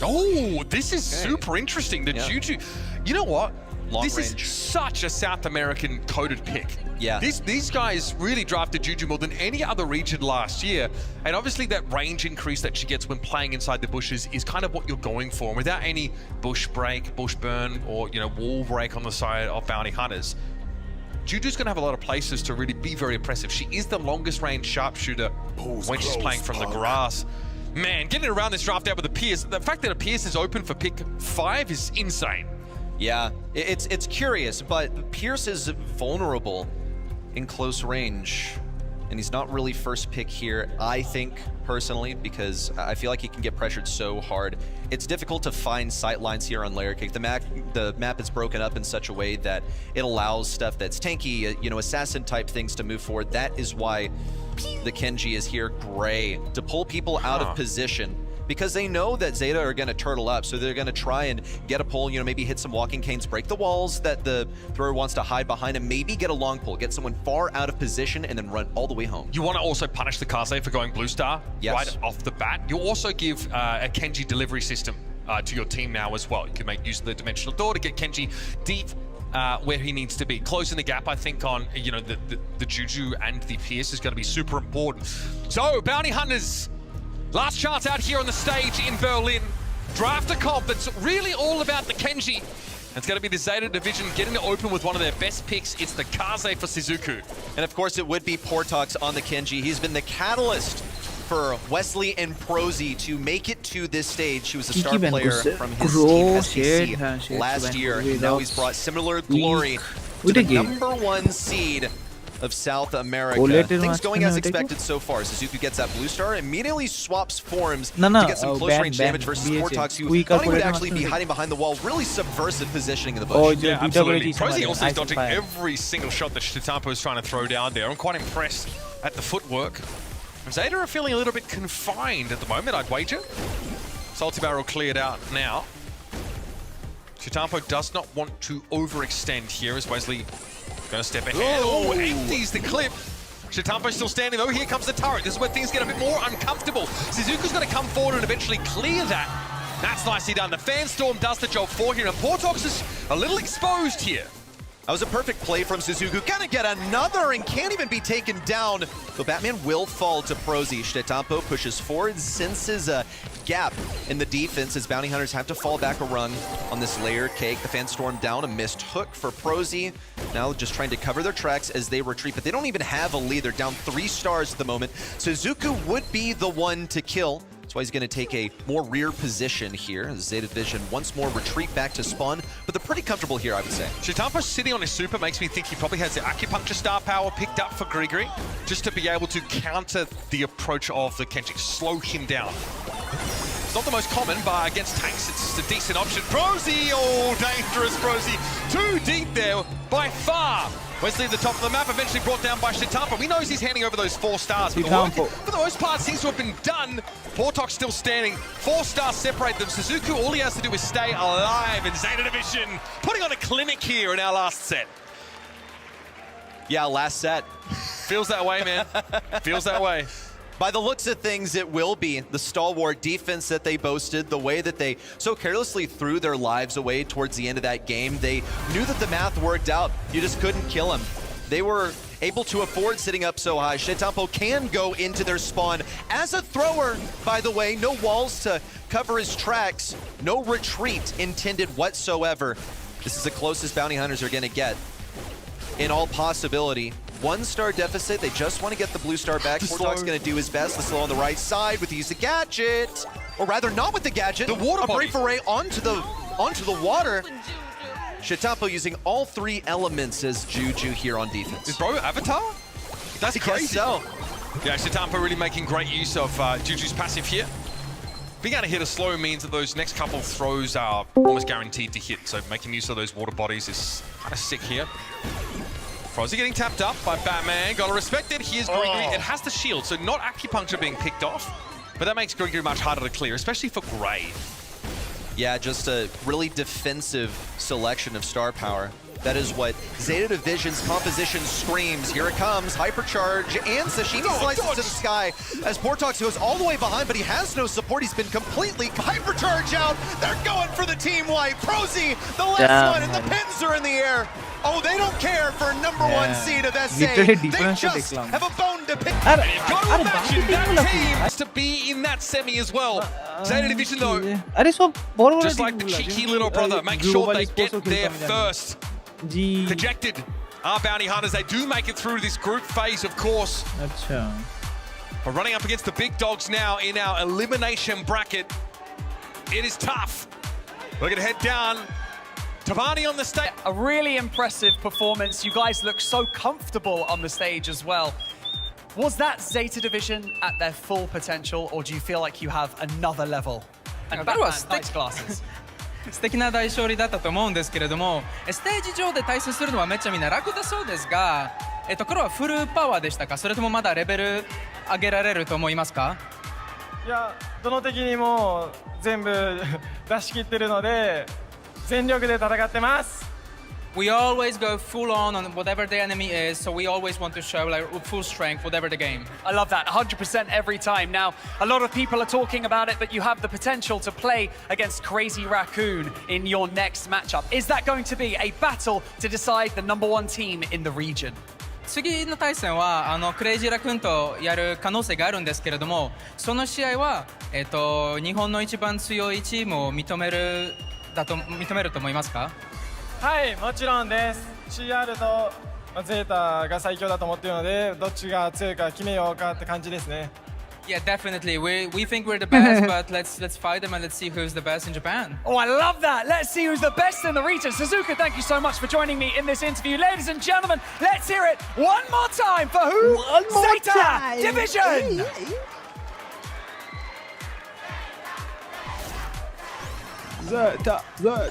[SPEAKER 12] Oh, this is super interesting. The Juju, you know what?
[SPEAKER 6] Long
[SPEAKER 12] this
[SPEAKER 6] range.
[SPEAKER 12] Is such a South American coded pick.
[SPEAKER 6] Yeah.
[SPEAKER 12] These guys really drafted Juju more than any other region last year. And obviously that range increase that she gets when playing inside the bushes is kind of what you're going for. And without any bush break, bush burn, or wall break on the side of Bounty Hunters, Juju's going to have a lot of places to really be very impressive. She is the longest range sharpshooter when she's playing from the grass. Man, getting around this draft out with a Pierce, the fact that a Pierce is open for pick 5 is insane.
[SPEAKER 6] Yeah, it's curious, but Pierce is vulnerable in close range, and he's not really first pick here, I think, personally, because I feel like he can get pressured so hard. It's difficult to find sight lines here on layer cake. The map is broken up in such a way that it allows stuff that's tanky, assassin type things to move forward. That is why the Kenji is here gray, to pull people out of position, because they know that Zeta are going to turtle up, so they're going to try and get a pull, maybe hit some walking canes, break the walls that the thrower wants to hide behind, and maybe get a long pull, get someone far out of position, and then run all the way home.
[SPEAKER 12] You want to also punish the Kaze for going blue star right off the bat. You also give a Kenji delivery system to your team now as well. You can make use of the dimensional door to get Kenji deep where he needs to be. Closing the gap, I think, on the Juju and the Pierce is going to be super important. So, Bounty Hunters, last chance out here on the stage in Berlin. Draft a comp that's really all about the Kenji. It's going to be the Zeta Division getting to open with one of their best picks. It's the Kaze for Shizuku.
[SPEAKER 6] And of course, it would be Portox on the Kenji. He's been the catalyst for Wesley and Prosy to make it to this stage. He was a star player from his team SBC last year. And now he's brought similar glory to the #1 seed of South America. Things going as expected so far. Suzuki gets that blue star, immediately swaps forms to get some close range damage versus Sportox, who thought he would actually be hiding behind the wall. Really subversive positioning in the bush.
[SPEAKER 12] Yeah, absolutely. Prosy also is dodging every single shot that Shitampo is trying to throw down there. I'm quite impressed at the footwork. Zeta are feeling a little bit confined at the moment, I'd wager. Salty Barrel cleared out now. Shitampo does not want to overextend here as Wesley gonna step ahead. Oh, empties the clip. Shitampo's still standing though. Here comes the turret. This is where things get a bit more uncomfortable. Suzuka's gonna come forward and eventually clear that. That's nicely done. The Fan Storm does the job for him, and Portox is a little exposed here.
[SPEAKER 6] That was a perfect play from Suzuku. Gonna get another and can't even be taken down. So Batman will fall to Prosy. Shitampo pushes forward, senses a gap in the defense as Bounty Hunters have to fall back a rung on this layer cake. The Fan Storm down, a missed hook for Prosy. Now just trying to cover their tracks as they retreat, but they don't even have a lead. They're down 3 stars at the moment. Suzuku would be the one to kill. That's why he's going to take a more rear position here. Zeta Division once more retreat back to spawn, but they're pretty comfortable here, I would say.
[SPEAKER 12] Shitampo sitting on his super makes me think he probably has the acupuncture star power picked up for Grigori, just to be able to counter the approach of the Kenji, slow him down. It's not the most common, but against tanks, it's a decent option. Prosy, oh, dangerous Prosy. Too deep there by far. Wesley at the top of the map, eventually brought down by Shitampo. We know he's handing over those 4 stars, but the work, for the most part, seems to have been done. Portox still standing. 4 stars separate them. Suzuku, all he has to do is stay alive. And Zeta Division putting on a clinic here in our last set.
[SPEAKER 6] Yeah, last set.
[SPEAKER 12] Feels that way, man. Feels that way.
[SPEAKER 6] By the looks of things, it will be the stalwart defense that they boasted, the way that they so carelessly threw their lives away towards the end of that game. They knew that the math worked out. You just couldn't kill them. They were able to afford sitting up so high. Shitampo can go into their spawn as a thrower, by the way. No walls to cover his tracks. No retreat intended whatsoever. This is the closest Bounty Hunters are going to get in all possibility. 1 star deficit. They just want to get the blue star back. Portox going to do his best. The slow on the right side with the use of gadget, or rather not with the gadget.
[SPEAKER 12] The water body.
[SPEAKER 6] A brief array onto the water. Shitampo using all 3 elements as Juju here on defense.
[SPEAKER 12] Is bro Avatar? That's crazy.
[SPEAKER 6] So.
[SPEAKER 12] Yeah, Shitampo really making great use of Juju's passive here. Being able to hit a slow means that those next couple throws are almost guaranteed to hit. So making use of those water bodies is kind of sick here. Prosy getting tapped up by Batman. Gotta respect it. Here's Grigori. It has the shield, so not acupuncture being picked off. But that makes Grigori much harder to clear, especially for Gray.
[SPEAKER 6] Yeah, just a really defensive selection of star power. That is what Zeta Division's composition screams. Here it comes, Hypercharge, and Sashimi slices to the sky as Portox goes all the way behind, but he has no support. He's been completely Hypercharge out. They're going for the team wipe. Prosy, the last one, and the pins are in the air. Oh, they don't care for #1 seed of SA. They just have a bone to pick.
[SPEAKER 12] And you've got to imagine that team has to be in that semi as well. Zeta Division, though, just like the cheeky little brother, make sure they get there first. Dejected are Bounty Hunters. They do make it through this group phase, of course. But running up against the big dogs now in our elimination bracket, it is tough. We're gonna head down. Tabani on the stage.
[SPEAKER 15] A really impressive performance. You guys look so comfortable on the stage as well. Was that Zeta Division at their full potential, or do you feel like you have another level? And Batman, nice glasses.
[SPEAKER 19] 素敵な大勝利だったと思うんですけれども、ステージ上で対戦するのはめっちゃみんな楽だそうですが、黒はフルパワーでしたか、それともまだレベル上げられると思いますか？
[SPEAKER 8] いや、どの敵にも全部出し切ってるので、全力で戦ってます。
[SPEAKER 19] We always go full on whatever the enemy is, so we always want to show like full strength, whatever the game.
[SPEAKER 15] I love that, 100% every time. Now, a lot of people are talking about it, but you have the potential to play against Crazy Raccoon in your next matchup. Is that going to be a battle to decide the #1 team in the region?
[SPEAKER 19] 次の対戦はクレイジーラクーンとやる可能性があるんですけれども、その試合は日本の一番強いチームを認めると思いますか？
[SPEAKER 8] はい、もちろんです。CR とゼータが最強だと思っているので、どっちが強いか決めようかって感じですね。
[SPEAKER 19] Yeah, definitely. We think we're the best, but let's fight them and let's see who's the best in Japan.
[SPEAKER 15] Oh, I love that. Let's see who's the best in the region. Suzuka, thank you so much for joining me in this interview. Ladies and gentlemen, let's hear it one more time for who?
[SPEAKER 1] One more
[SPEAKER 15] Zeta
[SPEAKER 1] time.
[SPEAKER 15] Division.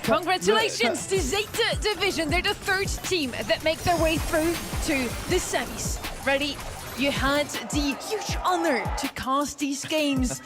[SPEAKER 4] Congratulations to Zeta Division. They're the third team that make their way through to the semis. Ready? You had the huge honor to cast these games.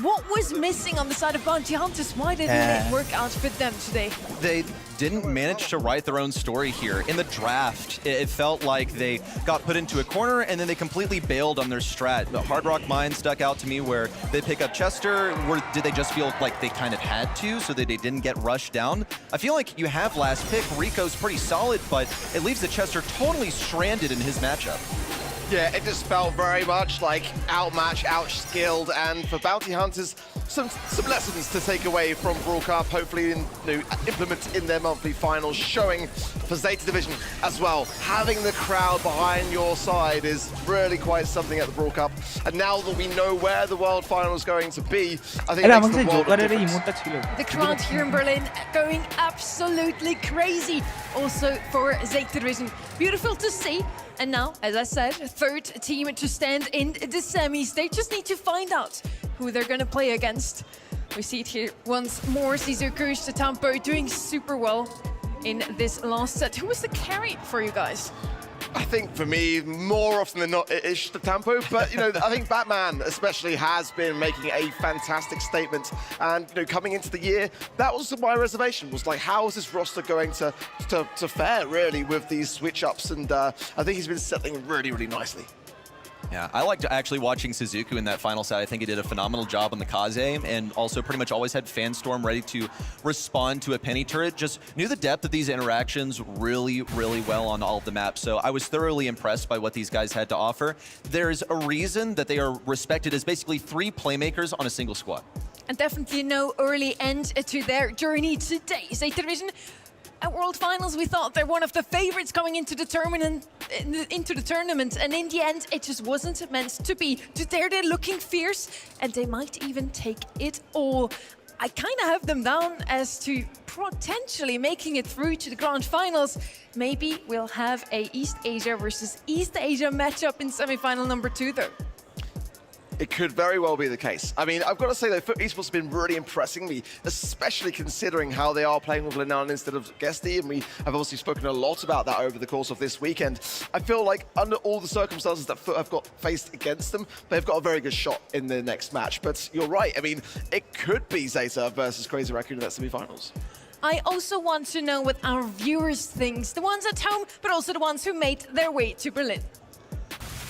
[SPEAKER 4] What was missing on the side of Bounty Hunters? Why didn't it work out for them today?
[SPEAKER 6] They didn't manage to write their own story here. In the draft, it felt like they got put into a corner and then they completely bailed on their strat. The Hard Rock Mine stuck out to me where they pick up Chester. Did they just feel like they kind of had to so that they didn't get rushed down? I feel like you have last pick. Rico's pretty solid, but it leaves the Chester totally stranded in his matchup.
[SPEAKER 13] Yeah, it just felt very much like outmatched, outskilled, and for Bounty Hunters, some lessons to take away from Brawl Cup, hopefully implement in their monthly finals, showing for Zeta Division as well. Having the crowd behind your side is really quite something at the Brawl Cup, and now that we know where the World Final is going to be, I think it makes the world of difference.
[SPEAKER 4] The crowd here in Berlin going absolutely crazy. Also for Zeta Division. Beautiful to see. And now, as I said, third team to stand in the semis. They just need to find out who they're going to play against. We see it here once more. Shizuku Tampo doing super well in this last set. Who was the carry for you guys?
[SPEAKER 13] I think for me, more often than not, it is the tempo. But, you know, I think Batman especially has been making a fantastic statement. And, you know, coming into the year, that was my reservation, was like, how is this roster going to fare, really, with these switch-ups? And I think he's been settling really, really nicely.
[SPEAKER 6] Yeah, I liked actually watching Suzuku in that final set. I think he did a phenomenal job on the Kaze and also pretty much always had Fanstorm ready to respond to a penny turret. Just knew the depth of these interactions really, really well on all of the maps. So I was thoroughly impressed by what these guys had to offer. There's a reason that they are respected as basically 3 playmakers on a single squad. And
[SPEAKER 4] definitely no early end to their journey today. Zeta Division at World Finals, we thought they're one of the favorites coming into the tournament, and in the end, it just wasn't meant to be. Today they're looking fierce, and they might even take it all. I kind of have them down as to potentially making it through to the Grand Finals. Maybe we'll have a East Asia versus East Asia matchup in semifinal number 2, though.
[SPEAKER 13] It could very well be the case. I mean, I've got to say, though, Foot Esports has been really impressing me, especially considering how they are playing with Linan instead of Guesty, and we have obviously spoken a lot about that over the course of this weekend. I feel like under all the circumstances that Foot have got faced against them, they've got a very good shot in the next match. But you're right, I mean, it could be Zeta versus Crazy Raccoon in that semi-finals.
[SPEAKER 4] I also want to know what our viewers think, the ones at home, but also the ones who made their way to Berlin.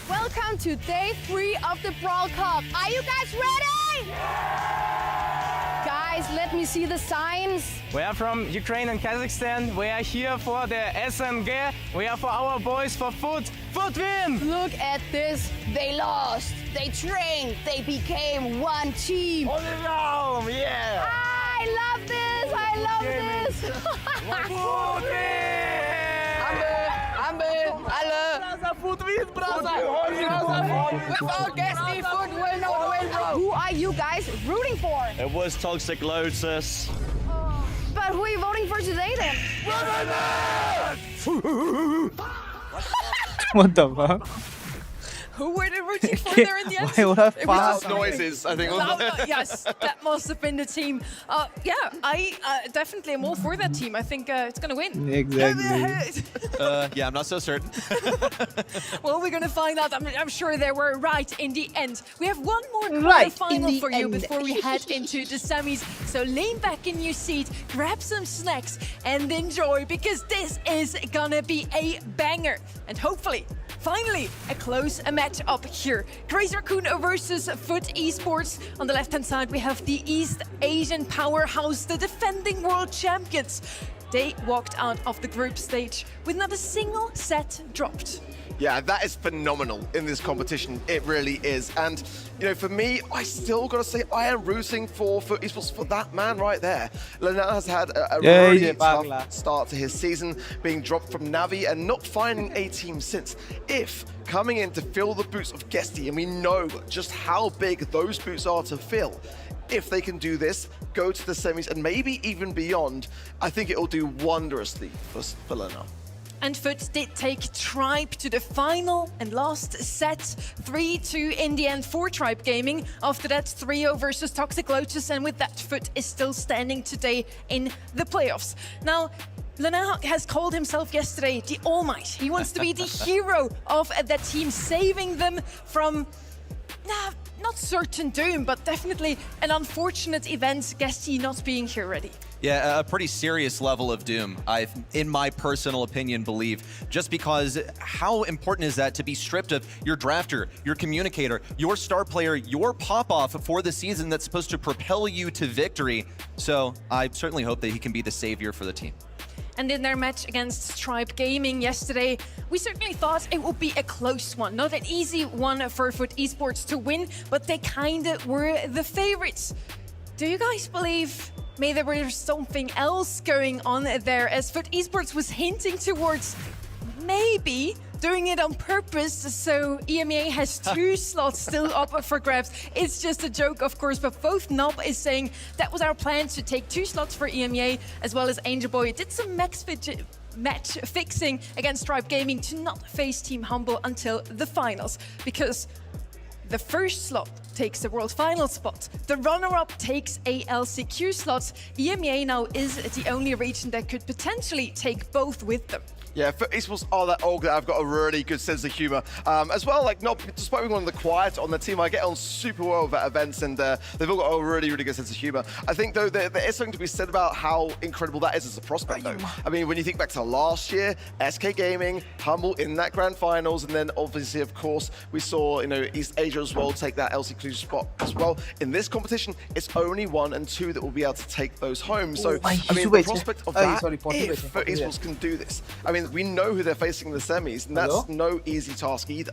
[SPEAKER 3] Welcome to day 3 of the Brawl Cup. Are you guys ready? Yeah! Guys, let me see the signs.
[SPEAKER 8] We are from Ukraine and Kazakhstan. We are here for the SMG. We are for our boys for Foot. Foot win!
[SPEAKER 3] Look at this. They lost. They trained. They became one team.
[SPEAKER 8] On the roam, yeah!
[SPEAKER 3] I love this. I love this.
[SPEAKER 8] Foot win!
[SPEAKER 3] Who are you guys rooting for?
[SPEAKER 8] It was Toxic Lotus.
[SPEAKER 3] But who are you voting for today then?
[SPEAKER 1] What the fuck?
[SPEAKER 4] Who were they rooting for there in the end?
[SPEAKER 1] Why would I
[SPEAKER 13] Loud noises, I think.
[SPEAKER 4] Yes, that must have been the team. Yeah, I definitely am all for that team. I think it's going to win.
[SPEAKER 1] Exactly.
[SPEAKER 6] Yeah, I'm not so certain.
[SPEAKER 4] Well, we're going to find out. I'm sure they were right in the end. We have one more quarterfinal for you before we head into the semis. So lean back in your seat, grab some snacks, and enjoy, because this is going to be a banger. And hopefully, finally, a close match up here. Crazy Raccoon versus Foot Esports. On the left-hand side, we have the East Asian powerhouse, the defending world champions. they walked out of the group stage with not a single set dropped.
[SPEAKER 13] Yeah, that is phenomenal in this competition. It really is. And, you know, for me, I still got to say I am rooting for esports for that man right there. Lana has had a really tough start to his season, being dropped from Navi and not finding a team since. If coming in to fill the boots of Guesty, and we know just how big those boots are to fill, if they can do this, go to the semis and maybe even beyond, I think it will do wondrously for Lana.
[SPEAKER 4] And Foot did take Tribe to the final and last set, 3-2 in the end for Tribe Gaming. After that, 3-0 versus Toxic Lotus, and with that, Foot is still standing today in the playoffs. Now, Lana has called himself yesterday the All Might. He wants to be the hero of that team, saving them from not certain doom, but definitely an unfortunate event, Guesty not being here already.
[SPEAKER 6] Yeah, a pretty serious level of doom, I, in my personal opinion, believe. Just because how important is that to be stripped of your drafter, your communicator, your star player, your pop-off for the season that's supposed to propel you to victory. So I certainly hope that he can be the savior for the team.
[SPEAKER 4] And in their match against Tribe Gaming yesterday, we certainly thought it would be a close one. Not an easy one for Foot Esports to win, but they kinda were the favorites. Do you guys believe maybe there was something else going on there, as Foot Esports was hinting towards maybe doing it on purpose, so EMEA has 2 slots still up for grabs. It's just a joke, of course, but both Nob is saying that was our plan, to take 2 slots for EMEA, as well as Angel Boy did some match fixing against Tribe Gaming to not face Team Humble until the finals, because the first slot takes the World Final spot. The runner-up takes a LCQ slot. EMEA now is the only region that could potentially take both with them.
[SPEAKER 13] Yeah, Foot Esports are that org that I've got a really good sense of humor. As well, like, not despite being one of the quiet on the team, I get on super well at events, and they've all got a really, really good sense of humor. I think, though, there is something to be said about how incredible that is as a prospect, though. I mean, when you think back to last year, SK Gaming, Humble in that grand finals, and then obviously, of course, we saw, you know, East Asia as well take that LCQ spot as well. In this competition, it's only 1 and 2 that will be able to take those home. So, I mean, the prospect of that, if Foot Esports can do this, I mean, we know who they're facing in the semis, and that's no easy task either.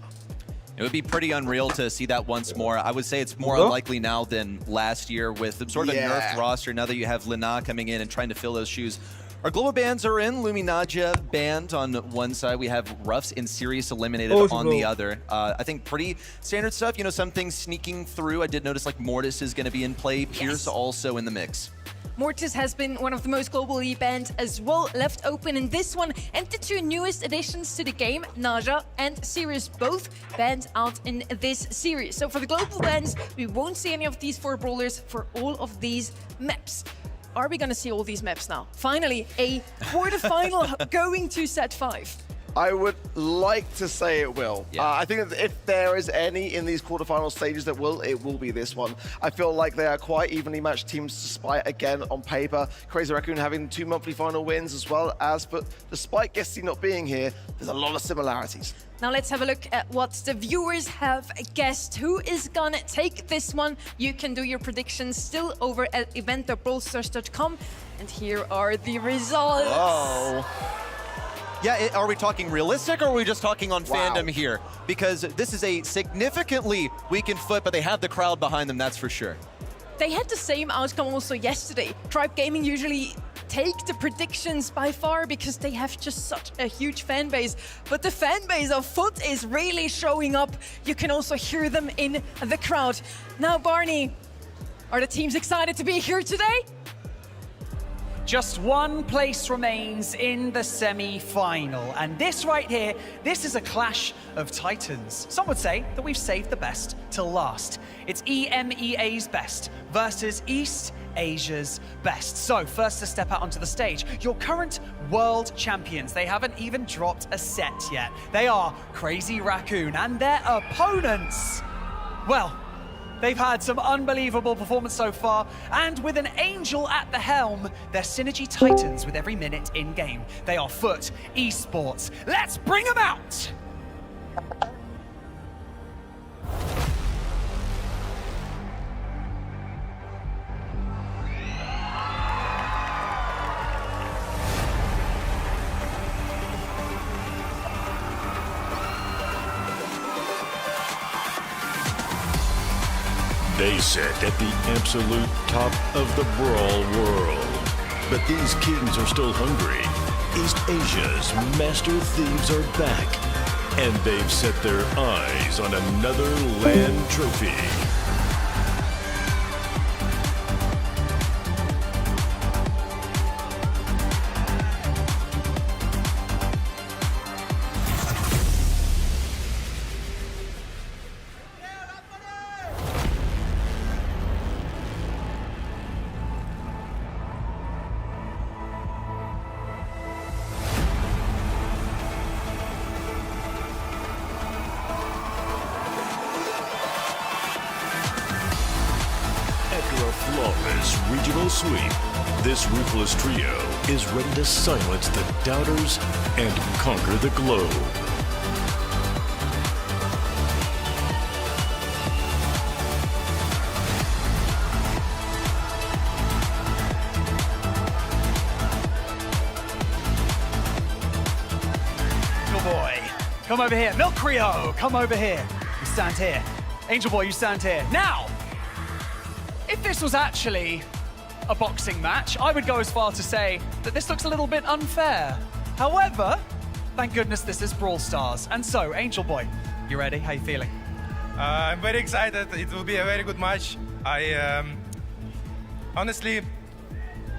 [SPEAKER 6] It would be pretty unreal to see that once more. I would say it's more unlikely now than last year with sort of a nerfed roster, now that you have Lana coming in and trying to fill those shoes. Our global bans are in. Luminaja banned on one side. We have Ruffs and Sirius eliminated on the other. I think pretty standard stuff. You know, some things sneaking through. I did notice like Mortis is going to be in play. Pierce also in the mix.
[SPEAKER 4] Mortis has been one of the most globally banned as well, left open in this one. And the 2 newest additions to the game, Naja and Sirius, both banned out in this series. So for the global bans, we won't see any of these 4 brawlers for all of these maps. Are we going to see all these maps now? Finally, a quarterfinal going to set 5.
[SPEAKER 13] I would like to say it will. I think that if there is any in these quarterfinal stages that will, it will be this one. I feel like they are quite evenly matched teams, despite, again, on paper, Crazy Raccoon having 2 monthly final wins as well as, but despite Guesty not being here, there's a lot of similarities.
[SPEAKER 4] Now let's have a look at what the viewers have guessed. Who is gonna take this one? You can do your predictions still over at event.brawlstars.com. And here are the results.
[SPEAKER 6] Whoa. Yeah, are we talking realistic, or are we just talking on fandom here? Because this is a significantly weakened Foot, but they have the crowd behind them, that's for sure.
[SPEAKER 4] They had the same outcome also yesterday. Tribe Gaming usually take the predictions by far because they have just such a huge fan base. But the fan base of Foot is really showing up. You can also hear them in the crowd. Now, Barney, are the teams excited to be here today?
[SPEAKER 15] Just 1 place remains in the semi-final. And this right here, this is a clash of titans. Some would say that we've saved the best till last. It's EMEA's best versus East Asia's best. So first to step out onto the stage, your current world champions. They haven't even dropped a set yet. They are Crazy Raccoon, and their opponents, well, they've had some unbelievable performance so far, and with an Angel at the helm, their synergy tightens with every minute in-game. They are Foot Esports. Let's bring them out!
[SPEAKER 21] They sit at the absolute top of the Brawl world. But these kings are still hungry. East Asia's Master Thieves are back, and they've set their eyes on another land trophy. Flawless regional sweep, this ruthless trio is ready to silence the doubters and conquer the globe.
[SPEAKER 15] Angel Boy, come over here. Milk Rio, come over here. You stand here. Angel Boy, you stand here. Now, if this was actually a boxing match, I would go as far to say that this looks a little bit unfair. However, thank goodness this is Brawl Stars. And so, Angel Boy, you ready? How you feeling?
[SPEAKER 8] I'm very excited. It will be a very good match. Honestly,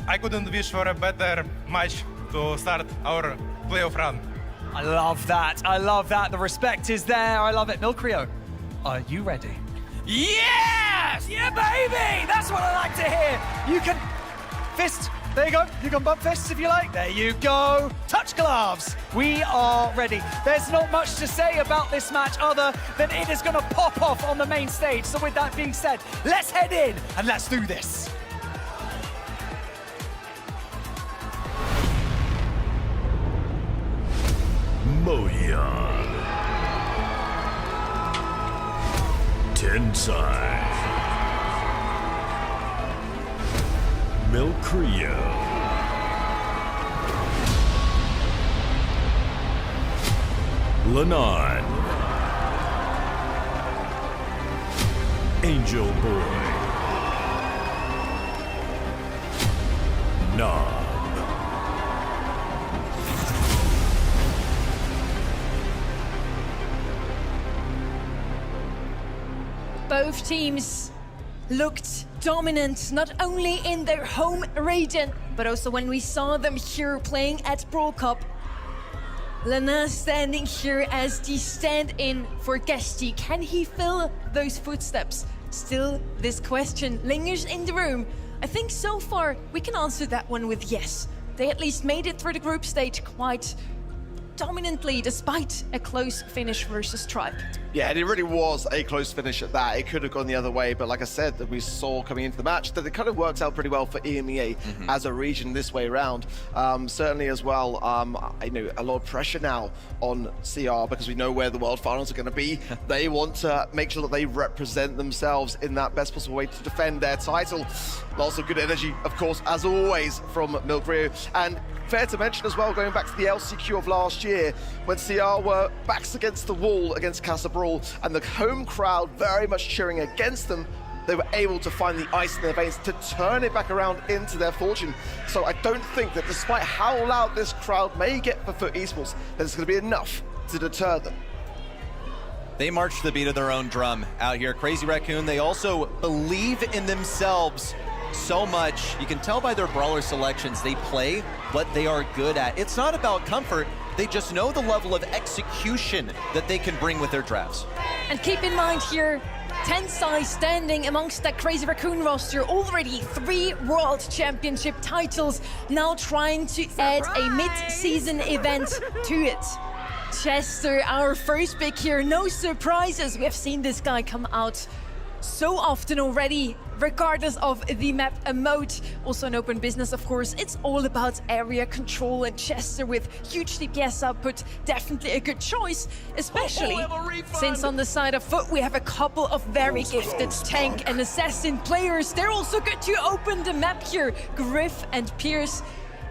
[SPEAKER 8] I couldn't wish for a better match to start our playoff run.
[SPEAKER 15] I love that. I love that. The respect is there. I love it. Milk Rio, are you ready? Yes! Yeah, baby! That's what I like to hear. You can fist. There you go. You can bump fists if you like. There you go. Touch gloves. We are ready. There's not much to say about this match other than it is going to pop off on the main stage. So with that being said, let's head in and let's do this.
[SPEAKER 21] Moya. Tensai. Milk Rio. Lanon. Angel Boy. Knob.
[SPEAKER 4] Both teams looked dominant, not only in their home region, but also when we saw them here playing at Brawl Cup. Lana standing here as the stand-in for Guesty. Can he fill those footsteps? Still, this question lingers in the room. I think so far we can answer that one with yes. They at least made it through the group stage quite dominantly, despite a close finish versus Tribe.
[SPEAKER 13] Yeah, and it really was a close finish at that. It could have gone the other way, but like I said, that we saw coming into the match, that it kind of works out pretty well for EMEA as a region this way around. Certainly as well, I know a lot of pressure now on CR because we know where the World Finals are going to be. They want to make sure that they represent themselves in that best possible way to defend their title. Lots of good energy, of course, as always, from Milk Rio. And fair to mention as well, going back to the LCQ of last year, when CR were backs against the wall against Casa Brawl, and the home crowd very much cheering against them, they were able to find the ice in their veins to turn it back around into their fortune. So I don't think that despite how loud this crowd may get for FUT Esports, that it's going to be enough to deter them.
[SPEAKER 6] They march to the beat of their own drum out here. Crazy Raccoon, they also believe in themselves so much. You can tell by their brawler selections, they play what they are good at. It's not about comfort, they just know the level of execution that they can bring with their drafts.
[SPEAKER 4] And keep in mind here, Tensai standing amongst that Crazy Raccoon roster, already 3 World Championship titles, now trying to add a mid-season event to it. Chester, our first pick here, no surprises. We have seen this guy come out so often already, regardless of the map mode. Also an open business, of course. It's all about area control, and Chester with huge DPS output, definitely a good choice, especially since on the side of FUT we have a couple of very gifted tank and assassin players. They're also good to open the map here. Griff and Pierce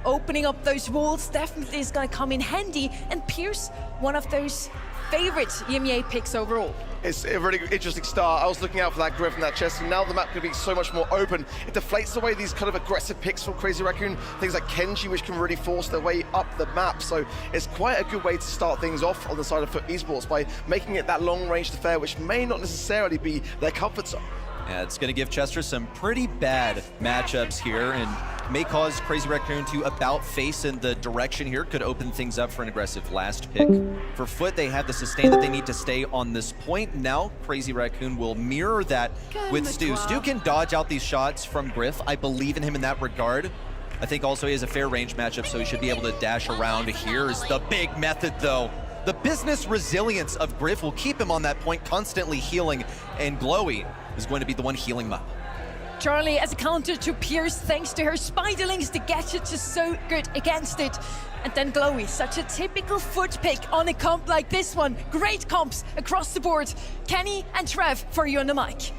[SPEAKER 4] opening up those walls definitely is going to come in handy, and Pierce, one of those favorite EMEA picks overall.
[SPEAKER 13] It's a really interesting start. I was looking out for that grip and that chest, and now the map could be so much more open. It deflates away these kind of aggressive picks from Crazy Raccoon, things like Kenji, which can really force their way up the map. So it's quite a good way to start things off on the side of Foot Esports by making it that long-range affair, which may not necessarily be their comfort zone.
[SPEAKER 6] Yeah, it's going to give Chester some pretty bad matchups here, and may cause Crazy Raccoon to about face in the direction here. Could open things up for an aggressive last pick. For Foot, they have the sustain that they need to stay on this point. Now, Crazy Raccoon will mirror that with Stu. Stu can dodge out these shots from Griff. I believe in him in that regard. I think also he has a fair range matchup, so he should be able to dash around. Here's the big method, though. The business resilience of Griff will keep him on that point, constantly healing, and Glowy is going to be the one healing him up.
[SPEAKER 4] Charlie, as a counter to Pierce, thanks to her Spiderlings, the gadget is so good against it. And then Glowy, such a typical Foot pick on a comp like this one. Great comps across the board. Kenny and Trev for you on the mic.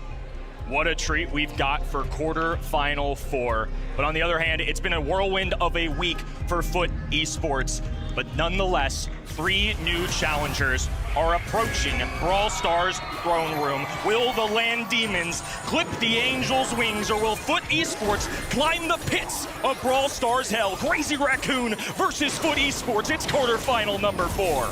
[SPEAKER 14] What a treat we've got for quarter-final 4. But on the other hand, it's been a whirlwind of a week for Foot Esports. But nonetheless, 3 new challengers are approaching Brawl Stars' throne room. Will the Land Demons clip the Angels' wings, or will Foot Esports climb the pits of Brawl Stars' hell? Crazy Raccoon versus Foot Esports. It's quarterfinal number 4.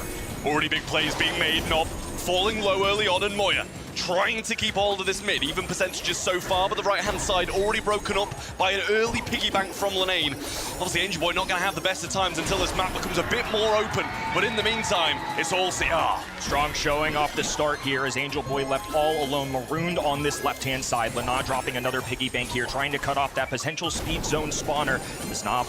[SPEAKER 7] Already big plays being made, Nob falling low early on, and Moya trying to keep hold of this mid, even percentages so far, but the right-hand side already broken up by an early piggy bank from Lenane. Obviously, Angel Boy not going to have the best of times until this map becomes a bit more open, but in the meantime, it's all CR.
[SPEAKER 14] Strong showing off the start here as Angel Boy left all alone, marooned on this left-hand side. Lana dropping another piggy bank here, trying to cut off that potential speed zone spawner. The Snob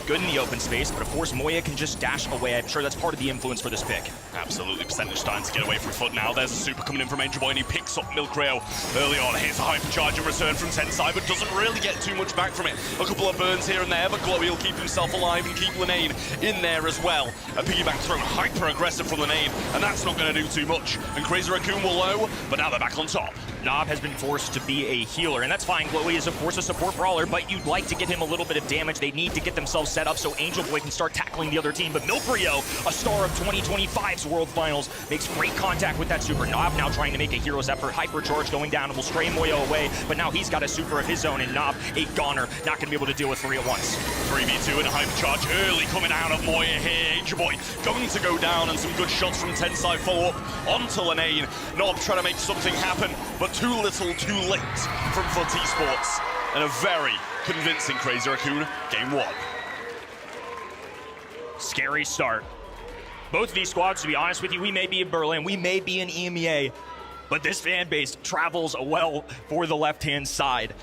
[SPEAKER 14] good in the open space, but of course Moya can just dash away. I'm sure that's part of the influence for this pick.
[SPEAKER 7] Absolutely, percentage starting to get away from Foot now. There's a super coming in from Angel Boy, and he picks up Milkreo early on. Here's a hypercharge in return from Tensai, but doesn't really get too much back from it. A couple of burns here and there, but Glowy will keep himself alive and keep Lenane in there as well. A piggyback thrown hyper aggressive from Lenane, and that's not going to do too much. And Crazy Raccoon will low, but now they're back on top.
[SPEAKER 14] Nob has been forced to be a healer, and that's fine. Glowy is, of course, a support brawler, but you'd like to get him a little bit of damage. They need to get themselves set up so Angel Boy can start tackling the other team. But Milkreo, a star of 2025's World Finals, makes great contact with that super. Nob now trying to make a hero's effort. Hypercharge going down and will stray Moya away, but now he's got a super of his own, and Nob, a goner, not going to be able to deal with 3 at once.
[SPEAKER 7] 3v2 and a hypercharge early coming out of Moya here. Angel Boy going to go down, and some good shots from Tensai follow up onto Lenane. Nob trying to make something happen, but too little, too late from Foot Esports. And a very convincing Crazy Raccoon game 1.
[SPEAKER 14] Scary start. Both of these squads, to be honest with you, we may be in Berlin, we may be in EMEA, but this fan base travels well for the left-hand side.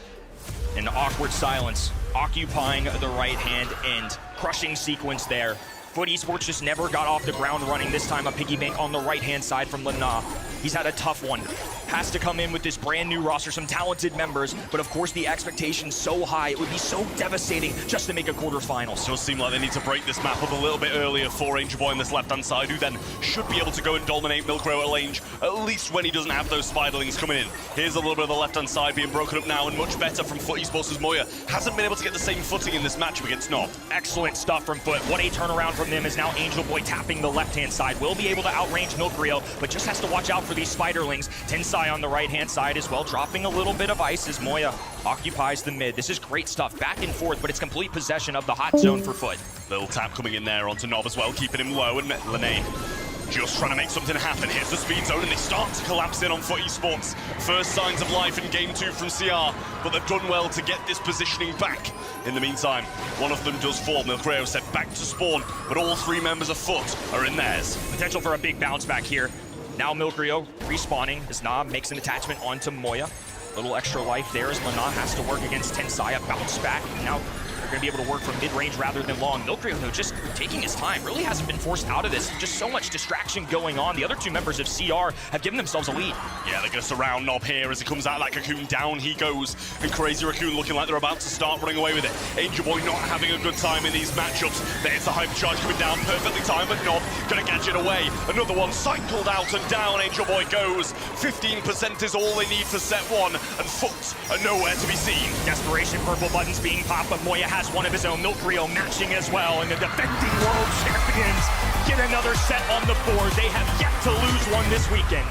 [SPEAKER 14] An awkward silence, occupying the right-hand end. Crushing sequence there. Foot Esports just never got off the ground running. This time a piggy bank on the right-hand side from Lana. He's had a tough one. Has to come in with this brand new roster, some talented members, but of course the expectation's so high, it would be so devastating just to make a quarterfinal.
[SPEAKER 7] So it seems like they need to break this map up a little bit earlier for Angel Boy on this left-hand side, who then should be able to go and dominate Milkreo at range, at least when he doesn't have those Spiderlings coming in. Here's a little bit of the left-hand side being broken up now, and much better from Foot Esports as Moya hasn't been able to get the same footing in this matchup against Nob.
[SPEAKER 14] Excellent stuff from Foot. What a turnaround from them, is now Angel Boy tapping the left-hand side. Will be able to outrange Milkreo, but just has to watch out for these Spiderlings. Tensai on the right-hand side as well, dropping a little bit of ice as Moya occupies the mid. This is great stuff, back and forth, but it's complete possession of the hot zone for Foot.
[SPEAKER 7] Little tap coming in there onto Nob as well, keeping him low, and Lenane just trying to make something happen. Here's the speed zone, and they start to collapse in on Foot Esports. First signs of life in game 2 from CR, but they've done well to get this positioning back. In the meantime, one of them does fall. Milkreo set back to spawn, but all 3 members of Foot are in theirs.
[SPEAKER 14] Potential for a big bounce back here. Now Milkreo respawning as Nob makes an attachment onto Moya. Little extra life there as Lana has to work against Tensai. A bounce back. Now they're going to be able to work from mid-range rather than long. Milkreo, though, just taking his time. Really hasn't been forced out of this. Just so much distraction going on. The other 2 members of CR have given themselves a lead.
[SPEAKER 7] Yeah, they're going to surround Nob here as he comes out of that cocoon. Down he goes. And Crazy Raccoon looking like they're about to start running away with it. Angel Boy not having a good time in these matchups. There's the hypercharge coming down. Perfectly timed, but Nob going to catch it away. Another one cycled out and down. Angel Boy goes. 15% is all they need for set 1. And Foot are nowhere to be seen.
[SPEAKER 14] Desperation purple buttons being popped, but Moya has has one of his own. Milk Rio matching as well, and the defending world champions get another set on the board. They have yet to lose one this weekend.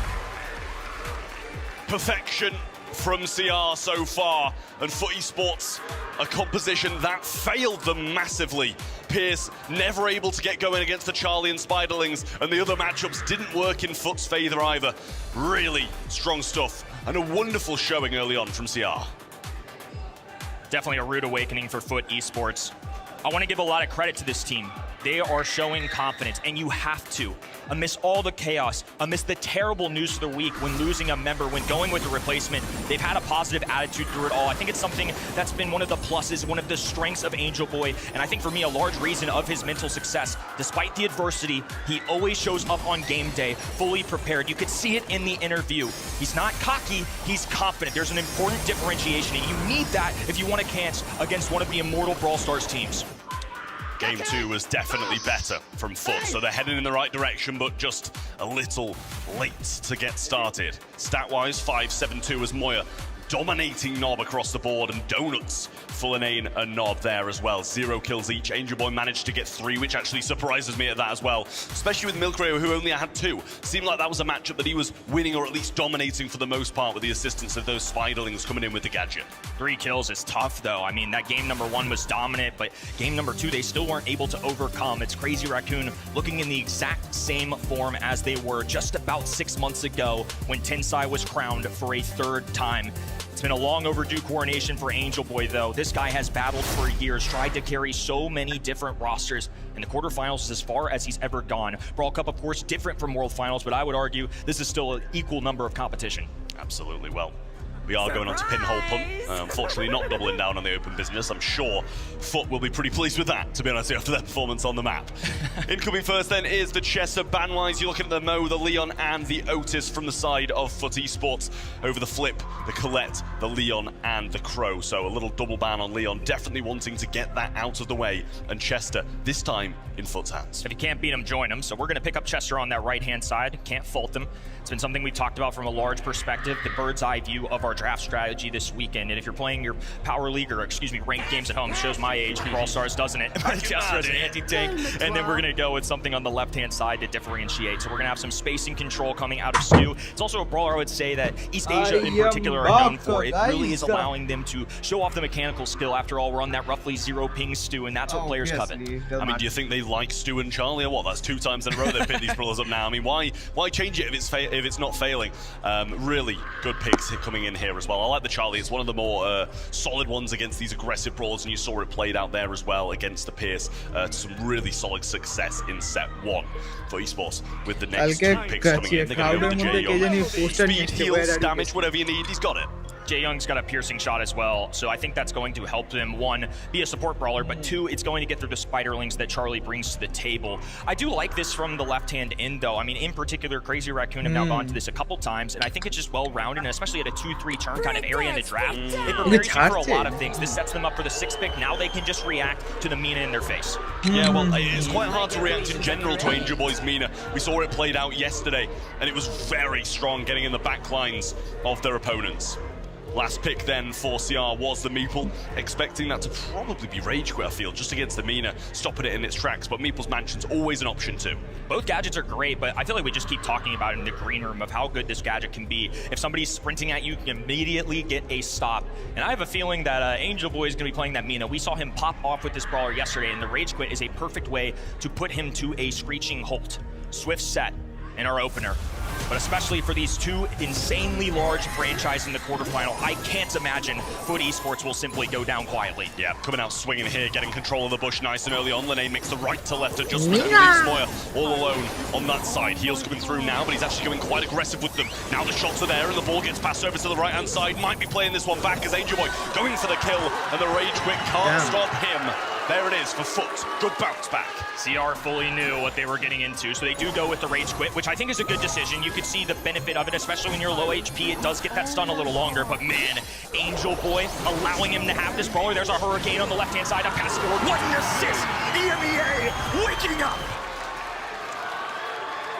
[SPEAKER 7] Perfection from CR so far, and FUT Esports, a composition that failed them massively. Pierce never able to get going against the Charlie and Spiderlings, and the other matchups didn't work in FUT's favor either. Really strong stuff, and a wonderful showing early on from CR.
[SPEAKER 14] Definitely a rude awakening for FUT Esports. I want to give a lot of credit to this team. They are showing confidence, and you have to. Amidst all the chaos, amidst the terrible news of the week when losing a member, when going with a replacement, they've had a positive attitude through it all. I think it's something that's been one of the pluses, one of the strengths of Angel Boy, and I think for me a large reason of his mental success. Despite the adversity, he always shows up on game day, fully prepared. You could see it in the interview. He's not cocky, he's confident. There's an important differentiation, and you need that if you want to chance against one of the immortal Brawl Stars teams.
[SPEAKER 7] Game 2 was definitely better from FUT, so they're heading in the right direction, but just a little late to get started. Stat-wise, 5-7-2 as Moya dominating Nob across the board, and Donuts, Fullerane and Nob there as well. 0 kills each. Angel Boy managed to get 3, which actually surprises me at that as well, especially with Milk Rio, who only had 2. Seemed like that was a matchup that he was winning, or at least dominating for the most part, with the assistance of those Spiderlings coming in with the gadget.
[SPEAKER 14] 3 kills is tough, though. I mean, that game number 1 was dominant, but game number 2, they still weren't able to overcome. It's Crazy Raccoon looking in the exact same form as they were just about 6 months ago when Tensai was crowned for a 3rd time. It's been a long overdue coronation for Angel Boy, though. This guy has battled for years, tried to carry so many different rosters, and the quarterfinals is as far as he's ever gone. Brawl Cup, of course, different from World Finals, but I would argue this is still an equal number of competition.
[SPEAKER 7] Absolutely. Well, we are going on to Pinhole Pump. Unfortunately, not doubling down on the open business. I'm sure FUT will be pretty pleased with that, to be honest, after their performance on the map. Incoming first, then, is the Chester ban-wise. You're looking at the Mo, the Leon, and the Otis from the side of FUT Esports. Over the flip, the Colette, the Leon, and the Crow. So a little double ban on Leon, definitely wanting to get that out of the way. And Chester, this time, in FUT's hands.
[SPEAKER 14] If you can't beat him, join him. So we're going to pick up Chester on that right-hand side. Can't fault him. It's been something we've talked about from a large perspective, the bird's eye view of our draft strategy this weekend. And if you're playing your Power League, or excuse me, ranked games at home, shows my age, Brawl Stars, doesn't it? Chester as an anti-tank. And then we're going to go with something on the left-hand side to differentiate. So we're going to have some spacing control coming out of Stu. It's also a brawler I would say that East Asia in particular are known for. It really is allowing them to show off the mechanical skill. After all, we're on that roughly 0 ping Stu, and that's what players covet.
[SPEAKER 7] I mean, do you think they like Stu and Charlie, or what? That's 2 times in a row they've picked these brawlers up now. I mean, why change it if it's not failing? Really good picks coming in here as well. I like the Charlie. It's one of the more solid ones against these aggressive brawlers, and you saw it played out there as well against the Pierce. Some really solid success in set 1 for Esports with the next 2 picks coming in. They're going to go with the J-Young. Speed, heals, damage, whatever you need, he's got it.
[SPEAKER 14] Jae-Young's got a piercing shot as well, so I think that's going to help him, 1, be a support brawler, but 2, it's going to get through the Spiderlings that Charlie brings to the table. I do like this from the left-hand end, though. I mean, in particular, Crazy Raccoon have now gone to this a couple times, and I think it's just well-rounded, and especially at a 2-3 turn kind of area in the draft. It prepares you for a lot of things. This sets them up for the 6th pick. Now they can just react to the Mina in their face.
[SPEAKER 7] Yeah, well, it's quite hard to react in general to Angel Boy's Mina. We saw it played out yesterday, and it was very strong getting in the back lines of their opponents. Last pick then for CR was the Meeple, expecting that to probably be Rage Quit, I feel, just against the Mina, stopping it in its tracks, but Meeple's Mansion's always an option too.
[SPEAKER 14] Both gadgets are great, but I feel like we just keep talking about it in the green room of how good this gadget can be. If somebody's sprinting at you, you can immediately get a stop. And I have a feeling that Angel Boy is going to be playing that Mina. We saw him pop off with this brawler yesterday, and the Rage Quit is a perfect way to put him to a screeching halt. Swift set in our opener. But especially for these 2 insanely large franchises in the quarterfinal, I can't imagine FUT Esports will simply go down quietly.
[SPEAKER 7] Yeah, coming out swinging here, getting control of the bush nice and early on. Lene makes the right to left adjustment and leaves Moya all alone on that side. Heel's coming through now, but he's actually going quite aggressive with them. Now the shots are there and the ball gets passed over to the right-hand side. Might be playing this one back as Angel Boy going for the kill, and the Rage Quit can't stop him. There it is for FUT. Good bounce back.
[SPEAKER 14] CR fully knew what they were getting into, so they do go with the Rage Quit, which I think is a good decision. You could see the benefit of it, especially when you're low HP. It does get that stun a little longer, but man, Angel Boy allowing him to have this brawler. There's a Hurricane on the left-hand side, a pass forward. What an assist! EMEA waking up!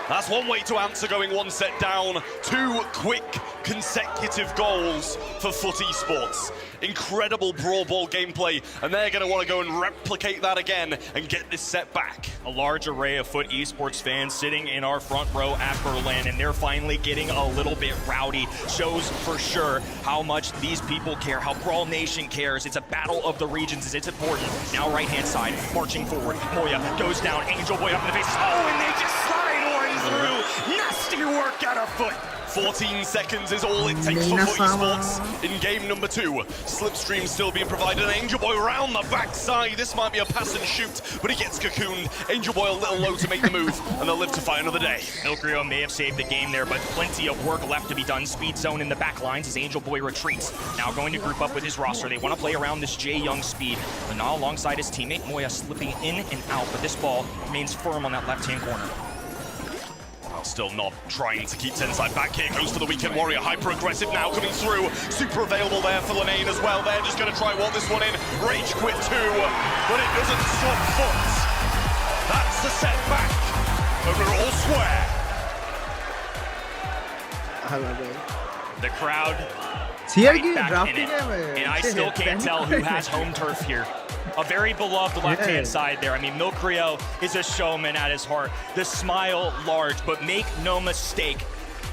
[SPEAKER 7] That's one way to answer going one set down. 2 quick consecutive goals for Foot Esports. Incredible Brawl Ball gameplay, and they're going to want to go and replicate that again and get this set back.
[SPEAKER 14] A large array of Foot Esports fans sitting in our front row at Berlin, and they're finally getting a little bit rowdy. Shows for sure how much these people care, how Brawl Nation cares. It's a battle of the regions, it's important. Now right-hand side, marching forward. Moya goes down, Angel Boy up in the face. Oh, and they just slide one through. Nasty work out of Foot.
[SPEAKER 7] 14 seconds is all it takes for Foot Esports in game number 2. Slipstream still being provided, and Angel Boy round the backside. This might be a pass and shoot, but he gets cocooned. Angel Boy a little low to make the move, and they'll live to fight another day.
[SPEAKER 14] Milkrio may have saved the game there, but plenty of work left to be done. Speed zone in the back lines as Angel Boy retreats. Now going to group up with his roster. They want to play around this Jay Young speed. Now alongside his teammate, Moya slipping in and out, but this ball remains firm on that left-hand corner.
[SPEAKER 7] Still not trying to keep Tensai back here. Goes for the Weekend Warrior. Hyper-aggressive now coming through. Super available there for Lenane as well. They're just going to try walk this one in. Rage quit too, but it doesn't stop Foot. That's the setback. But we're all square.
[SPEAKER 14] The crowd
[SPEAKER 1] CRG
[SPEAKER 14] back in it. And I still can't tell who has home turf here. A very beloved left-hand side there. I mean, Milkrio is a showman at his heart. The smile large, but make no mistake,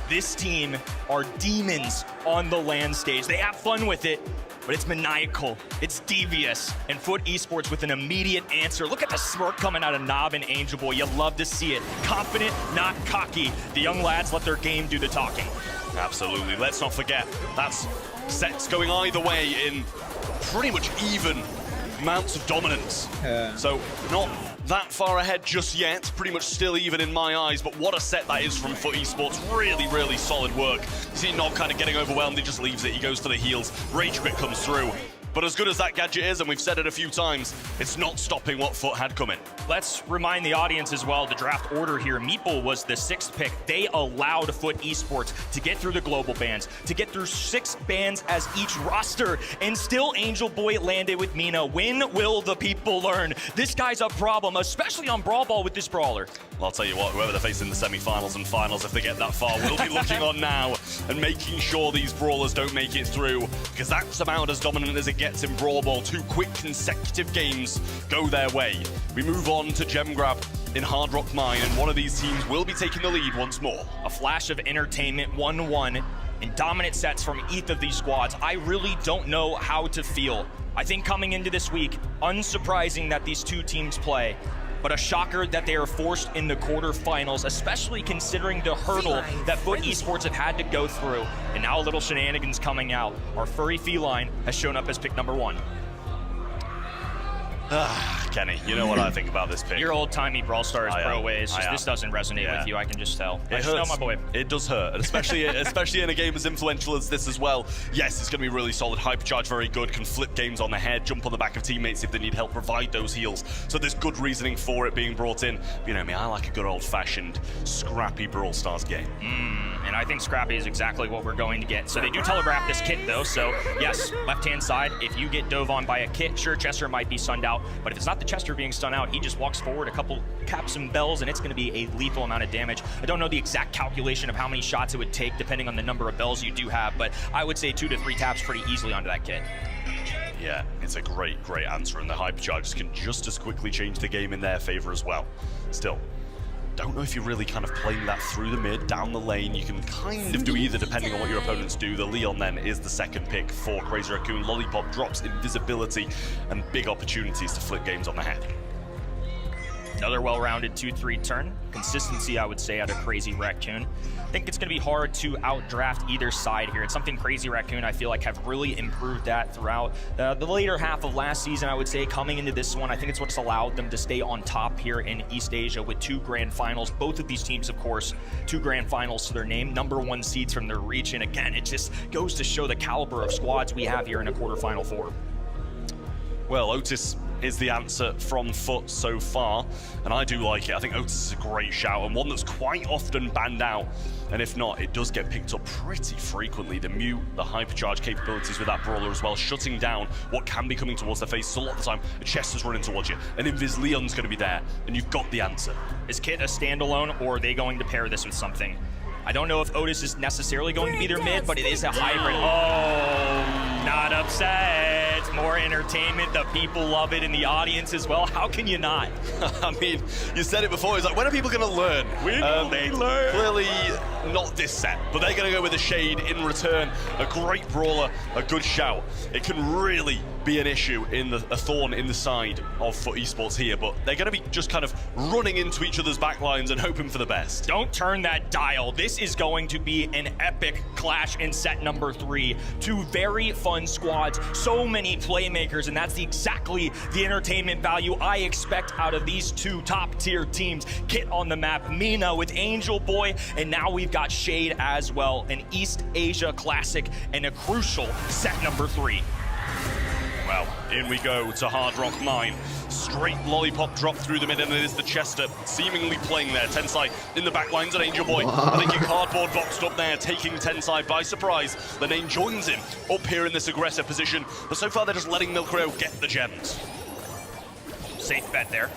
[SPEAKER 14] this team are demons on the LAN stage. They have fun with it, but it's maniacal, it's devious, and Foot Esports with an immediate answer. Look at the smirk coming out of Nob and Angel Boy. You love to see it. Confident, not cocky. The young lads let their game do the talking.
[SPEAKER 7] Absolutely. Let's not forget, that's sets going either way in pretty much even amounts of dominance. So not that far ahead just yet, pretty much still even in my eyes, but what a set that is from Foot Esports. Really, really solid work. You see Nob kind of getting overwhelmed, he just leaves it, he goes for the heals. Rage quit comes through. But as good as that gadget is, and we've said it a few times, it's not stopping what Foot had coming.
[SPEAKER 14] Let's remind the audience as well, the draft order here. Meeple was the 6th pick. They allowed Foot Esports to get through the global bans, to get through 6 bans as each roster, and still Angel Boy landed with Mina. When will the people learn? This guy's a problem, especially on Brawl Ball with this brawler.
[SPEAKER 7] Well, I'll tell you what, whoever they're facing in the semi-finals and finals, if they get that far, will be looking on now and making sure these brawlers don't make it through, because that's about as dominant as it gets in Brawl Ball. 2 quick consecutive games go their way. We move on to Gem Grab in Hard Rock Mine, and one of these teams will be taking the lead once more.
[SPEAKER 14] A flash of entertainment, 1-1, and dominant sets from each of these squads. I really don't know how to feel. I think coming into this week, unsurprising that these 2 teams play, but a shocker that they are forced in the quarterfinals, especially considering the hurdle that Foot Esports have had to go through. And now a little shenanigans coming out. Our furry feline has shown up as pick number 1.
[SPEAKER 7] Kenny, you know what I think about this pick.
[SPEAKER 14] Your old-timey Brawl Stars pro ways. This doesn't resonate with you, I can just tell.
[SPEAKER 7] It hurts.
[SPEAKER 14] Know my boy.
[SPEAKER 7] It does hurt, and especially in a game as influential as this as well. Yes, it's going to be really solid. Hypercharge, very good. Can flip games on the head, jump on the back of teammates if they need help, provide those heals. So there's good reasoning for it being brought in. But you know me, I like a good old-fashioned, scrappy Brawl Stars game.
[SPEAKER 14] And I think scrappy is exactly what we're going to get. So they do telegraph this kit, though. So yes, left-hand side, if you get dove on by a kit, sure, Chester might be stunned out. But if it's not the Chester being stunned out, he just walks forward, a couple caps and bells, and it's going to be a lethal amount of damage. I don't know the exact calculation of how many shots it would take, depending on the number of bells you do have, but I would say 2 to 3 taps pretty easily onto that kit.
[SPEAKER 7] Yeah, it's a great, great answer, and the Hypercharges can just as quickly change the game in their favor as well. Still, don't know if you're really kind of playing that through the mid, down the lane. You can kind of do either depending on what your opponents do. The Leon then is the 2nd pick for Crazy Raccoon. Lollipop drops invisibility and big opportunities to flip games on the head.
[SPEAKER 14] Another well-rounded 2-3 turn. Consistency, I would say, out of Crazy Raccoon. I think it's going to be hard to outdraft either side here. It's something Crazy Raccoon, I feel like, have really improved that throughout the later half of last season, I would say. Coming into this one, I think it's what's allowed them to stay on top here in East Asia with 2 grand finals. Both of these teams, of course, 2 grand finals to their name, #1 seeds from their region. Again, it just goes to show the caliber of squads we have here in a quarterfinal 4.
[SPEAKER 7] Well, Otis is the answer from Foot so far, and I do like it. I think Otis is a great shout, and one that's quite often banned out, and if not, it does get picked up pretty frequently. The mute, the hypercharge capabilities with that Brawler as well, shutting down what can be coming towards their faces a lot of the time. A Chester's running towards you, and Invis Leon's going to be there, and you've got the answer.
[SPEAKER 14] Is Kit a standalone, or are they going to pair this with something? I don't know if Otis is necessarily going to be their mid, but it is a hybrid. Oh, not upset. More entertainment. The people love it in the audience as well. How can you not?
[SPEAKER 7] I mean, you said it before. It's like, when are people going to learn?
[SPEAKER 14] When will they learn?
[SPEAKER 7] Clearly not this set, but they're going to go with a Shade in return. A great Brawler, a good shout. It can really be an issue in a thorn in the side of Foot Esports here, but they're going to be just kind of running into each other's backlines and hoping for the best.
[SPEAKER 14] Don't turn that dial. This is going to be an epic clash in set number 3. Two very fun squads, so many playmakers, and that's exactly the entertainment value I expect out of these two top-tier teams. Kit on the map, Mina with Angel Boy, and now we've got Shade as well. An East Asia classic and a crucial set number 3.
[SPEAKER 7] Well, in we go to Hard Rock Mine. Straight lollipop drop through the mid, and it is the Chester seemingly playing there. Tensai in the back lines, and Angel Boy, I think, cardboard boxed up there, taking Tensai by surprise. Lenane joins him up here in this aggressive position, but so far they're just letting Milkrow get the gems.
[SPEAKER 14] Safe bet there.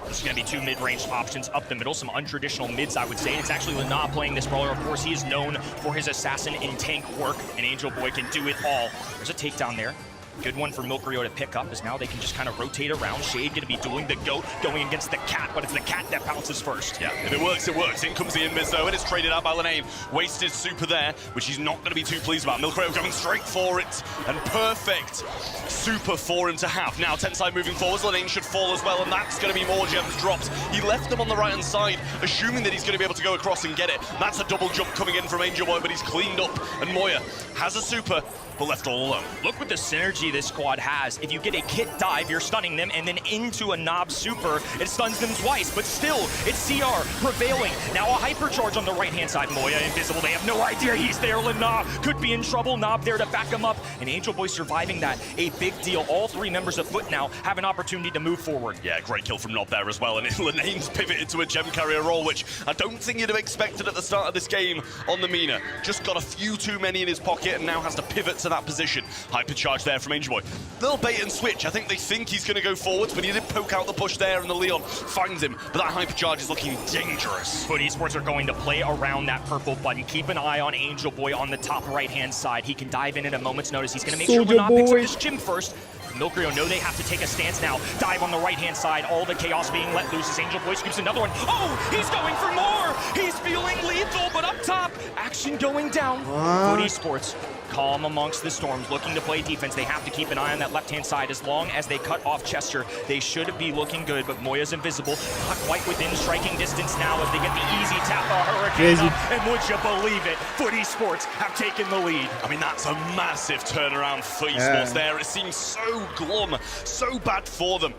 [SPEAKER 14] There's going to be two mid-range options up the middle, some untraditional mids, I would say. It's actually Lana playing this Brawler. Of course, he is known for his assassin and tank work, and Angel Boy can do it all. There's a takedown there. Good one for Milkrio to pick up, as now they can just kind of rotate around. Shade going to be doing the goat, going against the cat, but it's the cat that bounces first.
[SPEAKER 7] Yeah, if it works, it works. In comes the invis though, and it's traded out by Lenane. Wasted super there, which he's not going to be too pleased about. Milkrio going straight for it, and perfect super for him to have. Now Tensai moving forwards, Lenane should fall as well, and that's going to be more gems dropped. He left them on the right-hand side, assuming that he's going to be able to go across and get it. That's a double jump coming in from Angel Boy, but he's cleaned up, and Moya has a super, but left all alone.
[SPEAKER 14] Look what the synergy this squad has. If you get a Kit dive, you're stunning them, and then into a Nob super, it stuns them twice, but still, it's CR prevailing. Now a hypercharge on the right-hand side. Moya invisible, they have no idea he's there. Lana could be in trouble. Nob there to back him up, and Angel Boy surviving that. A big deal. All three members of Foot now have an opportunity to move forward.
[SPEAKER 7] Yeah, great kill from Nob there as well, and Lenane's pivoted to a gem carrier role, which I don't think you'd have expected at the start of this game on the Mina. Just got a few too many in his pocket, and now has to pivot to that position. Hypercharge there from Angel Boy. Little bait and switch. I think they think he's going to go forwards, but he did poke out the push there, and the Leon finds him. But that hypercharge is looking dangerous.
[SPEAKER 14] Foot Esports are going to play around that purple button. Keep an eye on Angel Boy on the top right-hand side. He can dive in at a moment's notice. He's going to make sure Lana picks up this gym first. Milkrio know they have to take a stance now. Dive on the right-hand side. All the chaos being let loose as Angel Boy scoops another one. Oh, he's going for more! He's feeling lethal, but up top, action going down. Foot Esports calm amongst the storms, looking to play defense. They have to keep an eye on that left-hand side. As long as they cut off Chester, they should be looking good, but Moya's invisible. Not quite within striking distance now as they get the easy tap of Hurricane up. And would you believe it, Foot Esports have taken the lead.
[SPEAKER 7] I mean, that's a massive turnaround for Esports there. It seems so glum, so bad for them.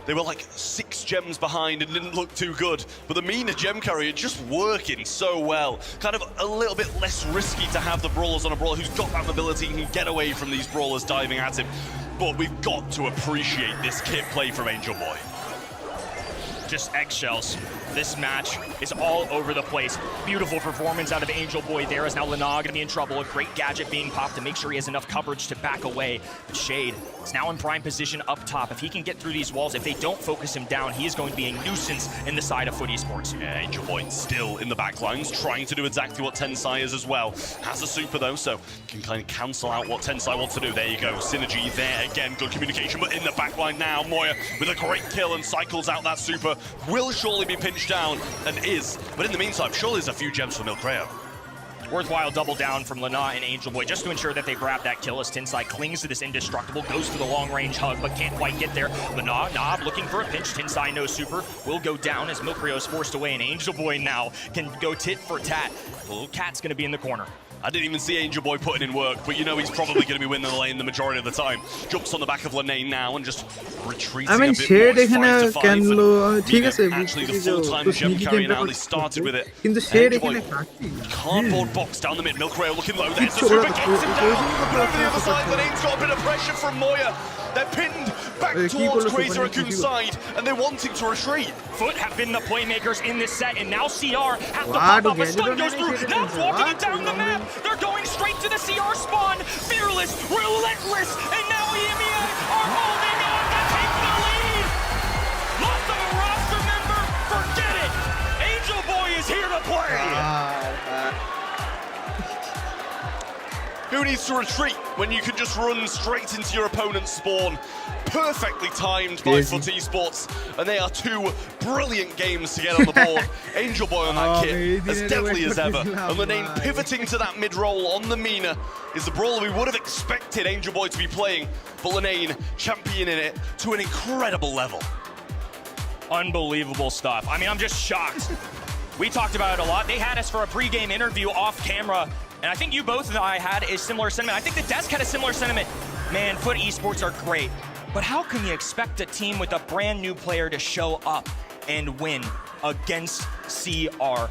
[SPEAKER 7] They were like 6 gems behind and didn't look too good, but the Mina gem carrier just working so well. Kind of a little bit less risky to have the Brawlers on a Brawler who's got that mobility and can get away from these Brawlers diving at him. But we've got to appreciate this Kit play from Angel Boy.
[SPEAKER 14] Just eggshells. This match is all over the place. Beautiful performance out of Angel Boy there, as now Lana gonna be in trouble. A great gadget being popped to make sure he has enough coverage to back away. But Shade is now in prime position up top. If he can get through these walls, if they don't focus him down, he is going to be a nuisance in the side of Foot Esports.
[SPEAKER 7] Yeah, Angel Boy still in the back lines, trying to do exactly what Tensai is as well. Has a super though, so can kind of cancel out what Tensai wants to do. There you go, synergy there again, good communication, but in the back line now, Moya with a great kill and cycles out that super. Will surely be pinched down, and is, but in the meantime, surely there's a few gems for Milkrio.
[SPEAKER 14] Worthwhile double down from Lana and Angel Boy just to ensure that they grab that kill as Tensai clings to this indestructible, goes for the long-range hug, but can't quite get there. Lana, Nob looking for a pinch. Tensai, no super, will go down as Milkrio is forced away, and Angel Boy now can go tit for tat. The little cat's gonna be in the corner.
[SPEAKER 7] I didn't even see Angel Boy putting in work, but you know he's probably going to be winning the lane the majority of the time. Jumps on the back of Lenane now and just retreating a bit more. It's 5-5. Actually, the full-time gem carrier now, they started with it. Angel Boy, cardboard box down the mid. Milkrow looking low. There's the super, gets him down. But over the other side, Lenane's got a bit of pressure from Moya. They're pinned
[SPEAKER 14] back towards Crazy Raccoon's side, and they're wanting to retreat. Foot have been the playmakers in this set, and now CR have to pop up. A stun goes through, now walking it down the map. They're going straight to the CR spawn. Fearless, relentless, and now EMEA are holding on to take the lead. Lost of a roster member, forget it. Angel Boy is here to play. Who needs to retreat when you can just run straight into your opponent's spawn? Perfectly timed by Foot Esports, and they are two brilliant games to get on the board. Angel Boy on that kit, as deadly as ever, and Lenane pivoting to that mid-roll on the Mina is the brawler we would have expected Angel Boy to be playing, but Lenane championing it to an incredible level. Unbelievable stuff. I mean, I'm just shocked. We talked about it a lot. They had us for a pre-game interview off camera, and I think you both and I had a similar sentiment. I think the desk had a similar sentiment. Man, Foot Esports are great, but how can you expect a team with a brand new player to show up and win against CR?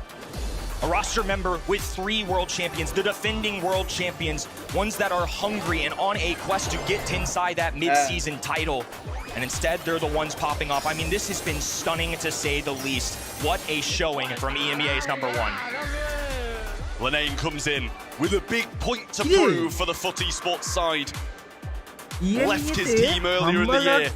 [SPEAKER 14] A roster member with 3 world champions, the defending world champions, ones that are hungry and on a quest to get inside that mid-season title. And instead, they're the ones popping off. I mean, this has been stunning to say the least. What a showing from EMEA's #1. Lenane comes in with a big point to prove for the Foot Esports side. Left his team earlier in the year,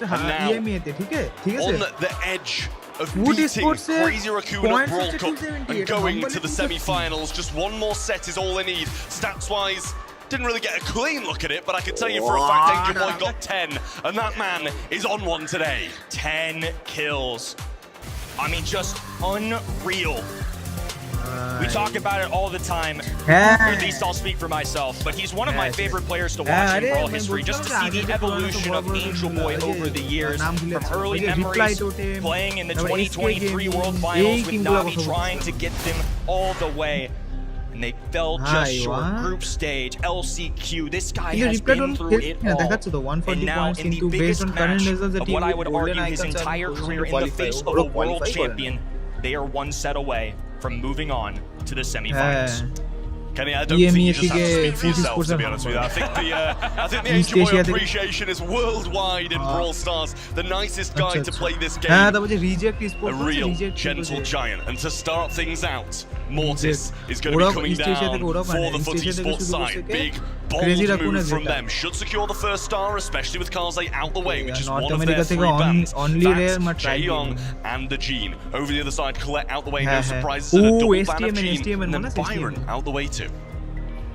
[SPEAKER 14] and now on the edge of beating Crazy Raccoon at Brawl Cup and going to the semi-finals. Just one more set is all they need. Stats-wise, didn't really get a clean look at it, but I can tell you for a fact Angel Boy got 10, and that man is on one today. 10 kills. I mean, just unreal. We talk about it all the time, or at least I'll speak for myself, but he's one of my favorite players to watch in Brawl history, just to see the evolution of Angel Boy over the years, from early memories, playing in the 2023 World Finals with Navi, trying to get them all the way. And they fell just short. Group stage, LCQ, this guy has been through it all. And now in the biggest match of what I would argue his entire career in the face of a world champion, they are one set away from moving on to the semi-finals. Kenny, I don't think you just have to speak for yourself, to be honest with you. I think the Angel Boy appreciation is worldwide in Brawl Stars. The nicest guy to play this game. A real gentle giant. And to start things out, Mortis is going to be coming down for the Foot Esports side. Big, bold move from them. Should secure the first star, especially with Kaze out the way, which is one of their 3 bans. That's Jaeyong and the Gene. Over the other side, Colette out the way, no surprises, and a double ban of Gene. And then Byron out the way too.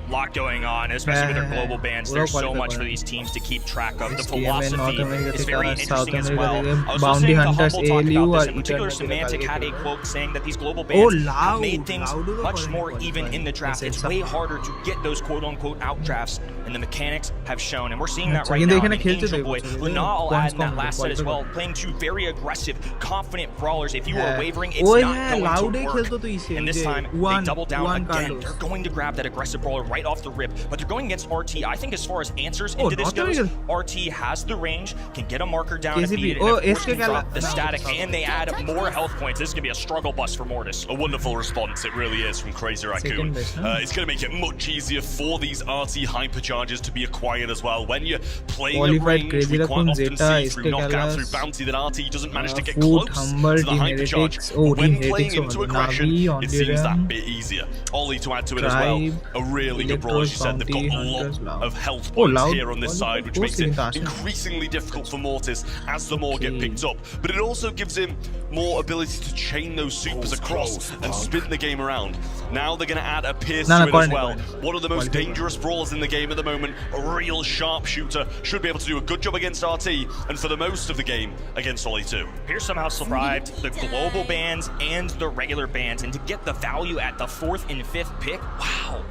[SPEAKER 14] Lot going on, especially with their global bans. There's so much for these teams to keep track of. The philosophy is very interesting as well. I was listening to Humble talk about this. In particular, Semantic had a quote saying that these global bans have made things much more even in the draft. It's way harder to get those quote-unquote out drafts, and the mechanics have shown. And we're seeing that right now in Angel Boy. Luna, I'll add in that last set as well, playing 2 very aggressive, confident brawlers. If you were wavering, it's not going to work. And this time, they double down again. They're going to grab that aggressive brawler right off the rip, but they're going against RT. I think as far as answers into this goes, RT has the range, can get a marker down if needed, and of course can drop the static, and they add more health points. This is going to be a struggle bus for Mortis. A wonderful response, it really is, from Crazy Raccoon. It's going to make it much easier for these RT hypercharges to be acquired as well. When you're playing a range, we quite often see through knockout, through bounty, that RT doesn't manage to get close to the hypercharge. But when playing into aggression, it seems that bit easier. Ollie to add to it as well. A really good brawl, as you said. They've got a lot of health points here on this side, which makes it increasingly difficult for Mortis as the more get picked up. But it also gives him more ability to chain those supers across and spin the game around. Now they're going to add a Pierce to it as well. One of the most dangerous brawlers in the game at the moment, a real sharpshooter, should be able to do a good job against RT, and for the most of the game against Ollie too. Pierce somehow survived the global bans and the regular bans, and to get the value at the 4th and 5th pick, wow.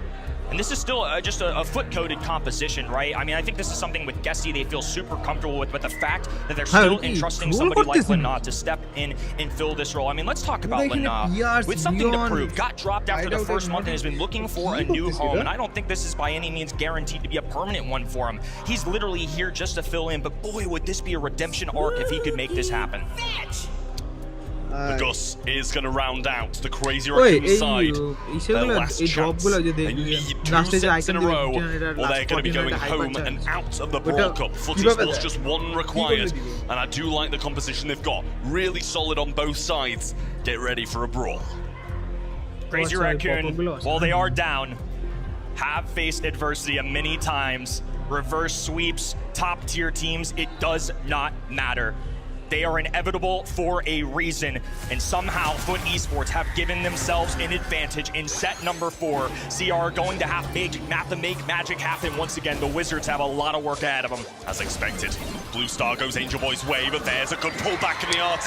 [SPEAKER 14] And this is still just a foot-coded composition, right? I mean, I think this is something with Gessie they feel super comfortable with, but the fact that they're still entrusting somebody like Lena to step in and fill this role. I mean, let's talk about Lena with something to prove. Got dropped after the first month and has been looking for a new home, and I don't think this is by any means guaranteed to be a permanent one for him. He's literally here just to fill in, but boy, would this be a redemption arc if he could make this happen.
[SPEAKER 7] The Gus is going to round out the Crazy Raccoon side. Their last chance. They need 2 sets in a row, or they're going to be going home and out of the Brawl Cup. Foot Esports just 1 required, and I do like the composition they've got. Really solid on both sides. Get ready for a brawl.
[SPEAKER 14] Crazy Raccoon, while they are down, have faced adversity many times. Reverse sweeps, top tier teams, it does not matter. They are inevitable for a reason, and somehow Foot Esports have given themselves an advantage in set number 4. CR going to have to make magic happen once again. The Wizards have a lot of work ahead of them.
[SPEAKER 7] As expected, Blue Star goes Angel Boy's way, but there's a good pullback in the RT.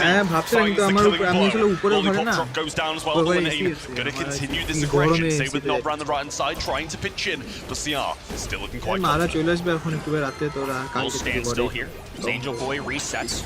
[SPEAKER 7] Finds the killing blow. Lollipop drop goes down as well. Lane going to continue this aggression. Stay with Nob around the right hand side, trying to pinch in, but CR is still looking quite confident.
[SPEAKER 14] We'll stand still here as Angel Boy resets.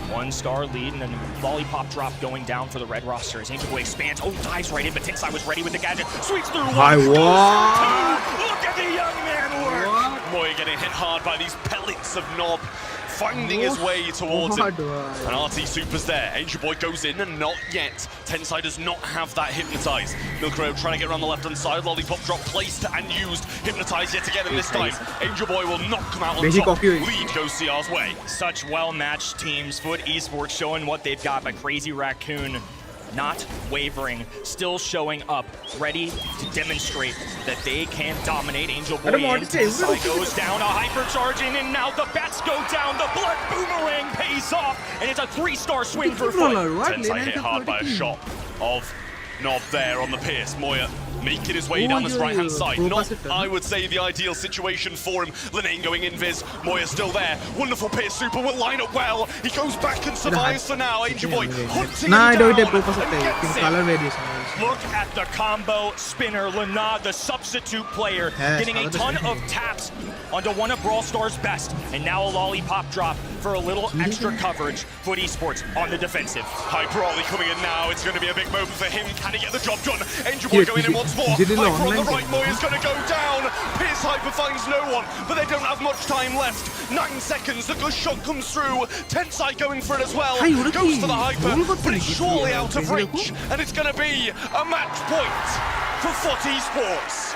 [SPEAKER 14] 1-star lead, and then Lollipop drop going down for the red roster as Angel Boy expands. Oh, dives right in, but Tensai was ready with the gadget. Sweeps through 1, Look at the young man work!
[SPEAKER 7] Moya getting hit hard by these pellets of Nob, finding his way towards him. And RT Super's there. Angel Boy goes in, and not yet. Tensai does not have that Hypnotize. Milcrow trying to get around the left-hand side. Lollipop drop placed and used. Hypnotize yet again, and this time, Angel Boy will not come out on top. Lead goes CR's way.
[SPEAKER 14] Such well-matched teams. Foot Esports showing what they've got, but Crazy Raccoon not wavering, still showing up, ready to demonstrate that they can dominate. Angel Boy Tensai goes down, a hypercharge in and out, the bats go down, the blood boomerang pays off, and it's a 3-star swing for Foot.
[SPEAKER 7] Tensai hit hard by a shot of Nob there on the pierce. Moya making his way down this right-hand side. Not, I would say, the ideal situation for him. Linane going invis, Moya still there. Wonderful pierce, Super will line up well. He goes back and survives for now. Angel Boy hunting him down and gets it.
[SPEAKER 14] Look at the combo spinner. Lana, the substitute player, getting a ton of taps onto one of Brawl Stars' best. And now a Lollipop drop for a little extra coverage. Foot Esports on the defensive.
[SPEAKER 7] Hyper Ollie coming in now. It's going to be a big moment for him. Can he get the job done? Angel Boy going in once more. Hyper on the right, Moya's going to go down. Pierce Hyper finds no one, but they don't have much time left. 9 seconds, the good shot comes through. Tensai going for it as well. Goes for the Hyper, but it's surely out of reach. And it's going to be a match point for Foot Esports.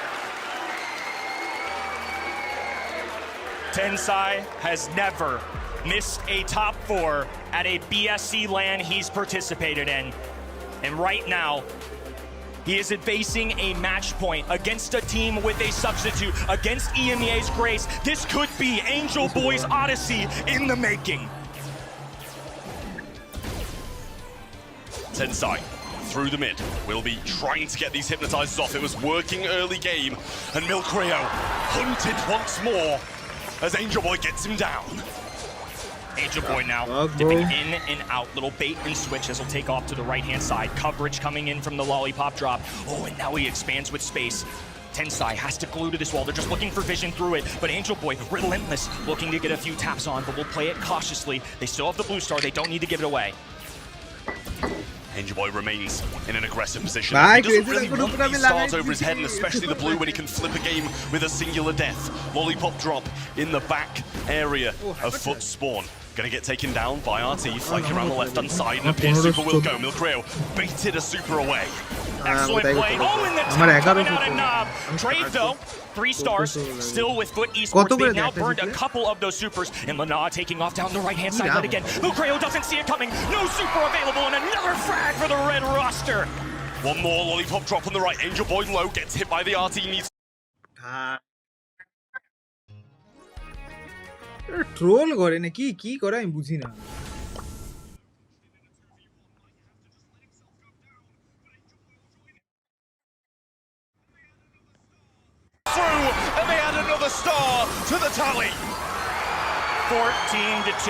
[SPEAKER 14] Tensai has never missed a top 4 at a BSC LAN he's participated in. And right now, he is facing a match point against a team with a substitute, against EMEA's Grace. This could be Angel Boy's Odyssey in the making.
[SPEAKER 7] Tensai through the mid will be trying to get these hypnotizers off. It was working early game, and Milcreo hunted once more as Angel Boy gets him down.
[SPEAKER 14] Angel Boy now dipping in and out. Little bait and switch as he'll take off to the right-hand side. Coverage coming in from the Lollipop drop. Oh, and now he expands with space. Tensai has to glue to this wall. They're just looking for vision through it. But Angel Boy, relentless, looking to get a few taps on, but will play it cautiously. They still have the blue star. They don't need to give it away.
[SPEAKER 7] Angel Boy remains in an aggressive position. He doesn't really want these stars over his head, and especially the blue when he can flip a game with a singular death. Lollipop drop in the back area of Foot Spawn. Gonna get taken down by RT, flanking around the left-hand side, and a Pierce Super will go. Milcreo baited a Super away.
[SPEAKER 14] Excellent play. Oh, and the tap coming out of Nob. Trade, though. 3 stars, still with Foot Esports. They've now burned a couple of those supers, and Lana taking off down the right-hand side yet again. Milcreo doesn't see it coming. No super available, and another frag for the red roster.
[SPEAKER 7] One more Lollipop drop on the right. Angel Boy low, gets hit by the RT, needs...
[SPEAKER 1] troll করে না কি করে আমি বুঝি না
[SPEAKER 7] through, and they add another star to the tally.
[SPEAKER 14] 14-2.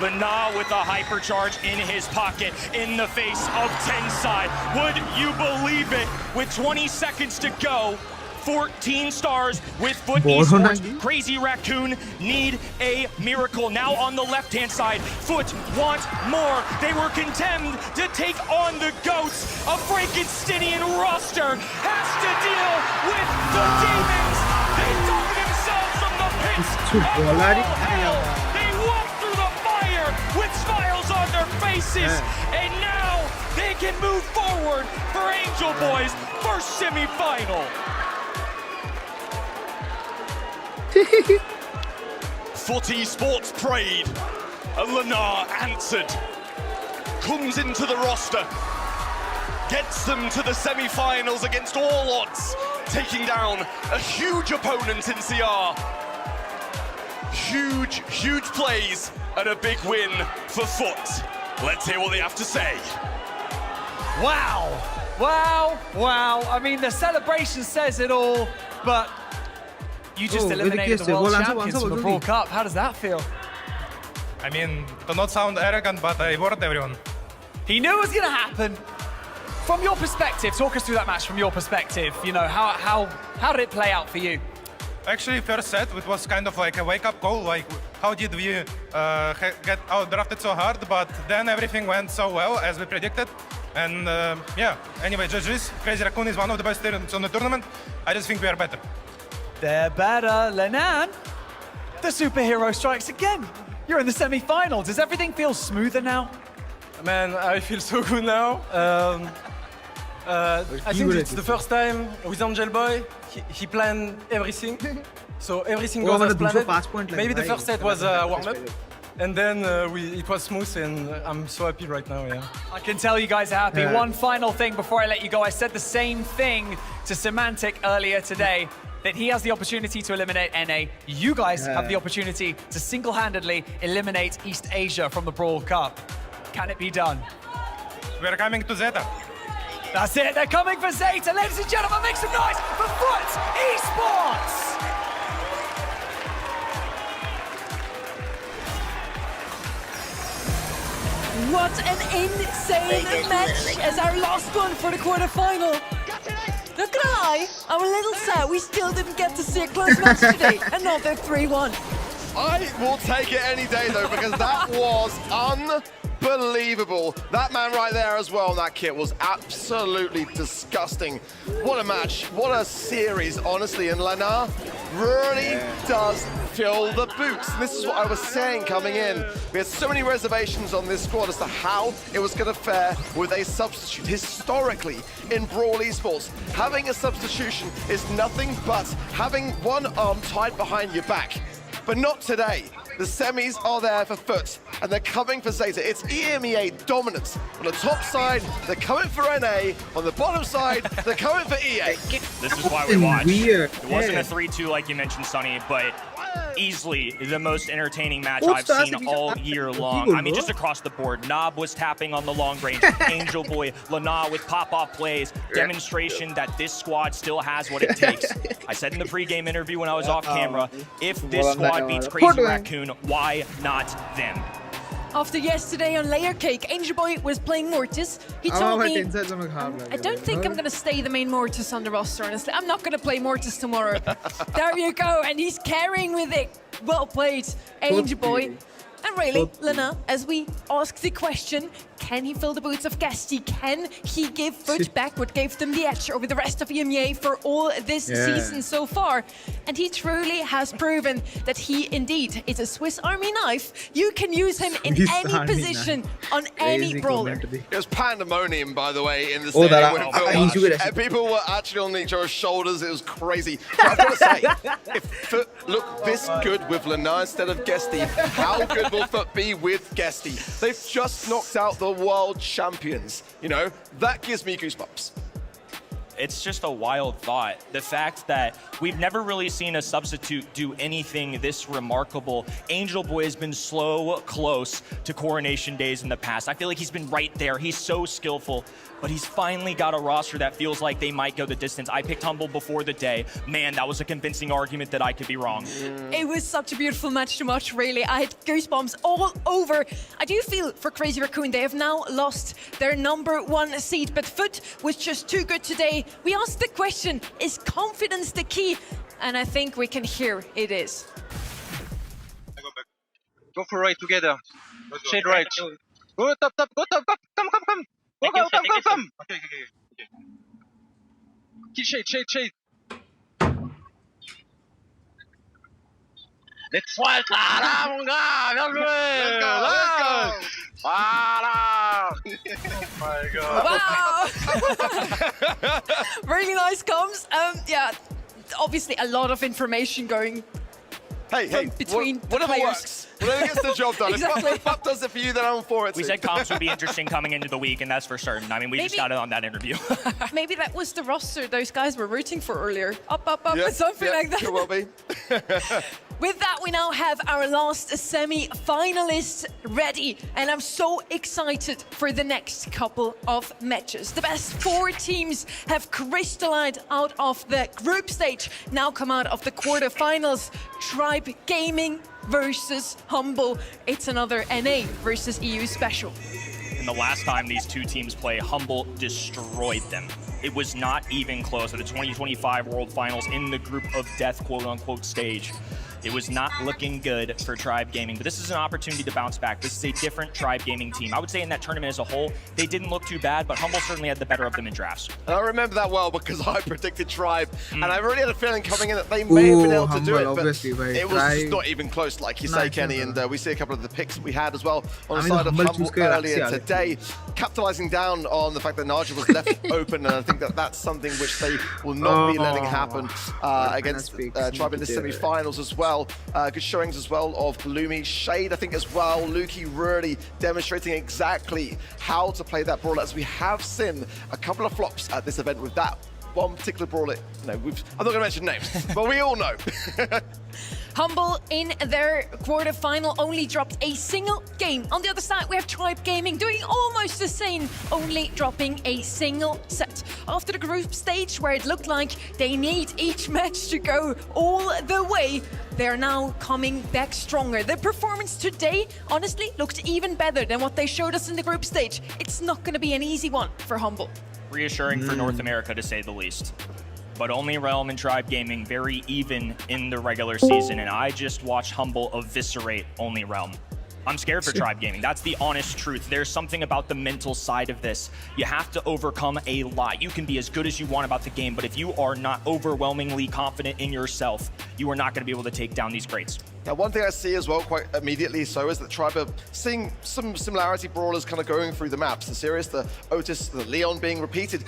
[SPEAKER 14] Lana with a hypercharge in his pocket in the face of Tensai. Would you believe it? With 20 seconds to go, 14 stars with Foot Esports. Crazy Raccoon need a miracle. Now on the left-hand side, Foot want more. They were condemned to take on the GOATs. A Frankensteinian roster has to deal with the demons. They dug themselves from the pits of all hell. They walked through the fire with smiles on their face. faces, and now they can move forward for Angel Boy's first semi-final.
[SPEAKER 7] Foot Esports prayed, and Lenar answered. Comes into the roster, gets them to the semi-finals against all odds, taking down a huge opponent in CR. Huge plays and a big win for Foot. Let's hear what they have to say.
[SPEAKER 15] Wow. I mean, the celebration says it all, but you just eliminated the world champions for the Brawl Cup. How does that feel?
[SPEAKER 8] I mean, to not sound arrogant, but I warned everyone.
[SPEAKER 15] He knew it was going to happen. From your perspective, talk us through that match from your perspective. You know, how did it play out for you?
[SPEAKER 8] Actually, first set, it was kind of like a wake-up call, like how did we get out-drafted so hard, but then everything went so well as we predicted. And yeah, anyway, GG's. Crazy Raccoon is one of the best students on the tournament. I just think we are better.
[SPEAKER 15] They're better. Lenan, the superhero strikes again. You're in the semi-final. Does everything feel smoother now?
[SPEAKER 10] Man, I feel so good now. I think it's the first time with Angel Boy, he planned everything. So everything goes as planned. Maybe the first set was a warm-up. And then it was smooth, and I'm so happy right now, yeah.
[SPEAKER 15] I can tell you guys are happy. One final thing before I let you go. I said the same thing to Semantic earlier today, that he has the opportunity to eliminate NA. You guys have the opportunity to single-handedly eliminate East Asia from the Brawl Cup. Can it be done?
[SPEAKER 8] We're coming to Zeta.
[SPEAKER 15] That's it, they're coming for Zeta. Ladies and gentlemen, make some noise for Foot Esports!
[SPEAKER 11] What an insane match as our last one for the quarterfinal. Not gonna lie, I'm a little sad we still didn't get to see a close match today. Another 3-1.
[SPEAKER 13] I will take it any day though, because that was unbelievable. That man right there as well in that kit was absolutely disgusting. What a match, what a series, honestly. And Lenar really does fill the boots. And this is what I was saying coming in. We had so many reservations on this squad as to how it was going to fare with a substitute. Historically, in Brawl Esports, having a substitution is nothing but having one arm tied behind your back. But not today. The semis are there for Foot, and they're coming for Zeta. It's EMEA dominance. On the top side, they're coming for NA. On the bottom side, they're coming for EA.
[SPEAKER 14] This is why we watch. It wasn't a 3-2 like you mentioned, Sonny, but easily the most entertaining match I've seen all year long. I mean, just across the board. Knob was tapping on the long range. Angel Boy, Lenar with pop-off plays. Demonstration that this squad still has what it takes. I said in the pregame interview when I was off camera, if this squad beats Crazy Raccoon, why not them?
[SPEAKER 11] After yesterday on Layer Cake, Angel Boy was playing Mortis. He told me, I don't think I'm going to stay the main Mortis on the roster, honestly. I'm not going to play Mortis tomorrow. There you go, and he's carrying with it. Well played, Angel Boy. And really, Lena, as we ask the question, can he fill the boots of Gasti? Can he give Foot back what gave them the edge over the rest of EMEA for all this season so far? And he truly has proven that he indeed is a Swiss Army knife. You can use him in any position on any brawler.
[SPEAKER 13] It was pandemonium, by the way, in the stadium. And people were actually on each other's shoulders. It was crazy. So I've got to say, if Foot looked this good with Lenar instead of Gasti, how good will Foot be with Gasti? They've just knocked out the world champions. You know, that gives me goosebumps.
[SPEAKER 14] It's just a wild thought. The fact that we've never really seen a substitute do anything this remarkable. Angel Boy has been so close to Coronation Days in the past. I feel like he's been right there. He's so skillful, but he's finally got a roster that feels like they might go the distance. I picked Humble before the day. Man, that was a convincing argument that I could be wrong.
[SPEAKER 11] It was such a beautiful match to watch, really. I had goosebumps all over. I do feel for Crazy Raccoon, they have now lost their #1 seed, but Foot was just too good today. We asked the question, is confidence the key? And I think we can hear it is.
[SPEAKER 23] Go for right together. Shade right. Go top, top, go top, come. Come. Okay. Kill shade. Let's fight là, mon gars, bien joué. Oh my god.
[SPEAKER 11] Wow! Really nice comms. Yeah, obviously a lot of information going between
[SPEAKER 13] whatever
[SPEAKER 11] players.
[SPEAKER 13] works. Whatever gets the job done.
[SPEAKER 11] Exactly.
[SPEAKER 13] If Pup does it for you, then I'm for it.
[SPEAKER 14] We said comps would be interesting coming into the week, and that's for certain. I mean, we just got it on that interview.
[SPEAKER 11] Maybe that was the roster those guys were rooting for earlier. Up, something like that.
[SPEAKER 13] Could well be.
[SPEAKER 11] With that, we now have our last semi-finalists ready, and I'm so excited for the next couple of matches. The best 4 teams have crystallized out of the group stage, now come out of the quarterfinals. Tribe Gaming versus Humble. It's another NA versus EU special.
[SPEAKER 14] And the last time these two teams play, Humble destroyed them. It was not even close at the 2025 World Finals in the group of death, quote-unquote, stage. It was not looking good for Tribe Gaming, but this is an opportunity to bounce back. This is a different Tribe Gaming team. I would say in that tournament as a whole, they didn't look too bad, but Humble certainly had the better of them in drafts.
[SPEAKER 13] And I remember that well because I predicted Tribe, and I really had a feeling coming in that they may have been able to do it, but it was just not even close, like you say, Kenny, and we see a couple of the picks we had as well on the side of Humble earlier today, capitalizing down on the fact that Naja was left open, and I think that that's something which they will not be letting happen against Tribe in the semi-finals as well. Good showings as well of Lumi, Shade, I think as well. Lukey really demonstrating exactly how to play that brawler, as we have seen a couple of flops at this event with that one particular brawler. No, I'm not going to mention names, but we all know.
[SPEAKER 11] Humble in their quarterfinal only dropped a single game. On the other side, we have Tribe Gaming doing almost the same, only dropping a single set. After the group stage, where it looked like they need each match to go all the way, they're now coming back stronger. The performance today, honestly, looked even better than what they showed us in the group stage. It's not going to be an easy one for Humble.
[SPEAKER 14] Reassuring for North America, to say the least. But only Realm and Tribe Gaming very even in the regular season, and I just watched Humble eviscerate only Realm. I'm scared for Tribe Gaming. That's the honest truth. There's something about the mental side of this. You have to overcome a lot. You can be as good as you want about the game, but if you are not overwhelmingly confident in yourself, you are not going to be able to take down these greats.
[SPEAKER 13] Now, one thing I see as well quite immediately so is that Tribe are seeing some similarity brawlers kind of going through the maps. The Sirius, the Otis, the Leon being repeated.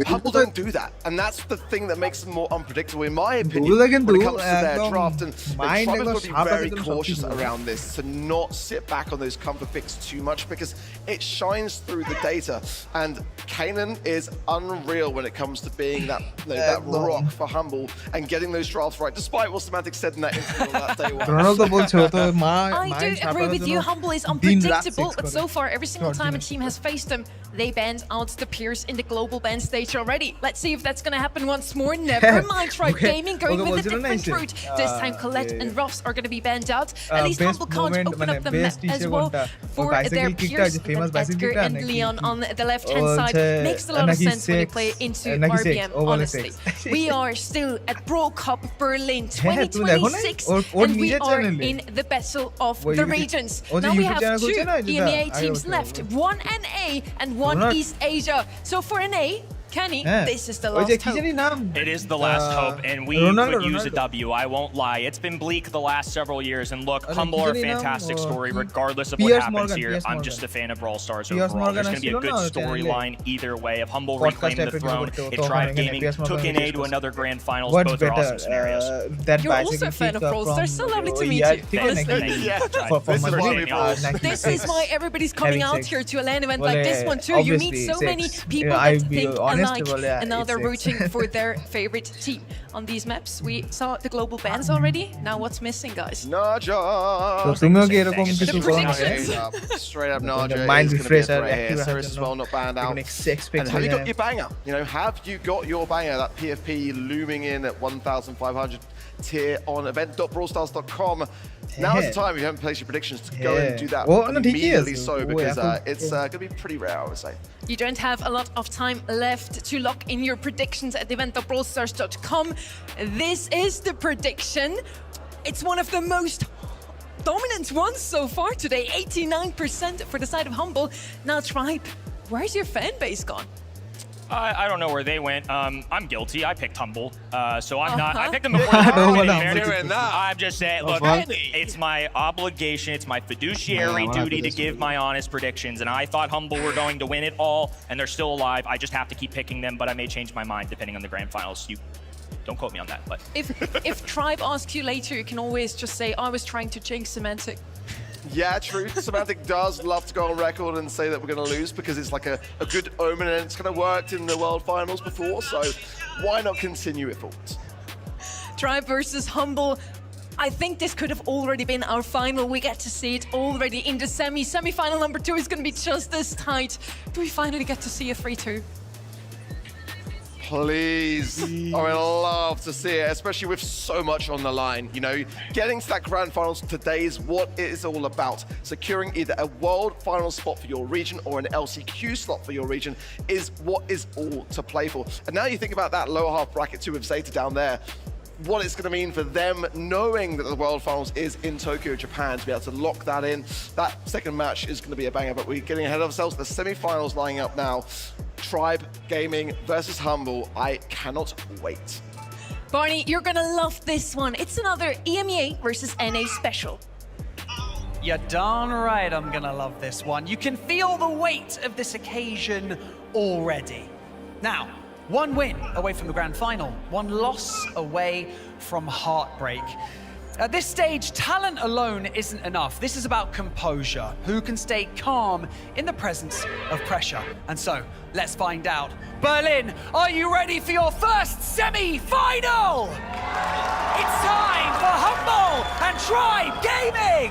[SPEAKER 13] Humble don't do that, and that's the thing that makes them more unpredictable, in my opinion, when it comes to their draft. And Tribe will be very cautious around this, to not sit back on those comfort picks too much, because it shines through the data. And Kanan is unreal when it comes to being that, that rock for Humble and getting those drafts right, despite what Semantic said in that interview on that day one.
[SPEAKER 11] I do agree with you. Humble is unpredictable, but so far, every single time a team has faced them, they banned out the peers in the global ban stage already. Let's see if that's going to happen once more. Never mind, Tribe Gaming going with a different route. This time, Colette and Ruffs are going to be banned out. At least Humble can't open up the map as well for their peers. Edgar and Leon on the left-hand side makes a lot of sense when you play into RBM, honestly. We are still at Brawl Cup Berlin 2026, and we are in the battle of the regions. Now we have 2 EMEA teams left, 1 NA and 1 East Asia. So for NA, Kenny, this is the last hope.
[SPEAKER 14] It is the last hope, and we could use a W. I won't lie. It's been bleak the last several years, and look, Humble are a fantastic story regardless of what happens here. I'm just a fan of Brawl Stars overall. There's going to be a good storyline either way. If Humble reclaimed the throne, if Tribe Gaming took NA to another grand finals, both are awesome scenarios.
[SPEAKER 11] You're also a fan of Brawl Stars, so lovely to meet you. This is why everybody's coming out here to a LAN event like this one too. You meet so many people that think and now they're rooting for their favorite team. On these maps, we saw the global bans already. Now what's missing, guys?
[SPEAKER 13] Naja! Straight up Naja.
[SPEAKER 1] Mind refresher.
[SPEAKER 13] Sirius as well, not banned out. And have you got your banger? You know, have you got your banger? That PFP looming in at 1,500 tier on event.brawlstars.com. Now is the time, if you haven't placed your predictions, to go and do that immediately so, because it's going to be pretty rare, I would say.
[SPEAKER 11] You don't have a lot of time left to lock in your predictions at event.brawlstars.com. This is the prediction. It's one of the most dominant ones so far today. 89% for the side of Humble. Now, Tribe, where's your fan base gone?
[SPEAKER 14] I don't know where they went. I'm guilty. I picked Humble, so I'm not. I picked them before. I'm just saying. Look, it's my obligation. It's my fiduciary duty to give my honest predictions. And I thought Humble were going to win it all, and they're still alive. I just have to keep picking them, but I may change my mind depending on the grand finals. You don't quote me on that. But
[SPEAKER 11] if Tribe asks you later, you can always just say, "I was trying to jinx Semantic."
[SPEAKER 13] Yeah, true. Semantic does love to go on record and say that we're going to lose because it's like a good omen and it's kind of worked in the World Finals before, so why not continue it forward?
[SPEAKER 11] Tribe versus Humble. I think this could have already been our final. We get to see it already in the semi. Semi-final number 2 is going to be just as tight. Do we finally get to see a 3-2?
[SPEAKER 13] Please. I would love to see it, especially with so much on the line. You know, getting to that grand finals today is what it is all about. Securing either a world final spot for your region or an LCQ slot for your region is what is all to play for. And now you think about that lower half bracket too with Zeta down there, what it's going to mean for them knowing that the World Finals is in Tokyo, Japan, to be able to lock that in. That second match is going to be a banger, but we're getting ahead of ourselves. The semi-finals lining up now. Tribe Gaming versus Humble. I cannot wait.
[SPEAKER 11] Barney, you're going to love this one. It's another EMEA versus NA special.
[SPEAKER 15] You're darn right I'm going to love this one. You can feel the weight of this occasion already. Now, one win away from the grand final, one loss away from heartbreak. At this stage, talent alone isn't enough. This is about composure, who can stay calm in the presence of pressure. And so, let's find out. Berlin, are you ready for your first semi-final? It's time for Humble and Tribe Gaming!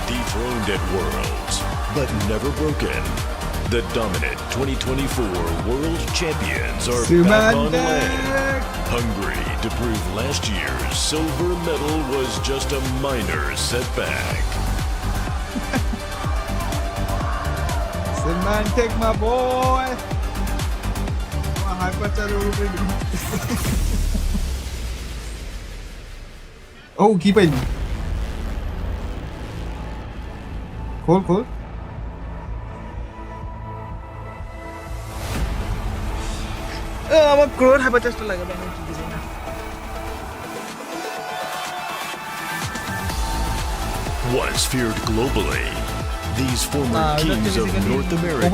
[SPEAKER 21] Dethroned at Worlds, but never broken. The dominant 2024 World Champions are back on land. Hungry to prove last year's silver medal was just a minor setback.
[SPEAKER 1] Semantic, my boy. Oh, keep it. Cool. I'm crore है बच्चा लगा मैंने चीज़ ना.
[SPEAKER 21] Once feared globally, these former kings of North America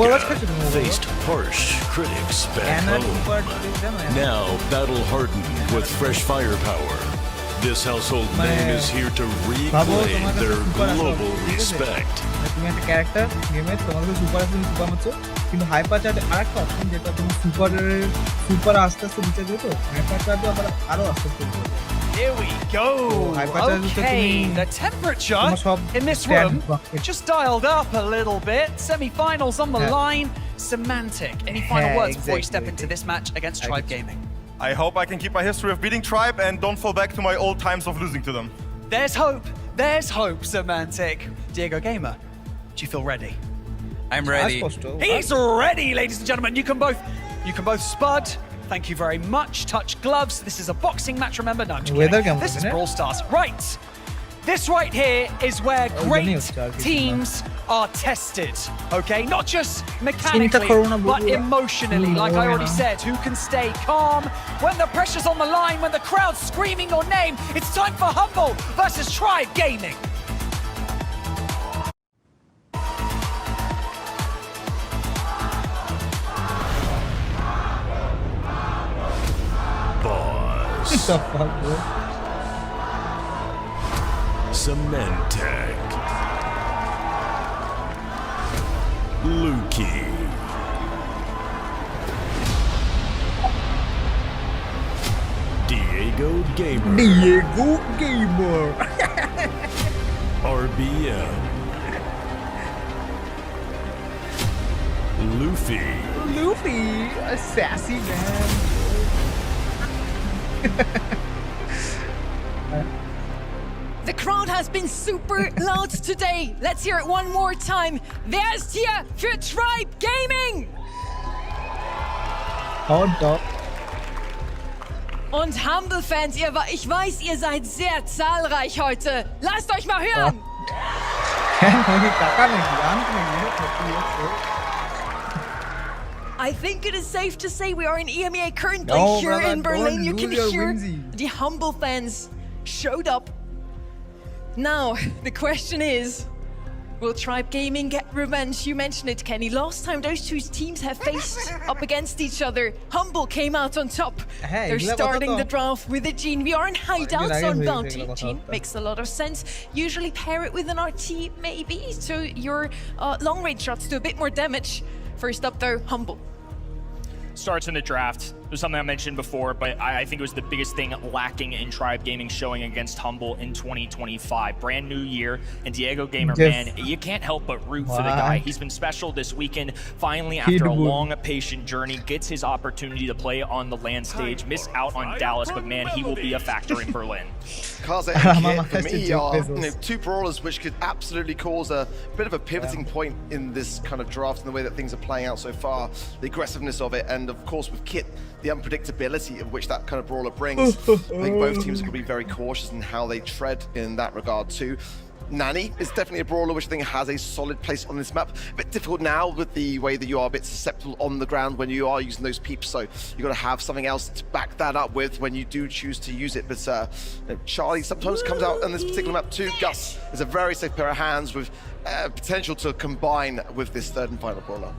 [SPEAKER 21] faced harsh critics back home. Now battle-hardened with fresh firepower, this household name is here to reclaim their global respect.
[SPEAKER 1] তুমি একটা character গেমে তোমাদের super আছে super মারছো কিন্তু hyper চার্জে আরেকটা option যেটা তুমি সুপার আস্তে আস্তে নিচে দিও তো হাইপার চার্জে আবার আরো আস্তে আস্তে দিও
[SPEAKER 15] Here we go. Okay, the temperature in this room just dialed up a little bit. Semi-finals on the line. Semantic. Any final words before you step into this match against Tribe Gaming?
[SPEAKER 2] I hope I can keep my history of beating Tribe and don't fall back to my old times of losing to them.
[SPEAKER 15] There's hope. There's hope, Semantic. Diego Gamer, do you feel ready?
[SPEAKER 5] I'm ready.
[SPEAKER 15] He's ready, ladies and gentlemen. You can both spud. Thank you very much. Touch gloves. This is a boxing match, remember? No, I'm just kidding. This is Brawl Stars. Right. This right here is where great teams are tested, okay? Not just mechanically, but emotionally. Like I already said, who can stay calm when the pressure's on the line, when the crowd's screaming your name? It's time for Humble versus Tribe Gaming.
[SPEAKER 21] What the fuck, bro? Semantic. Luki. Diego Gamer. RBM.
[SPEAKER 1] Luffy, a sassy man.
[SPEAKER 11] The crowd has been super loud today. Let's hear it one more time. Wer ist hier für Tribe Gaming?
[SPEAKER 1] Hot dog.
[SPEAKER 11] Und Humble-Fans, ich weiß, ihr seid sehr zahlreich heute. Lasst euch mal hören. I think it is safe to say we are in EMEA currently here in Berlin. You can hear the Humble fans showed up. Now, the question is, will Tribe Gaming get revenge? You mentioned it, Kenny. Last time those two teams have faced up against each other, Humble came out on top. They're starting the draft with a Gene. We are in hideouts on Bounty. Gene makes a lot of sense. Usually pair it with an RT, maybe, so your long-range shots do a bit more damage. First up, though, Humble.
[SPEAKER 14] Starts in the draft. It was something I mentioned before, but I think it was the biggest thing lacking in Tribe Gaming showing against Humble in 2025. Brand new year, and Diego Gamer, man, you can't help but root for the guy. He's been special this weekend. Finally, after a long, patient journey, gets his opportunity to play on the LAN stage. Missed out on Dallas, but man, he will be a factor in Berlin.
[SPEAKER 13] Kaze and Kit, for me, are two brawlers which could absolutely cause a bit of a pivoting point in this kind of draft and the way that things are playing out so far. The aggressiveness of it, and of course with Kit, the unpredictability of which that kind of brawler brings. I think both teams are going to be very cautious in how they tread in that regard too. Nani is definitely a brawler which I think has a solid place on this map. A bit difficult now with the way that you are a bit susceptible on the ground when you are using those peeps, so you've got to have something else to back that up with when you do choose to use it. But Charlie sometimes comes out on this particular map too. Gus is a very safe pair of hands with potential to combine with this third and final brawler.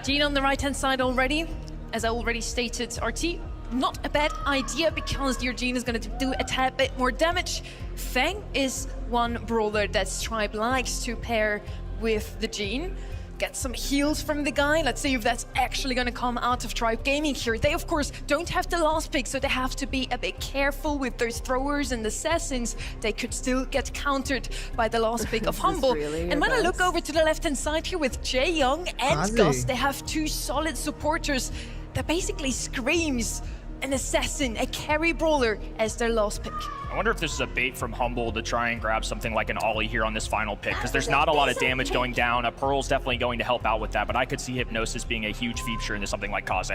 [SPEAKER 11] Gene on the right-hand side already. As I already stated, RT, not a bad idea because your Gene is going to do a tad bit more damage. Fang is one brawler that Tribe likes to pair with the Gene. Get some heals from the guy. Let's see if that's actually going to come out of Tribe Gaming here. They, of course, don't have the last pick, so they have to be a bit careful with those throwers and assassins. They could still get countered by the last pick of Humble. Really and when I look over to the left-hand side here with Jae Young and Gus, they have two solid supporters that basically screams an assassin, a carry brawler as their last pick.
[SPEAKER 14] I wonder if this is a bait from Humble to try and grab something like an Ollie here on this final pick, because there's not a lot of damage going down. A Pearl's definitely going to help out with that, but I could see Hypnosis being a huge feature into something like Kaze.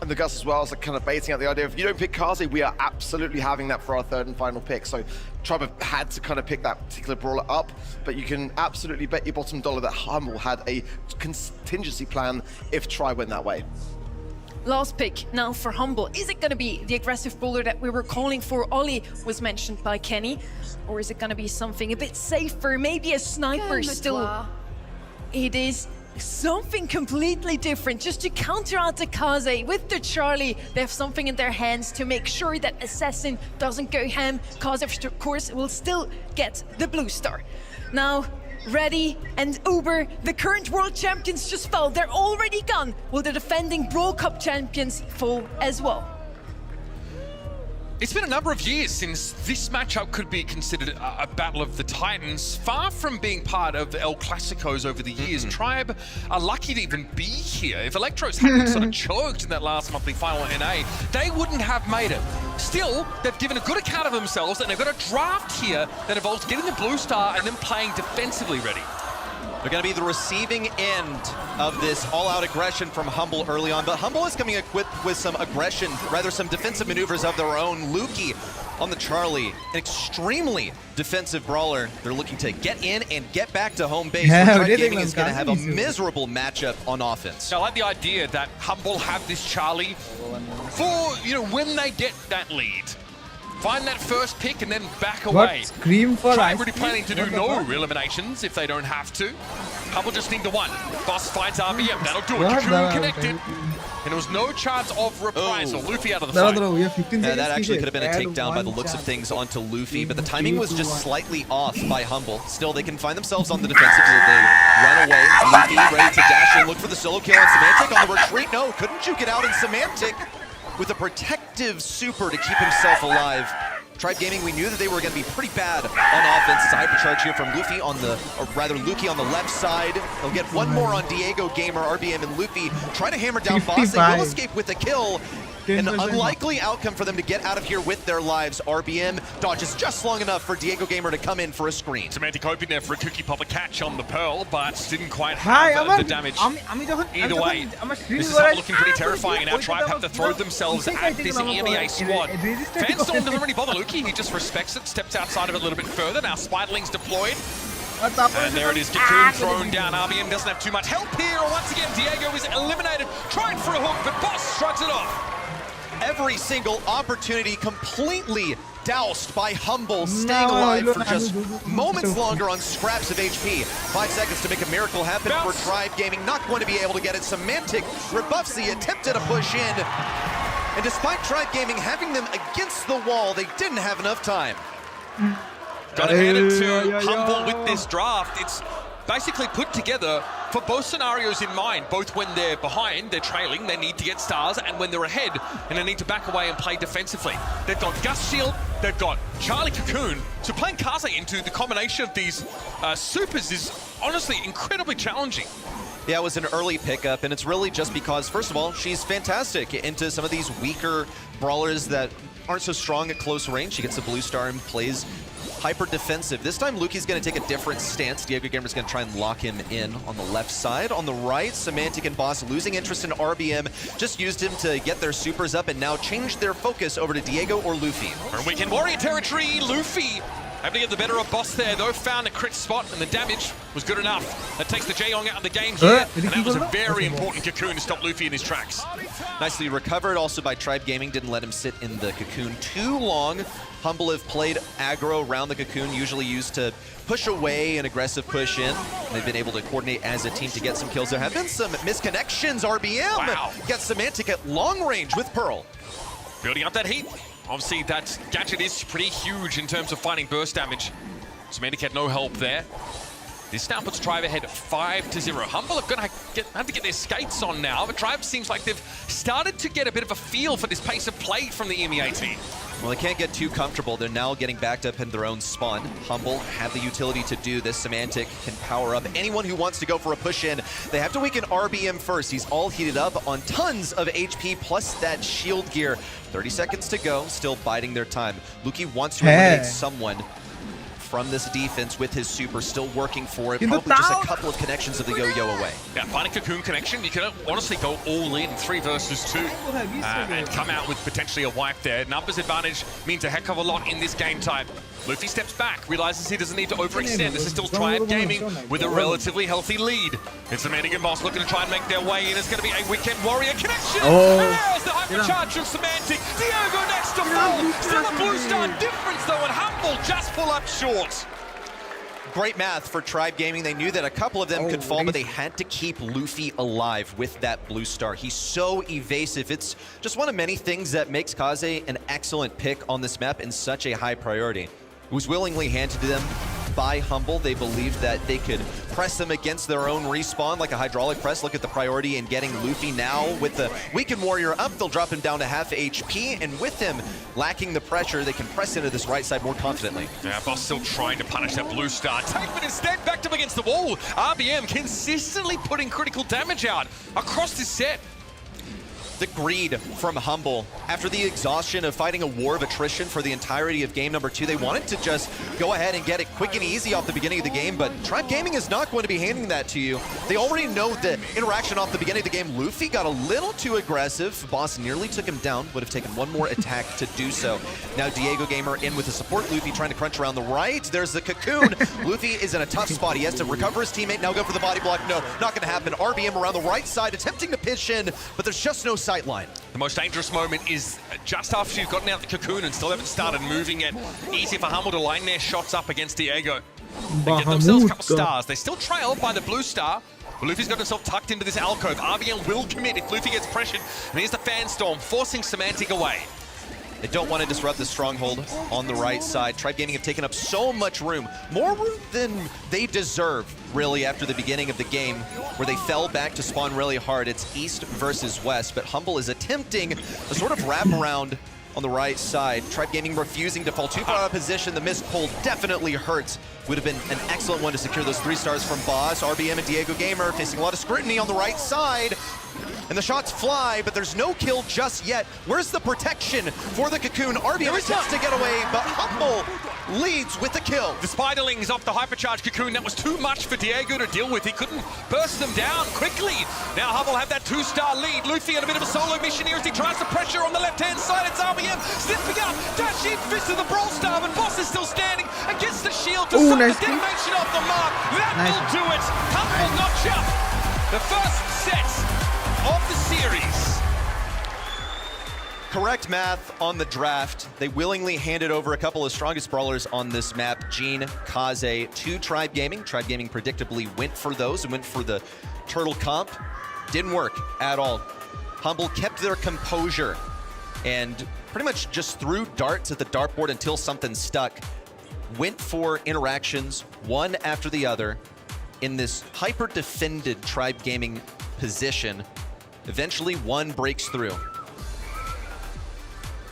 [SPEAKER 13] And the Gus as well is like kind of baiting out the idea of, if you don't pick Kaze, we are absolutely having that for our third and final pick. So Tribe have had to kind of pick that particular brawler up, but you can absolutely bet your bottom dollar that Humble had a contingency plan if Tribe went that way.
[SPEAKER 11] Last pick now for Humble. Is it going to be the aggressive brawler that we were calling for? Ollie was mentioned by Kenny. Or is it going to be something a bit safer? Maybe a sniper still. It is something completely different. Just to counter out the Kaze with the Charlie, they have something in their hands to make sure that Assassin doesn't go ham. Kaze, of course, will still get the blue star. Now, Ready and Uber, the current world champions just fell. They're already gone. Will the defending Brawl Cup champions fall as well?
[SPEAKER 12] It's been a number of years since this matchup could be considered a battle of the Titans. Far from being part of the El Clasicos over the years, Tribe are lucky to even be here. If Electros hadn't sort of choked in that last monthly final in NA, they wouldn't have made it. Still, they've given a good account of themselves, and they've got a draft here that involves getting the blue star and then playing defensively ready.
[SPEAKER 6] They're going to be the receiving end of this all-out aggression from Humble early on, but Humble is coming equipped with some aggression, rather some defensive maneuvers of their own. Lukey on the Charlie, an extremely defensive brawler. They're looking to get in and get back to home base. Tribe Gaming is going to have a miserable matchup on offense.
[SPEAKER 12] I like the idea that Humble have this Charlie for, when they get that lead. Find that first pick and then back away.
[SPEAKER 1] Scream for
[SPEAKER 12] Tribe really planning to do no eliminations if they don't have to. Humble just need the one. Boss finds RBM, that'll do it. Cocoon connected. And there was no chance of reprisal. Luffy out of the fight.
[SPEAKER 6] Yeah, that actually could have been a takedown by the looks of things onto Luffy, but the timing was just slightly off by Humble. Still, they can find themselves on the defensive as they run away. Luffy ready to dash in, look for the solo kill on Semantic on the retreat. No, couldn't you get out in Semantic? With a protective super to keep himself alive. Tribe Gaming, we knew that they were going to be pretty bad on offense. It's a hypercharge here from Luffy on the, or rather Lukey on the left side. They'll get one more on Diego Gamer, RBM, and Luffy trying to hammer down Boss. They will escape with a kill. An unlikely outcome for them to get out of here with their lives. RBM dodges just long enough for Diego Gamer to come in for a screen.
[SPEAKER 12] Semantic hoping there for a cookie popper catch on the Pearl, but didn't quite have the damage. Either way, this is looking pretty terrifying, and now Tribe have to throw themselves at this EMEA squad. Fanstorm doesn't really bother Luki, he just respects it, steps outside of it a little bit further. Now Spiderling's deployed. And there it is, Cocoon thrown down. RBM doesn't have too much help here. Once again, Diego is eliminated, trying for a hook, but Boss shrugs it off.
[SPEAKER 6] Every single opportunity completely doused by Humble, staying alive for just moments longer on scraps of HP. 5 seconds to make a miracle happen for Tribe Gaming. Not going to be able to get it. Semantic rebuffs the attempt at a push in. And despite Tribe Gaming having them against the wall, they didn't have enough time.
[SPEAKER 12] Got to hand it to Humble with this draft. It's basically put together for both scenarios in mind, both when they're behind, they're trailing, they need to get stars, and when they're ahead and they need to back away and play defensively. They've got Gust Shield, they've got Charlie Cocoon, so playing Kaze into the combination of these supers is honestly incredibly challenging.
[SPEAKER 6] Yeah, it was an early pickup, and it's really just because, first of all, she's fantastic into some of these weaker brawlers that aren't so strong at close range. She gets the blue star and plays hyper defensive. This time, Luki's going to take a different stance. Diego Gamer's going to try and lock him in on the left side. On the right, Semantic and Boss losing interest in RBM. Just used him to get their supers up and now changed their focus over to Diego or Luffy.
[SPEAKER 12] From Weekend Warrior territory, Luffy able to get the better of Boss there, though. Found a crit spot, and the damage was good enough. That takes the Jaeyong out of the game here, and that was a very important Cocoon to stop Luffy in his tracks.
[SPEAKER 6] Nicely recovered also by Tribe Gaming. Didn't let him sit in the Cocoon too long. Humble have played aggro around the Cocoon, usually used to push away and aggressive push in. They've been able to coordinate as a team to get some kills. There have been some misconnections. RBM gets Semantic at long range with Pearl.
[SPEAKER 12] Building up that heat. Obviously, that gadget is pretty huge in terms of fighting burst damage. Semantic had no help there. This now puts Tribe ahead 5-0. Humble are going to have to get their skates on now, but Tribe seems like they've started to get a bit of a feel for this pace of play from the EMEA team.
[SPEAKER 6] Well, they can't get too comfortable. They're now getting backed up in their own spawn. Humble have the utility to do this. Semantic can power up anyone who wants to go for a push in. They have to weaken RBM first. He's all heated up on tons of HP plus that shield gear. 30 seconds to go, still biding their time. Luki wants to eliminate someone from this defense with his super, still working for it. Probably just a couple of connections of the yo-yo away.
[SPEAKER 12] Yeah, find a Cocoon connection. You can honestly go all in 3 versus 2 and come out with potentially a wipe there. Numbers advantage means a heck of a lot in this game type. Luffy steps back, realizes he doesn't need to overextend. This is still Tribe Gaming with a relatively healthy lead. It's Semantic and Boss looking to try and make their way in. It's going to be a Weekend Warrior connection. There's the hypercharge from Semantic. Diego next to fall. Still a blue star difference though, and Humble just pull up short.
[SPEAKER 6] Great math for Tribe Gaming. They knew that a couple of them could fall, but they had to keep Luffy alive with that blue star. He's so evasive. It's just one of many things that makes Kaze an excellent pick on this map and such a high priority. It was willingly handed to them by Humble. They believed that they could press them against their own respawn like a hydraulic press. Look at the priority in getting Luffy now. With the Weekend Warrior up, they'll drop him down to half HP, and with him lacking the pressure, they can press into this right side more confidently.
[SPEAKER 12] Yeah, Boss still trying to punish that blue star. Takeman instead backed up against the wall. RBM consistently putting critical damage out across this set.
[SPEAKER 6] The greed from Humble. After the exhaustion of fighting a war of attrition for the entirety of game number 2, they wanted to just go ahead and get it quick and easy off the beginning of the game, but Tribe Gaming is not going to be handing that to you. They already know the interaction off the beginning of the game. Luffy got a little too aggressive. Boss nearly took him down, would have taken one more attack to do so. Now Diego Gamer in with the support. Luffy trying to crunch around the right. There's the Cocoon. Luffy is in a tough spot. He has to recover his teammate, now go for the body block. No, not gonna happen. RBM around the right side, attempting to pitch in, but there's just no sight line.
[SPEAKER 12] The most dangerous moment is just after you've gotten out the Cocoon and still haven't started moving yet. Easy for Humble to line their shots up against Diego. They get themselves a couple stars. They still trail by the blue star. But Luffy's got himself tucked into this alcove. RBM will commit if Luffy gets pressured. And here's the Fanstorm, forcing Semantic away.
[SPEAKER 6] They don't want to disrupt the stronghold on the right side. Tribe Gaming have taken up so much room, more room than they deserve, really, after the beginning of the game, where they fell back to spawn really hard. It's east versus west, but Humble is attempting a sort of wraparound on the right side. Tribe Gaming refusing to fall too far out of position. The missed pull definitely hurts. Would have been an excellent one to secure those 3 stars from Boss. RBM and Diego Gamer facing a lot of scrutiny on the right side. And the shots fly, but there's no kill just yet. Where's the protection for the Cocoon? RBM attempts to get away, but Humble leads with the kill.
[SPEAKER 12] The Spiderlings off the hypercharged Cocoon. That was too much for Diego to deal with. He couldn't burst them down quickly. Now Humble have that 2-star lead. Luffy on a bit of a solo mission here as he tries to pressure on the left-hand side. It's RBM stepping up, dashing fist of the Brawl Star, but Boss is still standing and gets the shield to stop the detonation off the mark. That will do it. Humble notch up the first set of the series.
[SPEAKER 6] Correct math on the draft. They willingly handed over a couple of strongest brawlers on this map, Gene, Kaze, to Tribe Gaming. Tribe Gaming predictably went for those and went for the turtle comp. Didn't work at all. Humble kept their composure and pretty much just threw darts at the dartboard until something stuck. Went for interactions, one after the other, in this hyper-defended Tribe Gaming position. Eventually, one breaks through.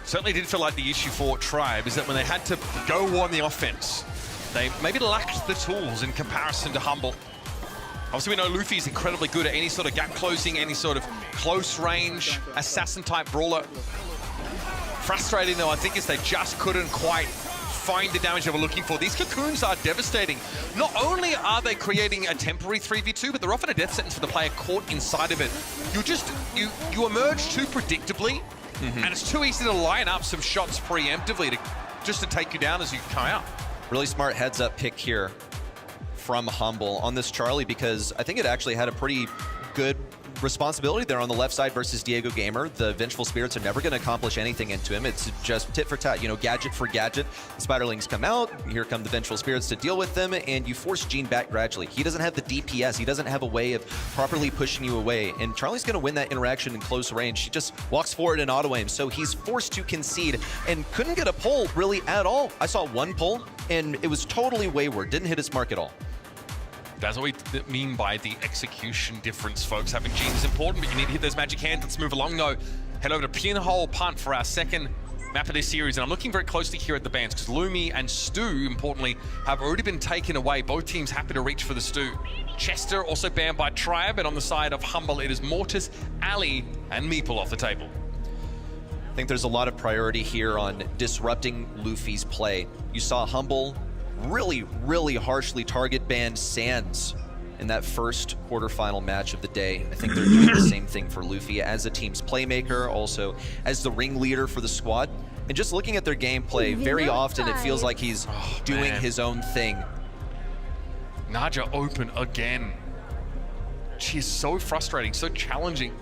[SPEAKER 12] Certainly did feel like the issue for Tribe is that when they had to go on the offense, they maybe lacked the tools in comparison to Humble. Obviously, we know Luffy's incredibly good at any sort of gap closing, any sort of close range, assassin-type brawler. Frustrating, though, I think, is they just couldn't quite find the damage they were looking for. These Cocoons are devastating. Not only are they creating a temporary 3v2, but they're often a death sentence for the player caught inside of it. You emerge too predictably, and it's too easy to line up some shots preemptively just to take you down as you come out.
[SPEAKER 6] Really smart heads-up pick here from Humble on this Charlie, because I think it actually had a pretty good responsibility there on the left side versus Diego Gamer. The Vengeful Spirits are never going to accomplish anything into him. It's just tit for tat, you know, gadget for gadget. The Spiderlings come out, here come the Vengeful Spirits to deal with them, and you force Gene back gradually. He doesn't have the DPS, he doesn't have a way of properly pushing you away, and Charlie's going to win that interaction in close range. He just walks forward and auto-aim, so he's forced to concede and couldn't get a pull really at all. I saw one pull, and it was totally wayward, didn't hit its mark at all.
[SPEAKER 12] That's what we mean by the execution difference, folks. Having Gene is important, but you need to hit those magic hands. Let's move along, though. Head over to Pinhole Punt for our second map of this series. And I'm looking very closely here at the bans, because Lumi and Stu, importantly, have already been taken away. Both teams happy to reach for the Stu. Chester also banned by Tribe, and on the side of Humble, it is Mortis, Ali, and Meeple off the table.
[SPEAKER 6] I think there's a lot of priority here on disrupting Luffy's play. You saw Humble really harshly target banned Sands in that first quarterfinal match of the day. I think they're doing the same thing for Luffy as a team's playmaker, also as the ringleader for the squad. And just looking at their gameplay, very often it feels like he's doing his own thing.
[SPEAKER 12] Naja open again. She is so frustrating, so challenging,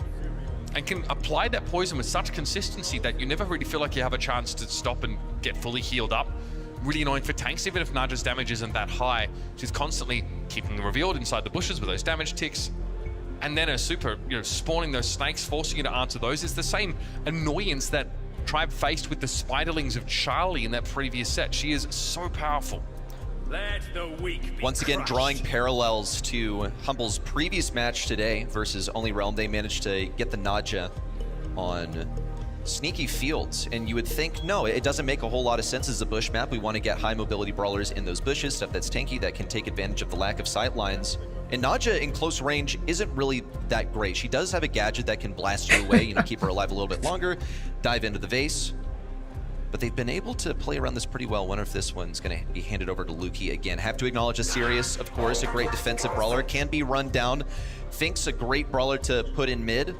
[SPEAKER 12] and can apply that poison with such consistency that you never really feel like you have a chance to stop and get fully healed up. Really annoying for tanks, even if Naja's damage isn't that high. She's constantly keeping them revealed inside the bushes with those damage ticks. And then her super, spawning those snakes, forcing you to answer those. It's the same annoyance that Tribe faced with the Spiderlings of Charlie in that previous set. She is so powerful.
[SPEAKER 5] Let the weak be
[SPEAKER 6] Once again,
[SPEAKER 5] crushed.
[SPEAKER 6] drawing parallels to Humble's previous match today versus Only Realm. They managed to get the Naja on sneaky fields, and you would think, no, it doesn't make a whole lot of sense as a bush map. We want to get high mobility brawlers in those bushes, stuff that's tanky, that can take advantage of the lack of sight lines. And Naja in close range isn't really that great. She does have a gadget that can blast you away, keep her alive a little bit longer, dive into the vase. But they've been able to play around this pretty well. Wonder if this one's going to be handed over to Luki again. Have to acknowledge a Sirius, of course, a great defensive brawler, can be run down. Fink's a great brawler to put in mid,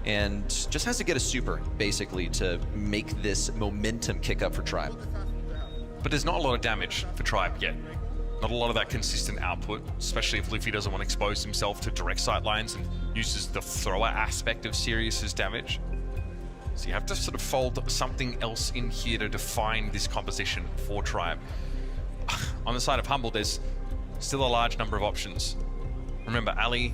[SPEAKER 6] and just has to get a super, basically, to make this momentum kick up for Tribe.
[SPEAKER 12] But there's not a lot of damage for Tribe yet. Not a lot of that consistent output, especially if Luffy doesn't want to expose himself to direct sight lines and uses the thrower aspect of Sirius's damage. So you have to sort of fold something else in here to define this composition for Tribe. On the side of Humble, there's still a large number of options. Remember, Ali,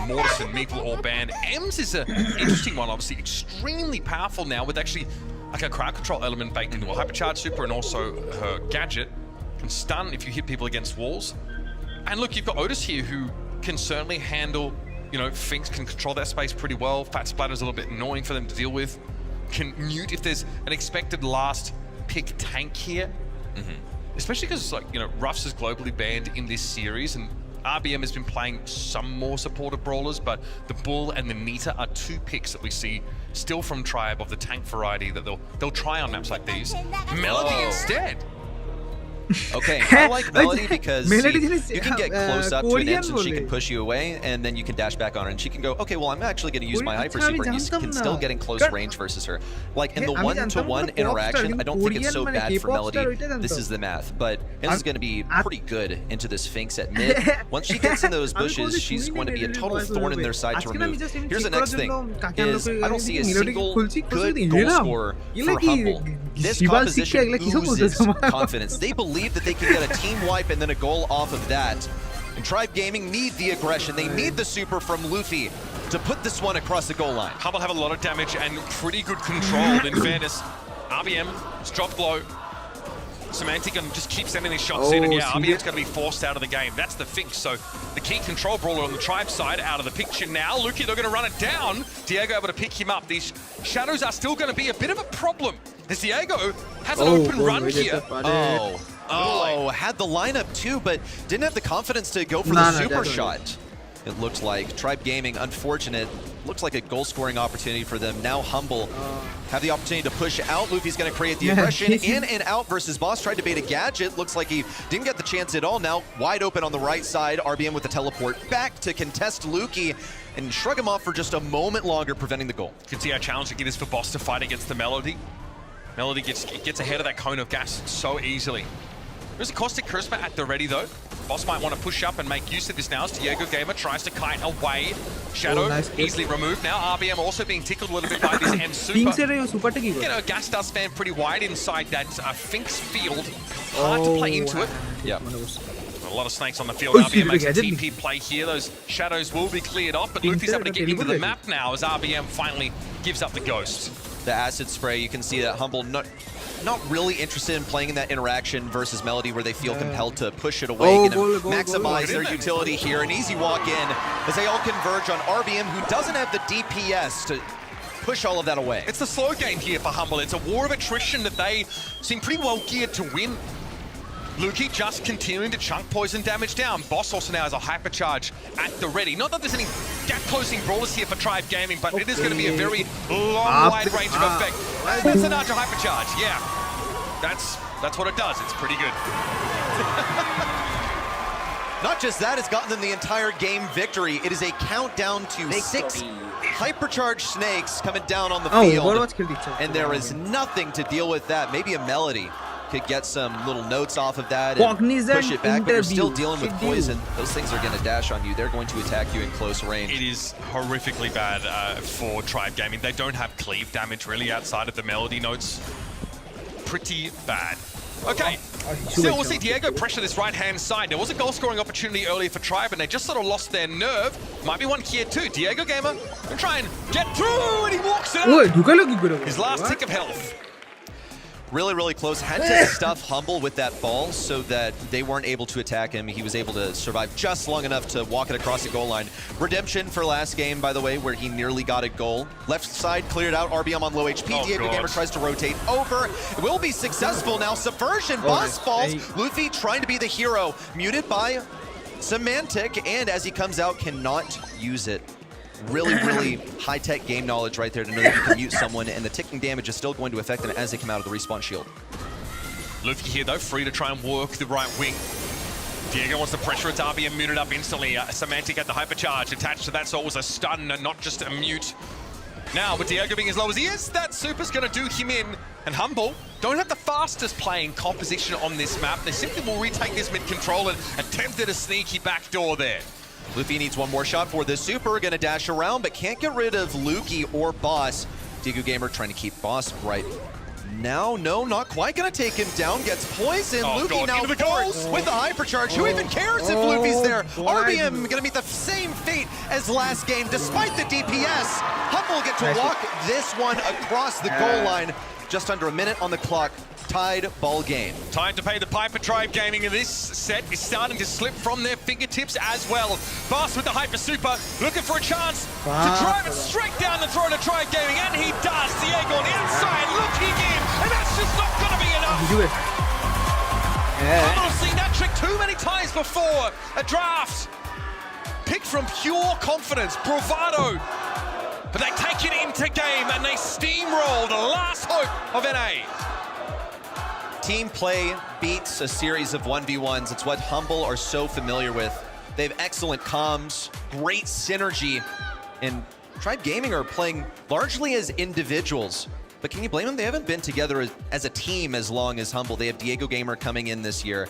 [SPEAKER 12] Mortis, and Meeple all banned. Ems is an interesting one, obviously extremely powerful now, with actually like a crowd control element baked into a hypercharge super, and also her gadget can stun if you hit people against walls. And look, you've got Otis here who can certainly handle, Finks can control that space pretty well. Fat Splatter's a little bit annoying for them to deal with. Can mute if there's an expected last pick tank here. Especially because, Ruffs is globally banned in this series, and RBM has been playing some more supportive brawlers, but the Bull and the Nita are two picks that we see still from Tribe of the tank variety that they'll try on maps like these. Melody instead.
[SPEAKER 6] Okay, I like Melody because you can get close up to an inch and she can push you away, and then you can dash back on her and she can go, okay, well, I'm actually going to use my Hyper Super, and you can still get in close range versus her. Like in the one-to-one interaction, I don't think it's so bad for Melody. This is the math, but this is going to be pretty good into the Sphinx at mid. Once she gets in those bushes, she's going to be a total thorn in their side to remove. Here's the next thing, is I don't see a single good goal scorer for Humble. This composition oozes confidence. They believe that they can get a team wipe and then a goal off of that. And Tribe Gaming need the aggression. They need the super from Luffy to put this one across the goal line.
[SPEAKER 12] Humble have a lot of damage and pretty good control. In fairness, RBM is dropped low. Semantic and just keep sending these shots in, and yeah, RBM's going to be forced out of the game. That's the fix. So the key control brawler on the Tribe side out of the picture now. Luki, they're going to run it down. Diego able to pick him up. These shadows are still going to be a bit of a problem, as Diego has an open run here.
[SPEAKER 6] Had the lineup too, but didn't have the confidence to go for the super shot. It looked like Tribe Gaming, unfortunate. Looks like a goal-scoring opportunity for them. Now Humble have the opportunity to push out. Luffy's going to create the aggression. In and out versus Boss. Tried to bait a gadget. Looks like he didn't get the chance at all. Now wide open on the right side. RBM with the teleport back to contest Luki and shrug him off for just a moment longer, preventing the goal.
[SPEAKER 12] You can see how challenging it is for Boss to fight against the Melody. Melody gets ahead of that cone of gas so easily. There's a Caustic Charisma at the ready though. Boss might want to push up and make use of this now as Diego Gamer tries to kite away. Shadow easily removed. Now RBM also being tickled a little bit by this M Super. You know, Gas does span pretty wide inside that Finks field. Hard to play into it.
[SPEAKER 6] Yeah.
[SPEAKER 12] A lot of snakes on the field. RBM makes a TP play here. Those shadows will be cleared off, but Luffy's able to get into the map now as RBM finally gives up the ghost.
[SPEAKER 6] The acid spray, you can see that Humble not really interested in playing in that interaction versus Melody where they feel compelled to push it away, maximize their utility here. An easy walk in as they all converge on RBM, who doesn't have the DPS to push all of that away.
[SPEAKER 12] It's the slow game here for Humble. It's a war of attrition that they seem pretty well geared to win. Luki just continuing to chunk poison damage down. Boss also now has a hypercharge at the ready. Not that there's any gap closing brawlers here for Tribe Gaming, but it is going to be a very long, wide range of effect. That's an ultra hypercharge, yeah. That's what it does. It's pretty good.
[SPEAKER 6] Not just that, it's gotten them the entire game victory. It is a countdown to 6 hypercharged snakes coming down on the field. And there is nothing to deal with that. Maybe a Melody could get some little notes off of that and push it back, but you're still dealing with poison. Those things are going to dash on you. They're going to attack you in close range.
[SPEAKER 12] It is horrifically bad for Tribe Gaming. They don't have cleave damage really outside of the Melody notes. Pretty bad. Okay, still we'll see Diego pressure this right-hand side. There was a goal-scoring opportunity earlier for Tribe, and they just sort of lost their nerve. Might be one here too. Diego Gamer will try and get through, and he walks it up. His last tick of health.
[SPEAKER 6] Really, really close. Had to stuff Humble with that ball so that they weren't able to attack him. He was able to survive just long enough to walk it across the goal line. Redemption for last game, by the way, where he nearly got a goal. Left side cleared out. RBM on low HP. Diego Gamer tries to rotate over. It will be successful now. Subversion. Boss falls. Luffy trying to be the hero. Muted by Semantic. And as he comes out, cannot use it. Really, really high-tech game knowledge right there to know that you can mute someone, and the ticking damage is still going to affect them as they come out of the respawn shield.
[SPEAKER 12] Luffy here, though, free to try and work the right wing. Diego wants the pressure. It's RBM muted up instantly. Semantic at the hypercharge. Attached to that, so it was a stun and not just a mute. Now, with Diego being as low as he is, that super's going to do him in. And Humble don't have the fastest playing composition on this map. They simply will retake this mid-control and attempted a sneaky backdoor there.
[SPEAKER 6] Luffy needs one more shot for this super. Gonna dash around, but can't get rid of Luki or Boss. Diego Gamer trying to keep Boss right now. No, not quite gonna take him down. Gets poisoned. Luki now falls with the hypercharge. Who even cares if Luffy's there? RBM gonna meet the same fate as last game, despite the DPS. Humble get to walk this one across the goal line. Just under a minute on the clock. Tied ball game.
[SPEAKER 12] Time to pay the piper. Tribe Gaming in this set is starting to slip from their fingertips as well. Boss with the hyper super, looking for a chance to drive it straight down the throat of Tribe Gaming, and he does. Diego on the inside, looking in, and that's just not going to be enough. Humble's seen that trick too many times before. A draft picked from pure confidence, bravado. But they take it into game and they steamroll the last hope of NA.
[SPEAKER 6] Team play beats a series of 1v1s. It's what Humble are so familiar with. They have excellent comms, great synergy, and Tribe Gaming are playing largely as individuals. But can you blame them? They haven't been together as a team as long as Humble. They have Diego Gamer coming in this year.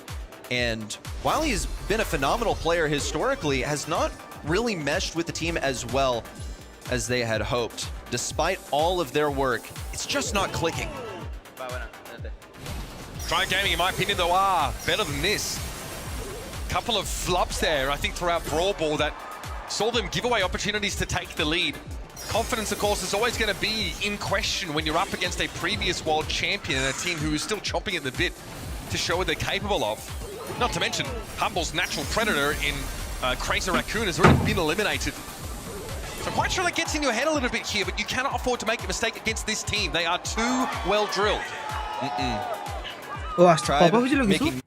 [SPEAKER 6] And while he's been a phenomenal player historically, has not really meshed with the team as well as they had hoped. Despite all of their work, it's just not clicking.
[SPEAKER 12] Tribe Gaming, in my opinion, though, are better than this. Couple of flubs there, I think, throughout Brawl Ball that saw them give away opportunities to take the lead. Confidence, of course, is always going to be in question when you're up against a previous world champion and a team who is still chomping at the bit to show what they're capable of. Not to mention, Humble's natural predator in Crazy Raccoon has already been eliminated. So I'm quite sure that gets in your head a little bit here, but you cannot afford to make a mistake against this team. They are too well drilled.
[SPEAKER 6] Tribe making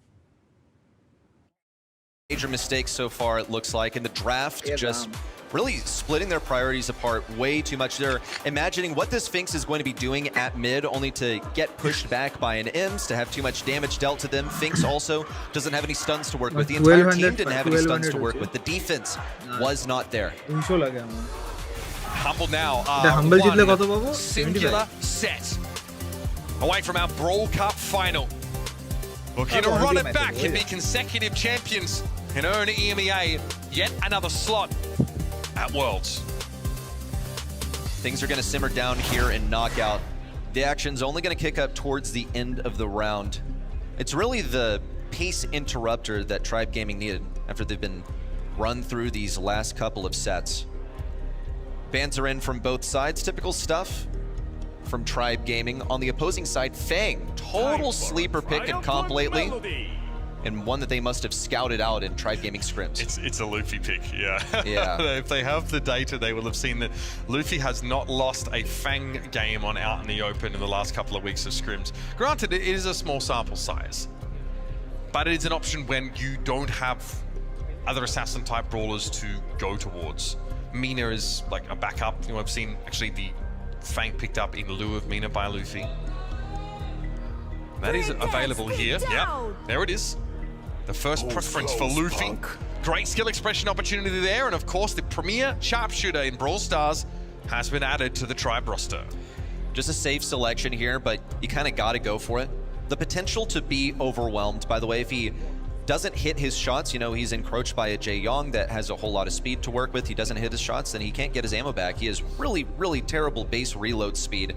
[SPEAKER 6] major mistakes so far, it looks like, in the draft, just really splitting their priorities apart way too much. They're imagining what this Sphinx is going to be doing at mid, only to get pushed back by an Ems, to have too much damage dealt to them. Sphinx also doesn't have any stuns to work with. The entire team didn't have any stuns to work with. The defense was not there.
[SPEAKER 12] Humble now are one singular set away from our Brawl Cup final. Looking to run it back and be consecutive champions and earn EMEA yet another slot at Worlds.
[SPEAKER 6] Things are going to simmer down here in Knockout. The action's only going to kick up towards the end of the round. It's really the pace interrupter that Tribe Gaming needed after they've been run through these last couple of sets. Bans are in from both sides, typical stuff from Tribe Gaming. On the opposing side, Fang, total sleeper pick in comp lately, and one that they must have scouted out in Tribe Gaming scrims.
[SPEAKER 12] It's a Luffy pick, yeah.
[SPEAKER 6] Yeah.
[SPEAKER 12] If they have the data, they will have seen that Luffy has not lost a Fang game on Out in the Open in the last couple of weeks of scrims. Granted, it is a small sample size, but it is an option when you don't have other assassin-type brawlers to go towards. Mina is like a backup. You know, I've seen actually the Fang picked up in lieu of Mina by Luffy. That is available here. Yeah, there it is. The first preference for Luffy. Great skill expression opportunity there, and of course the premier sharpshooter in Brawl Stars has been added to the Tribe roster.
[SPEAKER 6] Just a safe selection here, but you kind of got to go for it. The potential to be overwhelmed, by the way, if he doesn't hit his shots, you know, he's encroached by a Jae Young that has a whole lot of speed to work with. He doesn't hit his shots, then he can't get his ammo back. He has really, really terrible base reload speed.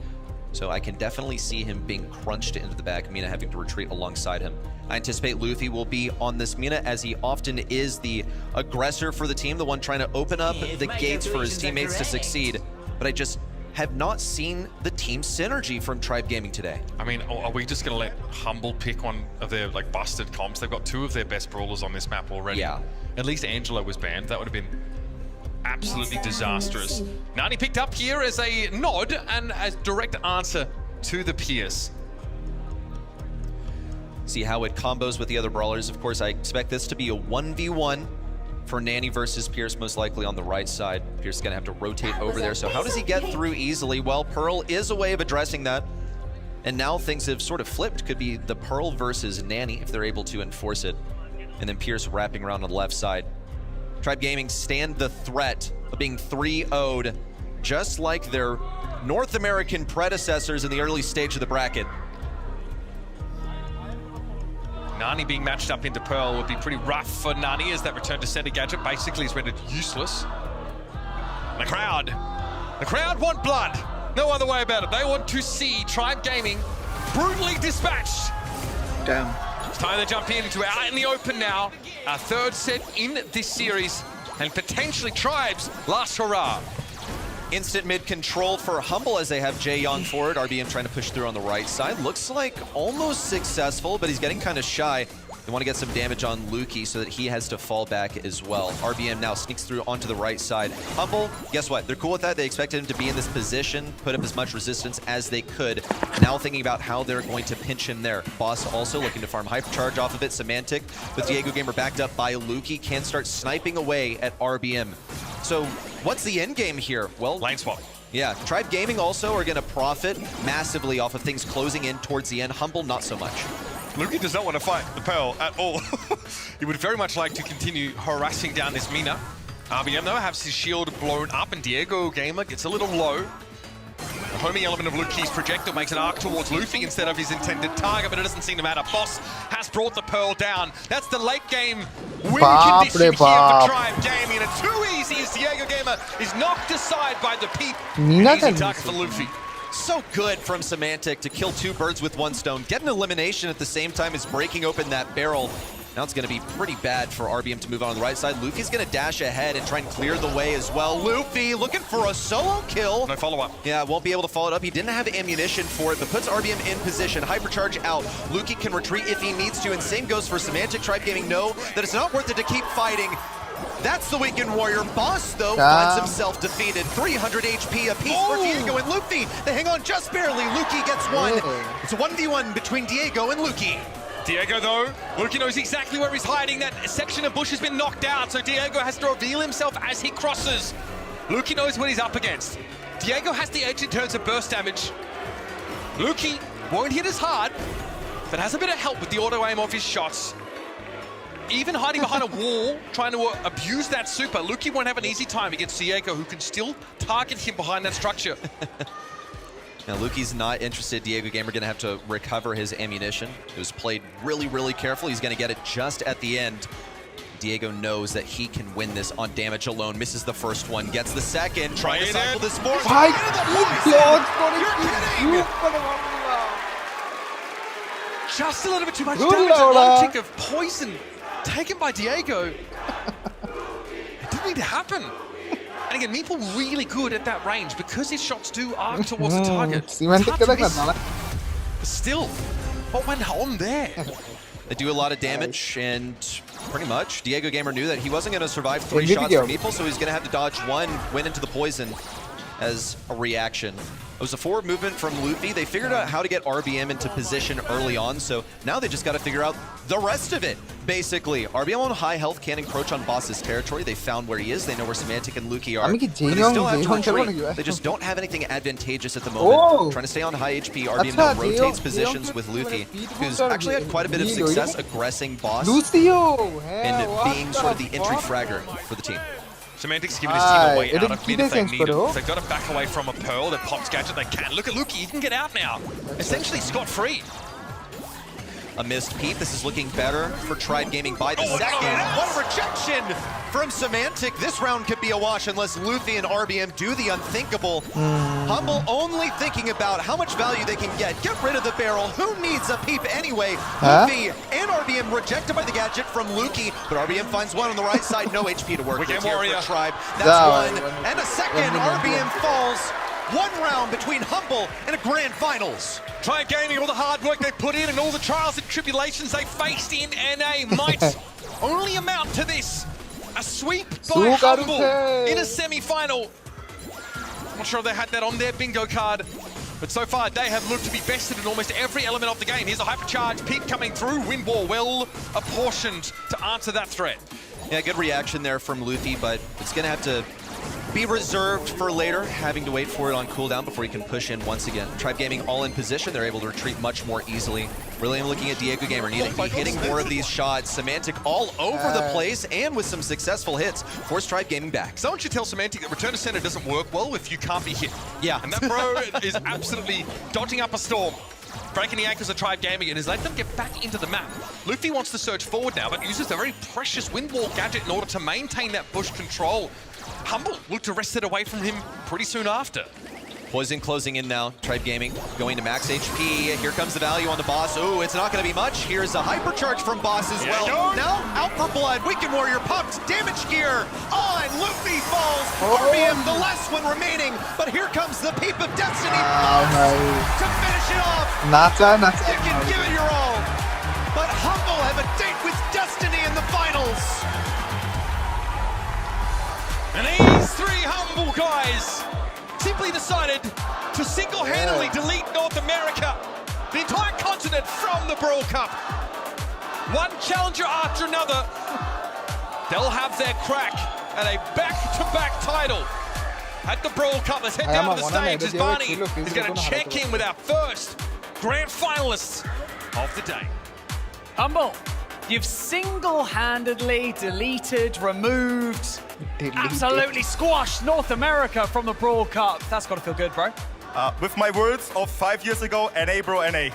[SPEAKER 6] So I can definitely see him being crunched into the back, Mina having to retreat alongside him. I anticipate Luffy will be on this Mina, as he often is the aggressor for the team, the one trying to open up the gates for his teammates to succeed. But I just have not seen the team synergy from Tribe Gaming today.
[SPEAKER 12] I mean, are we just going to let Humble pick one of their like busted comps? They've got two of their best brawlers on this map already.
[SPEAKER 6] Yeah.
[SPEAKER 12] At least Angelo was banned. That would have been absolutely disastrous. Nani picked up here as a nod and as direct answer to the Pierce.
[SPEAKER 6] See how it combos with the other brawlers. Of course, I expect this to be a 1v1 for Nani versus Pierce, most likely on the right side. Pierce is going to have to rotate over there. So how does he get through easily? Well, Pearl is a way of addressing that. And now things have sort of flipped. Could be the Pearl versus Nani if they're able to enforce it. And then Pierce wrapping around on the left side. Tribe Gaming stand the threat of being 3-0'd, just like their North American predecessors in the early stage of the bracket.
[SPEAKER 12] Nani being matched up into Pearl would be pretty rough for Nani, as that return to center gadget basically is rendered useless. The crowd want blood. No other way about it. They want to see Tribe Gaming brutally dispatched.
[SPEAKER 1] Damn.
[SPEAKER 12] It's time to jump into Out in the Open now. Our third set in this series, and potentially Tribe's last hurrah.
[SPEAKER 6] Instant mid control for Humble as they have Jae Young forward. RBM trying to push through on the right side. Looks like almost successful, but he's getting kind of shy. They want to get some damage on Lukey so that he has to fall back as well. RBM now sneaks through onto the right side. Humble, guess what? They're cool with that. They expected him to be in this position, put up as much resistance as they could. Now thinking about how they're going to pinch him there. Boss also looking to farm Hypercharge off of it. Semantic, with Diego Gamer backed up by Lukey, can start sniping away at RBM. So what's the end game here? Well,
[SPEAKER 12] lane swap.
[SPEAKER 6] Yeah, Tribe Gaming also are going to profit massively off of things closing in towards the end. Humble, not so much.
[SPEAKER 12] Lukey does not want to fight the Pearl at all. He would very much like to continue harassing down this Mina. RBM, though, has his shield blown up, and Diego Gamer gets a little low. The homing element of Lukey's projectile makes an arc towards Luffy instead of his intended target, but it doesn't seem to matter. Boss has brought the Pearl down. That's the late game win condition here for Tribe Gaming, and it's too easy as Diego Gamer is knocked aside by the Peep. An easy target for Luffy.
[SPEAKER 6] So good from Semantic to kill 2 birds with 1 stone. Get an elimination at the same time as breaking open that barrel. Now it's going to be pretty bad for RBM to move on the right side. Luffy's going to dash ahead and try and clear the way as well. Luffy looking for a solo kill.
[SPEAKER 12] No follow-up.
[SPEAKER 6] Yeah, won't be able to follow it up. He didn't have ammunition for it, but puts RBM in position. Hypercharge out. Luffy can retreat if he needs to, and same goes for Semantic. Tribe Gaming know that it's not worth it to keep fighting. That's the weakened warrior. Boss, though, finds himself defeated. 300 HP apiece for Diego and Luffy. They hang on just barely. Luffy gets 1. It's a 1v1 between Diego and Luffy.
[SPEAKER 12] Diego, though, Luffy knows exactly where he's hiding. That section of bush has been knocked out, so Diego has to reveal himself as he crosses. Luffy knows what he's up against. Diego has the edge in terms of burst damage. Luffy won't hit as hard, but has a bit of help with the auto-aim of his shots. Even hiding behind a wall, trying to abuse that super, Luffy won't have an easy time against Diego, who can still target him behind that structure.
[SPEAKER 6] Now, Luffy's not interested. Diego Gamer going to have to recover his ammunition. It was played really, really careful. He's going to get it just at the end. Diego knows that he can win this on damage alone. Misses the first one, gets the second. Trying to cycle this forward.
[SPEAKER 12] You're kidding! Just a little bit too much damage. A low tick of poison taken by Diego. It didn't need to happen. And again, Meeple really good at that range because his shots do arc towards the target. But still, what went on there?
[SPEAKER 6] They do a lot of damage, and pretty much Diego Gamer knew that he wasn't going to survive 3 shots from Meeple, so he's going to have to dodge 1, went into the poison as a reaction. It was a forward movement from Luffy. They figured out how to get RBM into position early on, so now they just got to figure out the rest of it, basically. RBM on high health can encroach on Boss's territory. They found where he is. They know where Semantic and Luffy are. But they still have to retreat. They just don't have anything advantageous at the moment. Trying to stay on high HP. RBM now rotates positions with Luffy, who's actually had quite a bit of success aggressing Boss and being sort of the entry fragger for the team.
[SPEAKER 12] Semantic's giving his team a way out of mid if they need him. They've got to back away from a Pearl that pops gadget. They can. Look at Luffy, he can get out now. Essentially scot-free.
[SPEAKER 6] A missed peep. This is looking better for Tribe Gaming by the second. What a rejection from Semantic. This round could be a wash unless Luffy and RBM do the unthinkable. Humble only thinking about how much value they can get. Get rid of the barrel. Who needs a peep anyway? Luffy and RBM rejected by the gadget from Luffy, but RBM finds 1 on the right side. No HP to work with here for Tribe. That's 1 and a second. RBM falls. 1 round between Humble and a grand finals.
[SPEAKER 12] Tribe Gaming, all the hard work they put in and all the trials and tribulations they faced in NA might only amount to this. A sweep by Humble in a semi-final. Not sure if they had that on their bingo card, but so far they have looked to be bested in almost every element of the game. Here's a hypercharge, Peep coming through, wind wall well apportioned to answer that threat.
[SPEAKER 6] Yeah, good reaction there from Luffy, but it's going to have to be reserved for later, having to wait for it on cooldown before he can push in once again. Tribe Gaming all in position. They're able to retreat much more easily. Really am looking at Diego Gamer. Need to be hitting more of these shots. Semantic all over the place and with some successful hits. Force Tribe Gaming back.
[SPEAKER 12] Someone should tell Semantic that return to center doesn't work well if you can't be hit.
[SPEAKER 6] Yeah.
[SPEAKER 12] And that bro is absolutely dodging up a storm. Breaking the ankles of Tribe Gaming and has let them get back into the map. Luffy wants to surge forward now, but uses a very precious wind wall gadget in order to maintain that bush control. Humble looked to wrest it away from him pretty soon after.
[SPEAKER 6] Poison closing in now. Tribe Gaming going to max HP. Here comes the value on the Boss. Ooh, it's not going to be much. Here's a hypercharge from Boss as well. Now out for blood. Weekend Warrior popped. Damage gear on. Luffy falls. RBM the last one remaining. But here comes the Peep of Destiny. To finish it off. You can give it your all. But Humble have a date
[SPEAKER 9] finals. And these three humble guys simply decided to single-handedly delete North America, the entire continent, from the Brawl Cup. One challenger after another. They'll have their crack at a back-to-back title at the Brawl Cup. Let's head down to the stage as Barney is going to check in with our first grand finalists of the day.
[SPEAKER 15] Humble, you've single-handedly deleted, removed, absolutely squashed North America from the Brawl Cup. That's got to feel good, bro.
[SPEAKER 2] With my words of 5 years ago, NA bro, NA.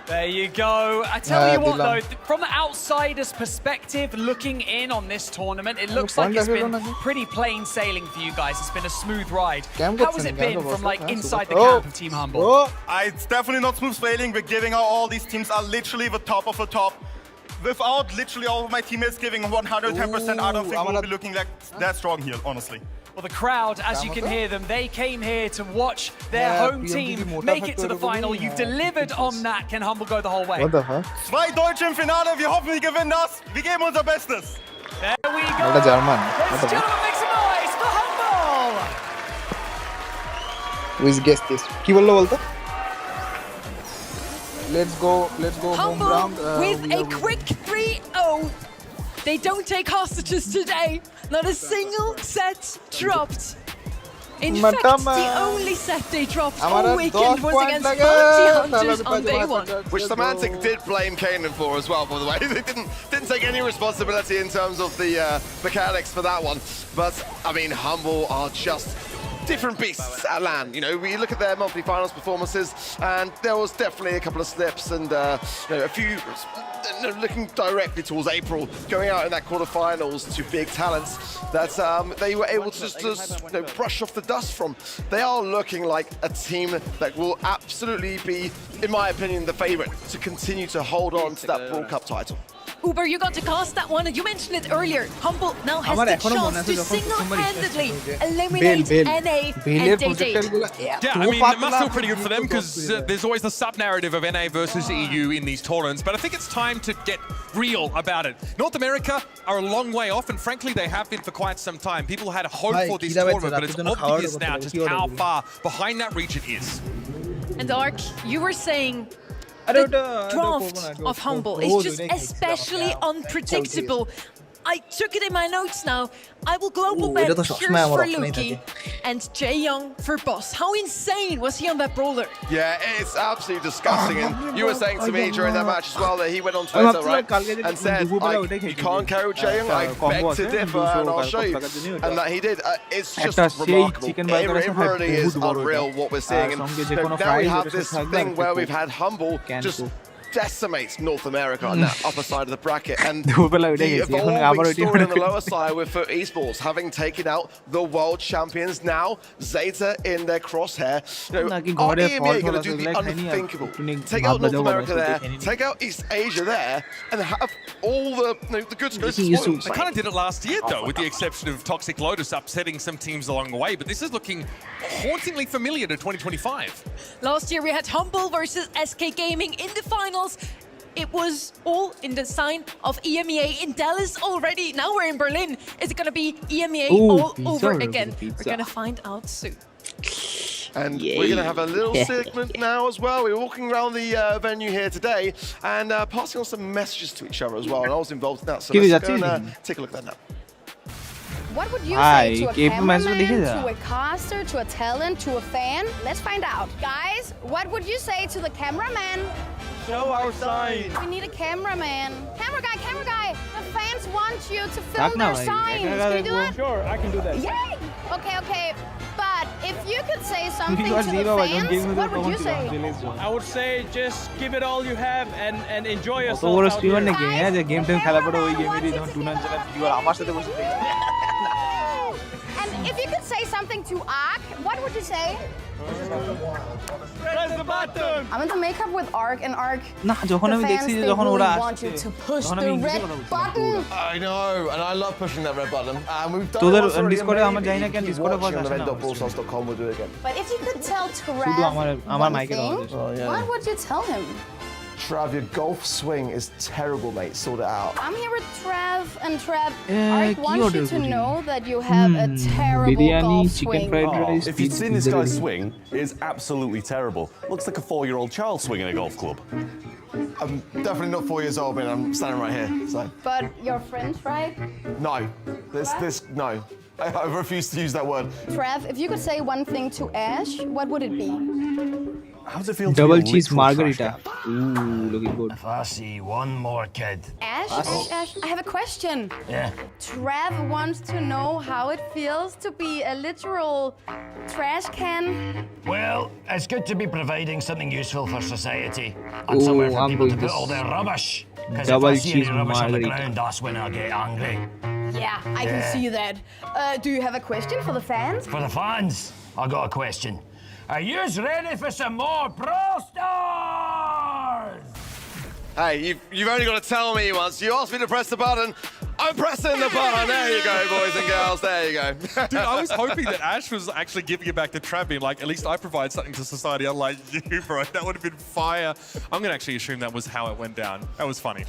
[SPEAKER 15] There you go. I tell you what though, from the outsider's perspective, looking in on this tournament, it looks like it's been pretty plain sailing for you guys. It's been a smooth ride. How has it been from like inside the camp of Team Humble?
[SPEAKER 2] It's definitely not smooth sailing. We're giving out all these teams are literally the top of the top. Without literally all of my teammates giving 110%, I don't think we'll be looking like that strong here, honestly.
[SPEAKER 15] Well, the crowd, as you can hear them, they came here to watch their home team make it to the final. You've delivered on that. Can Humble go the whole way?
[SPEAKER 1] What the fuck?
[SPEAKER 2] Zwei Deutsche im Finale, wir hoffen, wir gewinnen das. Wir geben unser Bestes.
[SPEAKER 15] There we go.
[SPEAKER 1] What the German?
[SPEAKER 15] Ladies and gentlemen, make some noise for Humble.
[SPEAKER 1] Which guess this? Ki bollo bolto? Let's go home
[SPEAKER 11] Humble
[SPEAKER 1] round.
[SPEAKER 11] with a quick 3-0. They don't take hostages today. Not a single set dropped. In fact, the only set they dropped all weekend was against Bounty Hunters on day one.
[SPEAKER 13] Which Semantic did blame Kanan for as well, by the way. They didn't take any responsibility in terms of the mechanics for that one. But, I mean, Humble are just different beasts at LAN. You know, we look at their monthly finals performances, and there was definitely a couple of slips and you know, a few looking directly towards April, going out in that quarterfinals to big talents that they were able to just you know, brush off the dust from. They are looking like a team that will absolutely be, in my opinion, the favorite to continue to hold on to that Brawl Cup title.
[SPEAKER 11] Uber, you got to cast that one, and you mentioned it earlier. Humble now has the chance to single-handedly eliminate NA and Day-Day.
[SPEAKER 12] Yeah, I mean, it must feel pretty good for them because there's always the sub-narrative of NA versus EU in these tournaments, but I think it's time to get real about it. North America are a long way off, and frankly, they have been for quite some time. People had hope for this tournament, but it's obvious now just how far behind that region is.
[SPEAKER 11] And Ark, you were saying the draft of Humble is just especially unpredictable. I took it in my notes now. I will global bet Pierce for Luki and Jaeyoung for Boss. How insane was he on that brawler?
[SPEAKER 13] Yeah, it's absolutely disgusting. And you were saying to me during that match as well that he went on Twitter, right, and said, you can't carry Jaeyoung, I beg to differ, and I'll show you. And that he did. It's just remarkable. It really is unreal what we're seeing. And now we have this thing where we've had Humble just decimates North America on that upper side of the bracket, and the evolving story on the lower side with Foot Esports having taken out the world champions. Now Zeta in their crosshair. You know, are EMEA going to do the unthinkable? Take out North America there, take out East Asia there, and have all the goods go spoiled.
[SPEAKER 12] They kind of did it last year though, with the exception of Toxic Lotus upsetting some teams along the way, but this is looking hauntingly familiar to 2025.
[SPEAKER 11] Last year we had Humble versus SK Gaming in the finals. It was all in the sign of EMEA in Dallas already. Now we're in Berlin. Is it going to be EMEA all over again? We're going to find out soon.
[SPEAKER 13] And we're going to have a little segment now as well. We're walking around the venue here today and passing on some messages to each other as well. And I was involved in that, so let's go and take a look at that now.
[SPEAKER 3] What would you say to a cameraman, to a caster, to a talent, to a fan? Let's find out. Guys, what would you say to the cameraman?
[SPEAKER 23] Show our sign.
[SPEAKER 3] We need a cameraman. Camera guy. The fans want you to film their signs. Can you do that?
[SPEAKER 23] Sure, I can do that.
[SPEAKER 3] Yay! Okay. But if you could say something to the fans, what would you say?
[SPEAKER 23] I would say just give it all you have and enjoy yourself out here.
[SPEAKER 3] And if you could say something to Ark, what would you say?
[SPEAKER 23] Press the button!
[SPEAKER 3] I'm in the makeup with Ark, and Ark, the fans, they really want you to push the red button.
[SPEAKER 13] I know, and I love pushing that red button. And we've done it once already. If you keep watching on event.brawlstars.com, we'll do it again.
[SPEAKER 3] But if you could tell Terez one thing, what would you tell him?
[SPEAKER 13] Trav, your golf swing is terrible, mate. Sort it out.
[SPEAKER 3] I'm here with Trav, and Trav, I want you to know that you have a terrible golf swing.
[SPEAKER 16] If you've seen this guy's swing, it is absolutely terrible. Looks like a 4-year-old child swinging a golf club.
[SPEAKER 13] I'm definitely not 4 years old, man. I'm standing right here. So.
[SPEAKER 3] But your friends, right?
[SPEAKER 13] No. No. I refuse to use that word.
[SPEAKER 3] Trav, if you could say one thing to Ash, what would it be?
[SPEAKER 16] How does it feel to
[SPEAKER 1] Double
[SPEAKER 16] be a
[SPEAKER 1] cheese
[SPEAKER 16] literal
[SPEAKER 1] margarita. Ooh, looking good.
[SPEAKER 17] If I see one more kid.
[SPEAKER 3] Ash, I have a question.
[SPEAKER 17] Yeah.
[SPEAKER 3] Trav wants to know how it feels to be a literal trash can.
[SPEAKER 17] Well, it's good to be providing something useful for society and somewhere for people to put all their rubbish. Because if I see any rubbish on the ground, that's when I get angry.
[SPEAKER 3] Yeah, I can see that. Do you have a question for the fans?
[SPEAKER 17] For the fans, I got a question. Are yous ready for some more Brawl Stars?
[SPEAKER 13] Hey, you've only got to tell me once. You asked me to press the button. I'm pressing the button. There you go, boys and girls. There you go.
[SPEAKER 12] Dude, I was hoping that Ash was actually giving it back to Trav, being like, at least I provide something to society, unlike you, bro. That would have been fire. I'm going to actually assume that was how it went down. That was funny.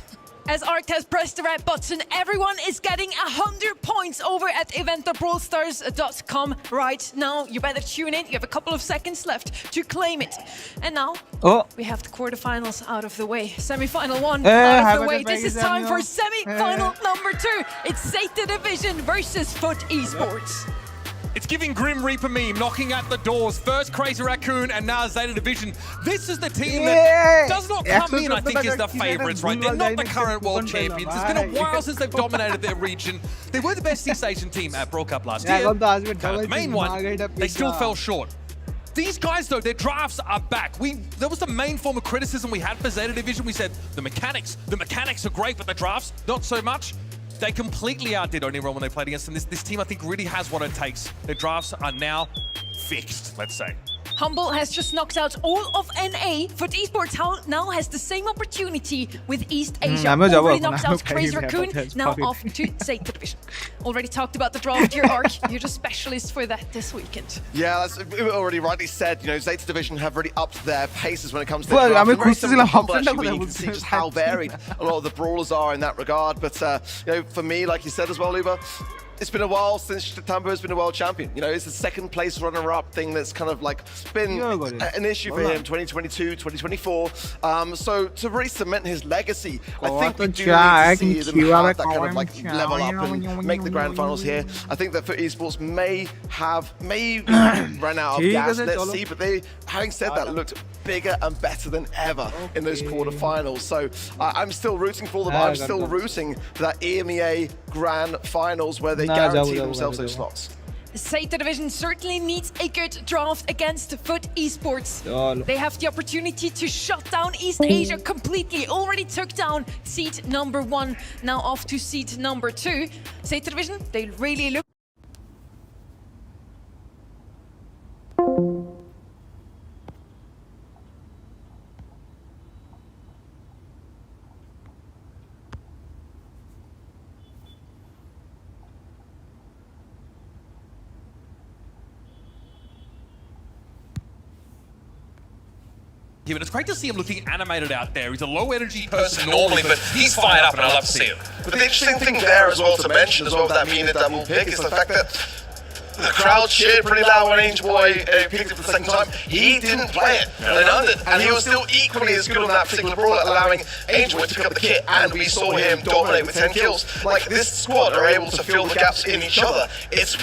[SPEAKER 11] As Arc has pressed the red button, everyone is getting 100 points over at event.brawlstars.com right now. You better tune in. You have a couple of seconds left to claim it. And now, we have the quarterfinals out of the way. Semi-final 1 out of the way. This is time for semi-final number 2. It's Zeta Division versus Foot Esports.
[SPEAKER 12] It's giving Grim Reaper meme, knocking at the doors. First Crazy Raccoon and now Zeta Division. This is the team that does not come in, I think, as the favorites, right? They're not the current world champions. It's been a while since they've dominated their region. They were the best East Asian team at Brawl Cup last year. The main one, they still fell short. These guys, though, their drafts are back. That was the main form of criticism we had for Zeta Division. We said, the mechanics are great, but the drafts, not so much. They completely outdid Oniron when they played against them. This team, I think, really has what it takes. Their drafts are now fixed, let's say.
[SPEAKER 11] Humble has just knocked out all of NA. Foot Esports now has the same opportunity with East Asia. Already knocked out Crazy Raccoon, now off to Zeta Division. Already talked about the draft here, Arc. You're the specialist for that this weekend.
[SPEAKER 13] Yeah, that's already rightly said. You know, Zeta Division have really upped their paces when it comes to the draft. You can see just how varied a lot of the brawlers are in that regard. But, you know, for me, like you said as well, Luba, it's been a while since Tambo has been a world champion. You know, it's the second place runner-up thing that's kind of like been an issue for him, 2022, 2024. So to really cement his legacy, I think we do need to see them have that kind of like level up and make the grand finals here. I think that Foot Esports may run out of gas, let's see, but they, having said that, looked bigger and better than ever in those quarterfinals. So I'm still rooting for them. I'm still rooting for that EMEA grand finals where they guarantee themselves those slots.
[SPEAKER 11] Zeta Division certainly needs a good draft against Foot Esports. They have the opportunity to shut down East Asia completely. Already took down seed number 1, now off to seed number 2. Zeta Division, they really look...
[SPEAKER 12] Yeah, but it's great to see him looking animated out there. He's a low-energy person normally, but he's fired up, and I love to see him.
[SPEAKER 13] But the interesting thing there as well to mention as well, that mean that double pick, is the fact that the crowd cheered pretty loud when Angel Boy picked it for the second time. He didn't play it, they learned it, and he was still equally as good on that particular brawl, allowing Angel Boy to pick up the kit, and we saw him dominate with 10 kills. Like, this squad are able to fill the gaps in each other. It's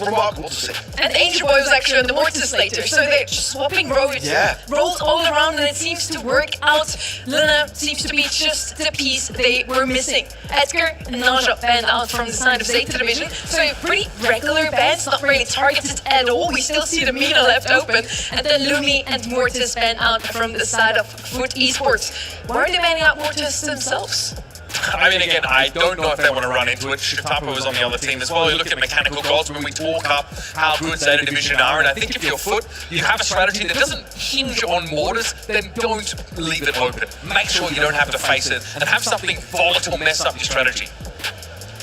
[SPEAKER 13] remarkable to see.
[SPEAKER 11] And Angel Boy was actually on the Mortis later, so they're just swapping roles. Roles all around, and it seems to work out. Luna seems to be just the piece they were missing. Edgar and Naja banned out from the side of Zeta Division, so a pretty regular ban. It's not really targeted at all. We still see the Mina left open. And then Lumi and Mortis ban out from the side of Foot Esports. Why are they banning out Mortis themselves?
[SPEAKER 7] I mean, again, I don't know if they want to run into it. Shikatapo was on the other team as well. You look at Mechanical Gods when we talk up how good Zeta Division are, and I think if you're Foot, you have a strategy that doesn't hinge on Mortis, then don't leave it open. Make sure you don't have to face it, and have something volatile mess up your strategy.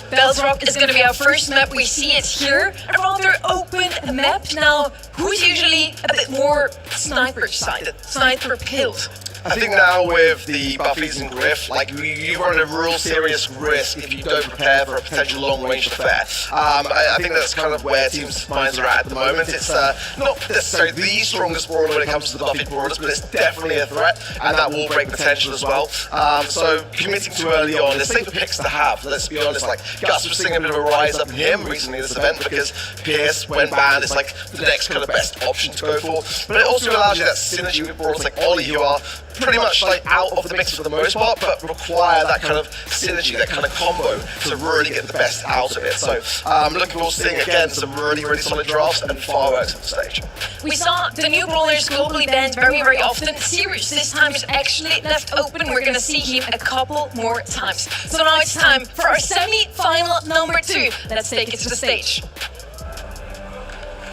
[SPEAKER 11] Bellsrock is going to be our first map. We see it here, a rather open map. Now, who's usually a bit more sniper-sided, sniper-killed?
[SPEAKER 13] I think now with the Buffies and Griff, like you run a real serious risk if you don't prepare for a potential long-range affair. I think that's kind of where teams' minds are at the moment. It's not necessarily the strongest brawler when it comes to the Buffy brawlers, but it's definitely a threat, and that will break potential as well. So committing too early on, there's safer picks to have. Let's be honest, like Gus was seeing a bit of a rise up in him recently this event because Pierce, when banned, is like the next kind of best option to go for. But it also allows you that synergy with brawlers like Ollie, who are pretty much like out of the mix for the most part, but require that kind of synergy, that kind of combo to really get the best out of it. So I'm looking forward to seeing again some really, really solid drafts and fireworks on the stage.
[SPEAKER 11] We saw the new Brawlers globally banned very, very often. Sirius this time is actually left open. We're gonna see him a couple more times. So now it's time for our semi-final number 2. Let's take it to the stage.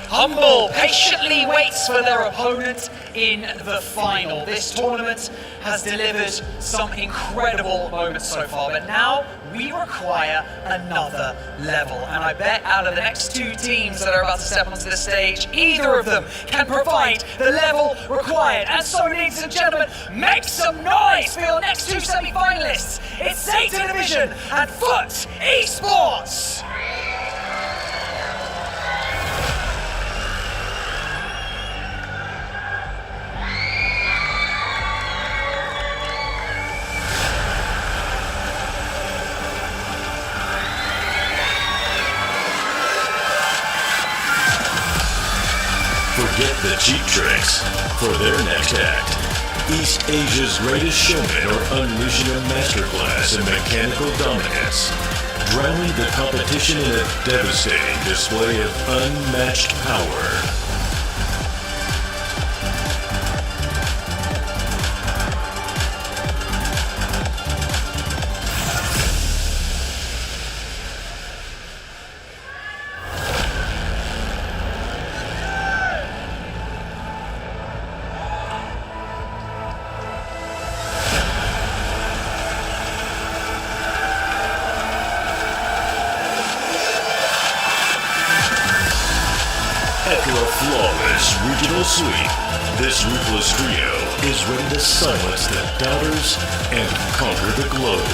[SPEAKER 15] Humble patiently waits for their opponent in the final. This tournament has delivered some incredible moments so far, but now we require another level. And I bet out of the next 2 teams that are about to step onto the stage, either of them can provide the level required. And so, ladies and gentlemen, make some noise for your next 2 semi-finalists. It's Satan Division and Foot Esports.
[SPEAKER 21] Forget the cheap tricks for their next act. East Asia's greatest showmen are unleashing a masterclass in mechanical dominance, drowning the competition in a devastating display of unmatched power. After a flawless regional sweep, this ruthless trio is ready to silence the doubters and conquer the globe.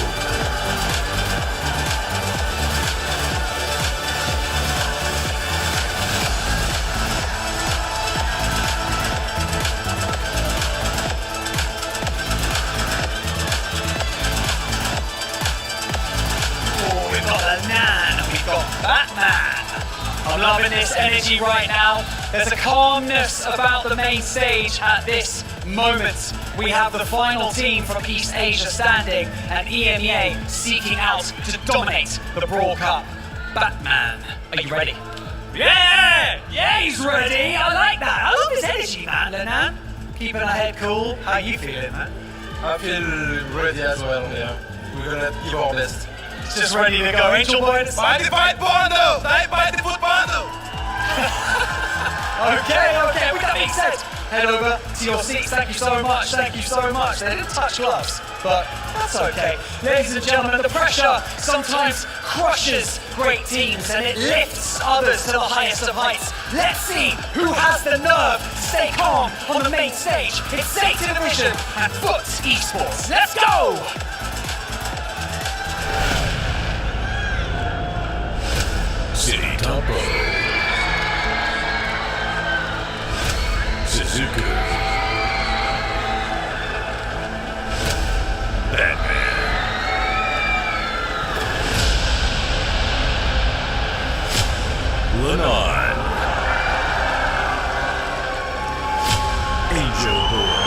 [SPEAKER 15] Oh, we've got a Nan, we've got Batman. I'm loving this energy right now. There's a calmness about the main stage at this moment. We have the final team from East Asia standing and EMEA seeking out to dominate the Brawl Cup. Batman, are you ready? Yeah! Yeah, he's ready! I like that! I love his energy, man, Lenan. Keeping our head cool. How you feeling, man?
[SPEAKER 10] I feel ready as well, yeah. We're gonna give our best.
[SPEAKER 15] Just ready to go. Angel Boy,
[SPEAKER 10] By the fight bundle! By the foot bundle!
[SPEAKER 15] Okay, with that being said, head over to your seats. Thank you so much, thank you so much. They didn't touch gloves, but that's okay. Ladies and gentlemen, the pressure sometimes crushes great teams and it lifts others to the highest of heights. Let's see who has the nerve to stay calm on the main stage. It's Satan Division and Foot Esports. Let's go!
[SPEAKER 21] City Topo, Suzuka, Batman, Lenon, Angel Boy,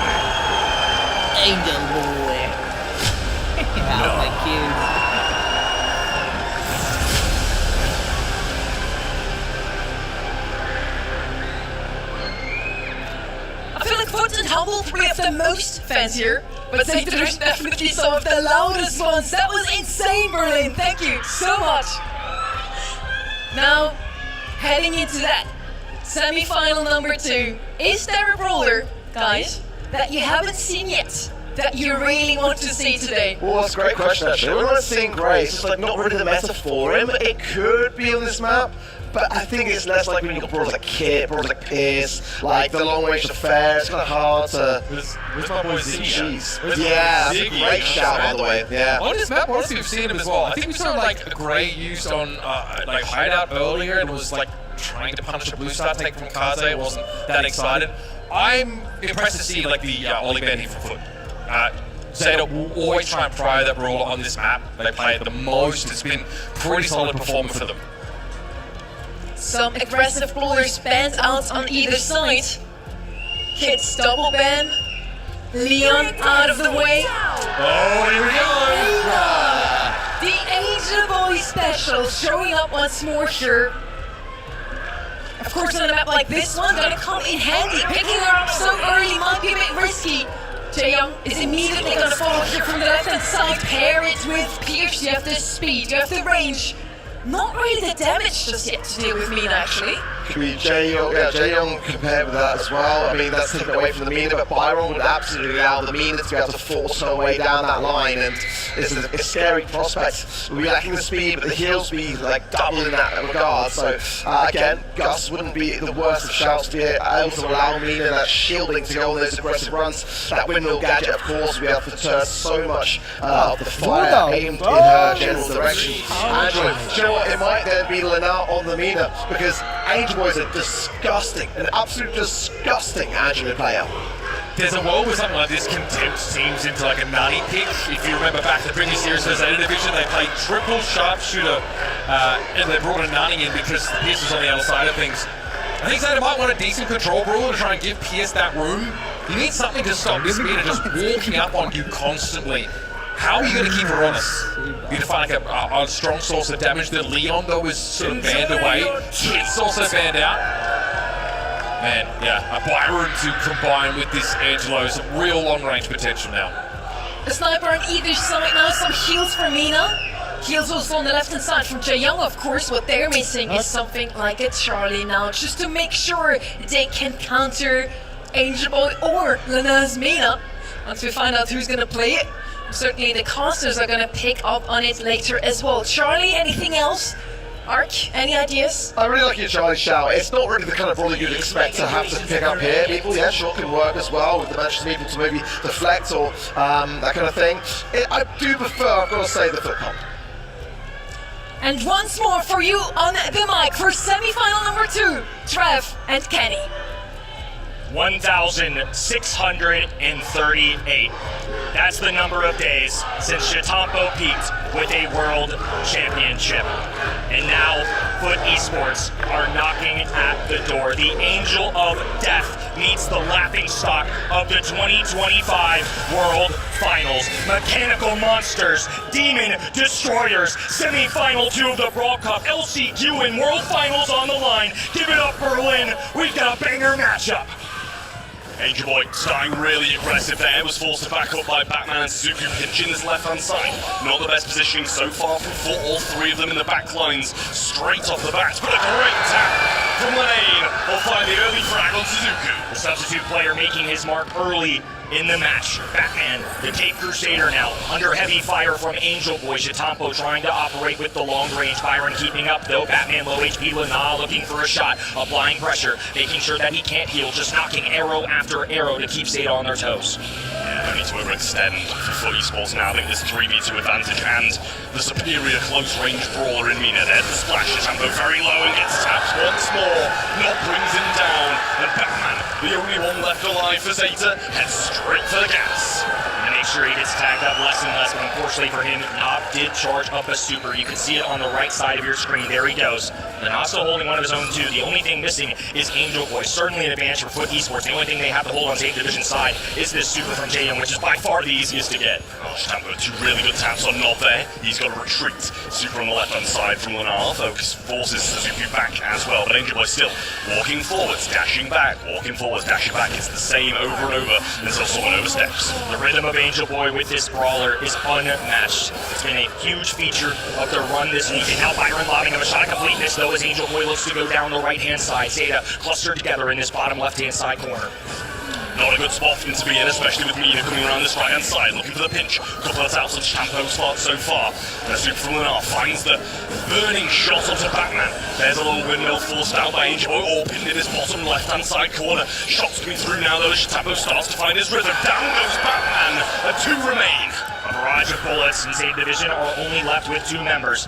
[SPEAKER 18] How cute.
[SPEAKER 11] Foot and Humble, 3 of the most fans here, but Satan Division definitely some of the loudest ones. That was insane, Berlin. Thank you so much. Now, heading into that semi-final number 2, is there a brawler, guys, that you haven't seen yet, that you really want to see today?
[SPEAKER 13] Well, that's a great question, actually. We're not seeing Gray. It's just like not really the meta for him. It could be on this map, but I think it's less like when you've got brawlers like Kit, brawlers like Pierce, like the long range affair. It's kind of hard to.
[SPEAKER 18] Where's my boy Ziggy?
[SPEAKER 13] Yeah, that's a great shout, by the way. Yeah.
[SPEAKER 18] On this map, honestly, we've seen him as well. I think we saw like a Grey used on like Hideout earlier and was like trying to punish a blue star take from Kaze. Wasn't that excited. I'm impressed to see like the Oli Band here for Foot. Zeta will always try and pry that brawler on this map. They play it the most. It's been pretty solid performance for them.
[SPEAKER 11] Some aggressive brawlers banned out on either side. Kit's double ban. Leon out of the way.
[SPEAKER 18] Oh, here we go!
[SPEAKER 11] The Angel Boy special showing up once more here. Of course, on a map like this one, gonna come in handy. Picking her up so early might be a bit risky. Jaeyoung is immediately gonna follow here from the left-hand side. Pair it with Pierce. You have the speed, you have the range. Not really the damage just yet to deal with Mina, actually.
[SPEAKER 13] Could be Jaeyoung compared with that as well. I mean, that's taken away from the Mina, but Byron would absolutely allow the Mina to be able to force her way down that line, and it's a scary prospect. We'll be lacking the speed, but the heals be like double in that regard. So again, Gus wouldn't be the worst of shouts to be able to allow Mina that shielding to go on those aggressive runs. That windmill gadget, of course, will be able to deter so much of the fire aimed in her general direction. Angelo, do you know what? It might then be Lennart on the Mina, because Angel Boy is a disgusting, an absolute disgusting Angelo player.
[SPEAKER 18] There's a world where something like this condemns teams into like a nutty pick. If you remember back to the previous series for Zeta Division, they played triple sharpshooter and they brought a nutty in because Pierce was on the other side of things. I think Zeta might want a decent control brawler to try and give Pierce that room. You need something to stop this Mina just walking up on you constantly. How are you going to keep her honest? You need to find like a strong source of damage. The Leon, though, is sort of banned away. Kit's also banned out. Man, yeah, a Byron to combine with this Angelo, some real long-range potential now.
[SPEAKER 11] A sniper on either side now, some heals for Mina. Heals also on the left-hand side from Jaeyoung, of course. What they're missing is something like a Charlie now, just to make sure they can counter Angel Boy or Lena's Mina. Once we find out who's going to play it, certainly the casters are going to pick up on it later as well. Charlie, anything else? Ark, any ideas?
[SPEAKER 13] I really like your Charlie shout. It's not really the kind of brawler you'd expect to have to pick up here. People, yeah, sure, can work as well with the Manchester people to maybe deflect or that kind of thing. I do prefer, I've got to say, the foot comp.
[SPEAKER 11] And once more for you on the mic for semi-final number 2, Trev and Kenny.
[SPEAKER 14] 1,638. That's the number of days since Chitampo peaked with a world championship. And now, Foot Esports are knocking at the door. The Angel of Death meets the laughingstock of the 2025 World Finals. Mechanical Monsters, Demon Destroyers, semi-final 2 of the Brawl Cup, LCQ and World Finals on the line. Give it up, Berlin. We've got a banger matchup.
[SPEAKER 7] Angel Boy starting really aggressive there, was forced to back up by Batman and Suzuki pinching his left-hand side. Not the best positioning so far from Foot, all 3 of them in the back lines, straight off the bat. But a great tap from Lane will find the early frag on Suzuki.
[SPEAKER 14] The substitute player making his mark early in the match. Batman, the Cape Crusader now, under heavy fire from Angel Boy. Chitampo trying to operate with the long range. Byron keeping up though. Batman low HP. Lana looking for a shot. Applying pressure, making sure that he can't heal. Just knocking arrow after arrow to keep Zeta on their toes.
[SPEAKER 7] Yeah, no need to overextend for Foot Esports now. I think there's 3v2 advantage and the superior close-range brawler in Mina there. The splash Chitampo very low and gets tapped once more. Not brings him down. And Batman, the only one left alive for Zeta, heads straight for the gas.
[SPEAKER 14] And make sure he gets tagged up less and less, but unfortunately for him, Knob did charge up a super. You can see it on the right side of your screen. There he goes. And also holding one of his own too. The only thing missing is Angel Boy. Certainly an advantage for Foot Esports. The only thing they have to hold on Zeta Division side is this super from Jaeyoung, which is by far the easiest to get.
[SPEAKER 7] Oh, Chitampo, 2 really good taps on Knob there. He's got to retreat. Super on the left-hand side from Lenar. Focus forces Suzuki back as well, but Angel Boy still walking forwards, dashing back, walking forwards, dashing back. It's the same over and over until someone oversteps.
[SPEAKER 14] The rhythm of Angel Boy with this brawler is unmatched. It's been a huge feature of the run this week. And now Byron lobbing him a shot of completeness, though, as Angel Boy looks to go down the right-hand side. Zeta clustered together in this bottom left-hand side corner.
[SPEAKER 7] Not a good spot for him to be in, especially with Mina coming around this right-hand side, looking for the pinch. Couple of attacks on Champo's part so far. And a super from Lunar finds the burning shot onto Batman. There's a little windmill forced out by Angel Boy, all pinned in his bottom left-hand side corner. Shots coming through now, though, as Champo starts to find his rhythm. Down goes Batman, and 2 remain.
[SPEAKER 14] A barrage of bullets, and Zeta Division are only left with 2 members.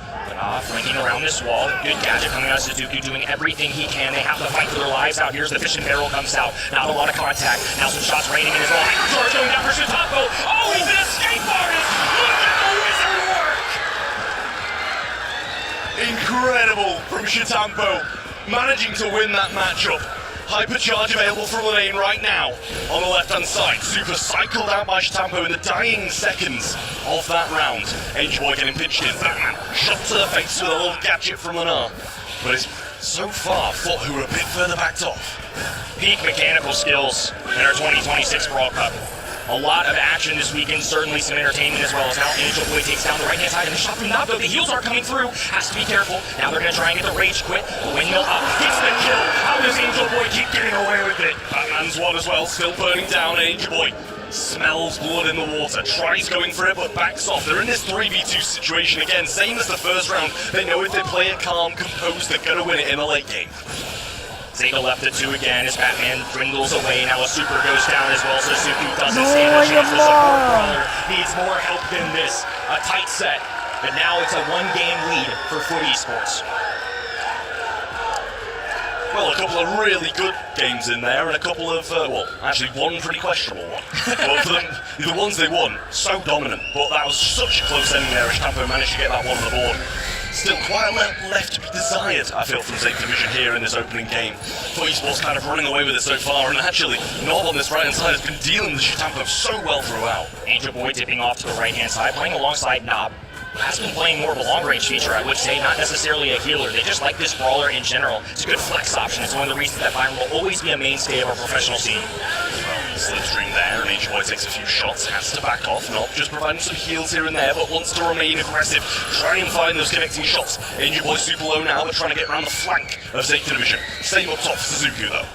[SPEAKER 14] Flanking around this wall. Good gadget coming out of Suzuki, doing everything he can. They have to fight for their lives out. Here's the fishing barrel comes out. Not a lot of contact. Now some shots raining in his line. George going down for Shitapo. Oh, he's an escape artist! Look at the wizard work!
[SPEAKER 7] Incredible from Shitampo, managing to win that matchup. Hypercharge available from Lane right now on the left-hand side. Super cycled out by Shitampo in the dying seconds of that round. Angel Boy getting pitched in. Batman shot to the face with a little gadget from Lenar. But it's so far thought who were a bit further backed off.
[SPEAKER 14] Peak mechanical skills in our 2026 Brawl Cup. A lot of action this weekend, certainly some entertainment as well. As now Angel Boy takes down the right-hand side and the shot from Nago. The heals are coming through. Has to be careful. Now they're going to try and get the rage quit. The windmill up. Gets the kill. How does Angel Boy keep getting away with it?
[SPEAKER 7] Batman's one as well, still burning down. Angel Boy smells blood in the water. Tries going for it, but backs off. They're in this 3v2 situation again. Same as the first round. They know if they play it calm, composed, they're going to win it in the late game.
[SPEAKER 14] Zeta left at 2 again as Batman dwindles away. Now a super goes down as well, so Suzuki doesn't stand a chance to support Brawler. Needs more help than this. A tight set, but now it's a 1-game lead for Foot Esports.
[SPEAKER 7] Well, a couple of really good games in there, and a couple of, well, actually one pretty questionable one. But for them, the ones they won, so dominant, but that was such a close ending there as Champo managed to get that one on the board. Still quite a lot left to be desired, I feel, from Zeta Division here in this opening game. Foot Esports kind of running away with it so far, and actually, Nob on this right-hand side has been dealing with Shitampo so well throughout.
[SPEAKER 14] Angel Boy dipping off to the right-hand side, playing alongside Nob. Has been playing more of a long-range feature, I would say, not necessarily a healer. They just like this brawler in general. It's a good flex option. It's one of the reasons that Byron will always be a mainstay of our professional scene.
[SPEAKER 7] Well, slipstream there, and Angel Boy takes a few shots, has to back off, not just providing some heals here and there, but wants to remain aggressive, try and find those connecting shots. Angel Boy super low now, but trying to get around the flank of Zeta Division. Same up top for Suzuki, though.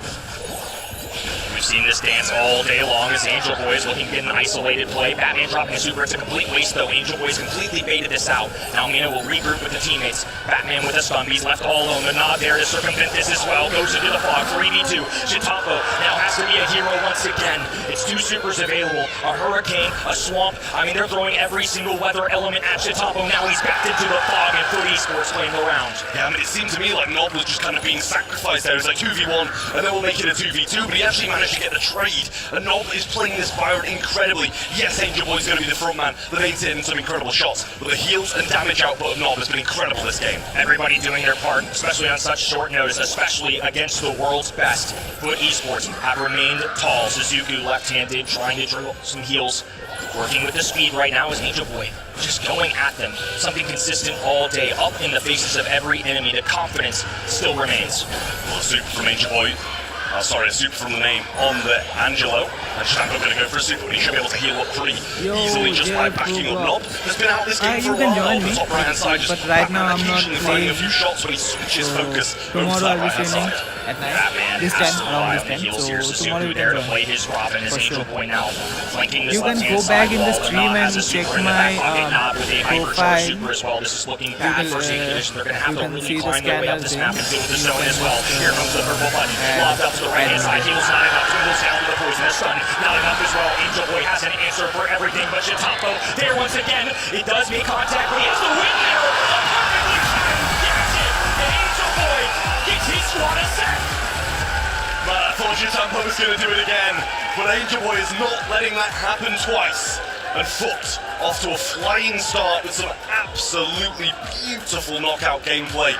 [SPEAKER 14] We've seen this dance all day long as Angel Boy is looking to get an isolated play. Batman dropping a super. It's a complete waste, though. Angel Boy's completely baited this out. Now Mina will regroup with the teammates. Batman with a stun. He's left all alone. The nod there to circumvent this as well. Goes into the fog. 3v2. Shitampo now has to be a hero once again. It's 2 supers available. A hurricane, a swamp. I mean, they're throwing every single weather element at Shitampo. Now he's backed into the fog, and Foot Esports playing the round.
[SPEAKER 7] Yeah, I mean, it seemed to me like Nob was just kind of being sacrificed there. It was like 2v1, and then we'll make it a 2v2, but he actually managed to get the trade. And Nob is playing this Byron incredibly. Yes, Angel Boy's going to be the front man. The name's hitting some incredible shots, but the heals and damage output of Nob has been incredible this game.
[SPEAKER 14] Everybody doing their part, especially on such short notice, especially against the world's best. Foot Esports have remained tall. Suzuki left-handed, trying to drill some heals. Working with the speed right now is Angel Boy. Just going at them. Something consistent all day, up in the faces of every enemy. The confidence still remains.
[SPEAKER 7] Well, a super from Angel Boy. Sorry, a super from the name on the Angelo. And Shitampo going to go for a super, but he should be able to heal up pretty easily just by backing up Nob. Has been out this game for a while. The top right-hand side just
[SPEAKER 1] but right now I'm not
[SPEAKER 7] finding a few shots when he switches focus over to that right-hand side.
[SPEAKER 1] At night.
[SPEAKER 14] Batman
[SPEAKER 1] This
[SPEAKER 14] has
[SPEAKER 1] time,
[SPEAKER 14] to
[SPEAKER 1] around
[SPEAKER 14] rely
[SPEAKER 1] this
[SPEAKER 14] on the
[SPEAKER 1] time.
[SPEAKER 14] heals
[SPEAKER 1] So
[SPEAKER 14] here.
[SPEAKER 1] tomorrow you
[SPEAKER 14] Suzuki there
[SPEAKER 1] can
[SPEAKER 14] to play his Robin as
[SPEAKER 1] For
[SPEAKER 14] Angel
[SPEAKER 1] sure.
[SPEAKER 14] Boy now flanking this
[SPEAKER 1] You can
[SPEAKER 14] left-hand
[SPEAKER 1] go back in the
[SPEAKER 14] side
[SPEAKER 1] stream
[SPEAKER 14] wall.
[SPEAKER 1] and
[SPEAKER 14] Has a
[SPEAKER 1] check
[SPEAKER 14] super in the back
[SPEAKER 1] my
[SPEAKER 14] pocket, Nob with a hypercharge
[SPEAKER 1] profile.
[SPEAKER 14] super as well. This is looking bad for Zeta Division. They're going to have to
[SPEAKER 1] You can
[SPEAKER 14] really
[SPEAKER 1] see the
[SPEAKER 14] climb their way up
[SPEAKER 1] scanner
[SPEAKER 14] this
[SPEAKER 1] thing.
[SPEAKER 14] map and deal with the zone as well. Here comes the purple button. Lobbed up to the right-hand side. Heals not enough. Dwindles down to the poison. The stun not enough as well. Angel Boy has an answer for everything, but Shitampo there once again. It does make contact, but he has the windmill. Perfectly timed. Gadget. And Angel Boy gets his squad a set.
[SPEAKER 7] But I thought Shitampo was going to do it again. But Angel Boy is not letting that happen twice. And Foot off to a flying start with some absolutely beautiful knockout gameplay.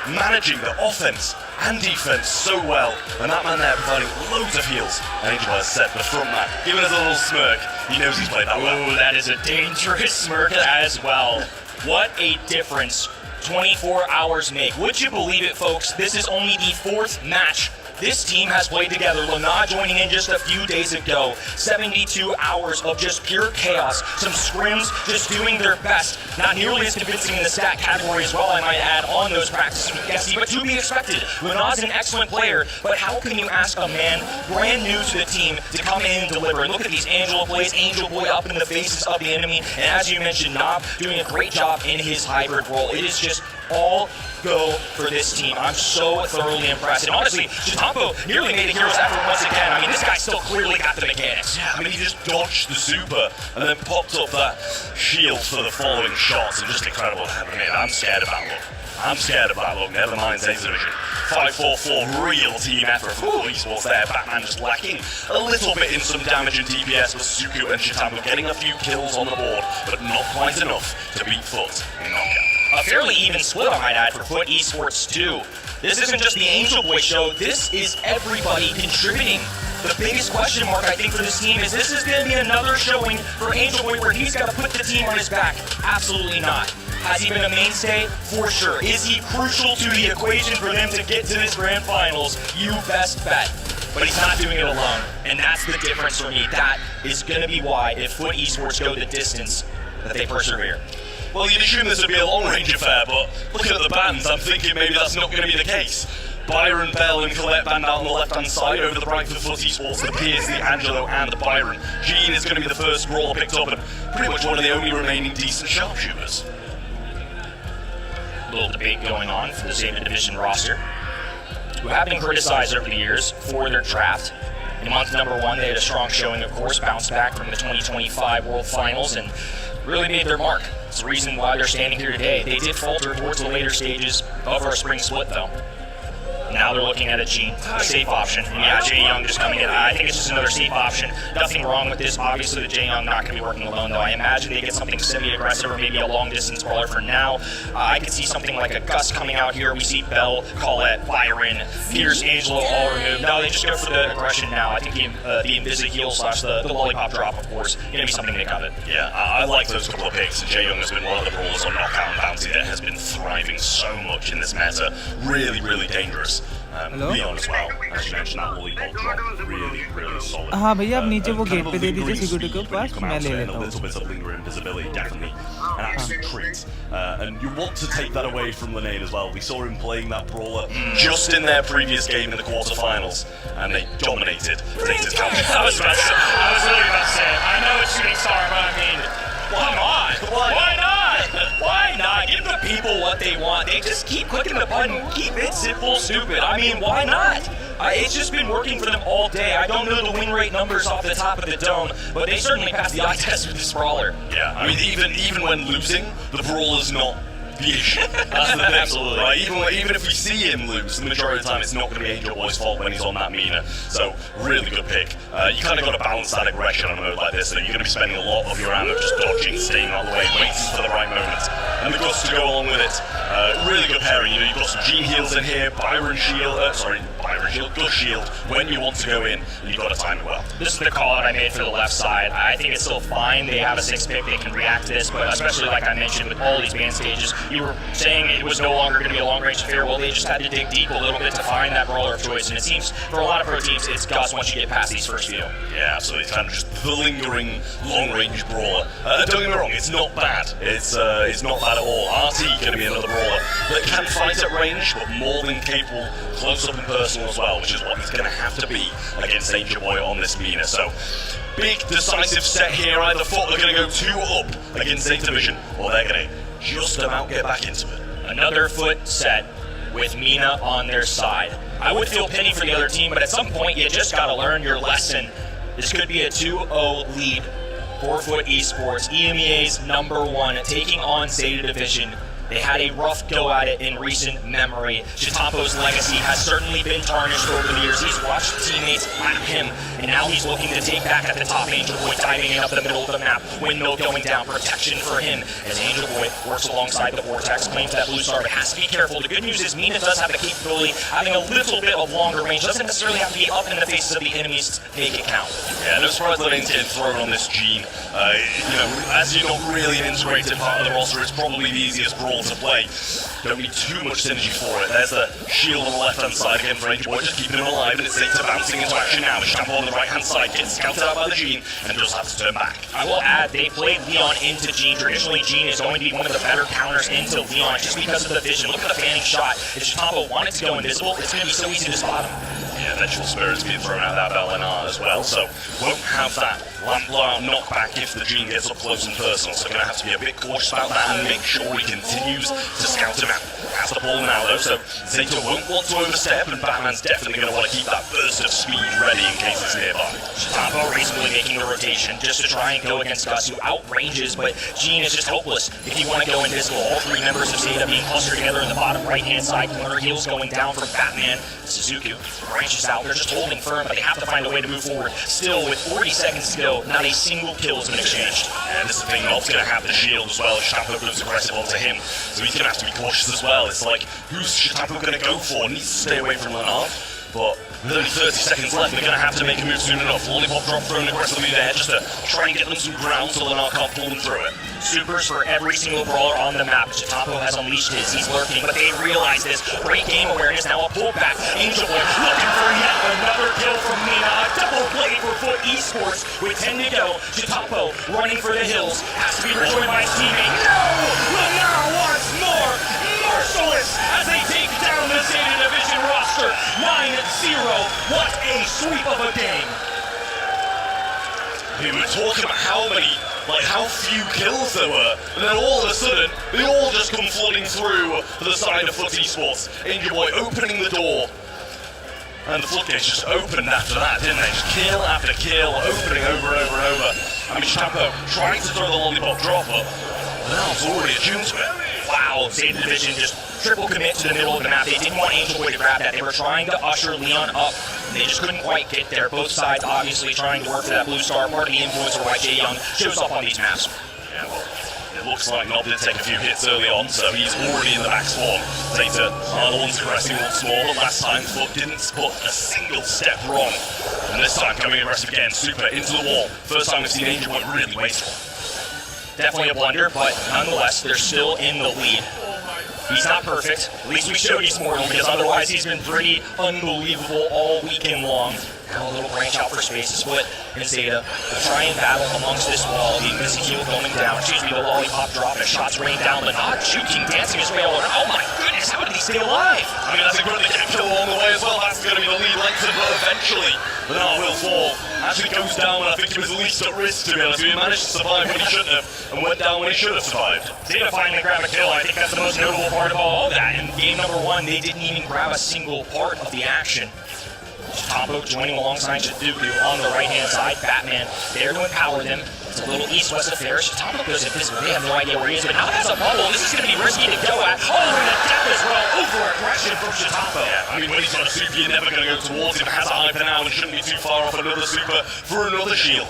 [SPEAKER 7] Managing the offense and defense so well. And that man there providing loads of heals. And Angel Boy has set the front man, giving us a little smirk. He knows he's played that well.
[SPEAKER 14] Oh, that is a dangerous smirk as well. What a difference 24 hours make. Would you believe it, folks? This is only the 4th match this team has played together. Lana joining in just a few days ago. 72 hours of just pure chaos. Some scrims just doing their best. Not nearly as convincing in the stat category as well, I might add, on those practices with Gessie, but to be expected. Lana's an excellent player, but how can you ask a man brand new to the team to come in and deliver? And look at these Angel plays, Angel Boy up in the faces of the enemy, and as you mentioned, Knob doing a great job in his hybrid role. It is just all go for this team. I'm so thoroughly impressed. And honestly, Chitampo nearly made a hero's effort once again. I mean, this guy still clearly got the mechanics.
[SPEAKER 7] Yeah, I mean, he just dodged the super and then popped up that shield for the following shots, and just incredible. I mean, I'm scared of that look. I'm scared of that look. Never mind Zeta Division. 5-4-4, real team effort from Esports there. Batman just lacking a little bit in some damage and DPS, with Suku and Chitampo getting a few kills on the board, but not quite enough to beat Foot in knockout.
[SPEAKER 14] A fairly even split, I might add, for Foot Esports too. This isn't just the Angel Boy show, this is everybody contributing. The biggest question mark, I think, for this team is this is going to be another showing for Angel Boy where he's got to put the team on his back. Absolutely not. Has he been a mainstay? For sure. Is he crucial to the equation for them to get to this grand finals? You best bet. But he's not doing it alone, and that's the difference for me. That is going to be why, if Foot Esports go the distance, that they persevere.
[SPEAKER 7] Well, you'd assume this would be a long-range affair, but looking at the bans, I'm thinking maybe that's not going to be the case. Byron, Bell, and Colette banned out on the left-hand side over the right for Foot Esports. The Piers, the Angelo, and the Byron. Jean is going to be the first brawler picked up, and pretty much one of the only remaining decent sharpshooters.
[SPEAKER 14] Little debate going on for the Zeta Division roster, who have been criticized over the years for their draft. In month number 1, they had a strong showing, of course, bounced back from the 2025 World Finals and really made their mark. It's the reason why they're standing here today. They did falter towards the later stages of our spring split, though. Now they're looking at a safe option. And yeah, Jae Young just coming in. I think it's just another safe option. Nothing wrong with this. Obviously, the Jae Young not going to be working alone, though. I imagine they get something semi-aggressive or maybe a long-distance brawler for now. I could see something like a Gus coming out here. We see Bell, Colette, Byron, Pierce, Angelo all removed. No, they just go for the aggression now. I think the Invisi heal / the lollipop drop, of course, going to be something they covet.
[SPEAKER 7] Yeah, I like those couple of picks. Jae Young has been one of the brawlers on Knockout and Bounty that has been thriving so much in this meta. Really, really dangerous. Leon as well, as you mentioned, that lollipop drop, really, really solid.
[SPEAKER 1] हाँ भैया आप नीचे वो gate पे दे दीजिए security को पास मैं ले लेता हूँ.
[SPEAKER 7] A little bit of lingering visibility, definitely an absolute treat. And you want to take that away from Linane as well. We saw him playing that brawler just in their previous game in the quarterfinals, and they dominated.
[SPEAKER 14] I was really about to say it. I know it's shooting star, but I mean, why not? Why not? Why not? Give the people what they want. They just keep clicking the button. Keep it simple, stupid. I mean, why not? It's just been working for them all day. I don't know the win rate numbers off the top of the dome, but they certainly passed the eye test with this brawler.
[SPEAKER 7] Yeah, I mean, even when losing, the brawler's not the issue. That's the thing.
[SPEAKER 14] Absolutely.
[SPEAKER 7] Right? Even if we see him lose, the majority of the time it's not going to be Angel Boy's fault when he's on that Mina. So, really good pick. You kind of got to balance that aggression on a mode like this, and you're going to be spending a lot of your ammo just dodging, staying out of the way, waiting for the right moment. And the guts to go along with it. Really good pairing. You know, you've got some Gene heals in here, Byron shield, Gus shield when you want to go in, and you've got to time it well.
[SPEAKER 14] This is the call out I made for the left side. I think it's still fine. They have a 6-pick, they can react to this, but especially like I mentioned with all these ban stages, you were saying it was no longer going to be a long-range affair. Well, they just had to dig deep a little bit to find that brawler of choice, and it seems for a lot of pro teams, it's Gus once you get past these first few.
[SPEAKER 7] Yeah, absolutely. It's kind of just the lingering long-range brawler. Don't get me wrong, it's not bad. It's not bad at all. RT going to be another brawler that can fight at range, but more than capable close-up and personal as well, which is what he's going to have to be against Angel Boy on this Mina. So, big decisive set here. Either Foot are going to go 2 up against Zeta Division, or they're going to just about get back into it.
[SPEAKER 14] Another Foot set with Mina on their side. I would feel pity for the other team, but at some point you just got to learn your lesson. This could be a 2-0 lead for Foot Esports. EMEA's #1 taking on Zeta Division. They had a rough go at it in recent memory. Chitampo's legacy has certainly been tarnished over the years. He's watched teammates lap him, and now he's looking to take back at the top. Angel Boy diving in up the middle of the map. Windmill going down, protection for him as Angel Boy works alongside the Vortex, claims that blue star, but has to be careful. The good news is Mina does have the capability, having a little bit of longer range. Doesn't necessarily have to be up in the faces of the enemies to make it count.
[SPEAKER 7] Yeah, no surprise that ain't getting thrown on this Gene. You know, as you're not really an integrated part of the roster, it's probably the easiest brawl ball to play. Don't need too much synergy for it. There's the shield on the left-hand side again for Angel Boy, just keeping him alive, and it's Zeta bouncing into action now. Shampoo on the right-hand side gets scouted out by the Gene, and just has to turn back.
[SPEAKER 14] I will add, they played Leon into Gene. Traditionally, Gene is going to be one of the better counters into Leon just because of the vision. Look at the fanning shot. If Chatompo wanted to go invisible, it's going to be so easy to spot him.
[SPEAKER 7] Yeah, Vengeful Spirit's being thrown out that Bellin as well, so won't have that Lamplar knockback if the Gene gets up close and personal, so going to have to be a bit cautious about that and make sure he continues to scout him out. Has the ball now though, so Zeta won't want to overstep, and Batman's definitely going to want to keep that burst of speed ready in case it's nearby.
[SPEAKER 14] Chatompo reasonably making a rotation just to try and go against Gus, who outranges, but Gene is just hopeless if you want to go invisible. All three members of Zeta being clustered together in the bottom right-hand side. Corner heels going down from Batman. Suzuki branches out. They're just holding firm, but they have to find a way to move forward. Still, with 40 seconds to go, not a single kill has been exchanged.
[SPEAKER 7] And this is the thing, Nob's going to have the shield as well. Chatompo goes aggressive onto him, so he's going to have to be cautious as well. It's like, who's Chatompo going to go for? Needs to stay away from Leonard, but with only 30 seconds left, they're going to have to make a move soon enough. Lollipop drop thrown aggressively there just to try and get them some ground so Leonard can't pull them through it.
[SPEAKER 14] Supers for every single brawler on the map. Chatompo has unleashed his. He's lurking, but they realize this. Great game awareness. Now a pullback. Angel Boy looking for yet another kill from Nina. A double play for Foot Esports with 10 to go. Chatompo running for the hills. Has to be rejoined by his teammate. No! Leonard once more. Merciless as they take down the Zeta Division roster. 9-0. What a sweep of a game.
[SPEAKER 7] We were talking about how few kills there were, and then all of a sudden, they all just come flooding through the side of Foot Esports. Angel Boy opening the door, and the floodgates just opened after that, didn't they? Just kill after kill, opening over and over and over. I mean, Chatompo trying to throw the lollipop drop, but now it's already attuned to it.
[SPEAKER 14] Wow, Zeta Division just triple commit to the middle of the map. They didn't want Angel Boy to grab that. They were trying to usher Leon up. They just couldn't quite get there. Both sides obviously trying to work for that blue star. Part of the influencer why Jay Young shows up on these maps.
[SPEAKER 7] Yeah, well, it looks like Nob did take a few hits early on, so he's already in the back spawn. Zeta are the ones aggressing once more, but last time Foot didn't put a single step wrong. And this time coming aggressive again, super into the wall. First time we've seen Angel Boy really wasteful.
[SPEAKER 14] Definitely a blunder, but nonetheless, they're still in the lead. He's not perfect. At least we showed he's mortal, because otherwise he's been pretty unbelievable all weekend long. Now a little branch out for spaces. Foot and Zeta will try and battle amongst this wall. The Missy Heel going down. Excuse me, the lollipop drop, and shots rain down. Leonard shooting, dancing his way all around. Oh my goodness, how did he stay alive?
[SPEAKER 7] I mean, that's a good kill along the way as well. That's going to be the lead length, but eventually Leonard will fall. Actually goes down when I think he was least at risk, to be honest. He managed to survive when he shouldn't have, and went down when he should have survived.
[SPEAKER 14] Zeta finally grabbed a kill. I think that's the most notable part of all of that. In game number 1, they didn't even grab a single part of the action. Chatompo joining alongside Shaduku on the right-hand side. Batman there to empower them. It's a little east-west affair. Chatompo goes invisible. They have no idea where he is, but now there's a bubble. This is going to be risky to go at. Oh, and a death as well. Over-aggression from Chatompo.
[SPEAKER 7] Yeah, I mean, when he's got a super, you're never going to go towards him. Has a eye for now and shouldn't be too far off another super for another shield.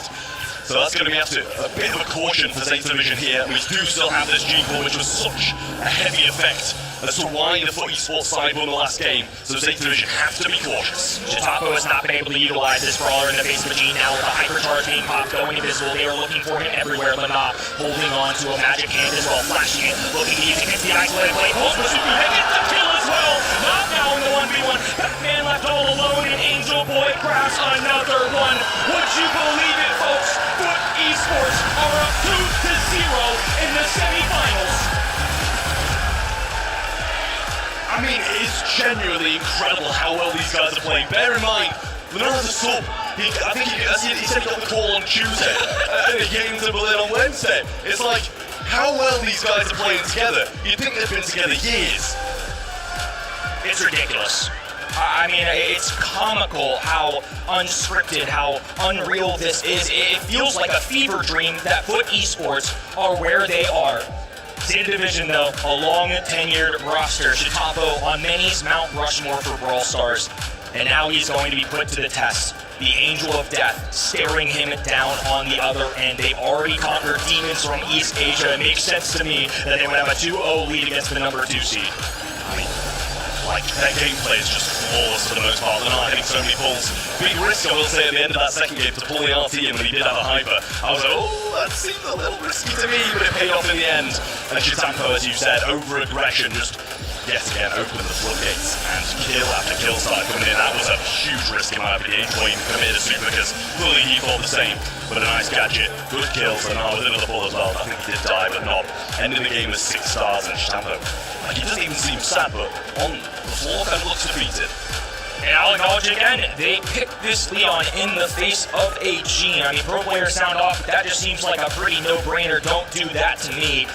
[SPEAKER 7] So that's going to be a bit of a caution for Zeta Division here. We do still have this G-Core, which was such a heavy effect as to why the Foot Esports side won the last game. So Zeta Division have to be cautious.
[SPEAKER 14] Chatompo has not been able to utilize this brawler in the face of Gene now with the hypercharge being popped, going invisible. They are looking for him everywhere. Leonard holding on to a magic hand as well, flashing it, looking to use against the isolated play. Pulls for Suzuki, they get the kill as well. Not now in the 1v1. Batman left all alone, and Angel Boy grabs another one. Would you believe it, folks? Foot Esports are up 2-0 in the semifinals.
[SPEAKER 7] I mean, it's genuinely incredible how well these guys are playing. Bear in mind, Leonard's a sub. I think he said he got the call on Tuesday, and he came to Berlin on Wednesday. It's like, how well these guys are playing together. You'd think they've been together years.
[SPEAKER 14] It's ridiculous. I mean, it's comical how unscripted, how unreal this is. It feels like a fever dream that Foot Esports are where they are. Zeta Division, though, a long tenured roster. Chatompo on many's Mount Rushmore for Brawl Stars. And now he's going to be put to the test. The Angel of Death staring him down on the other end. They've already conquered demons from East Asia. It makes sense to me that they would have a 2-0 lead against the number 2 seed. I mean,
[SPEAKER 7] like, their gameplay is just flawless for the most part. They're not hitting so many pulls. Big risk, I will say, at the end of that second game to pull the RT in when he did have a hyper. I was like, oh, that seems a little risky to me, but it paid off in the end. And Chitampo, as you said, over-aggression, just yet again open the floodgates, and kill after kill started coming in. That was a huge risk in my opinion. Point committed a super because fully he thought the same, but a nice gadget, good kills, and now with another pull as well. I think he did die, but not. Ending the game with 6 stars, and Chitampo, like, he doesn't even seem sad, but on the floor kind of looks defeated.
[SPEAKER 14] And I'll acknowledge again, they picked this Leon in the face of a Gene. I mean, pro players sound off, but that just seems like a pretty no-brainer. Don't do that to me.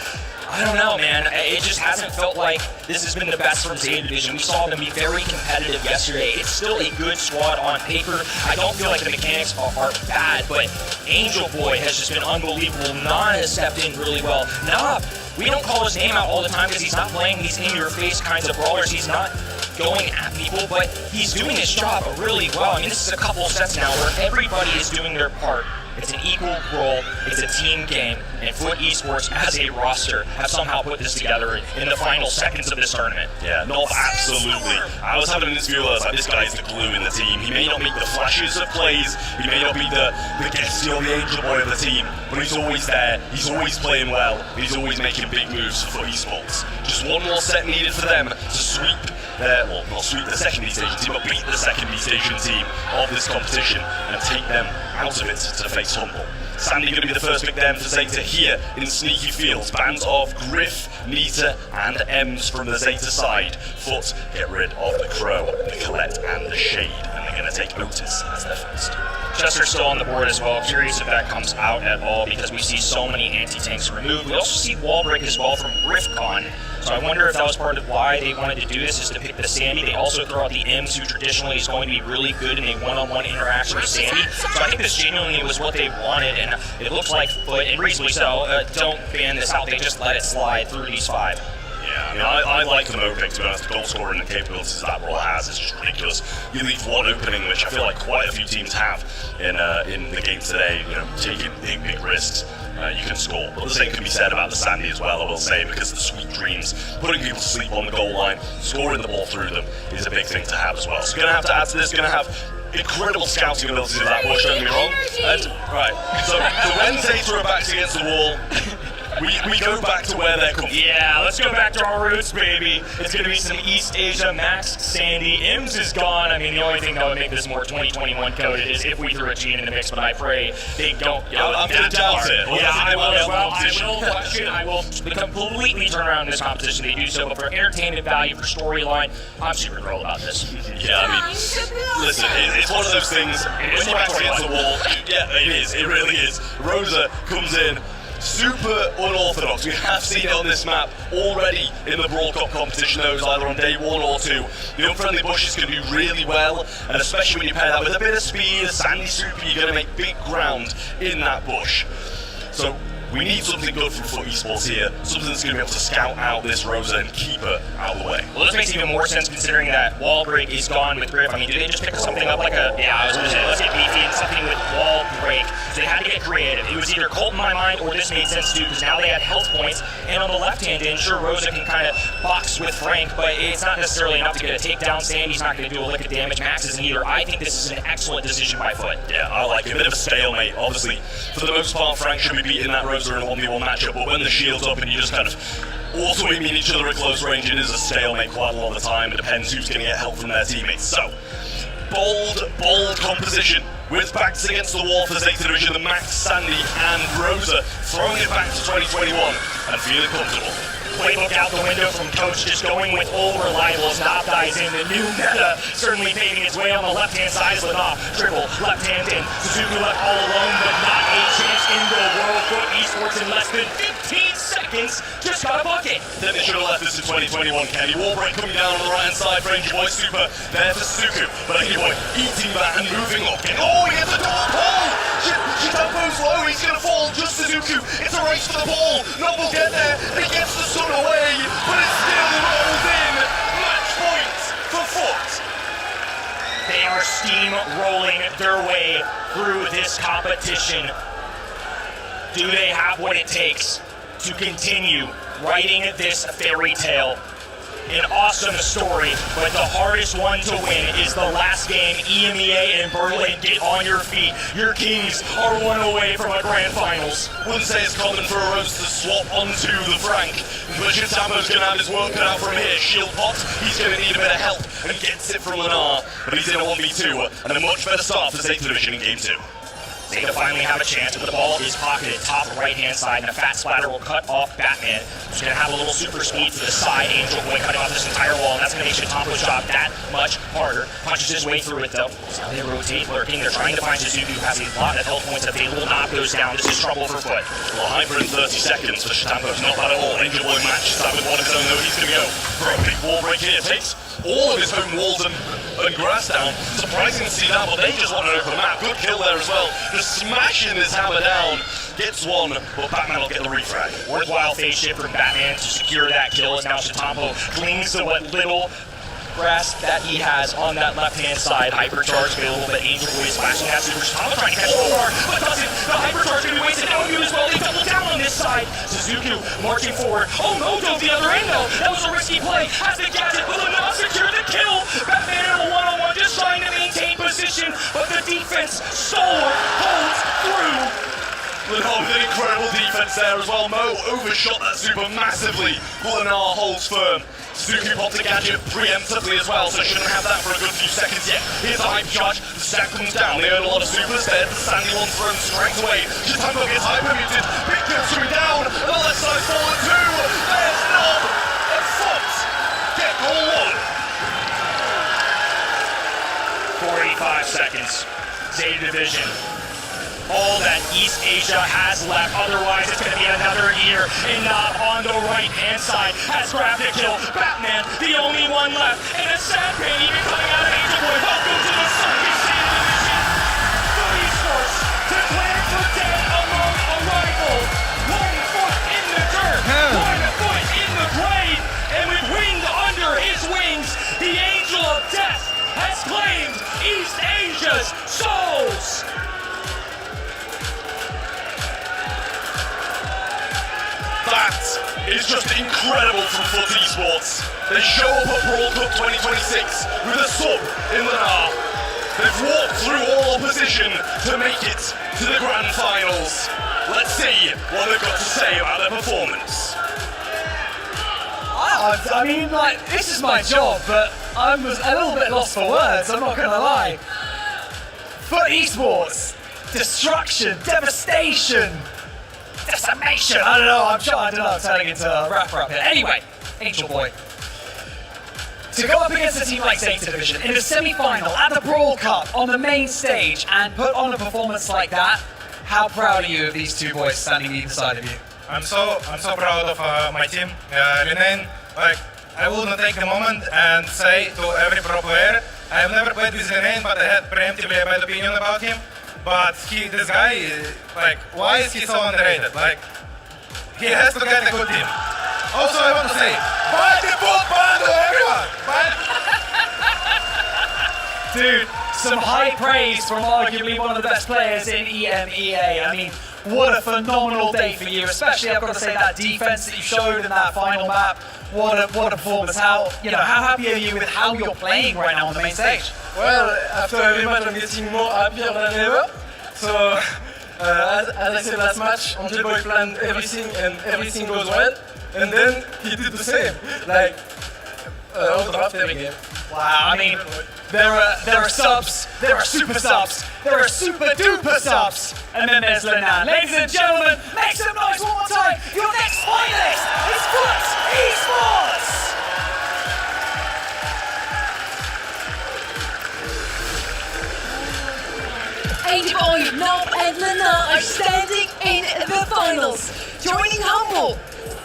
[SPEAKER 14] I don't know, man. It just hasn't felt like this has been the best from Zeta Division. We saw them be very competitive yesterday. It's still a good squad on paper. I don't feel like the mechanics are bad, but Angel Boy has just been unbelievable. Nah has stepped in really well. Nah, we don't call his name out all the time because he's not playing these in-your-face kinds of brawlers. He's not going at people, but he's doing his job really well. I mean, this is a couple of sets now where everybody is doing their part. It's an equal role, it's a team game, and Foot Esports as a roster have somehow put this together in the final seconds of this tournament.
[SPEAKER 7] Yeah, no, absolutely. I was having an interview where I was like, this guy's the glue in the team. He may not make the flashes of plays, he may not be the guesty or the angel boy of the team, but he's always there, he's always playing well, he's always making big moves for Foot Esports. Just one more set needed for them to sweep well, not sweep the second station team, but beat the second station team of this competition and take them out of it to face Humble. Sandy going to be the first pick then for Zeta here in Sneaky Fields. Bands of Griff, Nita, and Ems from the Zeta side. Foot get rid of the Crow, the Colette, and the Shade, and they're going to take Otis as their first.
[SPEAKER 14] Chester's still on the board as well. Curious if that comes out at all because we see so many anti-tanks removed. We also see wall break as well from Griffcon. So I wonder if that was part of why they wanted to do this, is to pick the Sandy. They also throw out the Ems, who traditionally is going to be really good in a one-on-one interaction with Sandy. So I think this genuinely was what they wanted, and it looks like Foot, and reasonably so, don't ban this out. They just let it slide through these 5.
[SPEAKER 7] Yeah, I mean, I like the Mo pick, to be honest. The goal scoring and capabilities that Brawl has is just ridiculous. You leave one opening, which I feel like quite a few teams have in the game today, you know, taking big risks. You can score. But the same can be said about the Sandy as well, I will say, because of the sweet dreams, putting people to sleep on the goal line, scoring the ball through them is a big thing to have as well. So going to have to add to this, going to have incredible scouting abilities of that bush, don't get me wrong. Right, so when Zeta are backs against the wall, we go back to where they're coming.
[SPEAKER 14] Yeah, let's go back to our roots, baby. It's going to be some East Asia Max Sandy. Ims is gone. I mean, the only thing that would make this more 2021 coded is if we threw a Gene in the mix, but I pray they don't.
[SPEAKER 7] I'm going to doubt it.
[SPEAKER 14] Yeah, I will as well. I will question. I will completely turn around this competition. They do so, but for entertainment value, for storyline, I'm super thrilled about this.
[SPEAKER 7] Yeah, I mean, listen, it's one of those things. When you're back against the wall, yeah, it is. It really is. Rosa comes in. Super unorthodox. We have seen it on this map already in the Brawl Cup competition. Those either on day 1 or 2. The unfriendly bushes can do really well, and especially when you pair that with a bit of speed, a sandy super, you're going to make big ground in that bush. So we need something good from Foot Esports here, something that's going to be able to scout out this Rosa and keep her out of the way.
[SPEAKER 14] Well, this makes even more sense considering that wall break is gone with Griff. I mean, do they just pick something up like a, yeah, I was going to say, let's get beefy and something with wall break. So they had to get creative. It was either Colt in my mind or this made sense too, because now they had health points, and on the left hand end, sure, Rosa can kind of box with Frank, but it's not necessarily enough to get a takedown. Sandy's not going to do a lick of damage. Max isn't either. I think this is an excellent decision by Foot.
[SPEAKER 7] Yeah, I like it. A bit of a stalemate, obviously. For the most part, Frank should be beating that Rosa in a 1v1 matchup, but when the shield's up and you just kind of auto-aiming each other at close range, it is a stalemate quite a lot of the time. It depends who's going to get help from their teammates. So, bold composition with backs against the wall for Zeta Division, the Max, Sandy, and Rosa, throwing it back to 2021 and feeling comfortable.
[SPEAKER 14] Playbook out the window from Coach, just going with all reliable as Knob dies in. The new meta certainly paving its way on the left-hand side as Lenoff. Triple, left hand in. Suzuki left all alone, but not a chance in the world. Foot Esports in less than 15 seconds just got a bucket.
[SPEAKER 7] Then they should have left this in 2021. Kenny Warbreak coming down on the right-hand side for Angel Boy Super. There for Suzuki, but Angel Boy eating that and moving up. Oh, he gets a double pull! Chitampo's low, he's going to fall. Just Suzuki. It's a race for the ball. Nob will get there. He gets the sun away, but it still rolls in. Match point for Foot.
[SPEAKER 14] They are steamrolling their way through this competition. Do they have what it takes to continue writing this fairy tale? an awesome story, but the hardest one to win is the last game. EMEA and Berlin, get on your feet. Your Kings are one away from a grand finals.
[SPEAKER 7] Wouldn't say it's common for a Rose to swap onto the Frank, but Chitambo's going to have his work cut out from here. Shield pops, he's going to need a bit of help, and gets it from Lenar, but he's in a 1v2, and a much better start for Zeta Division in Game 2.
[SPEAKER 14] Zeta finally have a chance, but the ball is pocketed top right-hand side, and a fat splatter will cut off Batman, who's going to have a little super speed to the side. Angel Boy cutting off this entire wall, and that's going to make Chitambo's job that much harder. Punches his way through it, though. So they rotate, lurking. They're trying to find Suzuki, who has a lot of health points available. Knock goes down. This is trouble for Foot.
[SPEAKER 7] Well, hyper in 30 seconds for Chitambo's not bad at all. Angel Boy matches that with one of his own, though. He's going to go for a big wall break here. Takes all of his home walls and grass down. Surprising to see that, but they just want an open map. Good kill there as well. Just smashing his hammer down. Gets one, but Batman will get the refrag.
[SPEAKER 14] Worthwhile phase shift from Batman to secure that kill, as now Chitambo clings to what little grass that he has on that left-hand side. Hypercharge available, but Angel Boy is flashing that super. Chitambo trying to catch Omar, but doesn't. The Hypercharge going to be wasted. Elmu as well. They double down on this side. Suzuki marching forward. Oh no, dove the other end though. That was a risky play. Has the gadget, but will not secure the kill. Batman in a one-on-one, just trying to maintain position, but the defense stalwart holds through.
[SPEAKER 7] Lenar with an incredible defense there as well. Mo overshot that super massively. Lenar holds firm. Suzuki popped the gadget preemptively as well, so shouldn't have that for a good few seconds yet. Here's a hyper charge. The stack comes down. They earn a lot of supers there. The Sandy one's thrown straight away. Chitambo gets hyper muted. Big kill coming down. The left side fallen too. There's Knob and Fox. Get goal one.
[SPEAKER 14] 45 seconds. Zeta Division. All that East Asia has left, otherwise it's going to be another year. And Knob on the right-hand side has grabbed a kill. Batman, the only one left, and a sad pain even coming out of Angel Boy. Welcome to the Circus Zeta Division. The esports declared for dead among a rival. 1 foot in the dirt, 1 foot in the grave, and with wind under his wings, the Angel of Death has claimed East Asia's souls.
[SPEAKER 7] That is just incredible from Foot Esports. They show up at Brawl Cup 2026 with a sub in Lenar. They've walked through all opposition to make it to the grand finals. Let's see what they've got to say about their performance.
[SPEAKER 15] I mean, like, this is my job, but I was a little bit lost for words, I'm not gonna lie. Foot Esports, destruction, devastation, decimation. I don't know, I'm turning into a rap here. Anyway, Angel Boy. To go up against a team like Zeta Division in the semi-final at the Brawl Cup on the main stage and put on a performance like that, how proud are you of these two boys standing either side of you?
[SPEAKER 8] I'm so proud of my team. Renan, like, I wouldn't take the moment and say to every pro player, I've never played with Renan, but I had preemptively a bad opinion about him. But this guy, like, why is he so underrated? Like, he has to get a good team. Also, I want to say, buy the book bundle, everyone!
[SPEAKER 15] Dude, some high praise from arguably one of the best players in EMEA. I mean, what a phenomenal day for you, especially I've got to say that defense that you showed in that final map. What a performance. How happy are you with how you're playing right now on the main stage?
[SPEAKER 10] Well, after every match I'm getting more happier than ever. So, as I said last match, Angel Boy planned everything and everything goes well. And then he did the same, like, overdraft every game.
[SPEAKER 15] Wow, I mean, there are subs, there are super subs, there are super duper subs, and then there's Lenan. Ladies and gentlemen, make some noise one more time. Your next finalist is Foot Esports!
[SPEAKER 11] Angel Boy, Knob and Lenar are standing in the finals, joining Humble.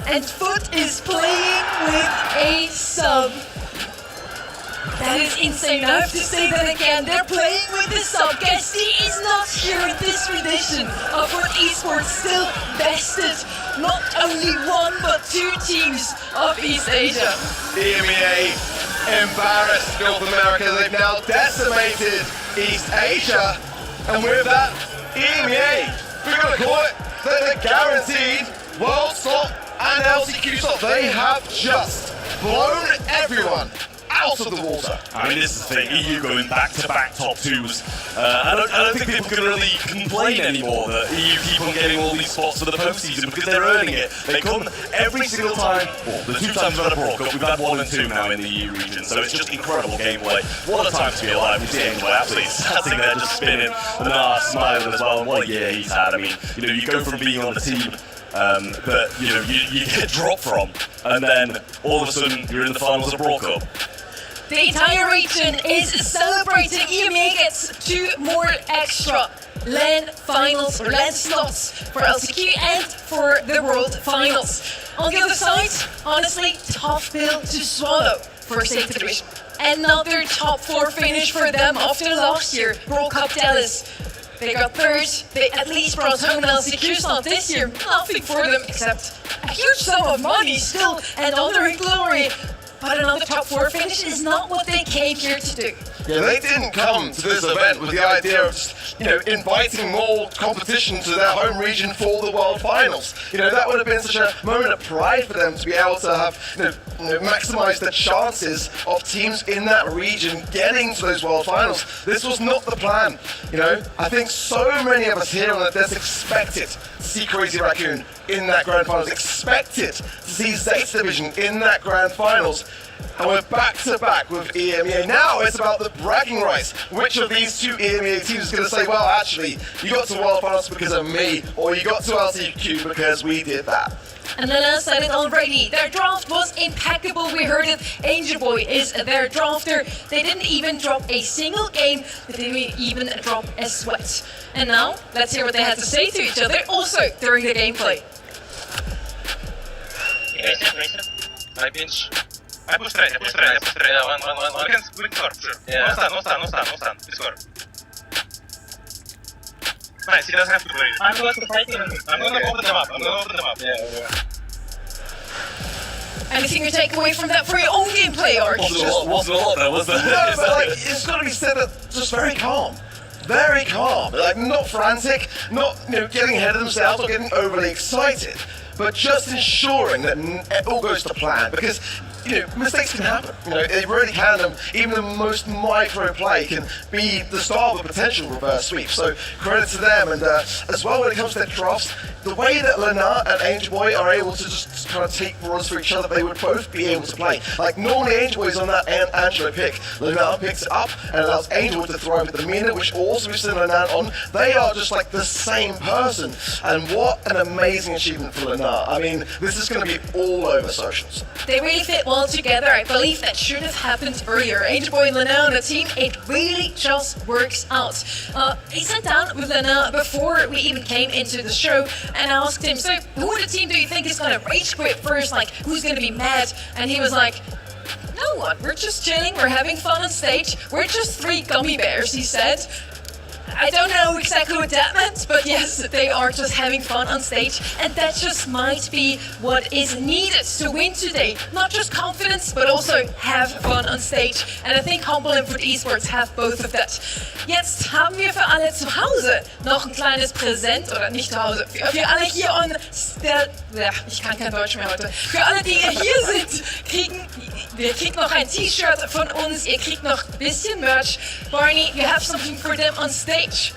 [SPEAKER 11] And Foot is playing with a sub. That is insane. I have to say that again. They're playing with the sub. Guesty is not here in this rendition of Foot Esports, still bested not only one but two teams of East Asia.
[SPEAKER 13] EMEA embarrassed North America. They've now decimated East Asia. And with that, EMEA, we're going to call it the guaranteed World Stop and LCQ Stop. They have just blown everyone out of the water.
[SPEAKER 7] I mean, this is the thing, EU going back-to-back top twos. I don't think people can really complain anymore that EU keep on getting all these spots for the postseason because they're earning it. They come every single time. Well, the 2 times we've had a Brawl Cup, we've had 1 and 2 now in the EU region, so it's just incredible gameplay. What a time to be alive. We see Angel absolutely sitting there just spinning and smiling as well. And what a year he's had. I mean, you know, you go from being on the team that you get dropped from, and then all of a sudden you're in the finals of Brawl Cup.
[SPEAKER 11] The entire region is celebrating. EMEA gets 2 more extra LAN finals or LAN slots for LCQ and for the World Finals. On the other side, honestly, tough pill to swallow for State Division. Another top 4 finish for them after last year, Brawl Cup Dallas. They got 3rd, they at least brought home an LCQ slot this year. Nothing for them except a huge sum of money still and honor and glory. But another top 4 finish is not what they came here to do.
[SPEAKER 13] Yeah, they didn't come to this event with the idea of just, inviting more competition to their home region for the World Finals. That would have been such a moment of pride for them to be able to have, maximize the chances of teams in that region getting to those World Finals. This was not the plan. I think so many of us here on the desk expected to see Crazy Raccoon in that Grand Finals, expected to see State Division in that Grand Finals. And we're back to back with EMEA. Now it's about the bragging rights. Which of these 2 EMEA teams is going to say, well, actually, you got to World Finals because of me, or you got to LCQ because we did that.
[SPEAKER 11] And Lena said it already. Their draft was impeccable. We heard it. Angel Boy is their drafter. They didn't even drop a single game. They didn't even drop a sweat. And now, let's hear what they had to say to each other, also during the gameplay.
[SPEAKER 23] I push straight. One can score, sure. Yeah. No stun. Please score. Nice, he doesn't have to play. I'm going to fight him. I'm going to open them up. Yeah.
[SPEAKER 11] Anything you take away from that for your own gameplay, Ark?
[SPEAKER 7] Wasn't a lot though, was there?
[SPEAKER 13] No, but it's got to be said that just very calm. Very calm. Not frantic, not getting ahead of themselves or getting overly excited, but just ensuring that it all goes to plan. Because mistakes can happen. They really can. Even the most micro play can be the start of a potential reverse sweep. So credit to them. And as well, when it comes to their drafts, the way that Lena and Angel Boy are able to just kind of take runs for each other, they would both be able to play. Normally Angel Boy is on that Angelo pick. Lena picks it up and allows Angel Boy to throw him at the Mina, which also we've seen Lena on. They are just the same person. And what an amazing achievement for Lena. I mean, this is going to be all over socials.
[SPEAKER 11] They really fit well together. I believe that should have happened earlier. Angel Boy and Lena on the team, it really just works out. He sat down with Lena before we even came into the show and asked him, so who in the team do you think is going to rage quit first? Who's going to be mad? And he was like, no one. We're just chilling. We're having fun on stage. We're just 3 gummy bears, he said. I don't know exactly what that meant, but yes, they are just having fun on stage, and that just might be what is needed to win today. Not just confidence, but also have fun on stage. And I think Humble and Foot Esports have both of that. Jetzt haben wir für alle zu Hause noch ein kleines Präsent, oder nicht zu Hause, für alle hier ich kann kein Deutsch mehr heute. Für alle, die hier sind, ihr kriegt noch ein T-Shirt von uns, ihr kriegt noch ein bisschen Merch. Barney, you have something for them on stage.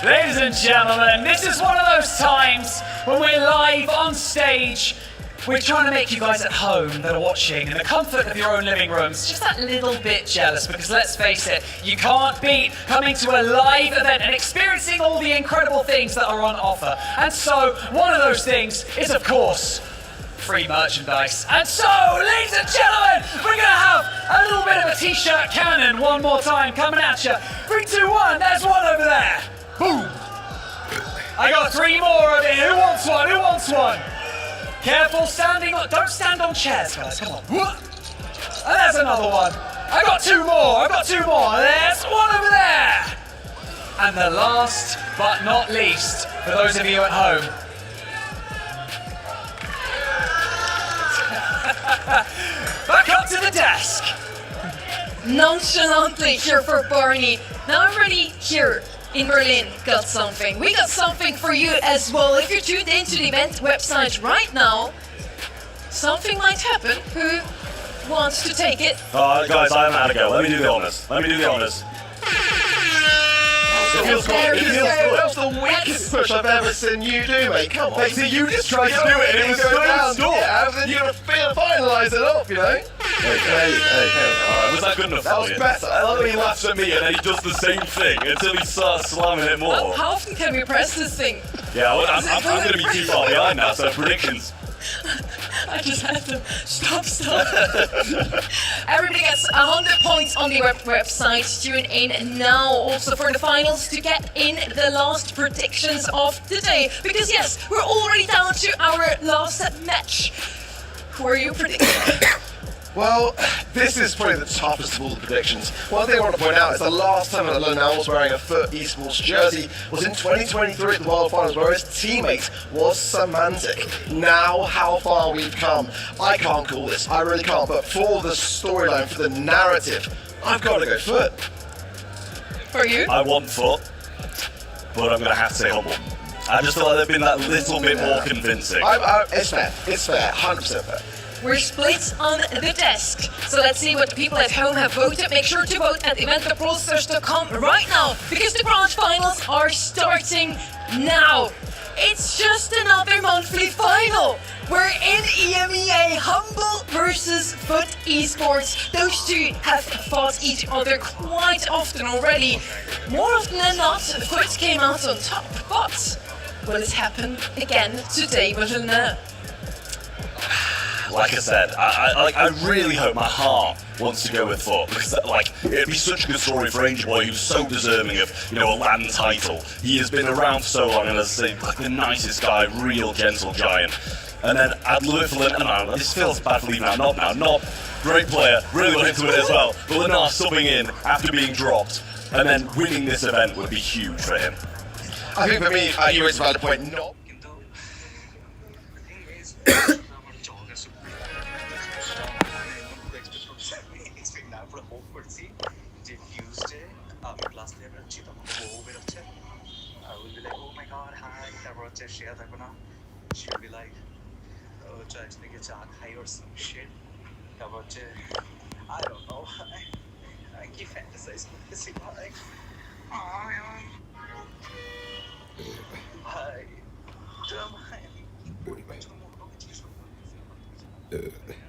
[SPEAKER 15] Ladies and gentlemen, this is one of those times when we're live on stage. We're trying to make you guys at home that are watching in the comfort of your own living rooms just that little bit jealous, because let's face it, you can't beat coming to a live event and experiencing all the incredible things that are on offer. And so one of those things is, of course, free merchandise. And so, ladies and gentlemen, we're going to have a little bit of a t-shirt cannon one more time coming at you. 3, 2, 1, there's one over there. Boom. I got 3 more over here. Who wants one? Who wants one? Careful standing on, don't stand on chairs, guys, come on. And there's another one. I got 2 more, There's one over there. And the last but not least, for those of you at home, back up to the desk.
[SPEAKER 11] Nonchalantly here for Barney. Now I'm ready here in Berlin. Got something. We got something for you as well. If you're tuned into the event website right now, something might happen. Who wants to take it?
[SPEAKER 7] Guys, I haven't had a go. Let me do the honors.
[SPEAKER 13] It feels good. That was the weakest push I've ever seen you do, mate. Come on.
[SPEAKER 7] See, you just tried to do it and it was so strong.
[SPEAKER 13] Yeah, and then you gotta finalise it off, you know?
[SPEAKER 7] Hey. Alright, was that good enough?
[SPEAKER 13] That was better.
[SPEAKER 7] I love when he laughs at me and then he does the same thing until he starts slamming it more.
[SPEAKER 11] How often can we press this thing?
[SPEAKER 7] Yeah, well, I'm going to be too far behind now, so predictions.
[SPEAKER 11] I just had to stop. Everybody gets 100 points on the website. Tune in now also for the finals to get in the last predictions of the day. Because yes, we're already down to our last match. Who are you predicting?
[SPEAKER 13] Well, this is probably the toughest of all the predictions. One thing I want to point out is the last time that Lonel was wearing a Foot Esports jersey was in 2023 at the World Finals, where his teammate was Semantic. Now, how far we've come. I can't call this, I really can't, but for the storyline, for the narrative, I've got to go Foot.
[SPEAKER 11] For you?
[SPEAKER 7] I want Foot, but I'm going to have to say Humble. I just feel like they've been that little bit more convincing.
[SPEAKER 13] It's fair, 100% fair.
[SPEAKER 11] We're split on the desk. So let's see what the people at home have voted. Make sure to vote at event.brawlstars.com right now, because the grand finals are starting now. It's just another monthly final. We're in EMEA, Humble versus Foot Esports. Those two have fought each other quite often already. More often than not, Foot came out on top. But will it happen again today with Lena?
[SPEAKER 7] Like I said, I really hope my heart wants to go with Foot, because it'd be such a good story for Angel Boy, who's so deserving of a land title. He has been around for so long and has been like the nicest guy, real gentle giant. And then I'd love it for Lenar. This feels bad for leaving out Nob now. Nob, great player, really wanted to win it as well. But Lenar subbing in after being dropped and then winning this event would be huge for him.
[SPEAKER 13] I think for me, you raised a valid point. Nob.
[SPEAKER 19] She'll be like, oh, try to make a job high or some shit. I don't know. I keep fantasizing with this. Like, oh, I don't mind.